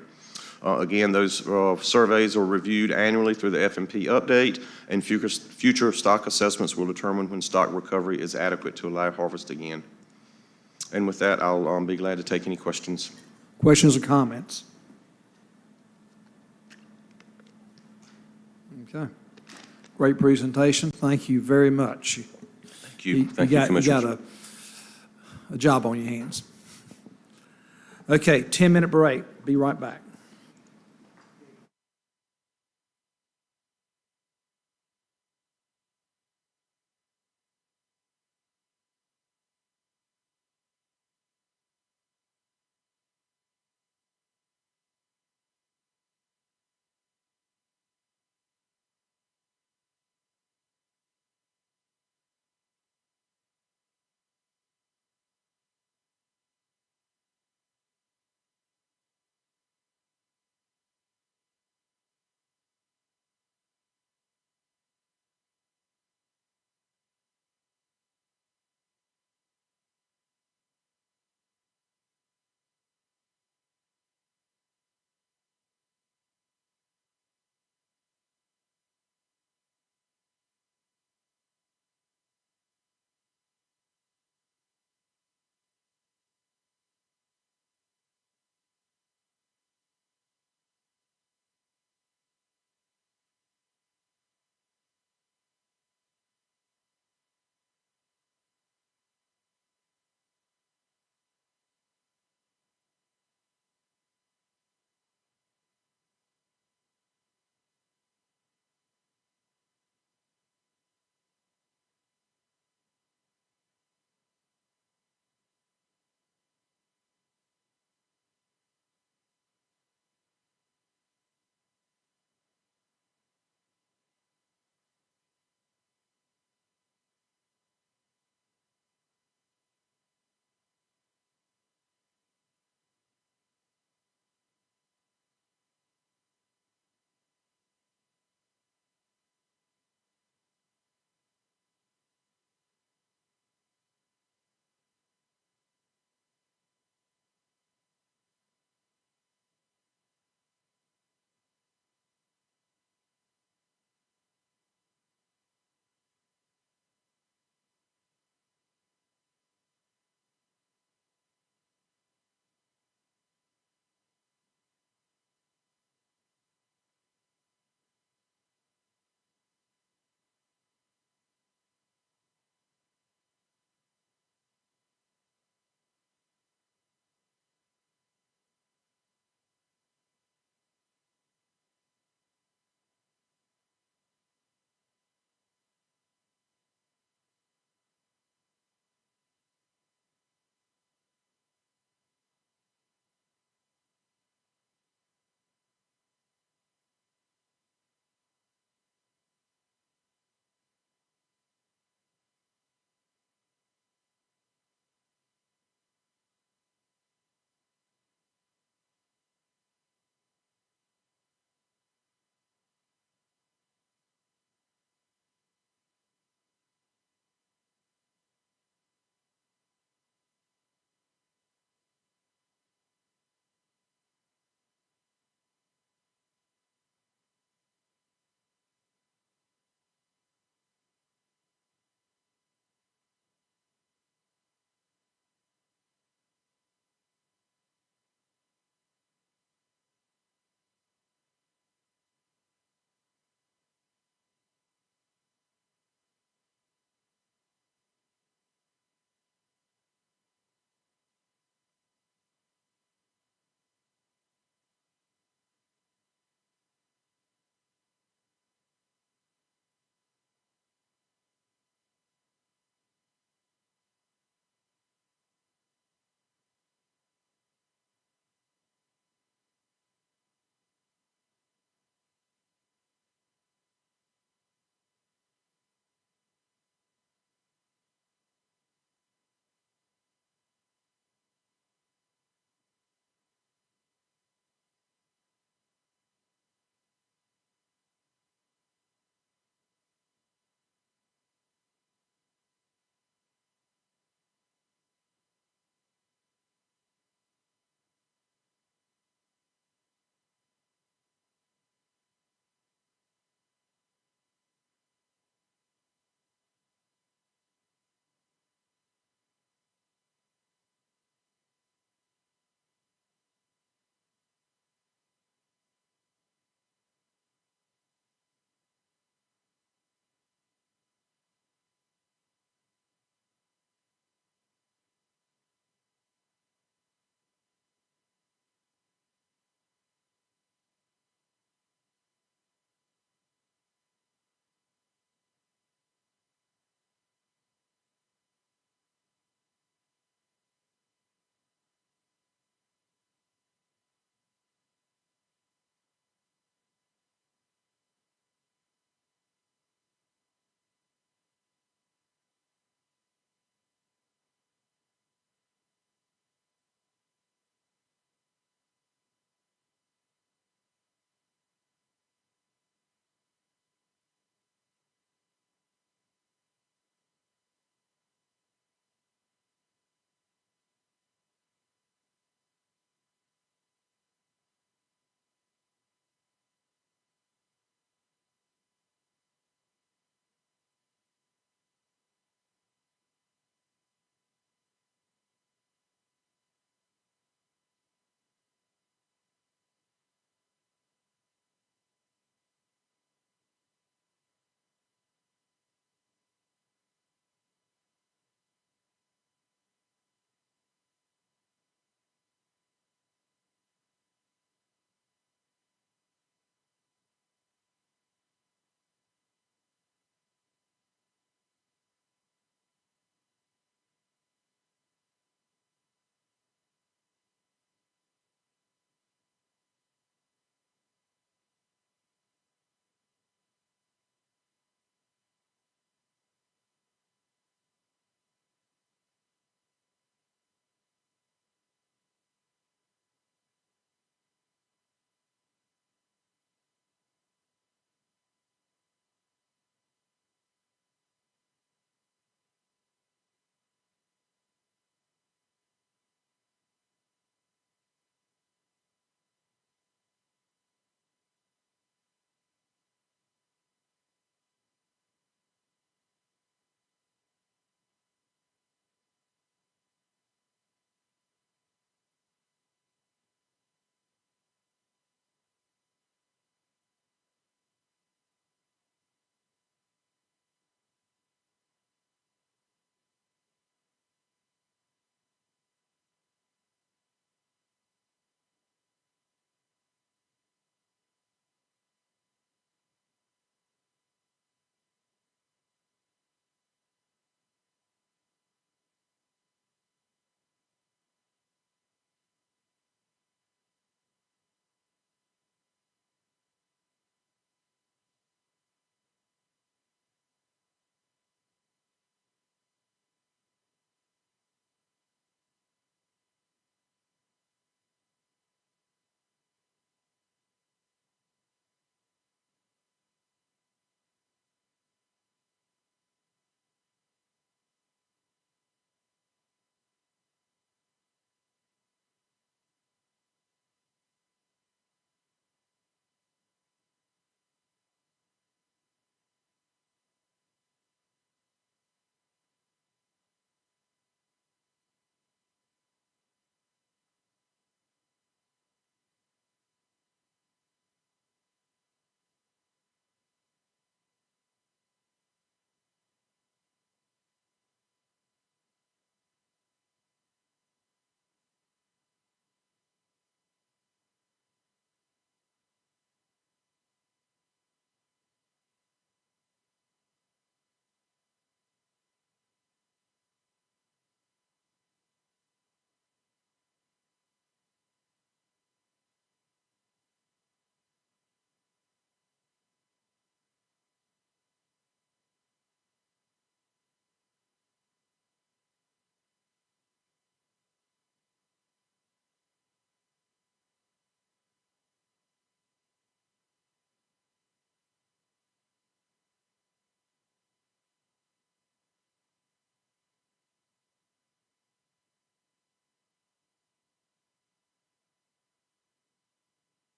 Again, those surveys are reviewed annually through the FMP update, and future stock assessments will determine when stock recovery is adequate to allow harvest again. And with that, I'll be glad to take any questions. Questions or comments? Okay. Great presentation. Thank you very much. Thank you. Thank you, Commissioner. You got a job on your hands. Okay, 10-minute break. Be right back.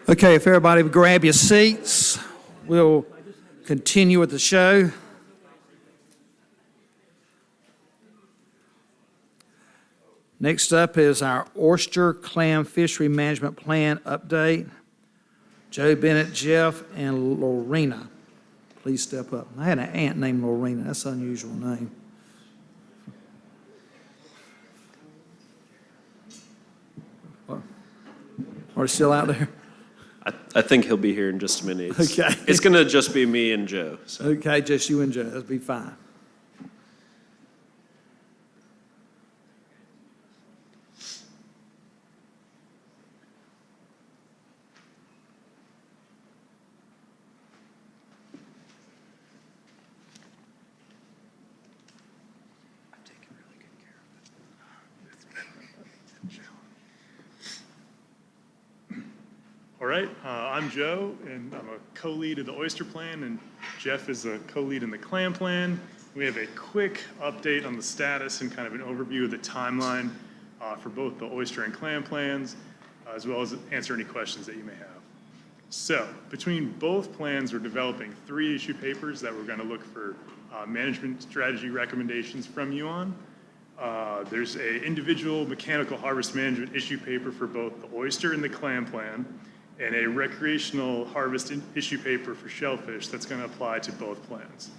Okay, if everybody would grab your seats, we'll continue with the show. Next up is our Oyster Clam Fishery Management Plan update. Joe, Bennett, Jeff, and Lorena, please step up. I had an aunt named Lorena. That's an unusual name. What? Are they still out there? I think he'll be here in just a minute. Okay. It's going to just be me and Joe. So. Okay, just you and Joe. That'll be fine. All right, I'm Joe, and I'm a co-lead of the Oyster Plan, and Jeff is a co-lead in the Clam Plan. We have a quick update on the status and kind of an overview of the timeline for both the Oyster and Clam plans, as well as answer any questions that you may have. So, between both plans, we're developing 3 issue papers that we're going to look for management strategy recommendations from you on. There's an individual mechanical harvest management issue paper for both the Oyster and the Clam Plan, and a recreational harvest issue paper for Shellfish that's going to apply to both plans.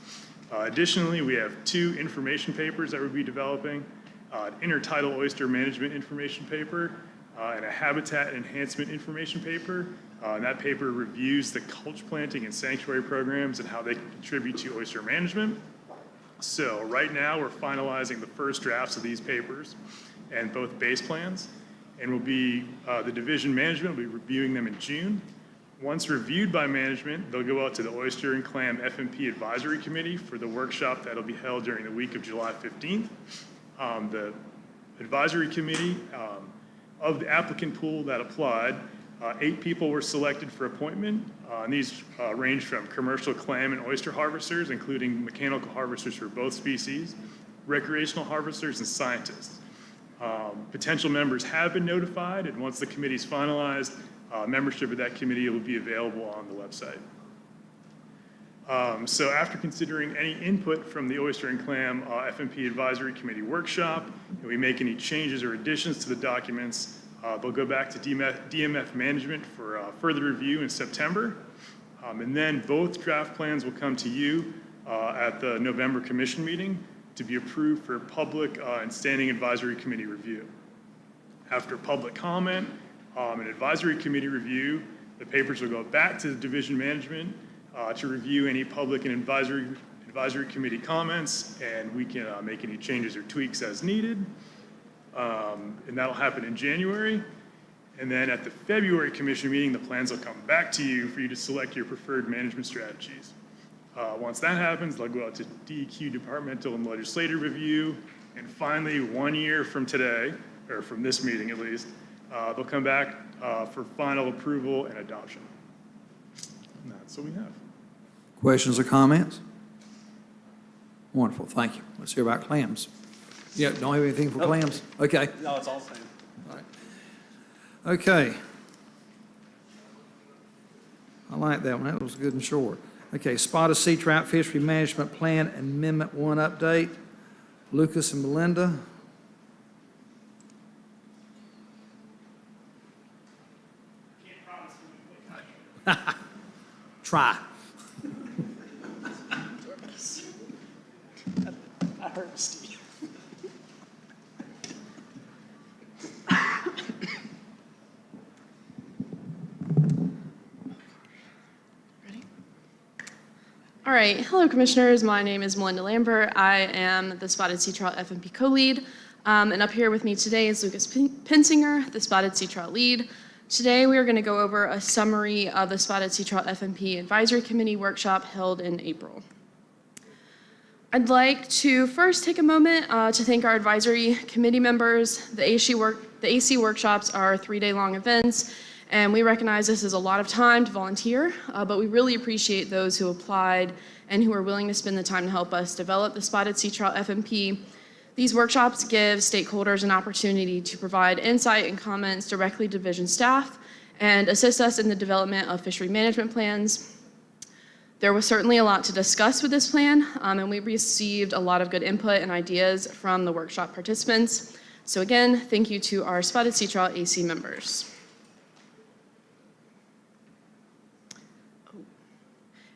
Additionally, we have 2 information papers that we'll be developing, an intertidal oyster management information paper and a habitat enhancement information paper. And that paper reviews the culture planting and sanctuary programs and how they can contribute to oyster management. So right now, we're finalizing the first drafts of these papers and both base plans. And the division management will be reviewing them in June. Once reviewed by management, they'll go out to the Oyster and Clam FMP Advisory Committee for the workshop that'll be held during the week of July 15th. The advisory committee, of the applicant pool that applied, 8 people were selected for appointment. And these range from commercial clam and oyster harvesters, including mechanical harvesters for both species, recreational harvesters, and scientists. Potential members have been notified, and once the committee's finalized, membership of that committee will be available on the website. So after considering any input from the Oyster and Clam FMP Advisory Committee workshop, and we make any changes or additions to the documents, they'll go back to DMF management for further review in September. And then both draft plans will come to you at the November commission meeting to be approved for public and standing advisory committee review. After public comment and advisory committee review, the papers will go back to the division management to review any public and advisory committee comments, and we can make any changes or tweaks as needed. And that'll happen in January. And then at the February commission meeting, the plans will come back to you for you to select your preferred management strategies. Once that happens, they'll go out to DEQ departmental and legislative review. And finally, 1 year from today, or from this meeting at least, they'll come back for final approval and adoption. And that's what we have. Questions or comments? Wonderful, thank you. Let's hear about clams. Yeah, don't have anything for clams? Okay. No, it's all the same. All right. Okay. I like that one. That was good and short. Okay, Spotted Seatrout Fishery Management Plan Amendment 1 update. Lucas and Melinda. Try. I heard Steve. All right, hello Commissioners, my name is Melinda Lambert. I am the Spotted Seatrout FMP co-lead, and up here with me today is Lucas Pensinger, the Spotted Seatrout lead. Today we are going to go over a summary of the Spotted Seatrout FMP Advisory Committee workshop held in April. I'd like to first take a moment to thank our advisory committee members. The AC workshops are 3-day long events, and we recognize this is a lot of time to volunteer, but we really appreciate those who applied and who are willing to spend the time to help us develop the Spotted Seatrout FMP. These workshops give stakeholders an opportunity to provide insight and comments directly to division staff and assist us in the development of fishery management plans. There was certainly a lot to discuss with this plan, and we received a lot of good input and ideas from the workshop participants. So again, thank you to our Spotted Sea Trout AC members.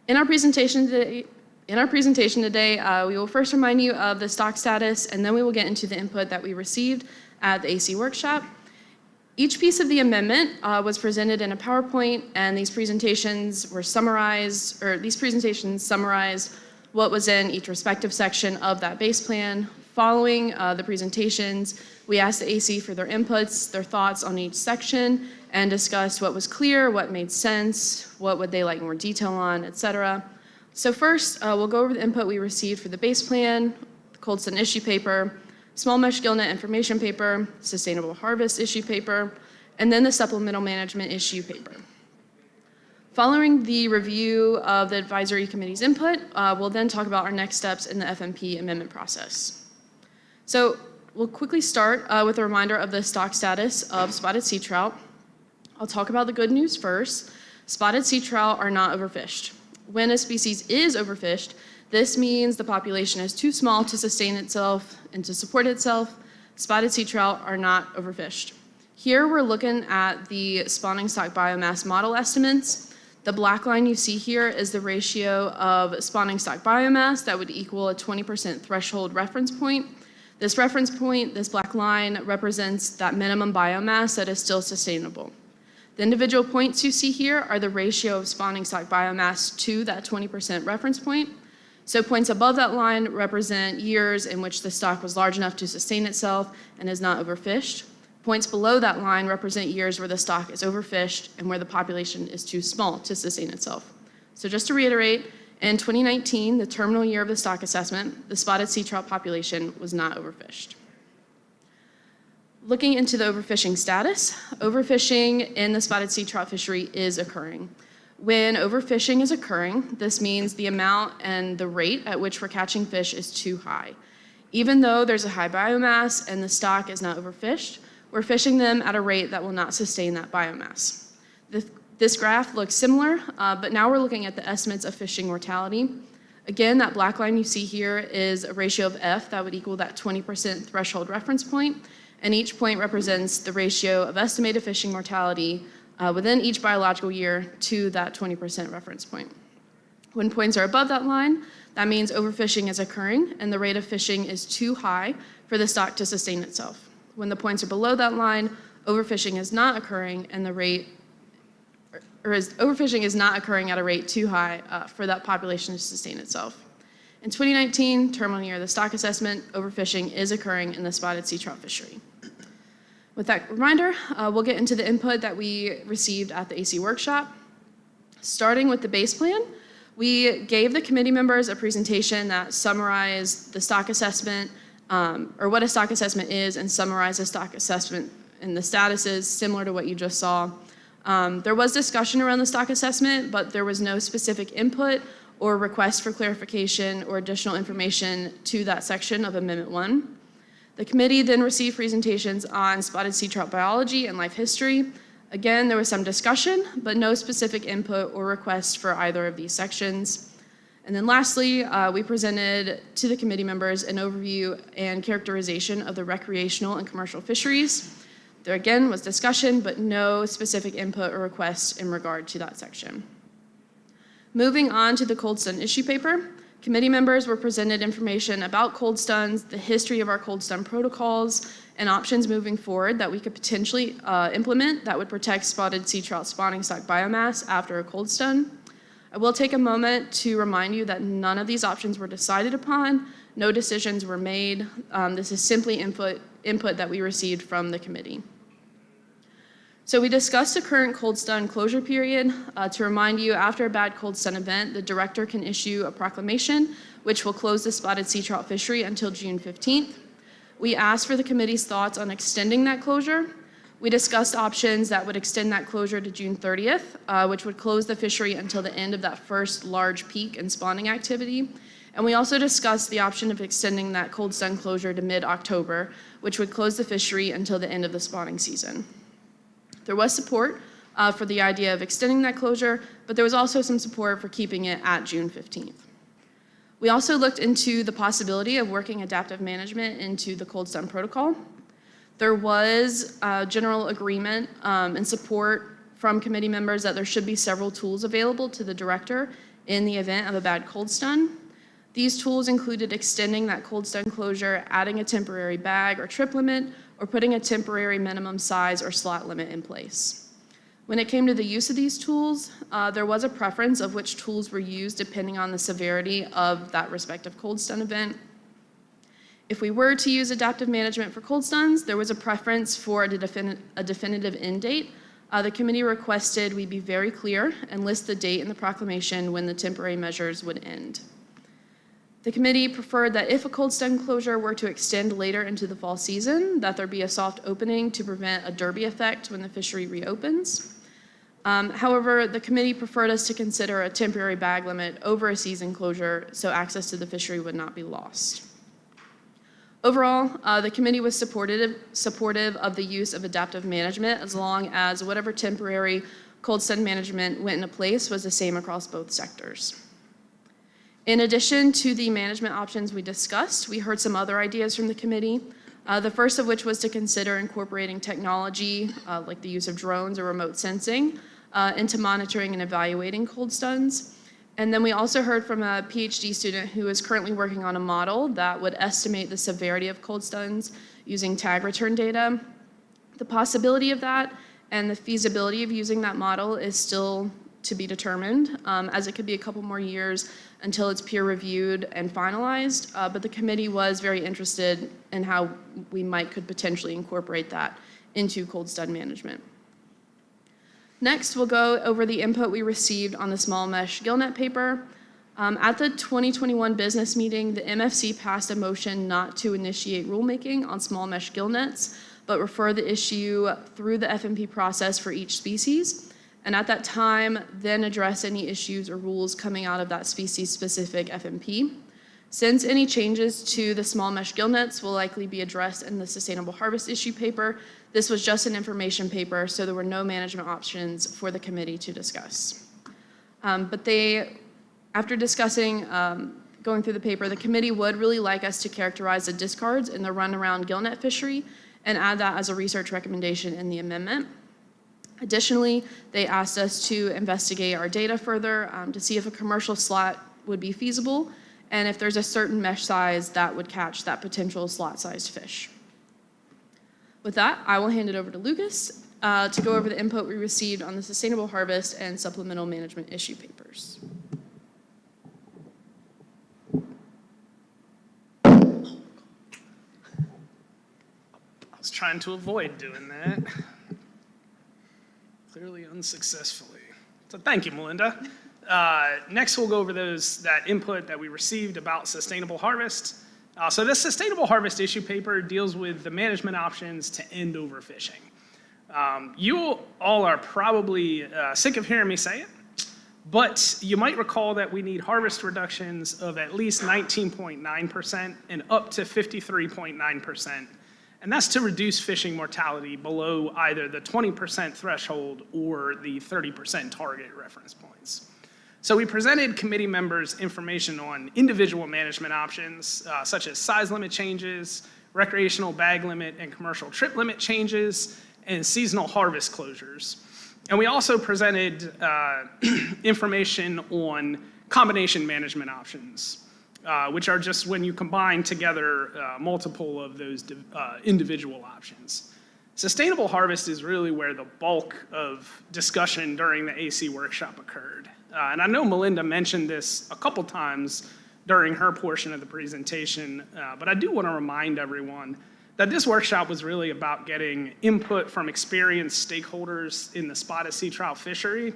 In our presentation today, we will first remind you of the stock status, and then we will get into the input that we received at the AC workshop. Each piece of the amendment was presented in a PowerPoint, and these presentations summarized what was in each respective section of that base plan. Following the presentations, we asked the AC for their inputs, their thoughts on each section, and discussed what was clear, what made sense, what would they like more detail on, etc. So first, we'll go over the input we received for the base plan, the cold stun issue paper, small mesh gillnet information paper, sustainable harvest issue paper, and then the supplemental management issue paper. Following the review of the advisory committee's input, we'll then talk about our next steps in the FMP amendment process. So we'll quickly start with a reminder of the stock status of spotted sea trout. I'll talk about the good news first. Spotted sea trout are not overfished. When a species is overfished, this means the population is too small to sustain itself and to support itself. Spotted sea trout are not overfished. Here we're looking at the spawning stock biomass model estimates. The black line you see here is the ratio of spawning stock biomass that would equal a 20% threshold reference point. This reference point, this black line, represents that minimum biomass that is still sustainable. The individual points you see here are the ratio of spawning stock biomass to that 20% reference point. So points above that line represent years in which the stock was large enough to sustain itself and is not overfished. Points below that line represent years where the stock is overfished and where the population is too small to sustain itself. So just to reiterate, in 2019, the terminal year of the stock assessment, the spotted sea trout population was not overfished. Looking into the overfishing status, overfishing in the spotted sea trout fishery is occurring. When overfishing is occurring, this means the amount and the rate at which we're catching fish is too high. Even though there's a high biomass and the stock is not overfished, we're fishing them at a rate that will not sustain that biomass. This graph looks similar, but now we're looking at the estimates of fishing mortality. Again, that black line you see here is a ratio of F that would equal that 20% threshold reference point, and each point represents the ratio of estimated fishing mortality within each biological year to that 20% reference point. When points are above that line, that means overfishing is occurring and the rate of fishing is too high for the stock to sustain itself. When the points are below that line, overfishing is not occurring and overfishing is not occurring at a rate too high for that population to sustain itself. In 2019, terminal year of the stock assessment, overfishing is occurring in the spotted sea trout fishery. With that reminder, we'll get into the input that we received at the AC workshop. Starting with the base plan, we gave the committee members a presentation that summarized the stock assessment, or what a stock assessment is, and summarized the stock assessment and the statuses similar to what you just saw. There was discussion around the stock assessment, but there was no specific input or request for clarification or additional information to that section of Amendment 1. The committee then received presentations on spotted sea trout biology and life history. Again, there was some discussion, but no specific input or request for either of these sections. And then lastly, we presented to the committee members an overview and characterization of the recreational and commercial fisheries. There again was discussion, but no specific input or request in regard to that section. Moving on to the cold stun issue paper, committee members were presented information about cold stuns, the history of our cold stun protocols, and options moving forward that we could potentially implement that would protect spotted sea trout spawning stock biomass after a cold stun. I will take a moment to remind you that none of these options were decided upon, no decisions were made. This is simply input that we received from the committee. So we discussed the current cold stun closure period. To remind you, after a bad cold stun event, the director can issue a proclamation which will close the spotted sea trout fishery until June 15th. We asked for the committee's thoughts on extending that closure. We discussed options that would extend that closure to June 30th, which would close the fishery until the end of that first large peak in spawning activity. And we also discussed the option of extending that cold stun closure to mid-October, which would close the fishery until the end of the spawning season. There was support for the idea of extending that closure, but there was also some support for keeping it at June 15th. We also looked into the possibility of working adaptive management into the cold stun protocol. There was general agreement and support from committee members that there should be several tools available to the director in the event of a bad cold stun. These tools included extending that cold stun closure, adding a temporary bag or trip limit, or putting a temporary minimum size or slot limit in place. When it came to the use of these tools, there was a preference of which tools were used depending on the severity of that respective cold stun event. If we were to use adaptive management for cold stuns, there was a preference for a definitive end date. The committee requested we be very clear and list the date in the proclamation when the temporary measures would end. The committee preferred that if a cold stun closure were to extend later into the fall season, that there be a soft opening to prevent a derby effect when the fishery reopens. However, the committee preferred us to consider a temporary bag limit over a season closure so access to the fishery would not be lost. Overall, the committee was supportive of the use of adaptive management as long as whatever temporary cold stun management went into place was the same across both sectors. In addition to the management options we discussed, we heard some other ideas from the committee. The first of which was to consider incorporating technology like the use of drones or remote sensing into monitoring and evaluating cold stuns. And then we also heard from a PhD student who is currently working on a model that would estimate the severity of cold stuns using tag return data. The possibility of that and the feasibility of using that model is still to be determined, as it could be a couple more years until it's peer reviewed and finalized, but the committee was very interested in how we could potentially incorporate that into cold stun management. Next, we'll go over the input we received on the small mesh gillnet paper. At the 2021 business meeting, the MFC passed a motion not to initiate rulemaking on small mesh gillnets, but refer the issue through the FMP process for each species. And at that time, then address any issues or rules coming out of that species-specific FMP. Since any changes to the small mesh gillnets will likely be addressed in the sustainable harvest issue paper, this was just an information paper, so there were no management options for the committee to discuss. After discussing, going through the paper, the committee would really like us to characterize the discards in the run-around gillnet fishery and add that as a research recommendation in the amendment. Additionally, they asked us to investigate our data further to see if a commercial slot would be feasible and if there's a certain mesh size that would catch that potential slot-sized fish. With that, I will hand it over to Lucas to go over the input we received on the sustainable harvest and supplemental management issue papers. I was trying to avoid doing that. Clearly unsuccessfully. So thank you, Melinda. Next, we'll go over that input that we received about sustainable harvest. So this sustainable harvest issue paper deals with the management options to end overfishing. You all are probably sick of hearing me say it, but you might recall that we need harvest reductions of at least 19.9% and up to 53.9%. And that's to reduce fishing mortality below either the 20% threshold or the 30% target reference points. So we presented committee members information on individual management options, such as size limit changes, recreational bag limit and commercial trip limit changes, and seasonal harvest closures. And we also presented information on combination management options, which are just when you combine together multiple of those individual options. Sustainable harvest is really where the bulk of discussion during the AC workshop occurred. And I know Melinda mentioned this a couple times during her portion of the presentation, but I do want to remind everyone that this workshop was really about getting input from experienced stakeholders in the spotted sea trout fishery,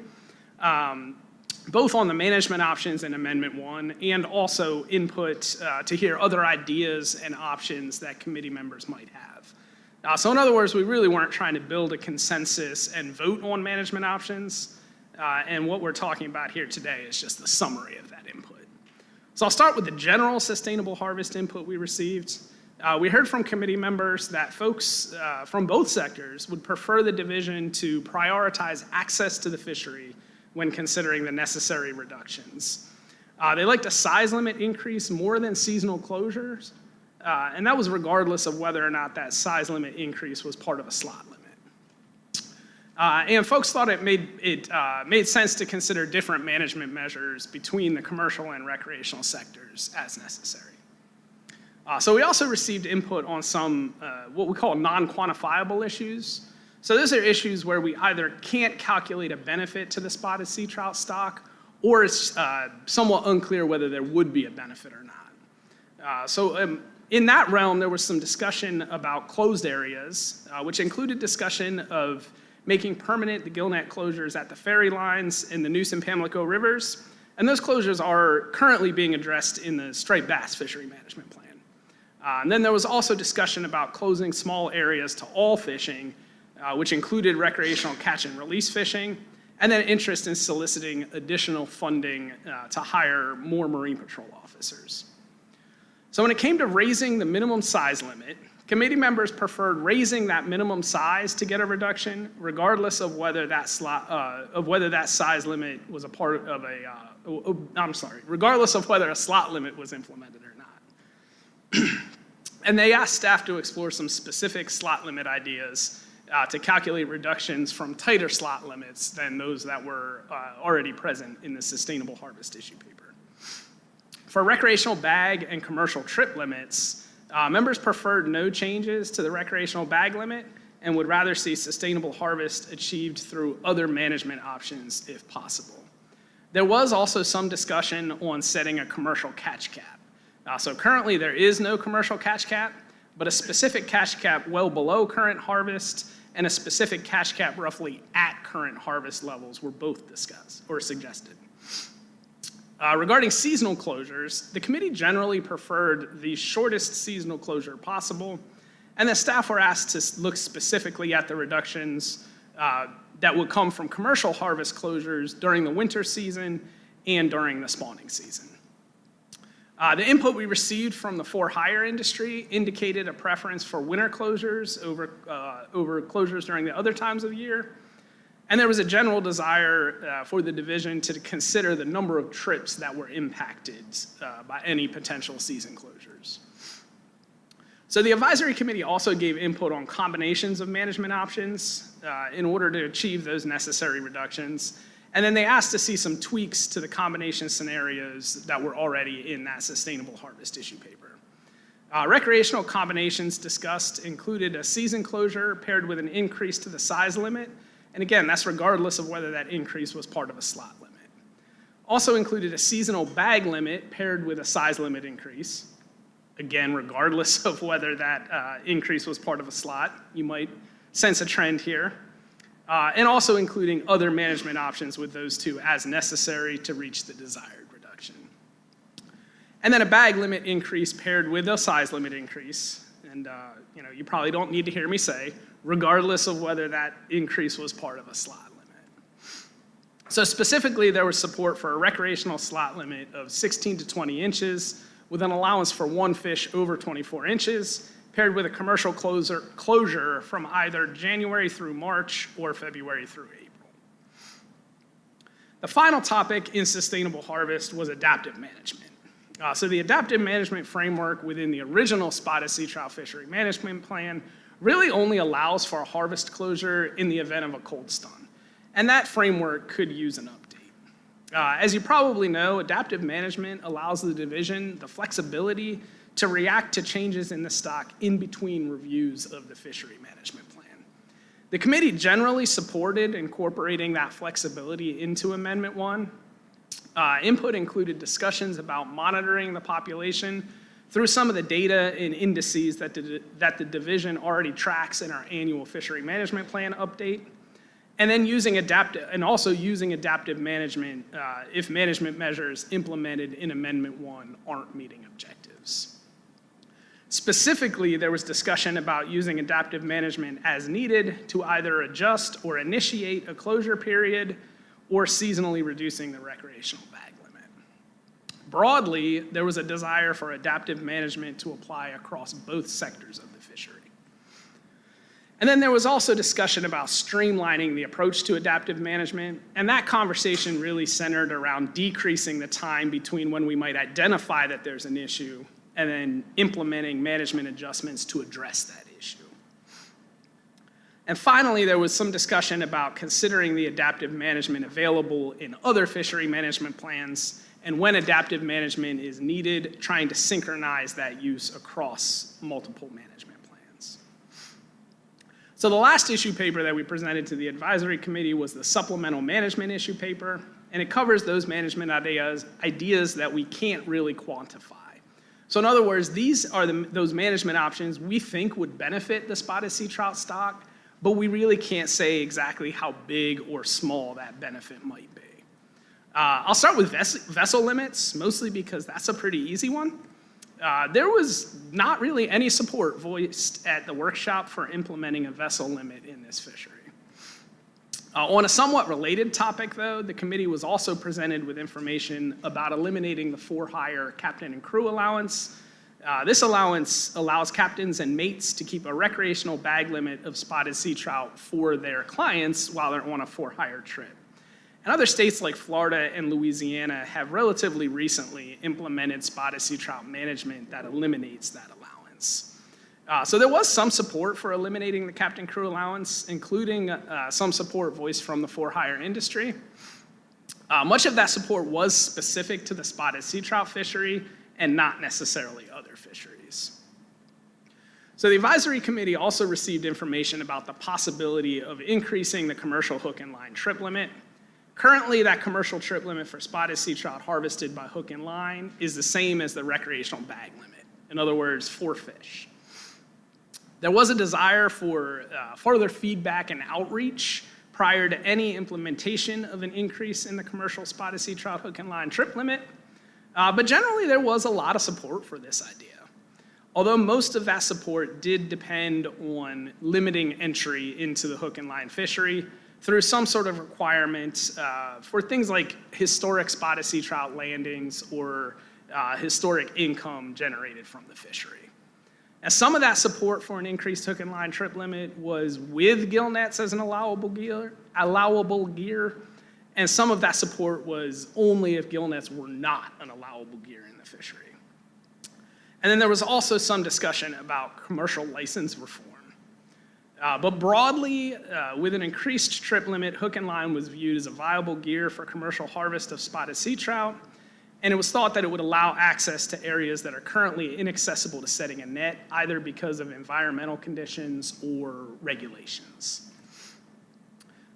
both on the management options in Amendment 1 and also input to hear other ideas and options that committee members might have. So in other words, we really weren't trying to build a consensus and vote on management options. And what we're talking about here today is just the summary of that input. So I'll start with the general sustainable harvest input we received. We heard from committee members that folks from both sectors would prefer the division to prioritize access to the fishery when considering the necessary reductions. They liked a size limit increase more than seasonal closures, and that was regardless of whether or not that size limit increase was part of a slot limit. And folks thought it made sense to consider different management measures between the commercial and recreational sectors as necessary. So we also received input on some what we call non-quantifiable issues. So those are issues where we either can't calculate a benefit to the spotted sea trout stock, or it's somewhat unclear whether there would be a benefit or not. In that realm, there was some discussion about closed areas, which included discussion of making permanent the gillnet closures at the ferry lines in the Neuse and Pamlico rivers, and those closures are currently being addressed in the striped bass fishery management plan. And then there was also discussion about closing small areas to all fishing, which included recreational catch and release fishing, and then interest in soliciting additional funding to hire more Marine Patrol officers. So when it came to raising the minimum size limit, committee members preferred raising that minimum size to get a reduction, regardless of whether that size limit was a part of regardless of whether a slot limit was implemented or not. And they asked staff to explore some specific slot limit ideas to calculate reductions from tighter slot limits than those that were already present in the sustainable harvest issue paper. For recreational bag and commercial trip limits, members preferred no changes to the recreational bag limit and would rather see sustainable harvest achieved through other management options if possible. There was also some discussion on setting a commercial catch cap. So currently there is no commercial catch cap, but a specific catch cap well below current harvest and a specific catch cap roughly at current harvest levels were both discussed or suggested. Regarding seasonal closures, the committee generally preferred the shortest seasonal closure possible, and the staff were asked to look specifically at the reductions that would come from commercial harvest closures during the winter season and during the spawning season. The input we received from the for-hire industry indicated a preference for winter closures over closures during the other times of the year. And there was a general desire for the division to consider the number of trips that were impacted by any potential season closures. So the advisory committee also gave input on combinations of management options in order to achieve those necessary reductions. And then they asked to see some tweaks to the combination scenarios that were already in that sustainable harvest issue paper. Recreational combinations discussed included a season closure paired with an increase to the size limit. And again, that's regardless of whether that increase was part of a slot limit. Also included a seasonal bag limit paired with a size limit increase. Again, regardless of whether that increase was part of a slot. You might sense a trend here. And also including other management options with those two as necessary to reach the desired reduction. And then a bag limit increase paired with a size limit increase. And you probably don't need to hear me say, regardless of whether that increase was part of a slot limit. So specifically, there was support for a recreational slot limit of 16 to 20 inches with an allowance for one fish over 24 inches, paired with a commercial closure from either January through March or February through April. The final topic in sustainable harvest was adaptive management. So the adaptive management framework within the original spotted sea trout fishery management plan really only allows for a harvest closure in the event of a cold stun. And that framework could use an update. As you probably know, adaptive management allows the division the flexibility to react to changes in the stock in between reviews of the fishery management plan. The committee generally supported incorporating that flexibility into Amendment 1. Input included discussions about monitoring the population through some of the data and indices that the division already tracks in our annual fishery management plan update, and then using adaptive management if management measures implemented in Amendment 1 aren't meeting objectives. Specifically, there was discussion about using adaptive management as needed to either adjust or initiate a closure period or seasonally reducing the recreational bag limit. Broadly, there was a desire for adaptive management to apply across both sectors of the fishery. And then there was also discussion about streamlining the approach to adaptive management, and that conversation really centered around decreasing the time between when we might identify that there's an issue and then implementing management adjustments to address that issue. And finally, there was some discussion about considering the adaptive management available in other fishery management plans, and when adaptive management is needed, trying to synchronize that use across multiple management plans. So the last issue paper that we presented to the advisory committee was the supplemental management issue paper, and it covers those management ideas that we can't really quantify. So in other words, these are those management options we think would benefit the spotted sea trout stock, but we really can't say exactly how big or small that benefit might be. I'll start with vessel limits, mostly because that's a pretty easy one. There was not really any support voiced at the workshop for implementing a vessel limit in this fishery. On a somewhat related topic, though, the committee was also presented with information about eliminating the for-hire captain and crew allowance. This allowance allows captains and mates to keep a recreational bag limit of spotted sea trout for their clients while they're on a for-hire trip. And other states like Florida and Louisiana have relatively recently implemented spotted sea trout management that eliminates that allowance. So there was some support for eliminating the captain crew allowance, including some support voiced from the for-hire industry. Much of that support was specific to the spotted sea trout fishery and not necessarily other fisheries. So the advisory committee also received information about the possibility of increasing the commercial hook and line trip limit. Currently, that commercial trip limit for spotted sea trout harvested by hook and line is the same as the recreational bag limit. In other words, 4 fish. There was a desire for further feedback and outreach prior to any implementation of an increase in the commercial spotted sea trout hook and line trip limit. But generally, there was a lot of support for this idea. Although most of that support did depend on limiting entry into the hook and line fishery through some sort of requirement for things like historic spotted sea trout landings or historic income generated from the fishery. And some of that support for an increased hook and line trip limit was with gill nets as an allowable gear, and some of that support was only if gill nets were not an allowable gear in the fishery. And then there was also some discussion about commercial license reform. But broadly, with an increased trip limit, hook and line was viewed as a viable gear for commercial harvest of spotted sea trout, and it was thought that it would allow access to areas that are currently inaccessible to setting a net, either because of environmental conditions or regulations.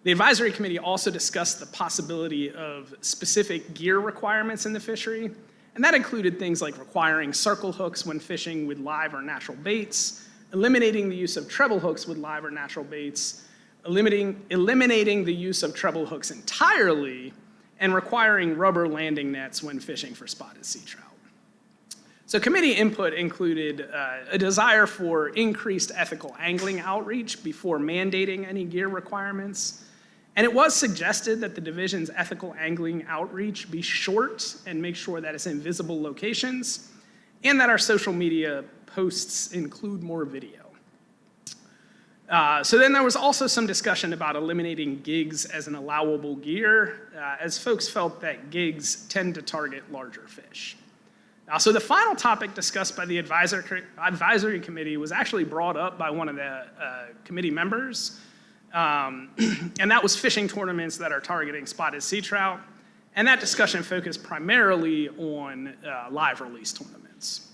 The advisory committee also discussed the possibility of specific gear requirements in the fishery, and that included things like requiring circle hooks when fishing with live or natural baits, eliminating the use of treble hooks with live or natural baits, eliminating the use of treble hooks entirely, and requiring rubber landing nets when fishing for spotted sea trout. So committee input included a desire for increased ethical angling outreach before mandating any gear requirements. And it was suggested that the division's ethical angling outreach be short and make sure that it's in visible locations, and that our social media posts include more video. So then there was also some discussion about eliminating gigs as an allowable gear, as folks felt that gigs tend to target larger fish. So the final topic discussed by the advisory committee was actually brought up by one of the committee members, and that was fishing tournaments that are targeting spotted sea trout, and that discussion focused primarily on live release tournaments.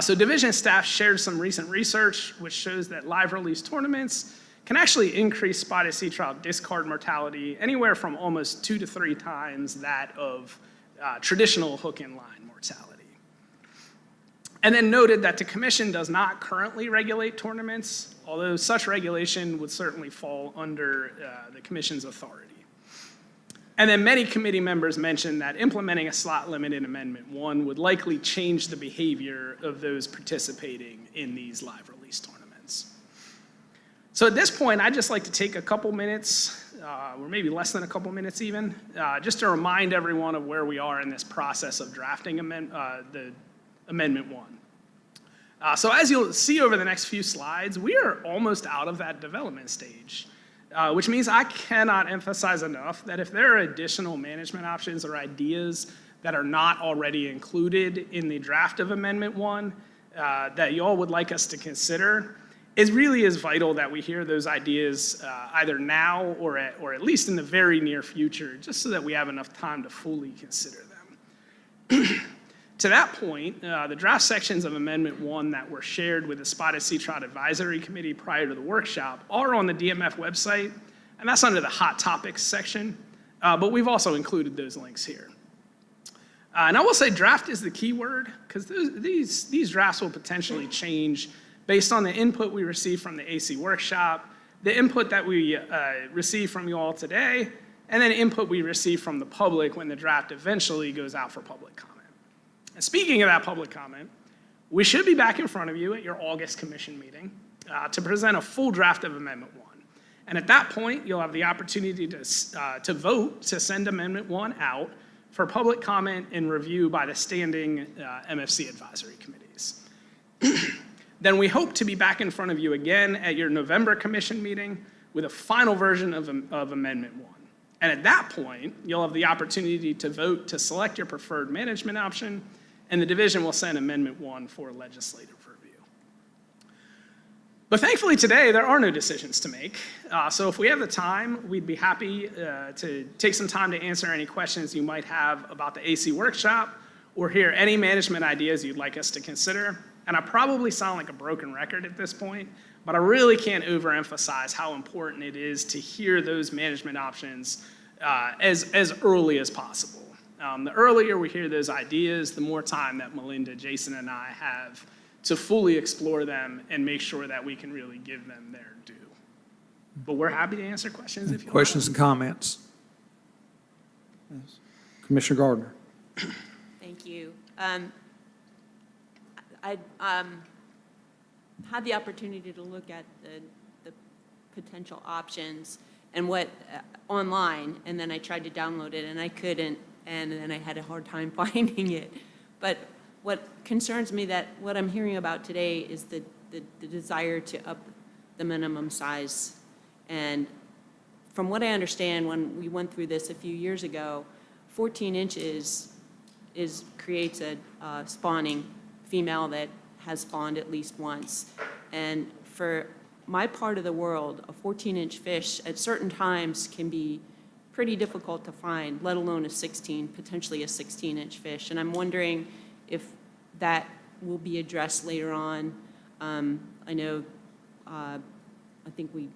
So division staff shared some recent research which shows that live release tournaments can actually increase spotted sea trout discard mortality anywhere from almost 2 to 3 times that of traditional hook and line mortality. And then noted that the commission does not currently regulate tournaments, although such regulation would certainly fall under the commission's authority. And then many committee members mentioned that implementing a slot limit in Amendment 1 would likely change the behavior of those participating in these live release tournaments. So at this point, I'd just like to take a couple minutes or maybe less than a couple minutes even, just to remind everyone of where we are in this process of drafting the Amendment 1. So as you'll see over the next few slides, we are almost out of that development stage, which means I cannot emphasize enough that if there are additional management options or ideas that are not already included in the draft of Amendment 1 that you all would like us to consider, it really is vital that we hear those ideas either now or at least in the very near future, just so that we have enough time to fully consider them. To that point, the draft sections of Amendment 1 that were shared with the Spotted Sea Trout Advisory Committee prior to the workshop are on the DMF website, and that's under the Hot Topics section, but we've also included those links here. And I will say draft is the key word, because these drafts will potentially change based on the input we receive from the AC workshop, the input that we receive from you all today, and then input we receive from the public when the draft eventually goes out for public comment. And speaking of that public comment, we should be back in front of you at your August commission meeting to present a full draft of Amendment 1. And at that point, you'll have the opportunity to vote to send Amendment 1 out for public comment and review by the standing MFC advisory committees. Then we hope to be back in front of you again at your November commission meeting with a final version of Amendment 1. And at that point, you'll have the opportunity to vote to select your preferred management option, and the division will send Amendment 1 for legislative review. But thankfully today, there are no decisions to make. So if we have the time, we'd be happy to take some time to answer any questions you might have about the AC workshop or hear any management ideas you'd like us to consider. And I probably sound like a broken record at this point, but I really can't overemphasize how important it is to hear those management options as early as possible. The earlier we hear those ideas, the more time that Melinda, Jason, and I have to fully explore them and make sure that we can really give them their due. But we're happy to answer questions if you Questions and comments? Yes. Commissioner Gardner. Thank you. I had the opportunity to look at the potential options and what online, and then I tried to download it and I couldn't, and then I had a hard time finding it. But what concerns me that what I'm hearing about today is the desire to up the minimum size. And from what I understand, when we went through this a few years ago, 14 inches creates a spawning female that has spawned at least once. And for my part of the world, a 14-inch fish at certain times can be pretty difficult to find, let alone potentially a 16-inch fish. And I'm wondering if that will be addressed later on. I know, I think we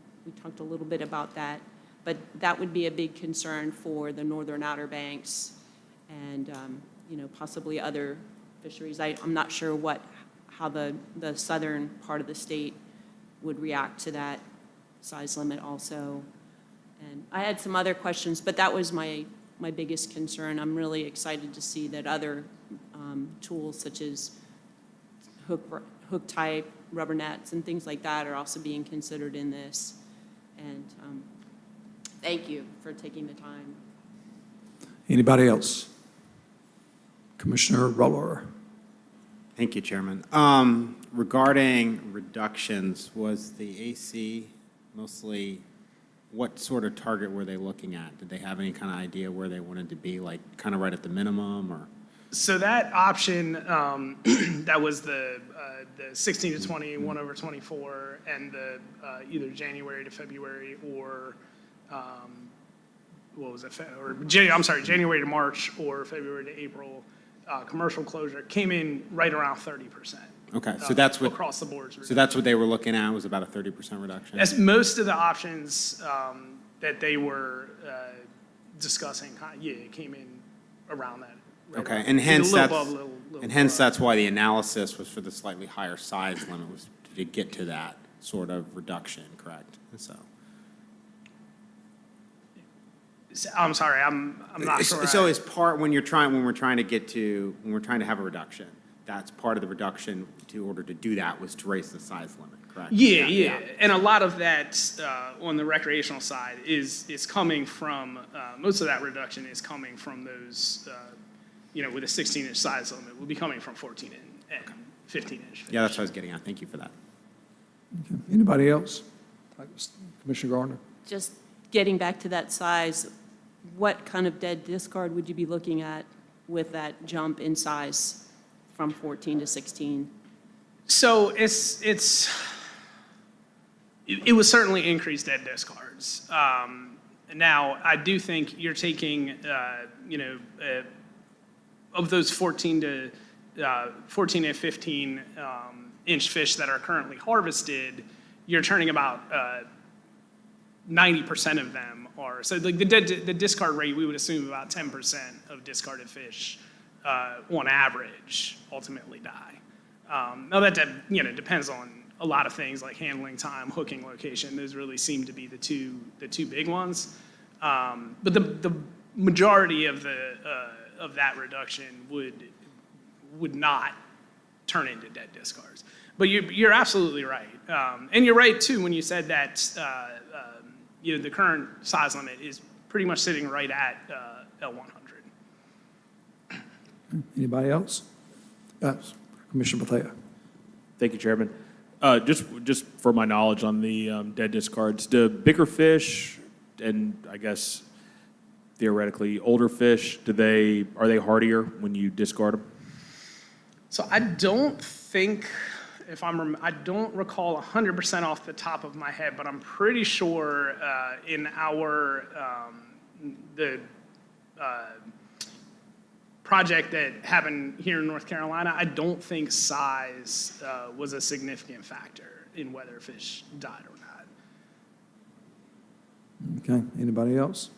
talked a little bit about that, but that would be a big concern for the northern Outer Banks and possibly other fisheries. I'm not sure how the southern part of the state would react to that size limit also. And I had some other questions, but that was my biggest concern. I'm really excited to see that other tools such as hook type, rubber nets, and things like that are also being considered in this. And thank you for taking the time. Anybody else? Commissioner Roller. Thank you, Chairman. Regarding reductions, was the AC mostly, what sort of target were they looking at? Did they have any kind of idea where they wanted to be, like kind of right at the minimum, or? So that option, that was the 16 to 20, 1/24, and the either January to February or what was it? January to March or February to April. Commercial closure came in right around 30%. Okay, so that's what across the board. So that's what they were looking at, was about a 30% reduction. As most of the options that they were discussing, it came in around that. Right Okay, around. and hence Little that's above, little hence that's why the analysis was for the slightly higher size limit, was to get to that sort of reduction, correct? So. I'm sorry, I'm not sure. So as part, when we're trying to have a reduction, that's part of the reduction in order to do that was to raise the size limit, correct? Yeah. And a lot of that on the recreational side is coming from, most of that reduction is coming from those, with a 16-inch size limit, will be coming from 14 and 15-inch. Yeah, that's what I was getting at. Thank you for that. Anybody else? Commissioner Gardner? Just getting back to that size, what kind of dead discard would you be looking at with that jump in size from 14 to 16? So it was certainly increased dead discards. Now, I do think you're taking, of those 14 and 15 inch fish that are currently harvested, you're turning about 90% of them are, so like the discard rate, we would assume about 10% of discarded fish on average ultimately die. Now that depends on a lot of things like handling time, hooking location. Those really seem to be the two big ones. But the majority of that reduction would not turn into dead discards. But you're absolutely right, and you're right too when you said that the current size limit is pretty much sitting right at L100. Anybody else? Commissioner Bethea. Thank you, Chairman. Just for my knowledge on the dead discards, do bigger fish and I guess theoretically older fish, are they hardier when you discard them? So I don't think, I don't recall 100% off the top of my head, but I'm pretty sure in our, the project that happened here in North Carolina, I don't think size was a significant factor in whether fish died or not. Okay, anybody else?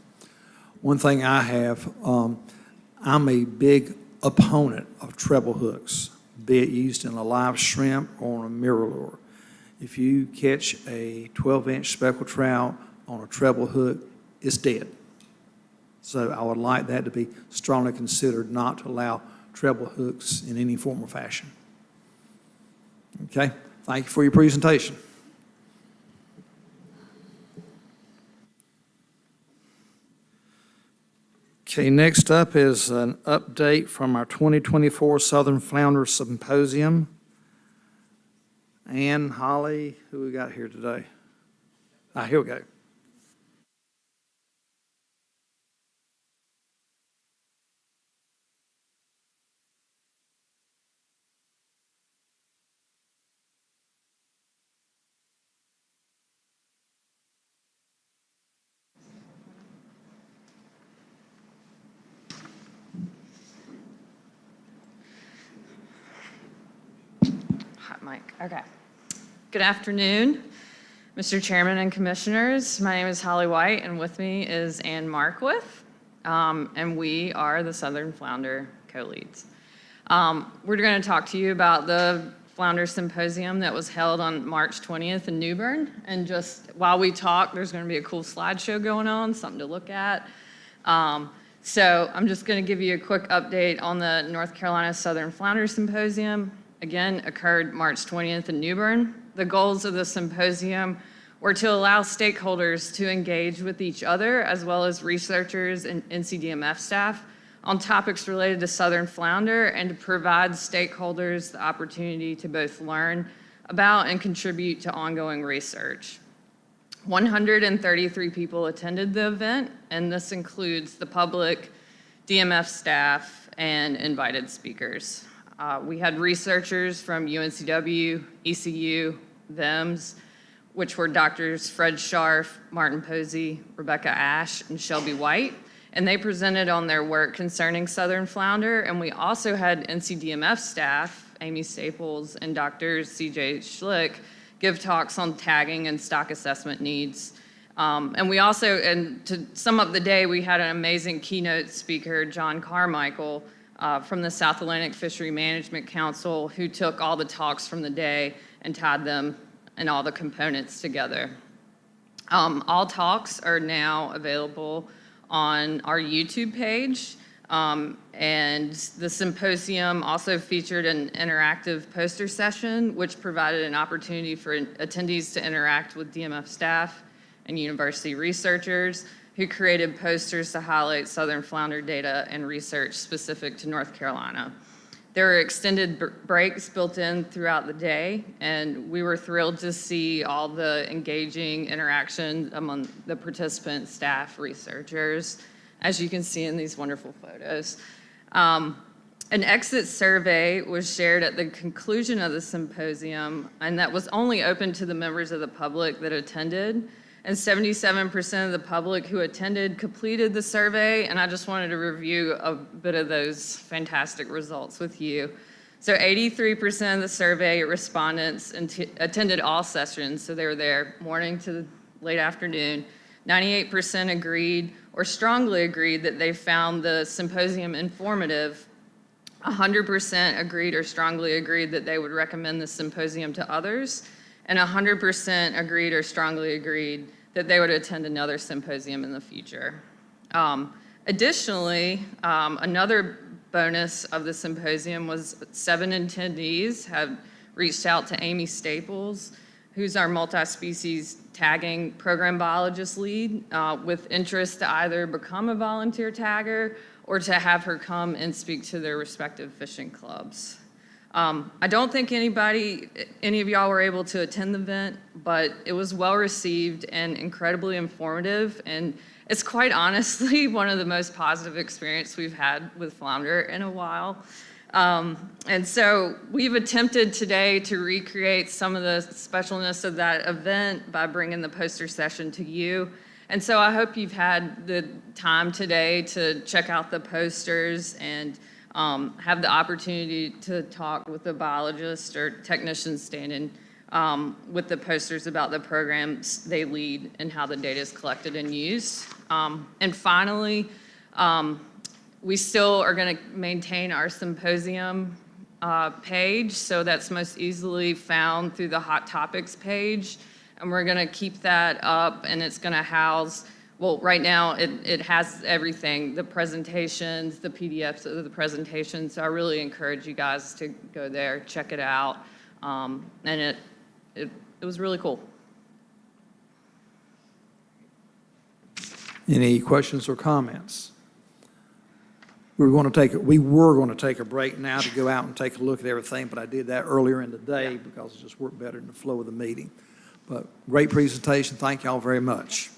One thing I have, I'm a big opponent of treble hooks, be it used in a live shrimp or on a mirror lure. If you catch a 12-inch speckled trout on a treble hook, it's dead. So I would like that to be strongly considered not to allow treble hooks in any form or fashion. Okay, thank you for your presentation. Okay, next up is an update from our 2024 Southern Flounder Symposium. Ann, Holly, who we got here today? Here we go. Hot mic, okay. Good afternoon, Mr. Chairman and Commissioners. My name is Holly White, and with me is Ann Markwith, and we are the Southern Flounder co-leads. We're going to talk to you about the Flounder Symposium that was held on March 20th in New Bern, and just while we talk, there's going to be a cool slideshow going on, something to look at. So I'm just going to give you a quick update on the North Carolina Southern Flounder Symposium. Again, occurred March 20th in New Bern. The goals of the symposium were to allow stakeholders to engage with each other, as well as researchers and NCDMF staff, on topics related to southern flounder, and to provide stakeholders the opportunity to both learn about and contribute to ongoing research. 133 people attended the event, and this includes the public, DMF staff, and invited speakers. We had researchers from UNCW, ECU, VEMS, which were Drs. Fred Scharf, Martin Posey, Rebecca Ash, and Shelby White, and they presented on their work concerning southern flounder. And we also had NCDMF staff, Amy Staples and Dr. CJ Schlick, give talks on tagging and stock assessment needs. And we also, and to sum up the day, we had an amazing keynote speaker, John Carmichael, from the South Atlantic Fishery Management Council, who took all the talks from the day and tied them and all the components together. All talks are now available on our YouTube page. And the symposium also featured an interactive poster session, which provided an opportunity for attendees to interact with DMF staff and university researchers who created posters to highlight southern flounder data and research specific to North Carolina. There were extended breaks built in throughout the day, and we were thrilled to see all the engaging interaction among the participants, staff, researchers, as you can see in these wonderful photos. An exit survey was shared at the conclusion of the symposium, and that was only open to the members of the public that attended. And 77% of the public who attended completed the survey, and I just wanted to review a bit of those fantastic results with you. So 83% of the survey respondents attended all sessions, so they were there morning to late afternoon. 98% agreed or strongly agreed that they found the symposium informative. 100% agreed or strongly agreed that they would recommend the symposium to others. And 100% agreed or strongly agreed that they would attend another symposium in the future. Additionally, another bonus of the symposium was 7 attendees have reached out to Amy Staples, who's our multi-species tagging program biologist lead, with interest to either become a volunteer tagger or to have her come and speak to their respective fishing clubs. I don't think any of y'all were able to attend the event, but it was well received and incredibly informative, and it's quite honestly one of the most positive experiences we've had with flounder in a while. And so we've attempted today to recreate some of the specialness of that event by bringing the poster session to you. And so I hope you've had the time today to check out the posters and have the opportunity to talk with the biologist or technician standing with the posters about the programs they lead and how the data is collected and used. And finally, we still are going to maintain our symposium page, so that's most easily found through the Hot Topics page. And we're going to keep that up, and it's going to house, well, right now it has everything, the presentations, the PDFs of the presentations. So I really encourage you guys to go there, check it out. And it was really cool. Any questions or comments? We were going to take a break now to go out and take a look at everything, but I did that earlier in the day because it just worked better in the flow of the meeting. But great presentation. Thank y'all very much.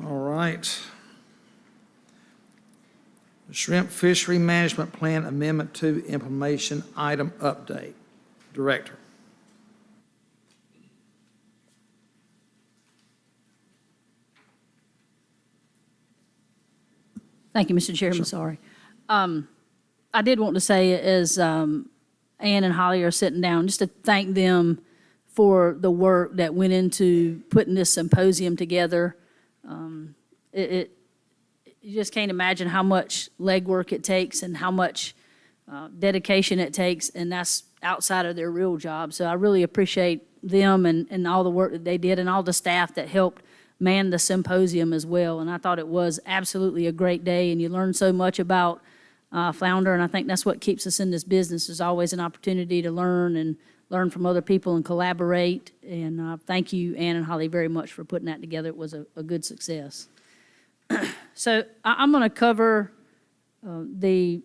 All right. The Shrimp Fishery Management Plan Amendment 2 Implementation Item Update. Director. Thank you, Mr. Chairman. Sorry. I did want to say, as Ann and Holly are sitting down, just to thank them for the work that went into putting this symposium together. You just can't imagine how much legwork it takes and how much dedication it takes, and that's outside of their real job. So I really appreciate them and all the work that they did and all the staff that helped man the symposium as well. And I thought it was absolutely a great day, and you learn so much about flounder, and I think that's what keeps us in this business. There's always an opportunity to learn from other people and collaborate. And thank you, Ann and Holly, very much for putting that together. It was a good success. So I'm going to cover the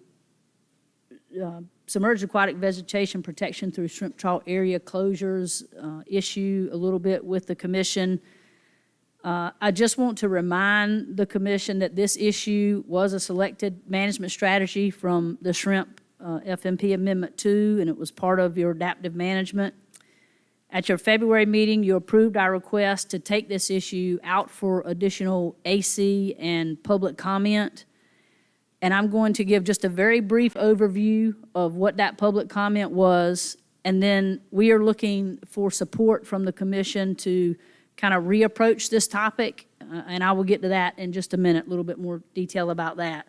submerged aquatic vegetation protection through shrimp trawl area closures issue a little bit with the commission. I just want to remind the commission that this issue was a selected management strategy from the Shrimp FMP Amendment 2, and it was part of your adaptive management. At your February meeting, you approved our request to take this issue out for additional AC and public comment. And I'm going to give just a very brief overview of what that public comment was. And then we are looking for support from the commission to kind of reapproach this topic. And I will get to that in just a minute, a little bit more detail about that.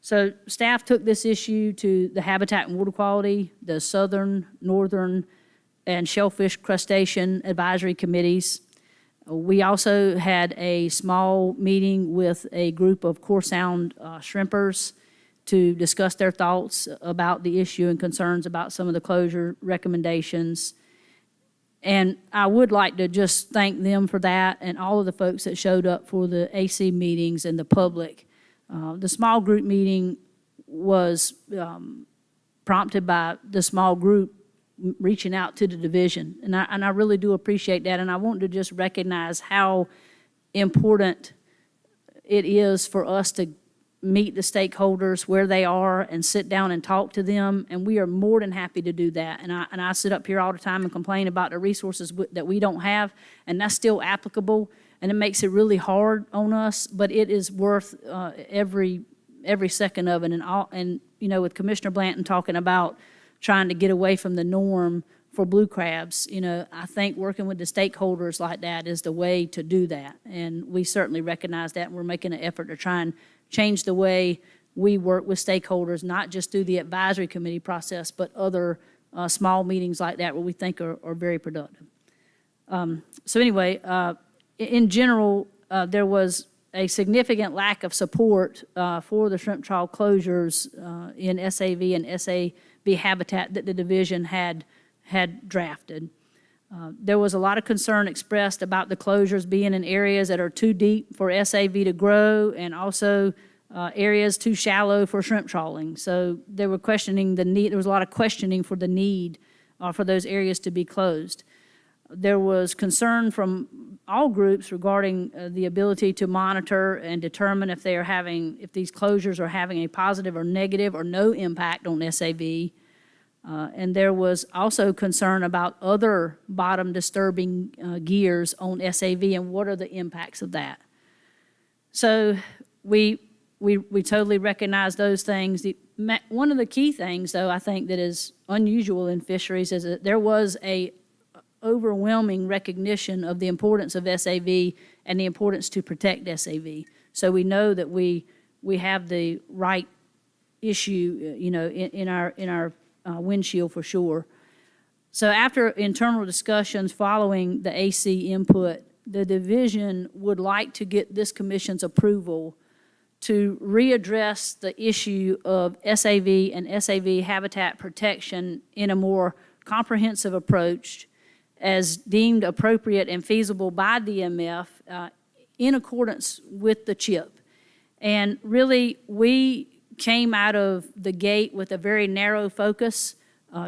So staff took this issue to the Habitat and Water Quality, the Southern, Northern, and Shellfish Crustacean Advisory Committees. We also had a small meeting with a group of core sound shrimpers to discuss their thoughts about the issue and concerns about some of the closure recommendations. And I would like to just thank them for that and all of the folks that showed up for the AC meetings and the public. The small group meeting was prompted by the small group reaching out to the division. And I really do appreciate that. And I want to just recognize how important it is for us to meet the stakeholders where they are and sit down and talk to them. And we are more than happy to do that. And I sit up here all the time and complain about the resources that we don't have. And that's still applicable. And it makes it really hard on us. But it is worth every second of it. And you know, with Commissioner Blanton talking about trying to get away from the norm for blue crabs, you know, I think working with the stakeholders like that is the way to do that. And we certainly recognize that, and we're making an effort to try and change the way we work with stakeholders, not just through the advisory committee process, but other small meetings like that where we think are very productive. So anyway, in general, there was a significant lack of support for the shrimp trawl closures in SAV and SAV habitat that the division had drafted. There was a lot of concern expressed about the closures being in areas that are too deep for SAV to grow and also areas too shallow for shrimp trawling. So they were questioning the need, there was a lot of questioning for the need for those areas to be closed. There was concern from all groups regarding the ability to monitor and determine if these closures are having a positive or negative or no impact on SAV. And there was also concern about other bottom disturbing gears on SAV and what are the impacts of that. So we totally recognize those things. One of the key things, though, I think that is unusual in fisheries is that there was a overwhelming recognition of the importance of SAV and the importance to protect SAV. So we know that we have the right issue, you know, in our windshield for sure. So after internal discussions following the AC input, the division would like to get this commission's approval to readdress the issue of SAV and SAV habitat protection in a more comprehensive approach as deemed appropriate and feasible by DMF in accordance with the CHIP. And really, we came out of the gate with a very narrow focus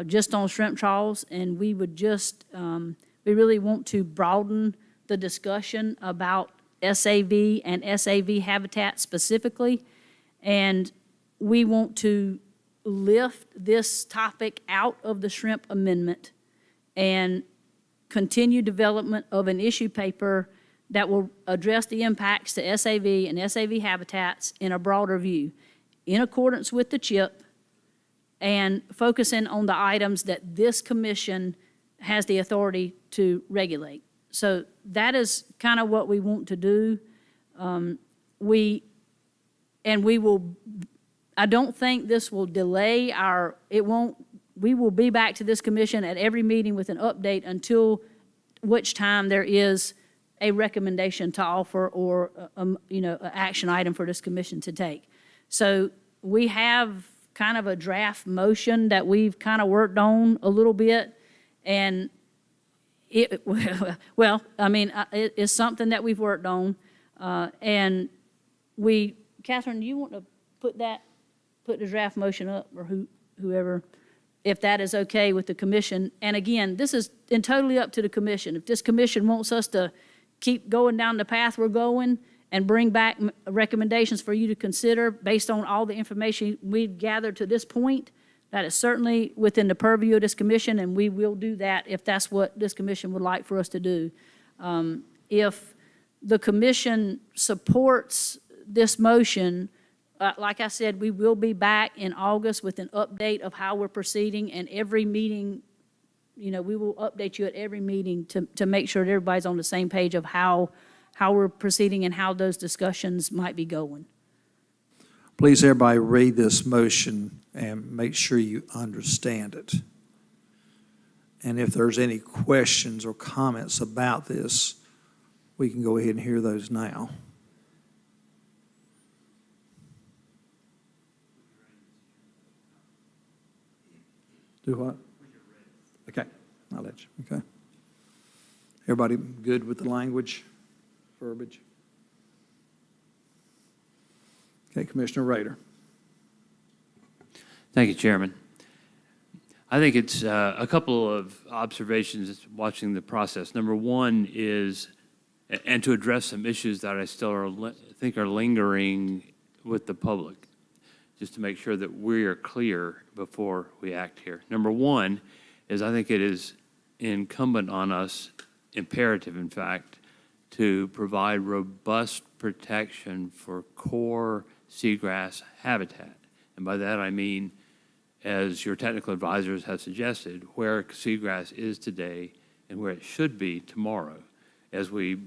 just on shrimp trawls, and we would just, we really want to broaden the discussion about SAV and SAV habitat specifically, and we want to lift this topic out of the shrimp amendment and continue development of an issue paper that will address the impacts to SAV and SAV habitats in a broader view, in accordance with the CHIP, and focusing on the items that this commission has the authority to regulate. So that is kind of what we want to do. We will, I don't think this will delay we will be back to this commission at every meeting with an update until which time there is a recommendation to offer or, an action item for this commission to take. So we have kind of a draft motion that we've kind of worked on a little bit, and it is something that we've worked on, and Catherine, do you want to put the draft motion up, or whoever, if that is okay with the commission? And again, this is totally up to the commission. If this commission wants us to keep going down the path we're going and bring back recommendations for you to consider based on all the information we've gathered to this point, that is certainly within the purview of this commission, and we will do that if that's what this commission would like for us to do. If the commission supports this motion, like I said, we will be back in August with an update of how we're proceeding, and every meeting, we will update you at every meeting to make sure that everybody's on the same page of how we're proceeding and how those discussions might be going. Please, everybody, read this motion and make sure you understand it. And if there's any questions or comments about this, we can go ahead and hear those now. Do what? Okay, I'll let you, okay. Everybody good with the language, verbiage? Okay, Commissioner Rader. Thank you, Chairman. I think it's a couple of observations watching the process. Number one is, and to address some issues that I still think are lingering with the public, just to make sure that we are clear before we act here. Number one is I think it is incumbent on us, imperative in fact, to provide robust protection for core seagrass habitat. And by that I mean, as your technical advisors have suggested, where seagrass is today and where it should be tomorrow, as we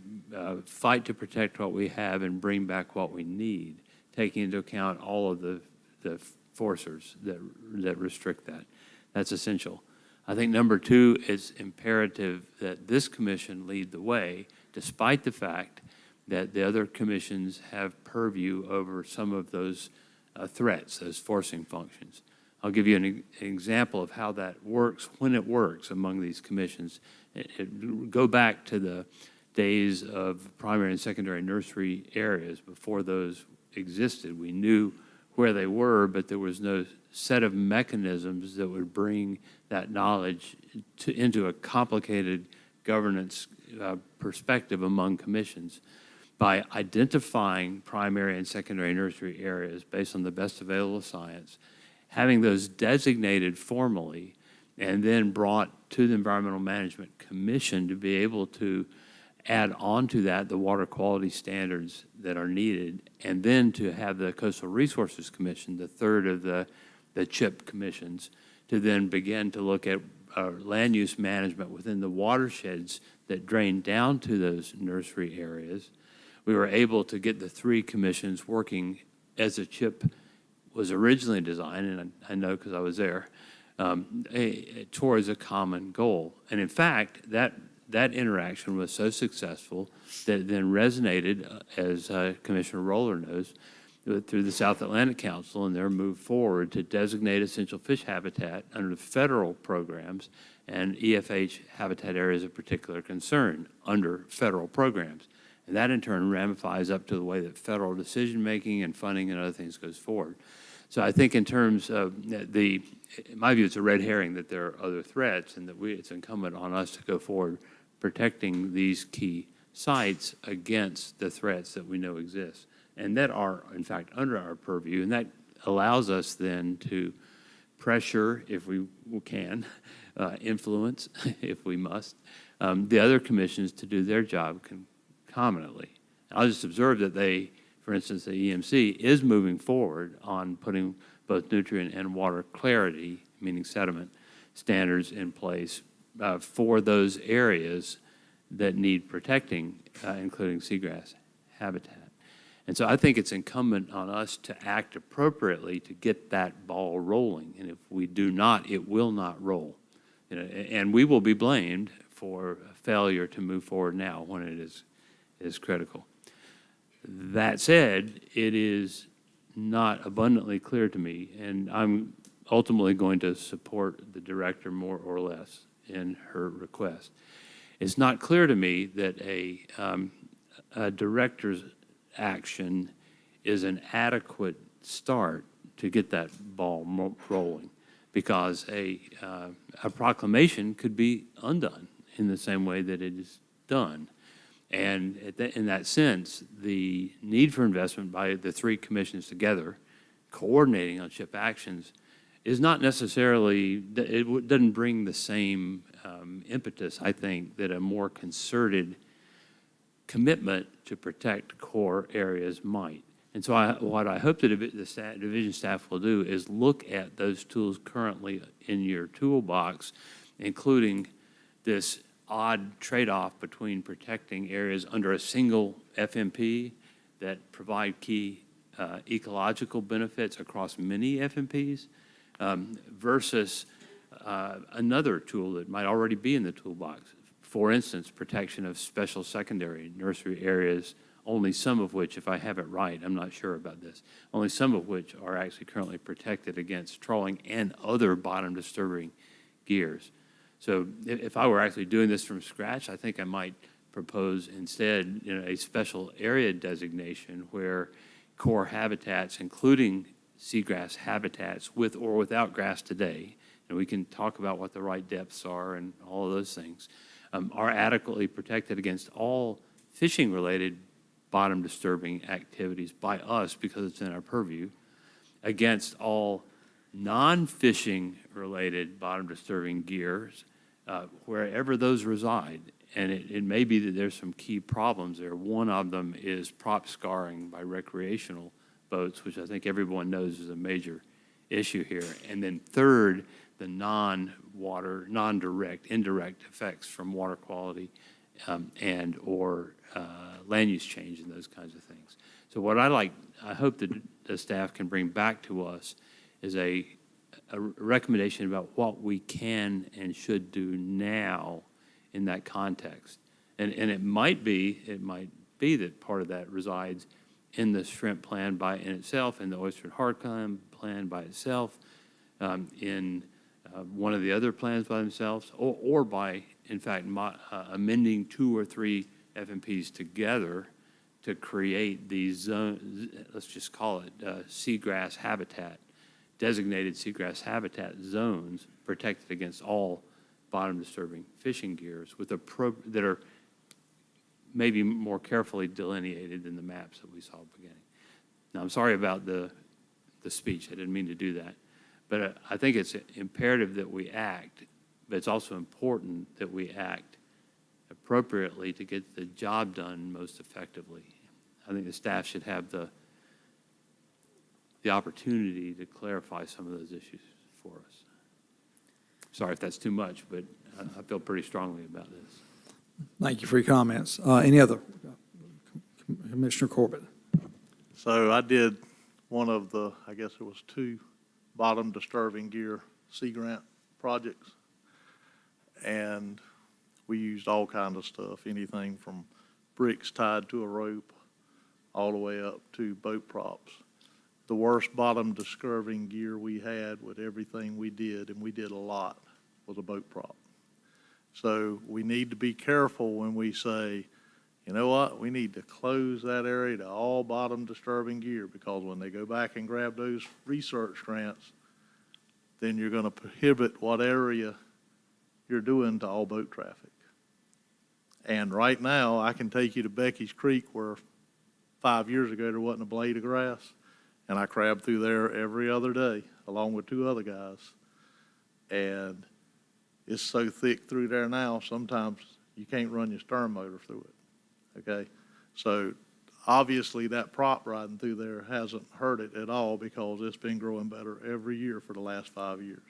fight to protect what we have and bring back what we need, taking into account all of the forcers that restrict that. That's essential. I think number two, it's imperative that this commission lead the way, despite the fact that the other commissions have purview over some of those threats, those forcing functions. I'll give you an example of how that works when it works among these commissions. Go back to the days of primary and secondary nursery areas. Before those existed, we knew where they were, but there was no set of mechanisms that would bring that knowledge into a complicated governance perspective among commissions. By identifying primary and secondary nursery areas based on the best available science, having those designated formally, and then brought to the Environmental Management Commission to be able to add on to that the water quality standards that are needed, and then to have the Coastal Resources Commission, the third of the CHIP commissions, to then begin to look at land use management within the watersheds that drain down to those nursery areas. We were able to get the three commissions working as a CHIP was originally designed, and I know because I was there, towards a common goal. And in fact, that interaction was so successful that it then resonated, as Commissioner Roller knows, through the South Atlantic Council and their move forward to designate essential fish habitat under the federal programs and EFH habitat areas of particular concern under federal programs. And that in turn ramifies up to the way that federal decision-making and funding and other things goes forward. So I think in terms of in my view, it's a red herring that there are other threats and that it's incumbent on us to go forward protecting these key sites against the threats that we know exist and that are, in fact, under our purview. And that allows us then to pressure, if we can, influence, if we must, the other commissions to do their job concomitantly. I'll just observe that they, for instance, the EMC is moving forward on putting both nutrient and water clarity, meaning sediment, standards in place for those areas that need protecting, including seagrass habitat. And so I think it's incumbent on us to act appropriately to get that ball rolling. And if we do not, it will not roll. And we will be blamed for failure to move forward now when it is critical. That said, it is not abundantly clear to me, and I'm ultimately going to support the director more or less in her request. It's not clear to me that a director's action is an adequate start to get that ball rolling, because a proclamation could be undone in the same way that it is done. And in that sense, the need for investment by the three commissions together, coordinating on CHIP actions, is not necessarily, it doesn't bring the same impetus, I think, that a more concerted commitment to protect core areas might. And so what I hope that the division staff will do is look at those tools currently in your toolbox, including this odd trade-off between protecting areas under a single FMP that provide key ecological benefits across many FMPs versus another tool that might already be in the toolbox for instance, protection of special secondary nursery areas, only some of which, if I have it right, I'm not sure about this, only some of which are actually currently protected against trawling and other bottom disturbing gears. So if I were actually doing this from scratch, I think I might propose instead, a special area designation where core habitats, including seagrass habitats with or without grass today, and we can talk about what the right depths are and all of those things, are adequately protected against all fishing-related bottom disturbing activities by us because it's in our purview, against all non-fishing related bottom disturbing gears, wherever those reside. And it may be that there's some key problems there. One of them is prop scarring by recreational boats, which I think everyone knows is a major issue here. And then third, the non-water, non-direct, indirect effects from water quality and or land use change and those kinds of things. So what I hope that the staff can bring back to us is a recommendation about what we can and should do now in that context. And it might be that part of that resides in the shrimp plan in itself, in the oyster and hard clam plan by itself, in one of the other plans by themselves, or by, in fact, amending 2 or 3 FMPs together to create these zones, let's just call it seagrass habitat, designated seagrass habitat zones protected against all bottom disturbing fishing gears with that are maybe more carefully delineated than the maps that we saw at the beginning. Now, I'm sorry about the speech. I didn't mean to do that. But I think it's imperative that we act, but it's also important that we act appropriately to get the job done most effectively. I think the staff should have the opportunity to clarify some of those issues for us. Sorry if that's too much, but I feel pretty strongly about this. Thank you for your comments. Any other? Commissioner Corbett. So I did one of the, I guess it was 2 bottom disturbing gear sea grant projects. And we used all kinds of stuff, anything from bricks tied to a rope all the way up to boat props. The worst bottom disturbing gear we had with everything we did, and we did a lot, was a boat prop. So we need to be careful when we say, you know what, we need to close that area to all bottom disturbing gear, because when they go back and grab those research grants, then you're going to prohibit what area you're doing to all boat traffic. And right now, I can take you to Becky's Creek where 5 years ago there wasn't a blade of grass, and I crabbed through there every other day along with 2 other guys. And it's so thick through there now, sometimes you can't run your stern motor through it, okay? So obviously that prop riding through there hasn't hurt it at all, because it's been growing better every year for the last 5 years.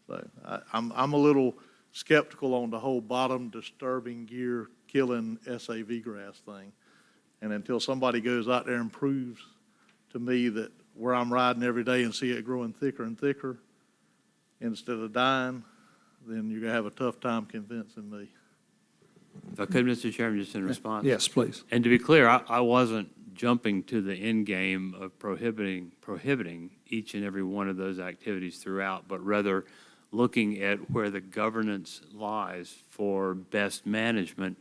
So I'm a little skeptical on the whole bottom disturbing gear killing SAV grass thing. And until somebody goes out there and proves to me that where I'm riding every day and see it growing thicker and thicker instead of dying, then you're going to have a tough time convincing me. If I could, Mr. Chairman, just in response. Yes, please. And to be clear, I wasn't jumping to the end game of prohibiting each and every one of those activities throughout, but rather looking at where the governance lies for best management,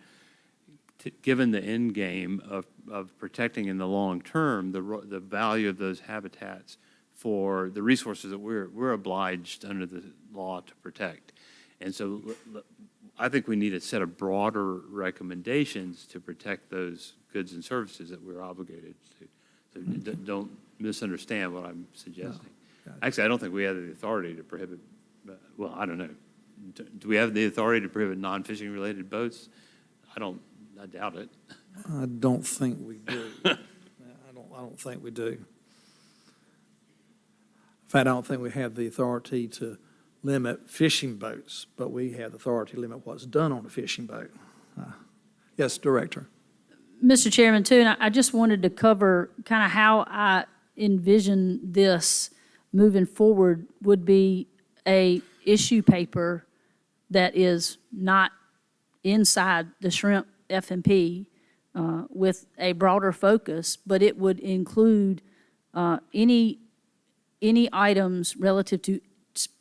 given the end game of protecting in the long term the value of those habitats for the resources that we're obliged under the law to protect. And so I think we need a set of broader recommendations to protect those goods and services that we're obligated to. So don't misunderstand what I'm suggesting. Actually, I don't think we have the authority to prohibit, well, I don't know. Do we have the authority to prohibit non-fishing related boats? I doubt it. I don't think we do. I don't think we do. In fact, I don't think we have the authority to limit fishing boats, but we have the authority to limit what's done on a fishing boat. Yes, Director. Mr. Chairman, too, and I just wanted to cover kind of how I envision this moving forward would be a issue paper that is not inside the shrimp F&P with a broader focus, but it would include any items relative to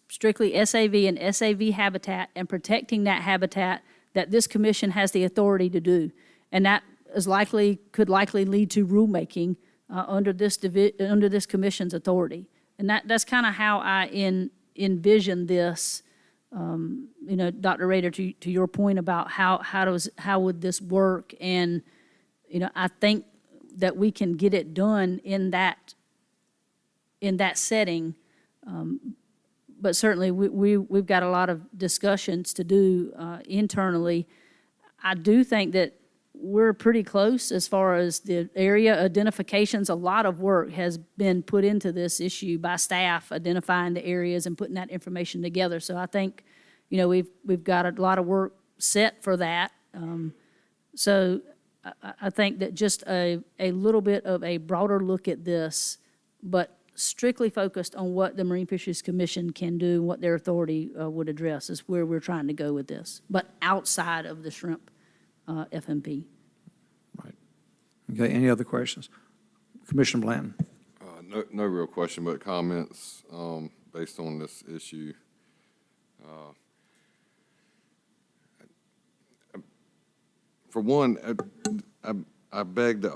strictly SAV and SAV habitat and protecting that habitat that this commission has the authority to do. And that could likely lead to rulemaking under this commission's authority. And that's kind of how I envision this. Dr. Rader, to your point about how would this work, and I think that we can get it done in that setting. But certainly we've got a lot of discussions to do internally. I do think that we're pretty close as far as the area identifications. A lot of work has been put into this issue by staff, identifying the areas and putting that information together. So I think, we've got a lot of work set for that. So I think that just a little bit of a broader look at this, but strictly focused on what the Marine Fisheries Commission can do and what their authority would address is where we're trying to go with this, but outside of the shrimp FMP. Right. Okay, any other questions? Commissioner Blanton. No real question, but comments based on this issue. For one, I beg the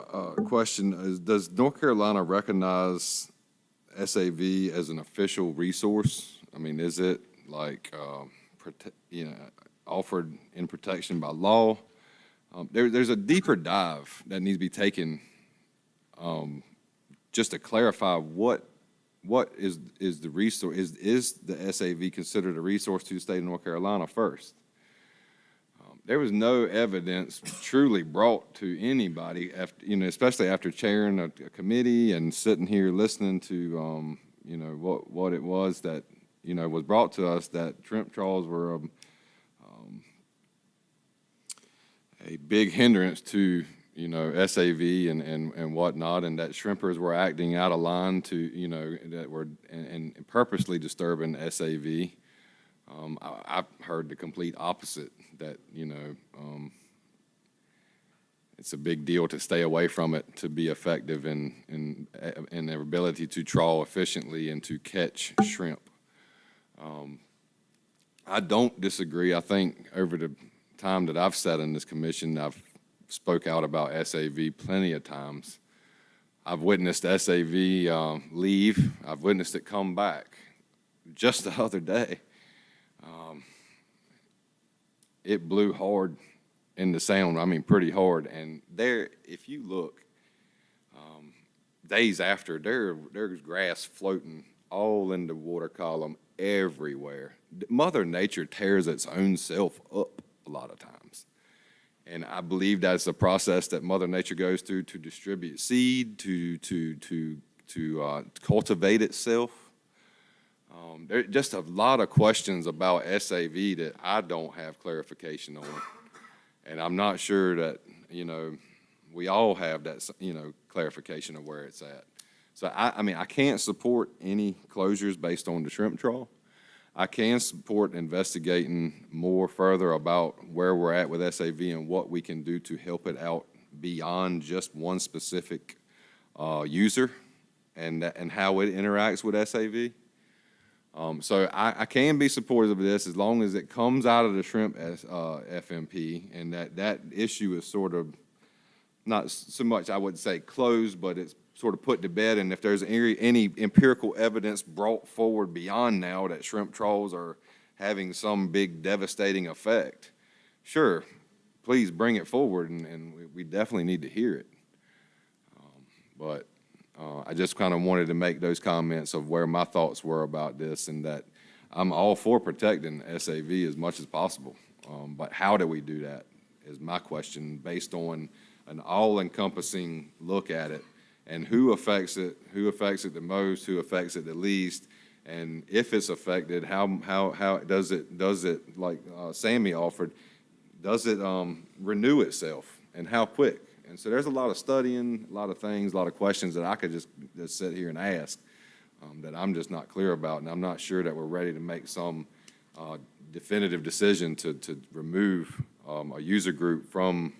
question, does North Carolina recognize SAV as an official resource? I mean, is it like, offered in protection by law? There's a deeper dive that needs to be taken just to clarify what is the resource, is the SAV considered a resource to the state of North Carolina first? There was no evidence truly brought to anybody, after, especially after chairing a committee and sitting here listening to, what it was that, was brought to us, that shrimp trawls were a big hindrance to, SAV and whatnot, and that shrimpers were acting out of line to, that were and purposely disturbing SAV. I've heard the complete opposite, that, it's a big deal to stay away from it, to be effective in their ability to trawl efficiently and to catch shrimp. I don't disagree. I think over the time that I've sat in this commission, I've spoke out about SAV plenty of times. I've witnessed SAV leave. I've witnessed it come back. Just the other day, it blew hard in the sound. I mean, pretty hard. And there, if you look, days after, there's grass floating all in the water column everywhere. Mother Nature tears its own self up a lot of times. And I believe that's a process that Mother Nature goes through to distribute seed, to cultivate itself. There are just a lot of questions about SAV that I don't have clarification on. And I'm not sure that, we all have that, clarification of where it's at. So, I can't support any closures based on the shrimp trawl. I can support investigating more further about where we're at with SAV and what we can do to help it out beyond just one specific user and how it interacts with SAV. So I can be supportive of this as long as it comes out of the shrimp FMP, and that issue is sort of not so much, I would say, closed, but it's sort of put to bed. And if there's any empirical evidence brought forward beyond now that shrimp trawls are having some big devastating effect, sure, please bring it forward, and we definitely need to hear it. But I just kind of wanted to make those comments of where my thoughts were about this, and that I'm all for protecting SAV as much as possible. But how do we do that is my question, based on an all-encompassing look at it, and who affects it the most, who affects it the least, and if it's affected, how does it, like Sammy offered, does it renew itself, and how quick? And so there's a lot of studying, a lot of things, a lot of questions that I could just sit here and ask that I'm just not clear about, and I'm not sure that we're ready to make some definitive decision to remove a user group from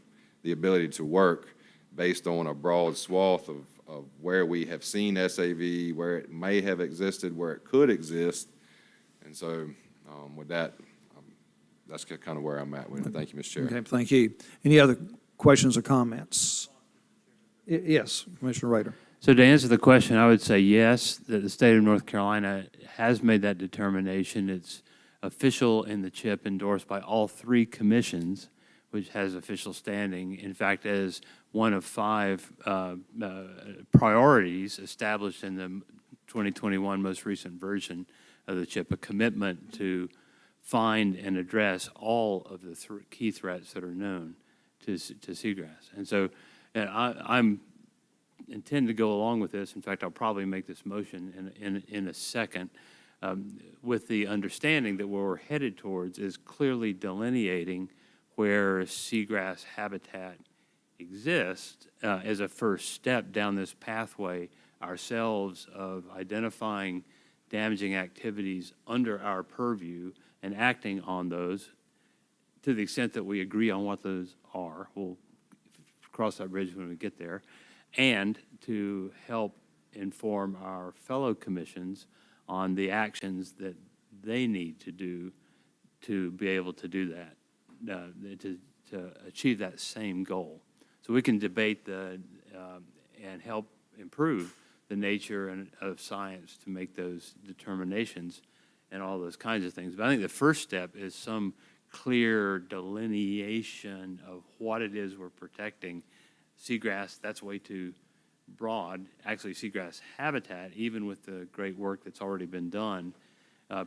the ability to work based on a broad swath of where we have seen SAV, where it may have existed, where it could exist. And so with that, that's kind of where I'm at with it. Thank you, Mr. Chair. Okay, thank you. Any other questions or comments? Yes, Commissioner Rader. So to answer the question, I would say yes, that the state of North Carolina has made that determination. It's official in the CHIP, endorsed by all 3 commissions, which has official standing. In fact, as one of 5 priorities established in the 2021 most recent version of the CHIP, a commitment to find and address all of the key threats that are known to seagrass. And so I'm intend to go along with this. In fact, I'll probably make this motion in a second, with the understanding that where we're headed towards is clearly delineating where seagrass habitat exists as a first step down this pathway ourselves of identifying damaging activities under our purview and acting on those to the extent that we agree on what those are. We'll cross that bridge when we get there. And to help inform our fellow commissions on the actions that they need to do to be able to do that, to achieve that same goal. So we can debate and help improve the nature of science to make those determinations and all those kinds of things. But I think the first step is some clear delineation of what it is we're protecting. Seagrass, that's way too broad. Actually, seagrass habitat, even with the great work that's already been done,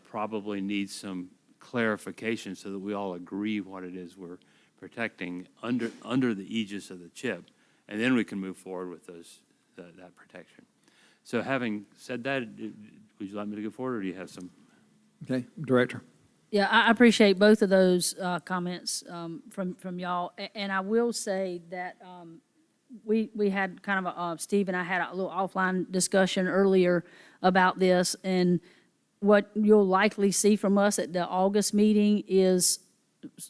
probably needs some clarification so that we all agree what it is we're protecting under the aegis of the CHIP, and then we can move forward with that protection. So having said that, would you like me to go forward, or do you have some? Okay, Director. Yeah, I appreciate both of those comments from y'all. And I will say that we had kind of Steve and I had a little offline discussion earlier about this. And what you'll likely see from us at the August meeting is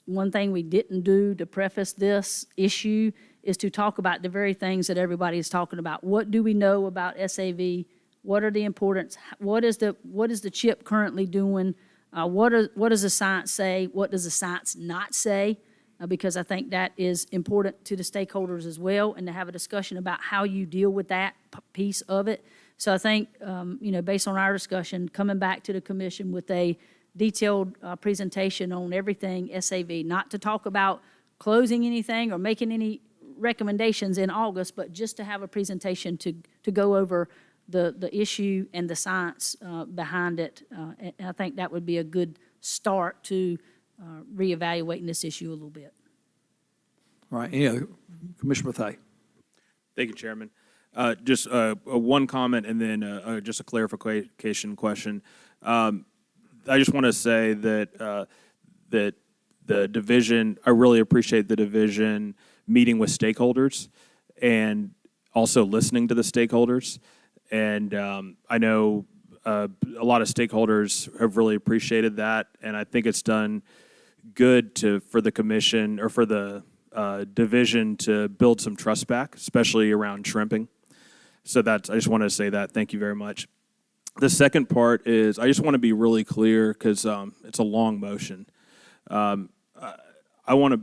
one thing we didn't do to preface this issue is to talk about the very things that everybody is talking about. What do we know about SAV? What are the importance? What is the CHIP currently doing? What does the science say? What does the science not say? Because I think that is important to the stakeholders as well, and to have a discussion about how you deal with that piece of it. So I think, based on our discussion, coming back to the commission with a detailed presentation on everything SAV, not to talk about closing anything or making any recommendations in August, but just to have a presentation to go over the issue and the science behind it. And I think that would be a good start to reevaluating this issue a little bit. All right, any other? Commissioner Bethea. Thank you, Chairman. Just one comment and then just a clarification question. I just want to say that that the division, I really appreciate the division meeting with stakeholders and also listening to the stakeholders. And I know a lot of stakeholders have really appreciated that, and I think it's done good for the commission or for the division to build some trust back, especially around shrimping. So I just want to say that. Thank you very much. The second part is I just want to be really clear because it's a long motion. I want to,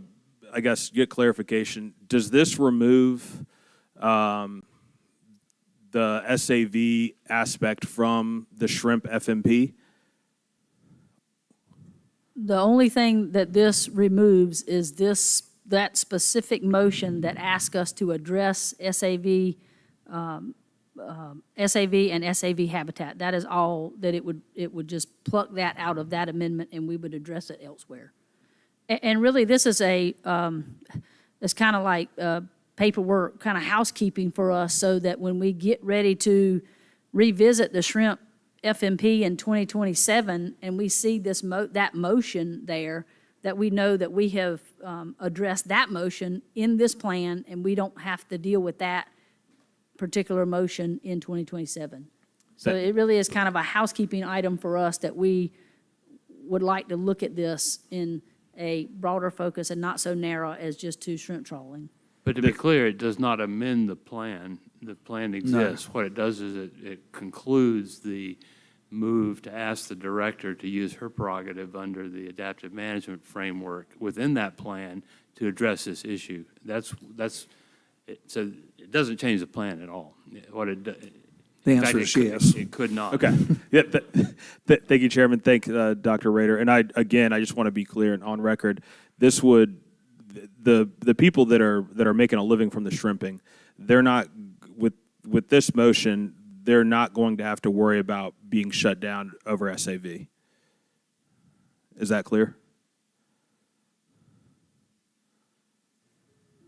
I guess, get clarification. Does this remove the SAV aspect from the shrimp FMP? The only thing that this removes is that specific motion that asks us to address SAV and SAV habitat. That is all that it would just pluck that out of that amendment, and we would address it elsewhere. And really, this is it's kind of like paperwork, kind of housekeeping for us, so that when we get ready to revisit the shrimp FMP in 2027, and we see that motion there, that we know that we have addressed that motion in this plan, and we don't have to deal with that particular motion in 2027. So it really is kind of a housekeeping item for us that we would like to look at this a broader focus and not so narrow as just to shrimp trawling. But to be clear, it does not amend the plan. The plan exists. What it does is it concludes the move to ask the director to use her prerogative under the adaptive management framework within that plan to address this issue. So it doesn't change the plan at all. What it The answer is yes. It could not. Okay. Yeah, thank you, Chairman. Thank Dr. Rader. And I just want to be clear and on record, this would, the people that are making a living from the shrimping, they're not, with this motion, they're not going to have to worry about being shut down over SAV. Is that clear?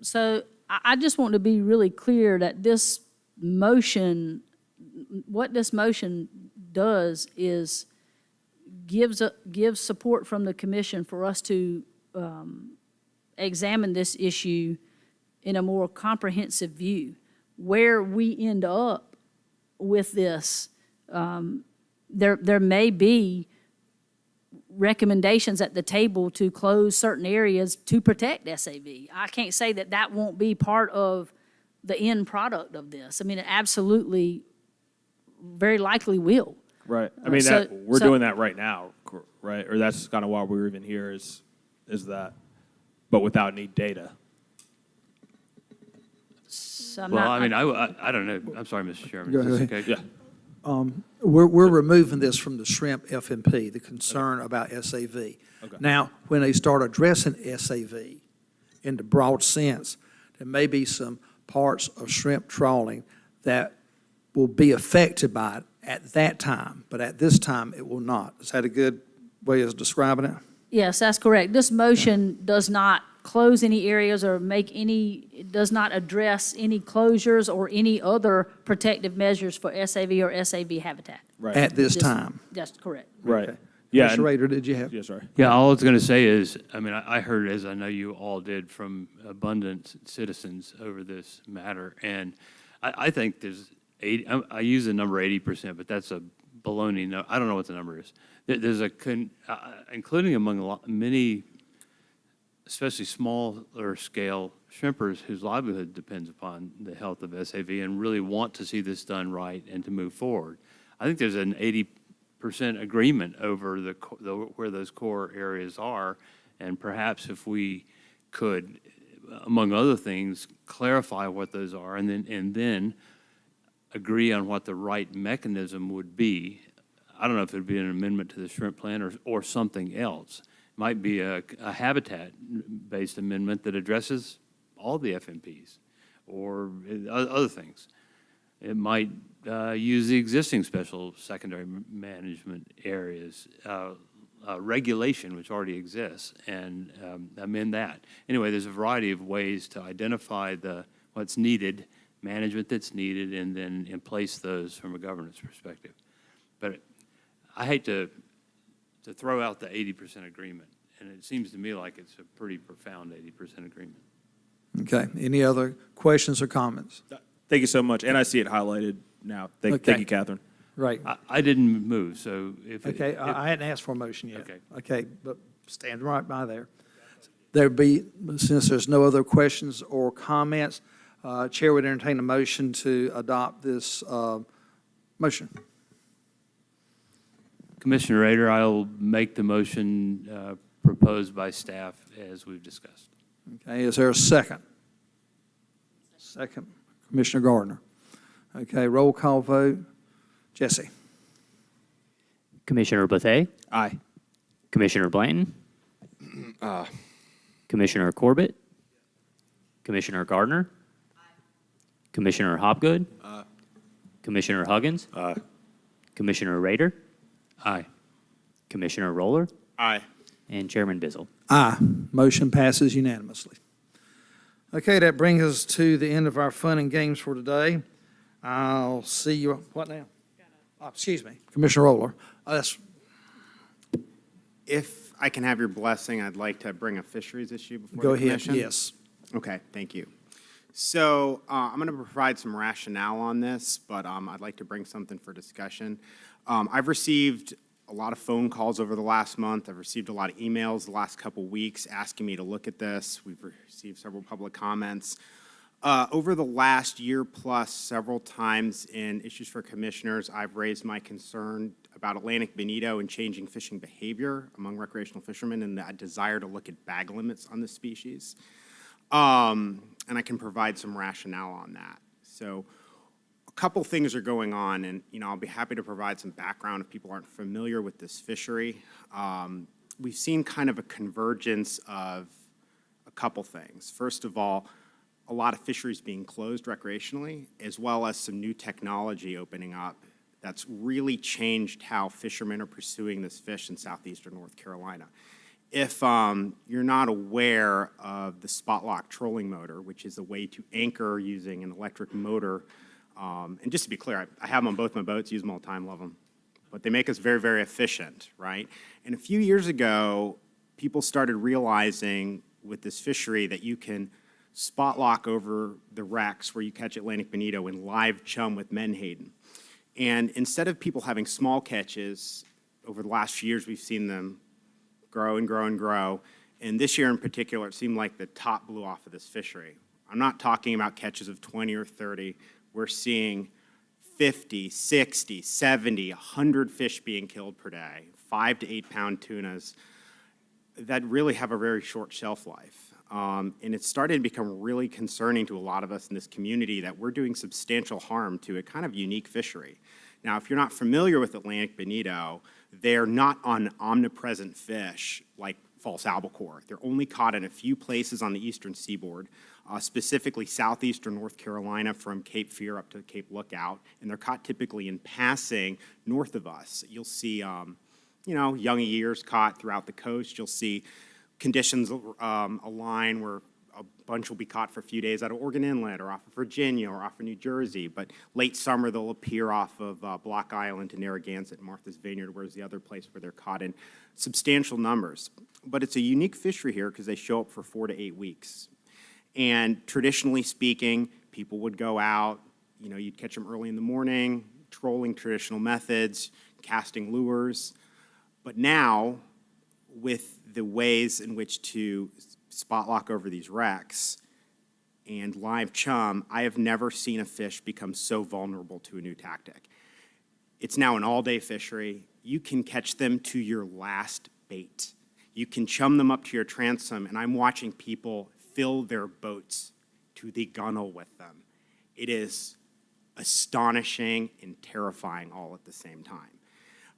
So I just want to be really clear that this motion, what this motion does is gives support from the commission for us to examine this issue in a more comprehensive view. Where we end up with this, there may be recommendations at the table to close certain areas to protect SAV. I can't say that that won't be part of the end product of this. I mean, it absolutely, very likely will. Right. I mean, we're doing that right now, right? Or that's kind of why we're even here is that, but without any data. So I don't know. I'm sorry, Mr. Chairman. Go Is this ahead. okay? Yeah. We're removing this from the shrimp FMP, the concern about SAV. Okay. Now, when they start addressing SAV in the broad sense, there may be some parts of shrimp trawling that will be affected by it at that time, but at this time, it will not. Is that a good way of describing it? Yes, that's correct. This motion does not close any areas or it does not address any closures or any other protective measures for SAV or SAV habitat. Right. At this time? That's correct. Right. Okay. Yeah. Mr. Rader, did you have? Yeah, sorry. Yeah, all I was going to say is, I mean, I heard, as I know you all did, from abundant citizens over this matter, and I think there's 80, I use the number 80%, but that's a baloney. No, I don't know what the number is. There's including among many, especially smaller scale shrimpers whose livelihood depends upon the health of SAV and really want to see this done right and to move forward. I think there's an 80% agreement over where those core areas are, and perhaps if we could, among other things, clarify what those are and then agree on what the right mechanism would be. I don't know if it would be an amendment to the shrimp plan or something else. Might be a habitat-based amendment that addresses all the FMPs or other things. It might use the existing special secondary management areas regulation, which already exists, and amend that. Anyway, there's a variety of ways to identify what's needed, management that's needed, and then in place those from a governance perspective. But I hate to throw out the 80% agreement, and it seems to me like it's a pretty profound 80% agreement. Okay. Any other questions or comments? Thank you so much. And I see it highlighted now. Thank you, Catherine. Right. I didn't move, so if... Okay, I hadn't asked for a motion yet. Okay. Okay, but stand right by there. Since there's no other questions or comments, Chair would entertain a motion to adopt this motion. Commissioner Rader, I'll make the motion proposed by staff as we've discussed. Okay, is there a second? Second, Commissioner Gardner. Okay, roll call vote. Jesse? Commissioner Bethea? Aye. Commissioner Blanton? Commissioner Corbett? Commissioner Gardner? Commissioner Hopgood? Commissioner Huggins? Commissioner Rader? Aye. Commissioner Roller? Aye. And Chairman Bizzle. Aye. Motion passes unanimously. Okay, that brings us to the end of our fun and games for today. I'll see you, what now? Excuse me, Commissioner Roller. If I can have your blessing, I'd like to bring a fisheries issue before Go the ahead, commission. yes. Okay, thank you. So I'm going to provide some rationale on this, but I'd like to bring something for discussion. I've received a lot of phone calls over the last month. I've received a lot of emails the last couple weeks asking me to look at this. We've received several public comments. Over the last year plus, several times in Issues for Commissioners, I've raised my concern about Atlantic bonito and changing fishing behavior among recreational fishermen and that desire to look at bag limits on this species. And I can provide some rationale on that. So a couple things are going on, and I'll be happy to provide some background if people aren't familiar with this fishery. We've seen kind of a convergence of a couple things. First of all, a lot of fisheries being closed recreationally, as well as some new technology opening up that's really changed how fishermen are pursuing this fish in southeastern North Carolina. If you're not aware of the spot lock trolling motor, which is a way to anchor using an electric motor, and just to be clear, I have them on both my boats, use them all the time, love them, but they make us very, very efficient, right? And a few years ago, people started realizing with this fishery that you can spot lock over the wrecks where you catch Atlantic bonito and live chum with menhaden. And instead of people having small catches, over the last few years, we've seen them grow and grow and grow. And this year in particular, it seemed like the top blew off of this fishery. I'm not talking about catches of 20 or 30. We're seeing 50, 60, 70, 100 fish being killed per day, 5 to 8 pound tunas that really have a very short shelf life. And it started to become really concerning to a lot of us in this community that we're doing substantial harm to a kind of unique fishery. Now, if you're not familiar with Atlantic bonito, they're not an omnipresent fish like false albacore. They're only caught in a few places on the eastern seaboard, specifically southeastern North Carolina from Cape Fear up to Cape Lookout, and they're caught typically in passing north of us. You'll see, young ears caught throughout the coast. You'll see conditions align where a bunch will be caught for a few days out of Oregon Inlet or off of Virginia or off of New Jersey, but late summer they'll appear off of Block Island to Narragansett, Martha's Vineyard, where's the other place where they're caught in substantial numbers. But it's a unique fishery here because they show up for 4 to 8 weeks. And traditionally speaking, people would go out, you'd catch them early in the morning, trolling traditional methods, casting lures. But now, with the ways in which to spot lock over these wrecks and live chum, I have never seen a fish become so vulnerable to a new tactic. It's now an all-day fishery. You can catch them to your last bait. You can chum them up to your transom, and I'm watching people fill their boats to the gunnel with them. It is astonishing and terrifying all at the same time.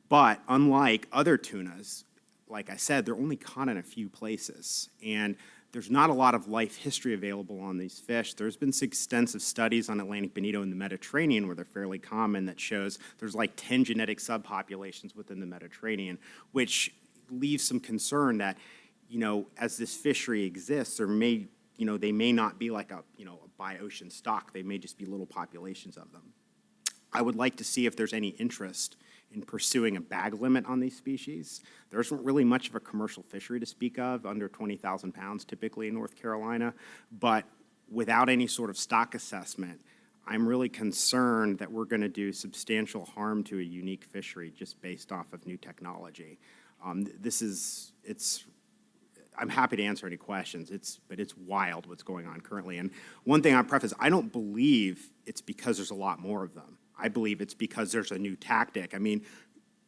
But unlike other tunas, like I said, they're only caught in a few places, and there's not a lot of life history available on these fish. There's been some extensive studies on Atlantic bonito in the Mediterranean where they're fairly common that shows there's like 10 genetic subpopulations within the Mediterranean, which leaves some concern that, as this fishery exists, there may, they may not be like a bi-ocean stock. They may just be little populations of them. I would like to see if there's any interest in pursuing a bag limit on these species. There isn't really much of a commercial fishery to speak of, under 20,000 pounds typically in North Carolina, but without any sort of stock assessment, I'm really concerned that we're gonna do substantial harm to a unique fishery just based off of new technology. I'm happy to answer any questions, but it's wild what's going on currently. And one thing I'll preface, I don't believe it's because there's a lot more of them. I believe it's because there's a new tactic. I mean,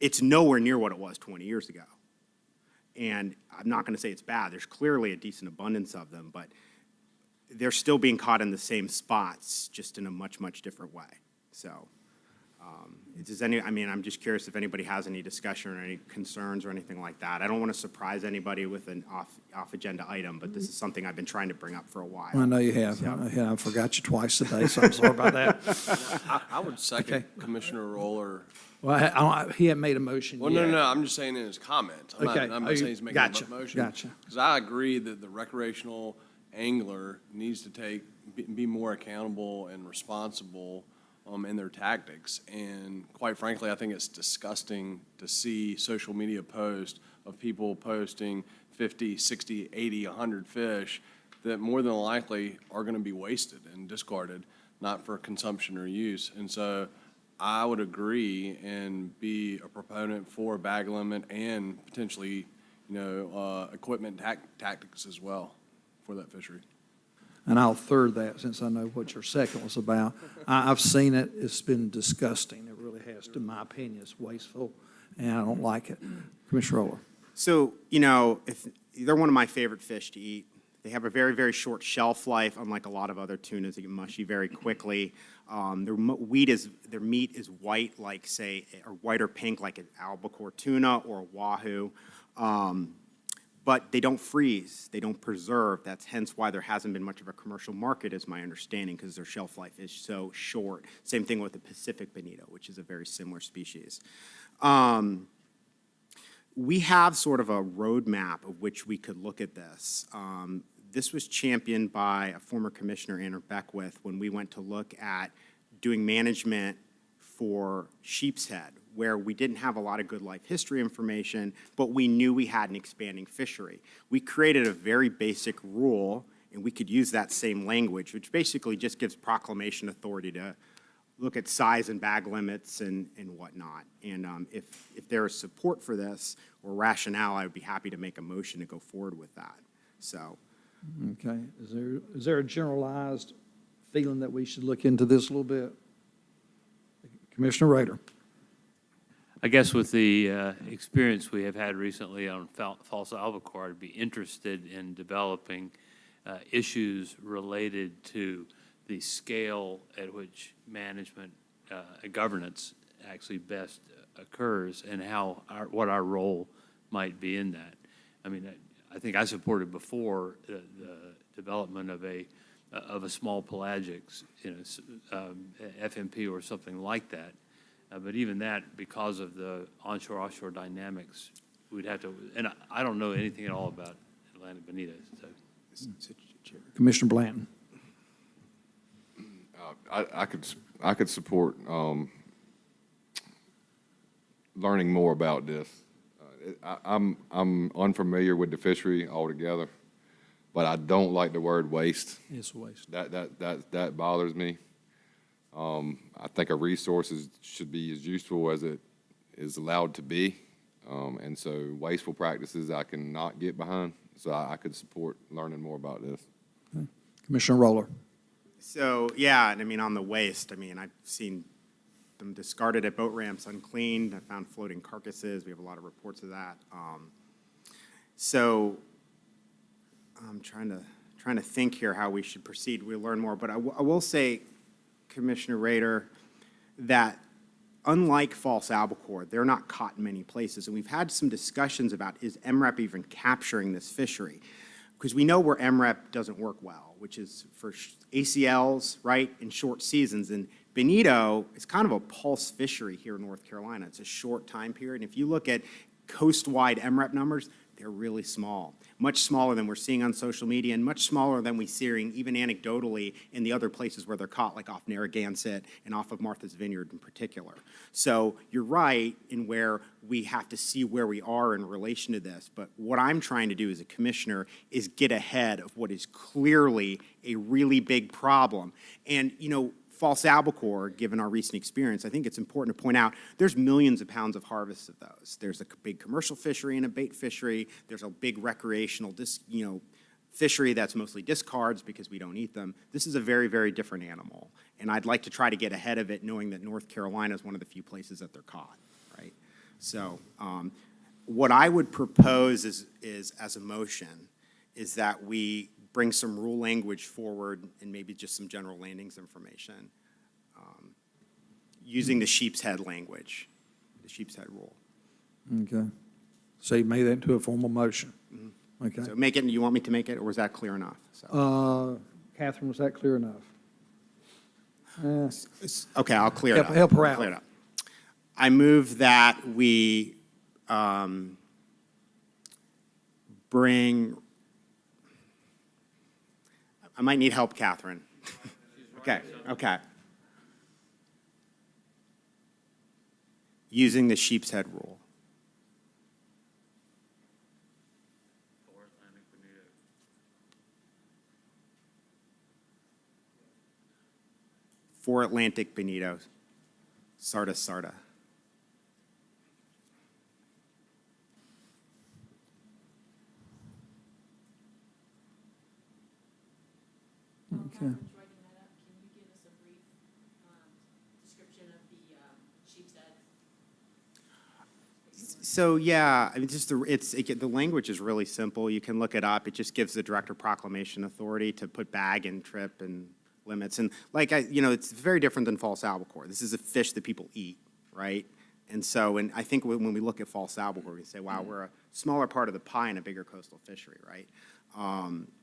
it's nowhere near what it was 20 years ago. And I'm not going to say it's bad. There's clearly a decent abundance of them, but they're still being caught in the same spots, just in a much, much different way. So, I'm just curious if anybody has any discussion or any concerns or anything like that. I don't want to surprise anybody with an off-agenda item, but this is something I've been trying to bring up for a while. I know you have. So. I forgot you twice today, so I'm sorry about that. I would second Okay. Commissioner Roller. Well, he hadn't made a motion Well, yet. no, I'm just saying in his comments. I'm Okay. not saying he's making Gotcha. a motion. Gotcha. Because I agree that the recreational angler needs to be more accountable and responsible in their tactics. And quite frankly, I think it's disgusting to see social media posts of people posting 50, 60, 80, 100 fish that more than likely are going to be wasted and discarded, not for consumption or use. And so I would agree and be a proponent for bag limit and potentially, equipment tactics as well for that fishery. And I'll third that since I know what your second was about. I've seen it. It's been disgusting. It really has, in my opinion. It's wasteful, and I don't like it. Commissioner Roller. So, if they're one of my favorite fish to eat. They have a very, very short shelf life, unlike a lot of other tunas that get mushy very quickly. Their meat is white, like, say, or white or pink, like an albacore tuna or a wahoo. But they don't freeze, they don't preserve. That's hence why there hasn't been much of a commercial market, is my understanding, because their shelf life is so short. Same thing with the Pacific bonito, which is a very similar species. We have sort of a roadmap of which we could look at this. This was championed by a former commissioner, Andrew Beckwith, when we went to look at doing management for sheep's head, where we didn't have a lot of good life history information, but we knew we had an expanding fishery. We created a very basic rule, and we could use that same language, which basically just gives proclamation authority to look at size and bag limits and whatnot. And if there is support for this or rationale, I would be happy to make a motion to go forward with that. So. Okay. Is there a generalized feeling that we should look into this a little bit? Commissioner Rader. I guess with the experience we have had recently on false albacore, I'd be interested in developing issues related to the scale at which management and governance actually best occurs and what our role might be in that. I mean, I think I supported before the development of a small pelagics, FMP or something like that. But even that, because of the onshore-offshore dynamics, we'd have to, and I don't know anything at all about Atlantic bonitas. So. Commissioner Blanton. I could support learning more about this. I'm unfamiliar with the fishery altogether, but I don't like the word waste. It's waste. That bothers me. I think a resource should be as useful as it is allowed to be, and so wasteful practices I cannot get behind. So I could support learning more about this. Okay. Commissioner Roller. So, yeah, and I mean, on the waste, I've seen them discarded at boat ramps uncleaned. I found floating carcasses. We have a lot of reports of that. So I'm trying to think here how we should proceed. We'll learn more. But I will say, Commissioner Rader, that unlike false albacore, they're not caught in many places. And we've had some discussions about, is MREP even capturing this fishery? Because we know where MREP doesn't work well, which is for ACLs, right, in short seasons. And bonito is kind of a pulse fishery here in North Carolina. It's a short time period. And if you look at coast-wide MREP numbers, they're really small, much smaller than we're seeing on social media and much smaller than we're seeing even anecdotally in the other places where they're caught, like off Narragansett and off of Martha's Vineyard in particular. So you're right in where we have to see where we are in relation to this. But what I'm trying to do as a commissioner is get ahead of what is clearly a really big problem. And, false albacore, given our recent experience, I think it's important to point out there's millions of pounds of harvests of those. There's a big commercial fishery and a bait fishery. There's a big recreational fishery that's mostly discards because we don't eat them. This is a very, very different animal. And I'd like to try to get ahead of it, knowing that North Carolina is one of the few places that they're caught, right? So what I would propose is as a motion is that we bring some rule language forward and maybe just some general landings information using the sheep's head language, the sheep's head rule. Okay. So you made that into a formal motion. Mm-hmm. Okay. So make it, you want me to make it, or was that clear enough? So. Catherine, was that clear enough? Okay, I'll clear it up. Help her out. Clear it up. I move that we bring. I might need help, Catherine. Okay. Using the sheep's head rule. For Atlantic bonitos. Sarda. Okay. So, yeah, I mean, just the language is really simple. You can look it up. It just gives the Director Proclamation authority to put bag and trip and limits. And it's very different than false albacore. This is a fish that people eat, right? And so, I think when we look at false albacore, we say, wow, we're a smaller part of the pie in a bigger coastal fishery, right?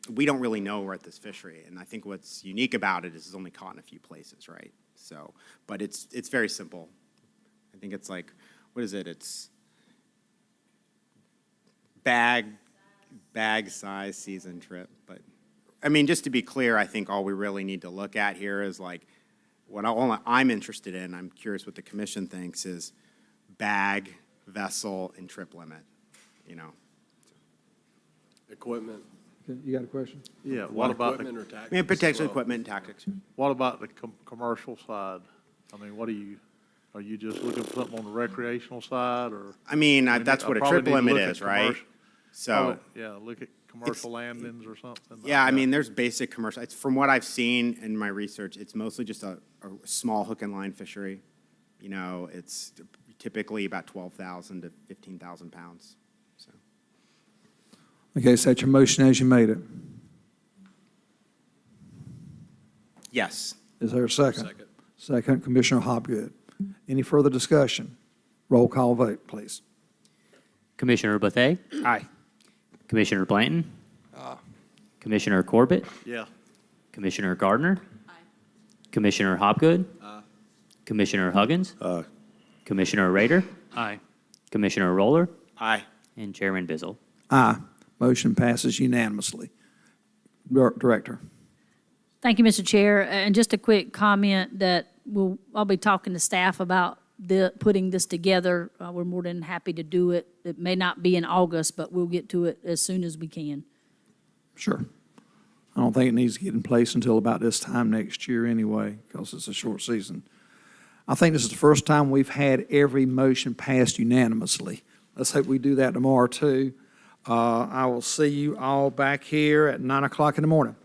We don't really know we're at this fishery. And I think what's unique about it is it's only caught in a few places, right? So, but it's very simple. I think it's like, what is it? It's bag size season trip. But I mean, just to be clear, I think all we really need to look at here is like all I'm interested in, I'm curious what the commission thinks, is bag, vessel, and trip limit, Equipment. Okay, you got a question? Yeah, what about Equipment or the, tactics? I mean, potential as well? equipment and tactics. what about the commercial side? I mean, are you just looking for something on the recreational side, or? I mean, that's what a probably trip need to limit look at is, right? commercial- So. probably, yeah, look at commercial landings or something. Yeah, like I mean, that. there's basic commercial. From what I've seen in my research, it's mostly just a small hook and line fishery. It's typically about 12,000 to 15,000 pounds. So. Okay, so that's your motion as you made it. Yes. Is there a second? Second. Second, Commissioner Hopgood. Any further discussion? Roll call vote, please. Commissioner Bethea? Aye. Commissioner Blanton? Commissioner Corbett? Yeah. Commissioner Gardner? Commissioner Hopgood? Commissioner Huggins? Commissioner Rader? Aye. Commissioner Roller? Aye. And Chairman Bizzle. Aye. Motion passes unanimously. Director. Thank you, Mr. Chair. And just a quick comment that I'll be talking to staff about putting this together. We're more than happy to do it. It may not be in August, but we'll get to it as soon as we can. Sure. I don't think it needs to get in place until about this time next year anyway, because it's a short season. I think this is the first time we've had every motion passed unanimously. Let's hope we do that tomorrow, too. I will see you all back here at 9 o'clock in the morning.